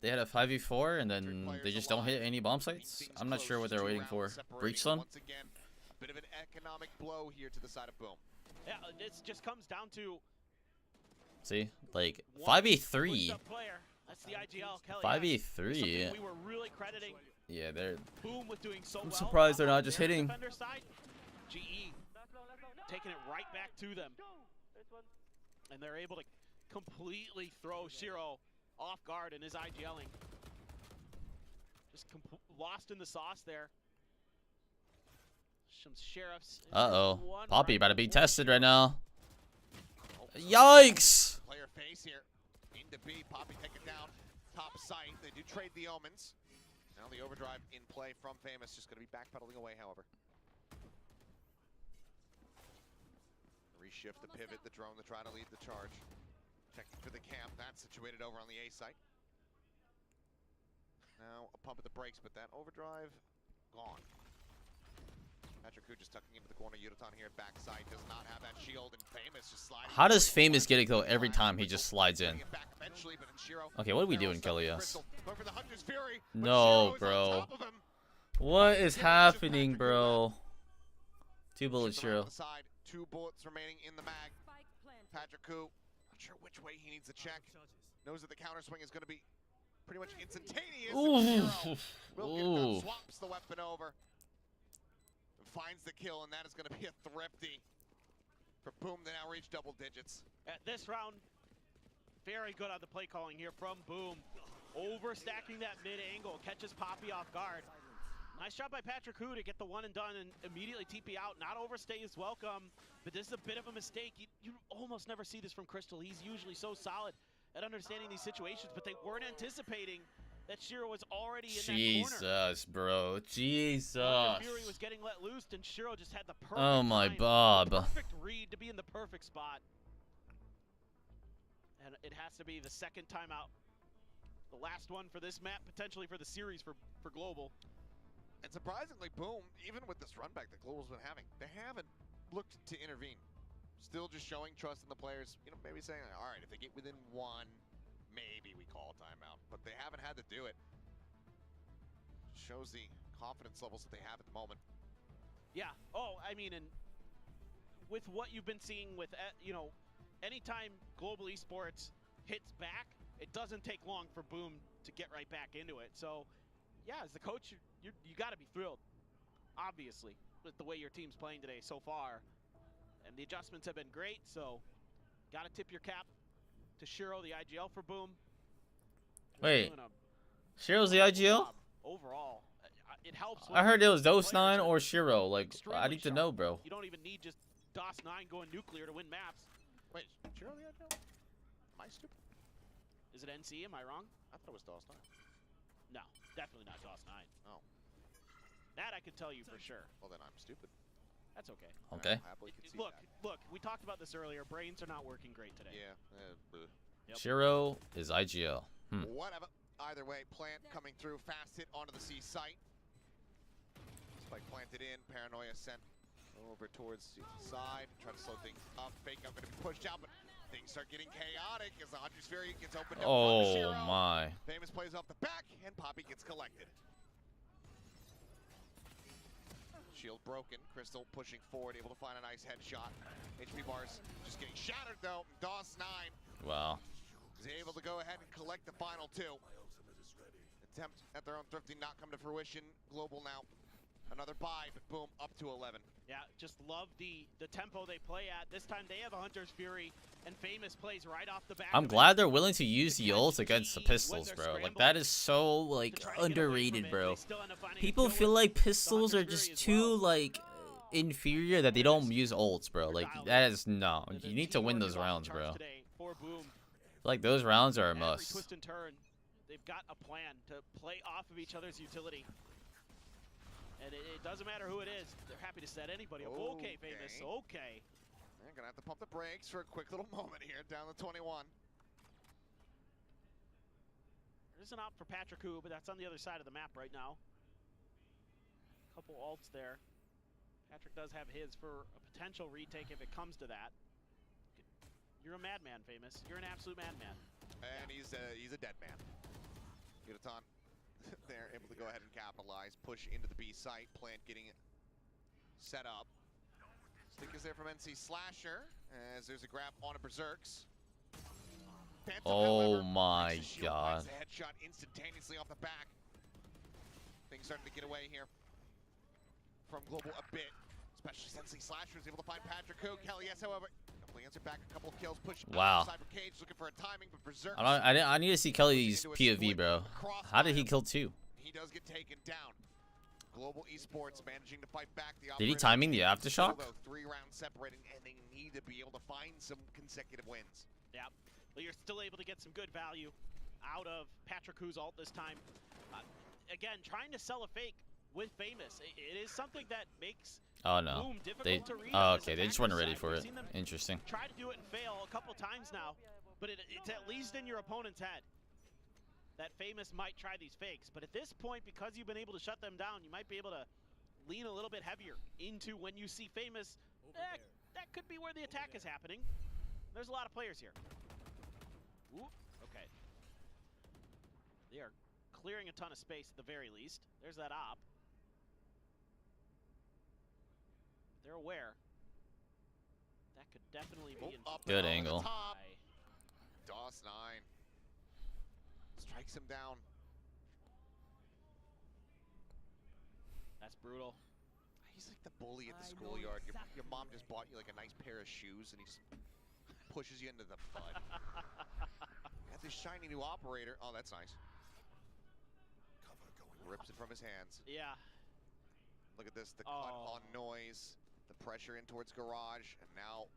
S4: They had a 5v4 and then they just don't hit any bomb sites. I'm not sure what they're waiting for. Breach them?
S6: Once again, a bit of an economic blow here to the side of Boom.
S7: Yeah, it just comes down to
S4: see, like 5v3.
S7: That's the IGL. Kelly
S4: 5v3.
S7: We were really crediting.
S4: Yeah, they're.
S7: Boom with doing so
S4: I'm
S7: well.
S4: surprised they're not just hitting.
S7: Side, GE taking it right back to them, and they're able to completely throw Shiro off guard in his IGLing. Just lost in the sauce there. Some sheriffs.
S4: Poppy about to be tested right now. Yikes!
S6: Player face here. Into B, Poppy take it down. Top site. They do trade the omens. Now the overdrive in play from Famous. Just going to be backpedaling away, however. Reshift the pivot, the drone to try to lead the charge. Checking for the camp. That's situated over on the A site. Now a pump at the brakes, but that overdrive gone. Patrick just tucking into the corner. Yudotan here at backside does not have that shield, and Famous just sliding.
S4: How does Famous get it though every time he just slides in? Okay, what are we doing, Kellyus? No, bro. What is happening, bro? 2 bullets, Shiro.
S6: 2 bullets remaining in the mag. Patrick not sure which way he needs to check. Knows that the counter swing is going to be pretty much instantaneous. Wilkin swaps the weapon over. Finds the kill, and that is going to be a thrifty for Boom to now reach double digits.
S7: At this round, very good on the play calling here from Boom. Overstacking that mid angle, catches Poppy off guard. Nice job by Patrick to get the one and done and immediately TP out. Not overstay is welcome, but this is a bit of a mistake. You almost never see this from Crystal. He's usually so solid at understanding these situations, but they weren't anticipating that Shiro was already in that corner.
S4: Jesus, bro. Jesus.
S7: Fury was getting let loose, and Shiro just had the perfect
S4: oh my
S7: time,
S4: Bob.
S7: perfect read to be in the perfect spot. And it has to be the second timeout. The last one for this map, potentially for the series for Global.
S6: And surprisingly, Boom, even with this run back that Global's been having, they haven't looked to intervene. Still just showing trust in the players, you know, maybe saying, all right, if they get within 1, maybe we call a timeout, but they haven't had to do it. Shows the confidence levels that they have at the moment.
S7: Yeah. Oh, I mean, and with what you've been seeing with, you know, anytime Global Esports hits back, it doesn't take long for Boom to get right back into it. So, yeah, as the coach, you got to be thrilled, obviously, with the way your team's playing today so far. And the adjustments have been great, so got to tip your cap to Shiro, the IGL for Boom.
S4: Wait, Shiro's the IGL?
S7: Overall, it helps.
S4: I heard it was DOS9 or Shiro. Like, I need to know, bro.
S7: You don't even need just DOS9 going nuclear to win maps.
S6: Wait, Shiro the IGL? Am I stupid?
S7: Is it NC? Am I wrong?
S6: I thought it was DOS9.
S7: No, definitely not DOS9.
S6: Oh.
S7: That I could tell you for sure.
S6: Well, then I'm stupid.
S7: That's okay.
S4: Okay.
S7: Look, we talked about this earlier. Brains are not working great today.
S6: Yeah.
S7: Yep.
S4: Shiro is IGL.
S6: Whatever. Either way, Plant coming through, fast hit onto the C site. Spike planted in, Paranoia sent over towards the side, try to slow things up. Fake up, going to be pushed out, but things start getting chaotic as the Hunter's Fury gets opened up.
S4: Oh my.
S6: Famous plays off the back, and Poppy gets collected. Shield broken, Crystal pushing forward, able to find a nice headshot. HP bars just getting shattered though. DOS9
S4: Wow.
S6: is able to go ahead and collect the final 2. Attempt at their own thrifting not come to fruition. Global now, another buy, but Boom, up to 11.
S7: Yeah, just love the tempo they play at. This time they have a Hunter's Fury, and Famous plays right off the back.
S4: I'm glad they're willing to use the ult against the pistols, bro. Like, that is so, like, underrated, bro. People feel like pistols are just too, like, inferior that they don't use ults, bro. Like, that is, no. You need to win those rounds, bro. Like, those rounds are a must.
S7: Twist and turn they've got a plan to play off of each other's utility. And it doesn't matter who it is. They're happy to set anybody up. Okay, Famous. Okay.
S6: They're going to have to pump the brakes for a quick little moment here down the 21.
S7: There's an op for Patrick Hu, but that's on the other side of the map right now. Couple ults there. Patrick does have his for a potential retake if it comes to that. You're a madman, Famous. You're an absolute madman.
S6: And he's a dead man. Yudotan, they're able to go ahead and capitalize, push into the B site, plant getting set up. Stick is there from NC Slasher, as there's a grab on a Berserks. Phantom,
S4: Oh
S6: however,
S4: my
S6: makes a shield,
S4: god.
S6: finds a headshot instantaneously off the back. Things starting to get away here from Global a bit, especially since NC Slasher is able to find Patrick Hu. Kelly, yes, however, answer back a couple of kills, push
S4: wow.
S6: Cage, looking for a timing, but Berserk.
S4: I need to see Kelly's POV, bro. How did he kill 2?
S6: He does get taken down. Global Esports managing to fight back. The
S4: did he timing the aftershock?
S6: 3 rounds separating, and they need to be able to find some consecutive wins.
S7: Yeah, but you're still able to get some good value out of Patrick Hu's ult this time. Again, trying to sell a fake with Famous. It is something that makes Boom difficult to read.
S4: Oh, okay, they just weren't ready for it. Interesting.
S7: Try to do it and fail a couple times now, but it's at least in your opponent's head that Famous might try these fakes. But at this point, because you've been able to shut them down, you might be able to lean a little bit heavier into when you see Famous. That could be where the attack is happening. There's a lot of players here. Ooh, okay. They are clearing a ton of space at the very least. There's that op. They're aware. That could definitely be
S4: good angle.
S6: DOS9 strikes him down.
S7: That's brutal.
S6: He's like the bully at the schoolyard. Your mom just bought you like a nice pair of shoes and he just pushes you into the mud. Got this shiny new operator. Oh, that's nice. Rips it from his hands.
S7: Yeah.
S6: Look at this, the cut on noise. The pressure in towards Garage, and now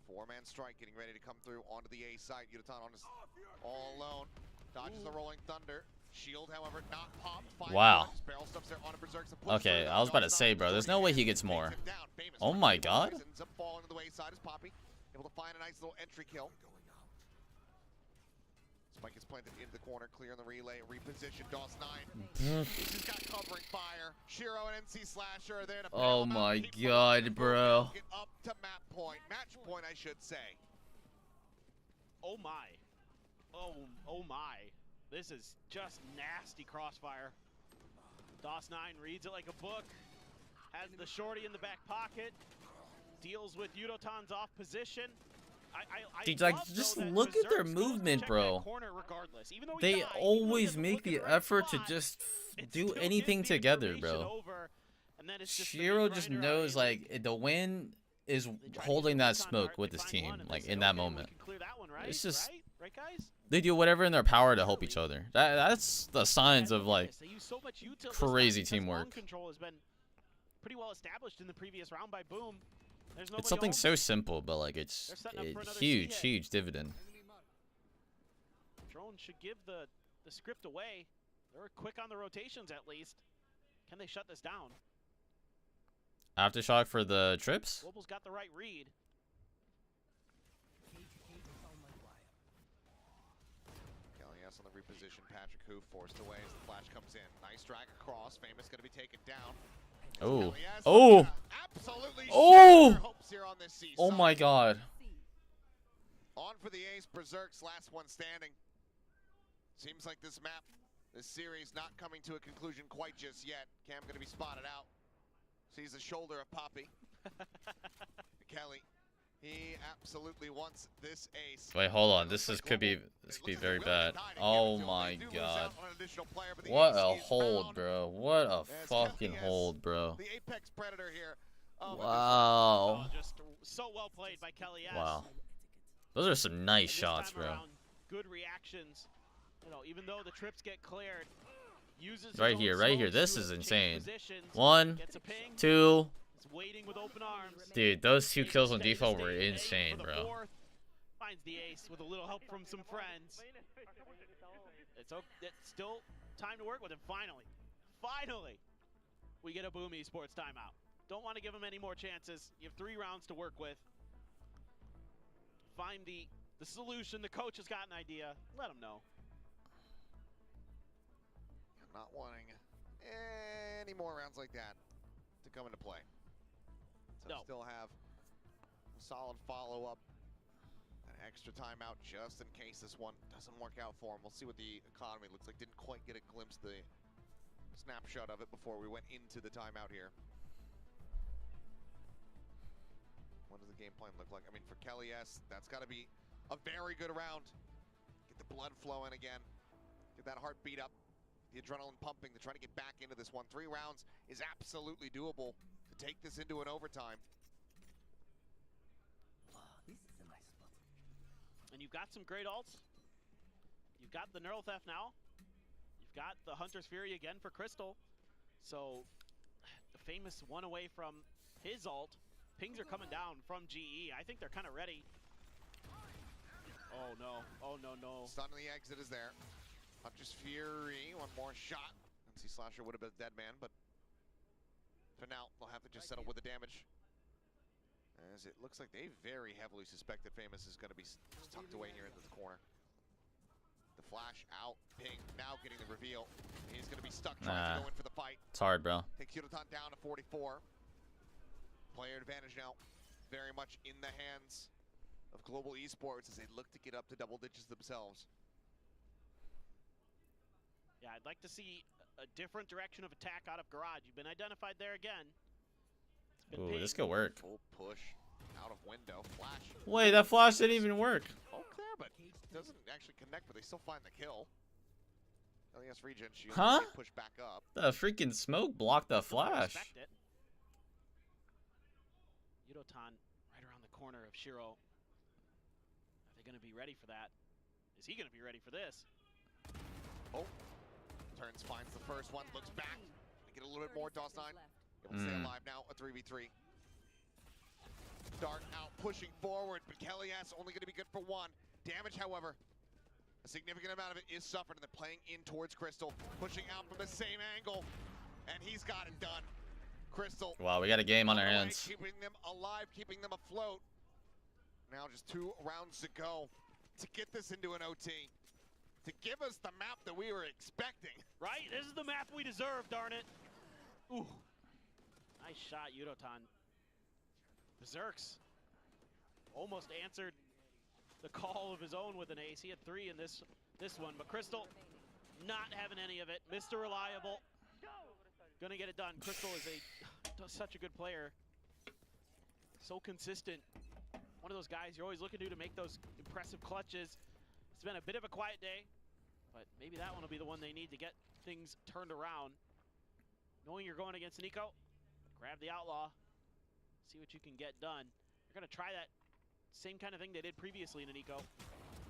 S6: 4-man strike getting ready to come through onto the A side. Yudotan on his all alone. Dodges the rolling thunder. Shield, however, not popped.
S4: Wow.
S6: Barrel stuffs there on a Berserk.
S4: Okay, I was about to say, bro, there's no way he gets more. Oh my god.
S6: Ends up falling to the wayside as Poppy able to find a nice little entry kill. Spike is planted into the corner, clear in the relay, reposition, DOS9. He's got covering fire. Shiro and NC Slasher are there to
S4: oh my god, bro.
S6: Get up to match point, I should say.
S7: Oh my. Oh my. This is just nasty crossfire. DOS9 reads it like a book, has the shorty in the back pocket, deals with Yudotan's off position.
S4: Dude, like, just look at their movement, bro. They always make the effort to just do anything together, bro. Shiro just knows, like, the win is holding that smoke with his team, like, in that moment. It's just, they do whatever in their power to help each other. That's the signs of, like, crazy teamwork.
S7: Pretty well established in the previous round by Boom.
S4: It's something so simple, but like it's huge dividend.
S7: Drone should give the script away. They're quick on the rotations at least. Can they shut this down?
S4: Aftershock for the trips?
S7: Global's got the right read.
S6: Kelly S on the reposition. Patrick Hu forced away as the flash comes in. Nice drag across. Famous going to be taken down.
S4: Oh. Oh. Oh. Oh my god.
S6: On for the ace. Berserk's last one standing. Seems like this map, this series, not coming to a conclusion quite just yet. Cam going to be spotted out. Sees the shoulder of Poppy. Kelly, he absolutely wants this ace.
S4: Wait, hold on. This could be very bad. Oh my god. What a hold, bro. What a fucking hold, bro.
S6: The Apex Predator here.
S4: Wow.
S7: Just so well played by Kelly S.
S4: Wow. Those are some nice shots, bro.
S7: Good reactions. You know, even though the trips get cleared, uses
S4: right here. This is insane. 1, 2.
S7: Waiting with open arms.
S4: Dude, those 2 kills on default were insane, bro.
S7: Finds the ace with a little help from some friends. it's still time to work with him. Finally, we get a Boom Esports timeout. Don't want to give him any more chances. You have 3 rounds to work with. Find the solution. The coach has got an idea. Let him know.
S6: I'm not wanting any more rounds like that to come into play. So
S7: No.
S6: still have a solid follow-up, an extra timeout just in case this one doesn't work out for him. We'll see what the economy looks like. Didn't quite get a glimpse of the snapshot of it before we went into the timeout here. What does the game plan look like? I mean, for Kelly S, that's got to be a very good round. Get the blood flowing again. Get that heart beat up. The adrenaline pumping to try to get back into this one. 3 rounds is absolutely doable to take this into an overtime.
S5: This is a nice spot.
S7: And you've got some great ults. You've got the Neural Theft now. You've got the Hunter's Fury again for Crystal. So, the famous one away from his ult. Pings are coming down from GE. I think they're kind of ready. Oh no, oh no, no.
S6: Stun on the exit is there. Hunter's Fury, one more shot. NC Slasher would have been a dead man, but for now, they'll have to just settle with the damage. As it looks like they very heavily suspect that Famous is going to be tucked away here into the corner. The flash out, Ping now getting the reveal. He's going to be stuck trying to go in for the fight.
S4: It's hard, bro.
S6: Takes Yudotan down to 44. Player advantage now very much in the hands of Global Esports as they look to get up to double digits themselves.
S7: Yeah, I'd like to see a different direction of attack out of Garage. You've been identified there again.
S4: Ooh, this could work.
S6: Full push out of window. Flash.
S4: Wait, that flash didn't even work.
S6: Oh, clear, but doesn't actually connect, but they still find the kill. LES Regen, she
S4: Huh?
S6: push back up.
S4: The freaking smoke blocked the flash.
S7: Yudotan right around the corner of Shiro. Are they going to be ready for that? Is he going to be ready for this?
S6: Oh. Turns, finds the first one, looks back. Get a little bit more, DOS9. Able to stay alive now, a 3v3. Dart out, pushing forward, but Kelly S only going to be good for 1. Damage, however, a significant amount of it is suffered, and they're playing in towards Crystal, pushing out from the same angle, and he's got it done. Crystal.
S4: Wow, we got a game on our hands.
S6: Keeping them alive, keeping them afloat. Now just 2 rounds to go to get this into an OT. To give us the map that we were expecting.
S7: Right? This is the map we deserve, darn it. Ooh. Nice shot, Yudotan. Berserks almost answered the call of his own with an ace. He had 3 in this one, but Crystal not having any of it. Mr. Reliable. Gonna get it done. Crystal is such a good player. So consistent. One of those guys you're always looking to make those impressive clutches. It's been a bit of a quiet day, but maybe that one will be the one they need to get things turned around. Knowing you're going against Nico, grab the Outlaw, see what you can get done. They're going to try that same kind of thing they did previously to Nico.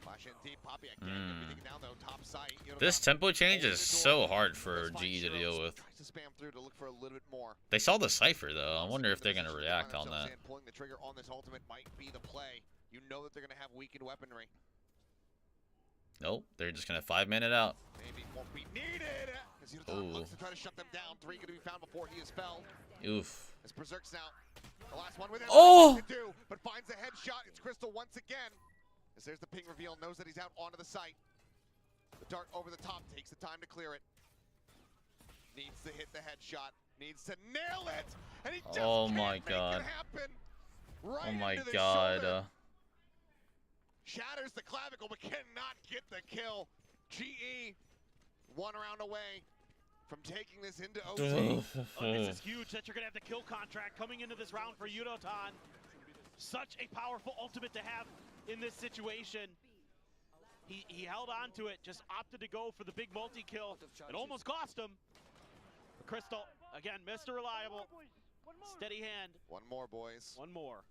S6: Flash in deep, Poppy again, taken down though, top side.
S4: This tempo change is so hard for GE to deal with.
S6: Tries to spam through to look for a little bit more.
S4: They saw the Cypher, though. I wonder if they're going to react on that.
S6: Pulling the trigger on this ultimate might be the play. You know that they're going to have weakened weaponry.
S4: Nope, they're just going to 5-man it out.
S6: Maybe won't be needed. As Yudotan looks to try to shut them down. 3 going to be found before he is felled.
S4: Oof.
S6: As Berserk's now the last one with him. To do, but finds a headshot. It's Crystal once again. As there's the ping reveal, knows that he's out onto the site. The dart over the top takes the time to clear it. Needs to hit the headshot. Needs to nail it. And he just can't make it happen. Right
S4: oh my
S6: into the
S4: god.
S6: shoulder. Shatters the clavicle, but cannot get the kill. GE, 1 round away from taking this into OT.
S7: This is huge that you're going to have the kill contract coming into this round for Yudotan. Such a powerful ultimate to have in this situation. He held on to it, just opted to go for the big multi-kill. It almost cost him. But Crystal, again, Mr. Reliable. Steady hand.
S6: 1 more, boys.
S7: 1 more.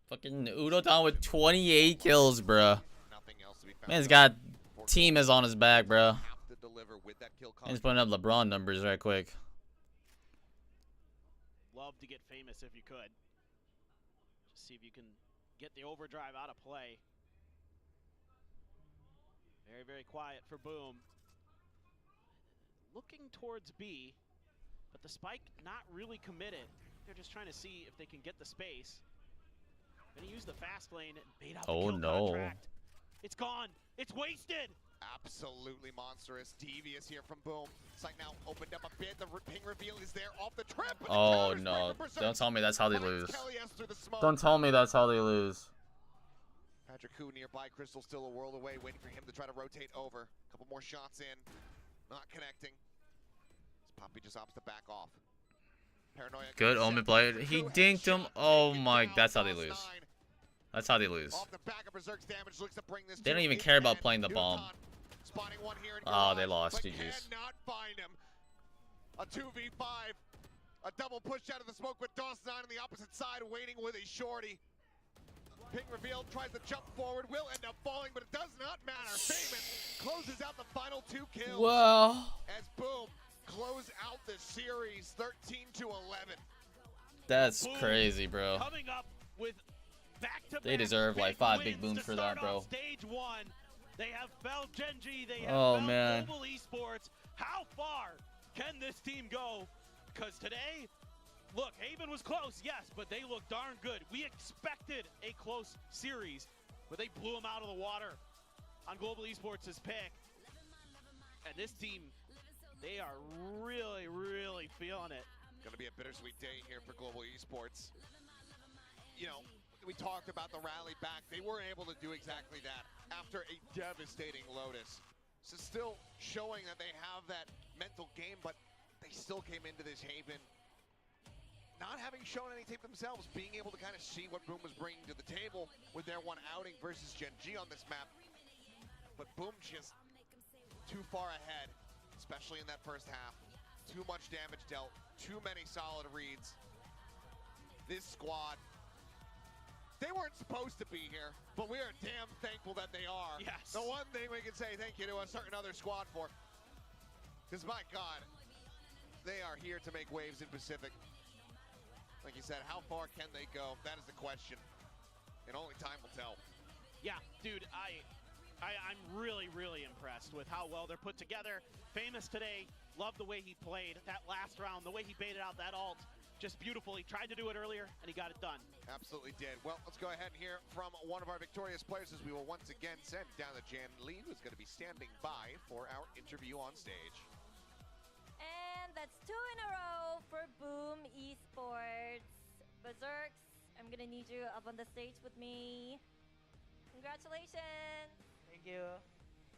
S4: Fucking Yudotan with 28 kills, bruh. Man's got team is on his back, bruh. He's putting up LeBron numbers right quick.
S7: Love to get famous if you could. Just see if you can get the overdrive out of play. Very, very quiet for Boom. Looking towards B, but the spike not really committed. They're just trying to see if they can get the space. Gonna use the fast lane and bait out the kill contract. It's gone. It's wasted.
S6: Absolutely monstrous. Devious here from Boom. Site now opened up a bit. The ping reveal is there off the trip.
S4: Oh no. Don't tell me that's how they lose. Don't tell me that's how they lose.
S6: Patrick Koo nearby. Crystal still a world away, waiting for him to try to rotate over. Couple more shots in. Not connecting. Poppy just opts to back off. Paranoia.
S4: Good Omen blade. He dinked him. Oh my, that's how they lose. That's how they lose. They don't even care about playing the bomb. Oh, they lost. GG's.
S6: A 2v5. A double push out of the smoke with Dawson on the opposite side, waiting with a shorty. Ping revealed, tries to jump forward, will end up falling, but it does not matter. Famous closes out the final 2 kills.
S4: Well,
S6: as Boom close out the series 13-11.
S4: That's crazy, bro.
S7: Coming up with back-to-back
S4: they deserve like 5 big booms for that, bro.
S7: Stage 1. They have felled Genji, they have
S4: man.
S7: Global Esports. How far can this team go? Because today, look, Haven was close, yes, but they look darn good. We expected a close series, but they blew them out of the water on Global Esports' pick. And this team, they are really, really feeling it.
S6: Gonna be a bittersweet day here for Global Esports. You know, we talked about the rally back. They weren't able to do exactly that after a devastating Lotus. So still showing that they have that mental game, but they still came into this Haven not having shown any tape themselves, being able to kind of see what Boom was bringing to the table with their one outing versus Gen G on this map. But Boom just too far ahead, especially in that first half. Too much damage dealt, too many solid reads. This squad, they weren't supposed to be here, but we are damn thankful that they are.
S7: Yes.
S6: The one thing we can say thank you to a certain other squad for, because my God, they are here to make waves in Pacific. Like you said, how far can they go? That is the question, and only time will tell.
S7: Yeah, dude, I'm really, really impressed with how well they're put together. Famous today, loved the way he played that last round, the way he baited out that ult. Just beautiful. He tried to do it earlier, and he got it done.
S6: Absolutely did. Well, let's go ahead and hear from one of our victorious players as we will once again send down the Jan Lee, who's going to be standing by for our interview on stage.
S8: And that's 2 in a row for Boom Esports. Berserks, I'm gonna need you up on the stage with me. Congratulations.
S5: Thank you.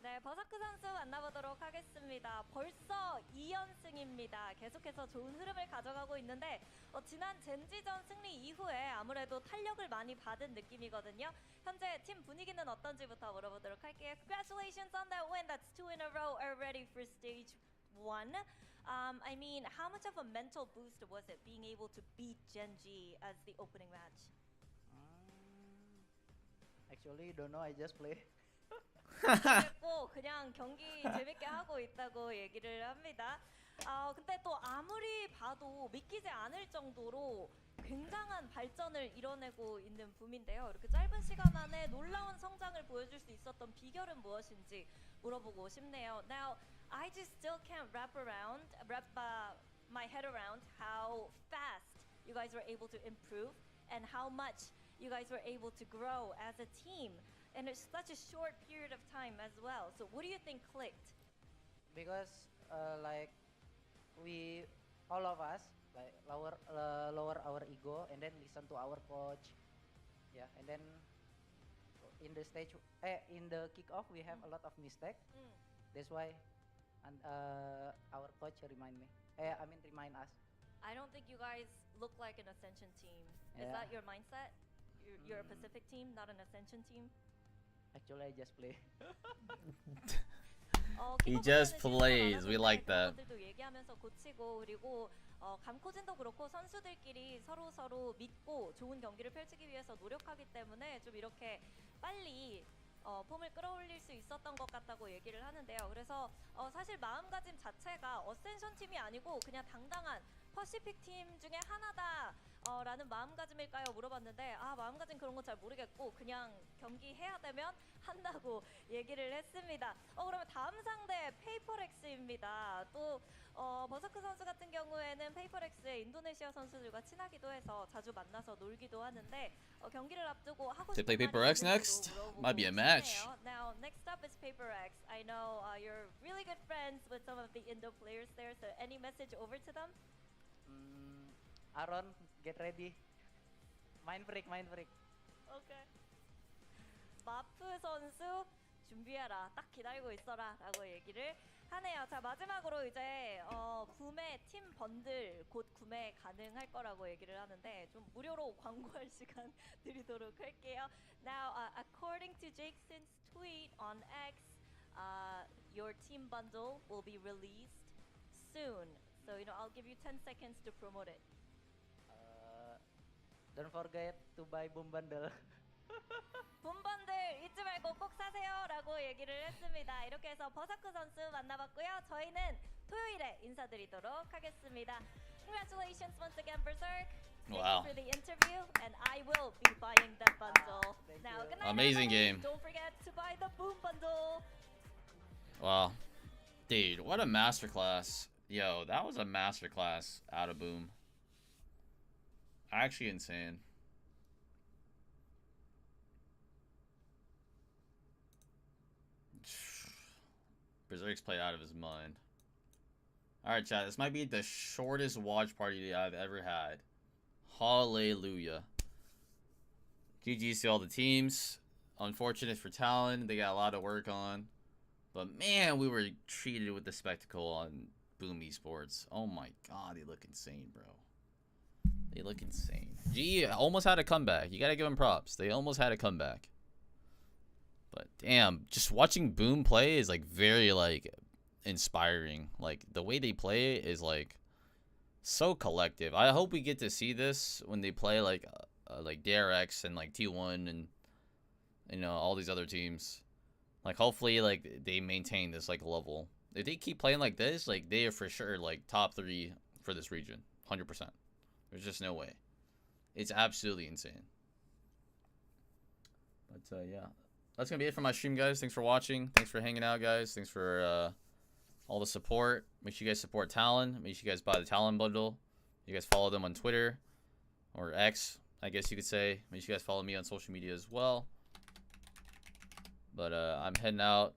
S8: 네, 버사크 선수 만나보도록 하겠습니다. 벌써 2연승입니다. 계속해서 좋은 흐름을 가져가고 있는데 지난 젠지전 승리 이후에 아무래도 탄력을 많이 받은 느낌이거든요. 현재 팀 분위기는 어떤지부터 물어보도록 할게요. Congratulations on that win. That's 2 in a row already for stage 1. I mean, how much of a mental boost was it being able to beat Genji as the opening match?
S5: Actually, don't know. I just play.
S8: 그냥 경기 재밌게 하고 있다고 얘기를 합니다. 근데 또 아무리 봐도 믿기지 않을 정도로 굉장한 발전을 이뤄내고 있는 붐인데요. 이렇게 짧은 시간 안에 놀라운 성장을 보여줄 수 있었던 비결은 무엇인지 물어보고 싶네요. Now, I just still can't wrap my head around how fast you guys were able to improve and how much you guys were able to grow as a team. And it's such a short period of time as well. So what do you think clicked?
S5: Because like all of us like lower our ego and then listen to our coach. Yeah, and then in the kickoff we have a lot of mistake. That's why our coach remind us.
S8: I don't think you guys look like an Ascension team. Is that your mindset? You're a Pacific team, not an Ascension team?
S5: Actually, I just play.
S4: He just plays. We like that.
S8: 얘기하면서 고치고 그리고 감코진도 그렇고 선수들끼리 서로 믿고 좋은 경기를 펼치기 위해서 노력하기 때문에 좀 이렇게 빨리 폼을 끌어올릴 수 있었던 것 같다고 얘기를 하는데요. 그래서 사실 마음가짐 자체가 어센션 팀이 아니고 그냥 당당한 퍼시픽 팀 중에 하나다 라는 마음가짐일까요? 물어봤는데 마음가짐 그런 건 잘 모르겠고 그냥 경기 해야 되면 한다고 얘기를 했습니다. 그러면 다음 상대 페이퍼렉스입니다. 또 버서크 선수 같은 경우에는 페이퍼렉스의 인도네시아 선수들과 친하기도 해서 자주 만나서 놀기도 하는데 경기를 앞두고 하고
S4: They
S8: 싶은
S4: play Paper
S8: 말이
S4: X next?
S8: 있는지도
S4: Might be a
S8: 물어보고
S4: match.
S8: 싶네요. Now, next up is Paper X. I know you're really good friends with some of the Indo players there, so any message over to them?
S5: Aaron, get ready. Mind freak.
S8: Okay. 마프 선수 준비해라. 딱 기다리고 있어라. 라고 얘기를 하네요. 자, 마지막으로 이제 구매 팀 번들 곧 구매 가능할 거라고 얘기를 하는데 좀 무료로 광고할 시간 드리도록 할게요. Now, according to Jason's tweet on X, your team bundle will be released soon. So, I'll give you 10 seconds to promote it.
S5: Don't forget to buy boom bundle.
S8: 분번들 잊지 말고 꼭 사세요 라고 얘기를 했습니다. 이렇게 해서 버서크 선수 만나봤고요. 저희는 토요일에 인사드리도록 하겠습니다. Congratulations once again, Berserk. Thank
S4: Wow.
S8: you for the interview, and I will be buying that bundle. Now, good night,
S4: Amazing
S8: everybody.
S4: game.
S8: Don't forget to buy the boom bundle.
S4: Wow. Dude, what a masterclass. Yo, that was a masterclass out of Boom. Actually insane. Berserk's played out of his mind. Alright, chat. This might be the shortest watch party I've ever had. Hallelujah. GG's to all the teams. Unfortunate for Talon. They got a lot of work on. But man, we were treated with the spectacle on Boom Esports. Oh my god, they look insane, bro. They look insane. G almost had a comeback. You gotta give them props. They almost had a comeback. But damn, just watching Boom play is like very like inspiring. Like the way they play is like so collective. I hope we get to see this when they play like DRX and like T1 and all these other teams. Like hopefully like they maintain this like level. If they keep playing like this, like they are for sure like top 3 for this region, 100%. There's just no way. It's absolutely insane. But yeah, that's gonna be it for my stream, guys. Thanks for watching. Thanks for hanging out, guys. Thanks for all the support. Make sure you guys support Talon. Make sure you guys buy the Talon bundle. You guys follow them on Twitter or X, I guess you could say. Make sure you guys follow me on social media as well. But I'm heading out.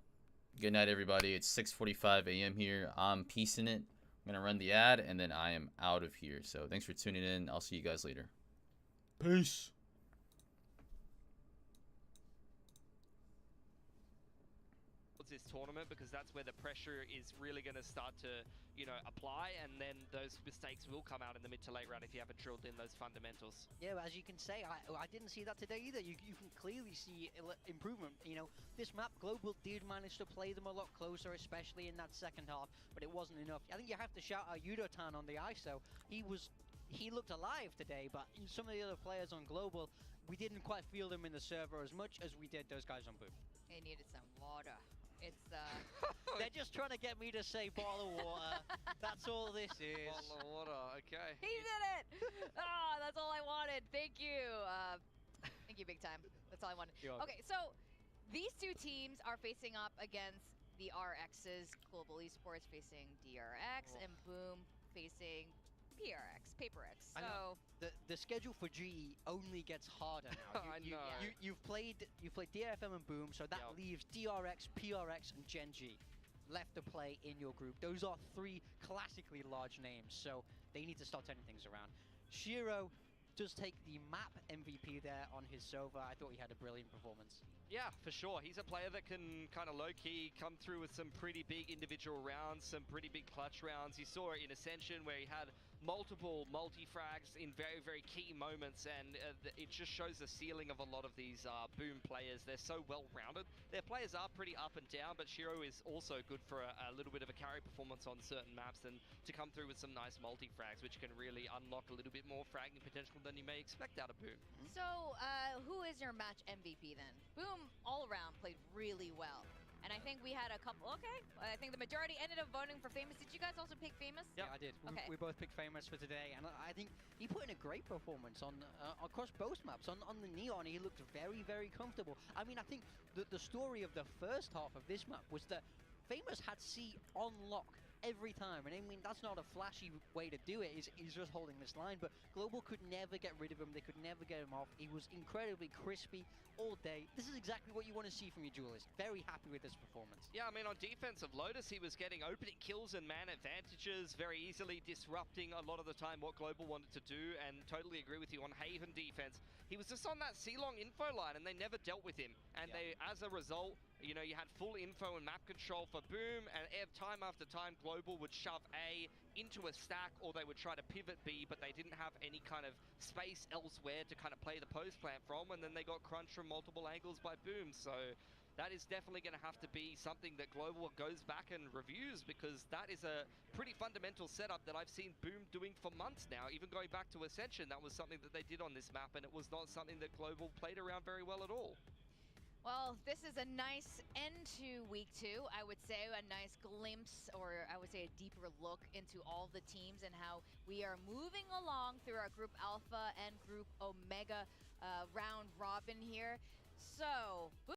S4: Good night, everybody. It's 6:45 a.m. here. I'm peacing it. I'm gonna run the ad and then I am out of here. So thanks for tuning in. I'll see you guys later. Peace.
S2: This tournament, because that's where the pressure is really going to start to apply, and then those mistakes will come out in the mid to late round if you haven't drilled in those fundamentals.
S1: Yeah, but as you can say, I didn't see that today either. You can clearly see improvement. This map, Global did manage to play them a lot closer, especially in that second half, but it wasn't enough. I think you have to shout out Yudotan on the ISO. He looked alive today, but some of the other players on Global, we didn't quite feel them in the server as much as we did those guys on Boom.
S3: They needed some water. It's
S1: They're just trying to get me to say bottle of water. That's all this is.
S2: Bottle of water, okay.
S3: He did it! That's all I wanted. Thank you. Thank you, big time. That's all I wanted. Okay, so these two teams are facing up against the RXs. Global Esports facing DRX, and Boom facing PRX, PaperX. So
S1: the schedule for GE only gets harder now.
S2: I know.
S1: You've played DFM and Boom, so that leaves DRX, PRX, and Gen G left to play in your group. Those are 3 classically large names, so they need to start turning things around. Shiro does take the map MVP there on his Sova. I thought he had a brilliant performance.
S2: Yeah, for sure. He's a player that can kind of low-key come through with some pretty big individual rounds, some pretty big clutch rounds. You saw it in Ascension where he had multiple multi-frags in very, very key moments, and it just shows the ceiling of a lot of these Boom players. They're so well-rounded. Their players are pretty up and down, but Shiro is also good for a little bit of a carry performance on certain maps, and to come through with some nice multi-frags, which can really unlock a little bit more fragging potential than you may expect out of Boom.
S3: So, who is your match MVP then? Boom, all around, played really well. And I think we had a couple, okay. I think the majority ended up voting for Famous. Did you guys also pick Famous?
S1: Yeah, I did.
S3: Okay.
S1: We both picked Famous for today, and I think he put in a great performance on across both maps. On the Neon, he looked very, very comfortable. I mean, I think the story of the first half of this map was that Famous had C on lock every time, and I mean that's not a flashy way to do it. He's just holding this line, but Global could never get rid of him. They could never get him off. He was incredibly crispy all day. This is exactly what you want to see from your duelist. Very happy with this performance.
S2: Yeah, I mean on defense of Lotus, he was getting opening kills and man advantages, very easily disrupting a lot of the time what Global wanted to do, and totally agree with you on Haven defense. He was just on that C-long info line, and they never dealt with him. And they, as a result, you know, you had full info and map control for Boom, and time after time, Global would shove A into a stack, or they would try to pivot B, but they didn't have any kind of space elsewhere to kind of play the post plant from, and then they got crunched from multiple angles by Boom. So that is definitely going to have to be something that Global goes back and reviews, because that is a pretty fundamental setup that I've seen Boom doing for months now. Even going back to Ascension, that was something that they did on this map, and it was not something that Global played around very well at all.
S3: Well, this is a nice end to week 2. I would say a nice glimpse, or I would say a deeper look into all the teams and how we are moving along through our Group Alpha and Group Omega round robin here. So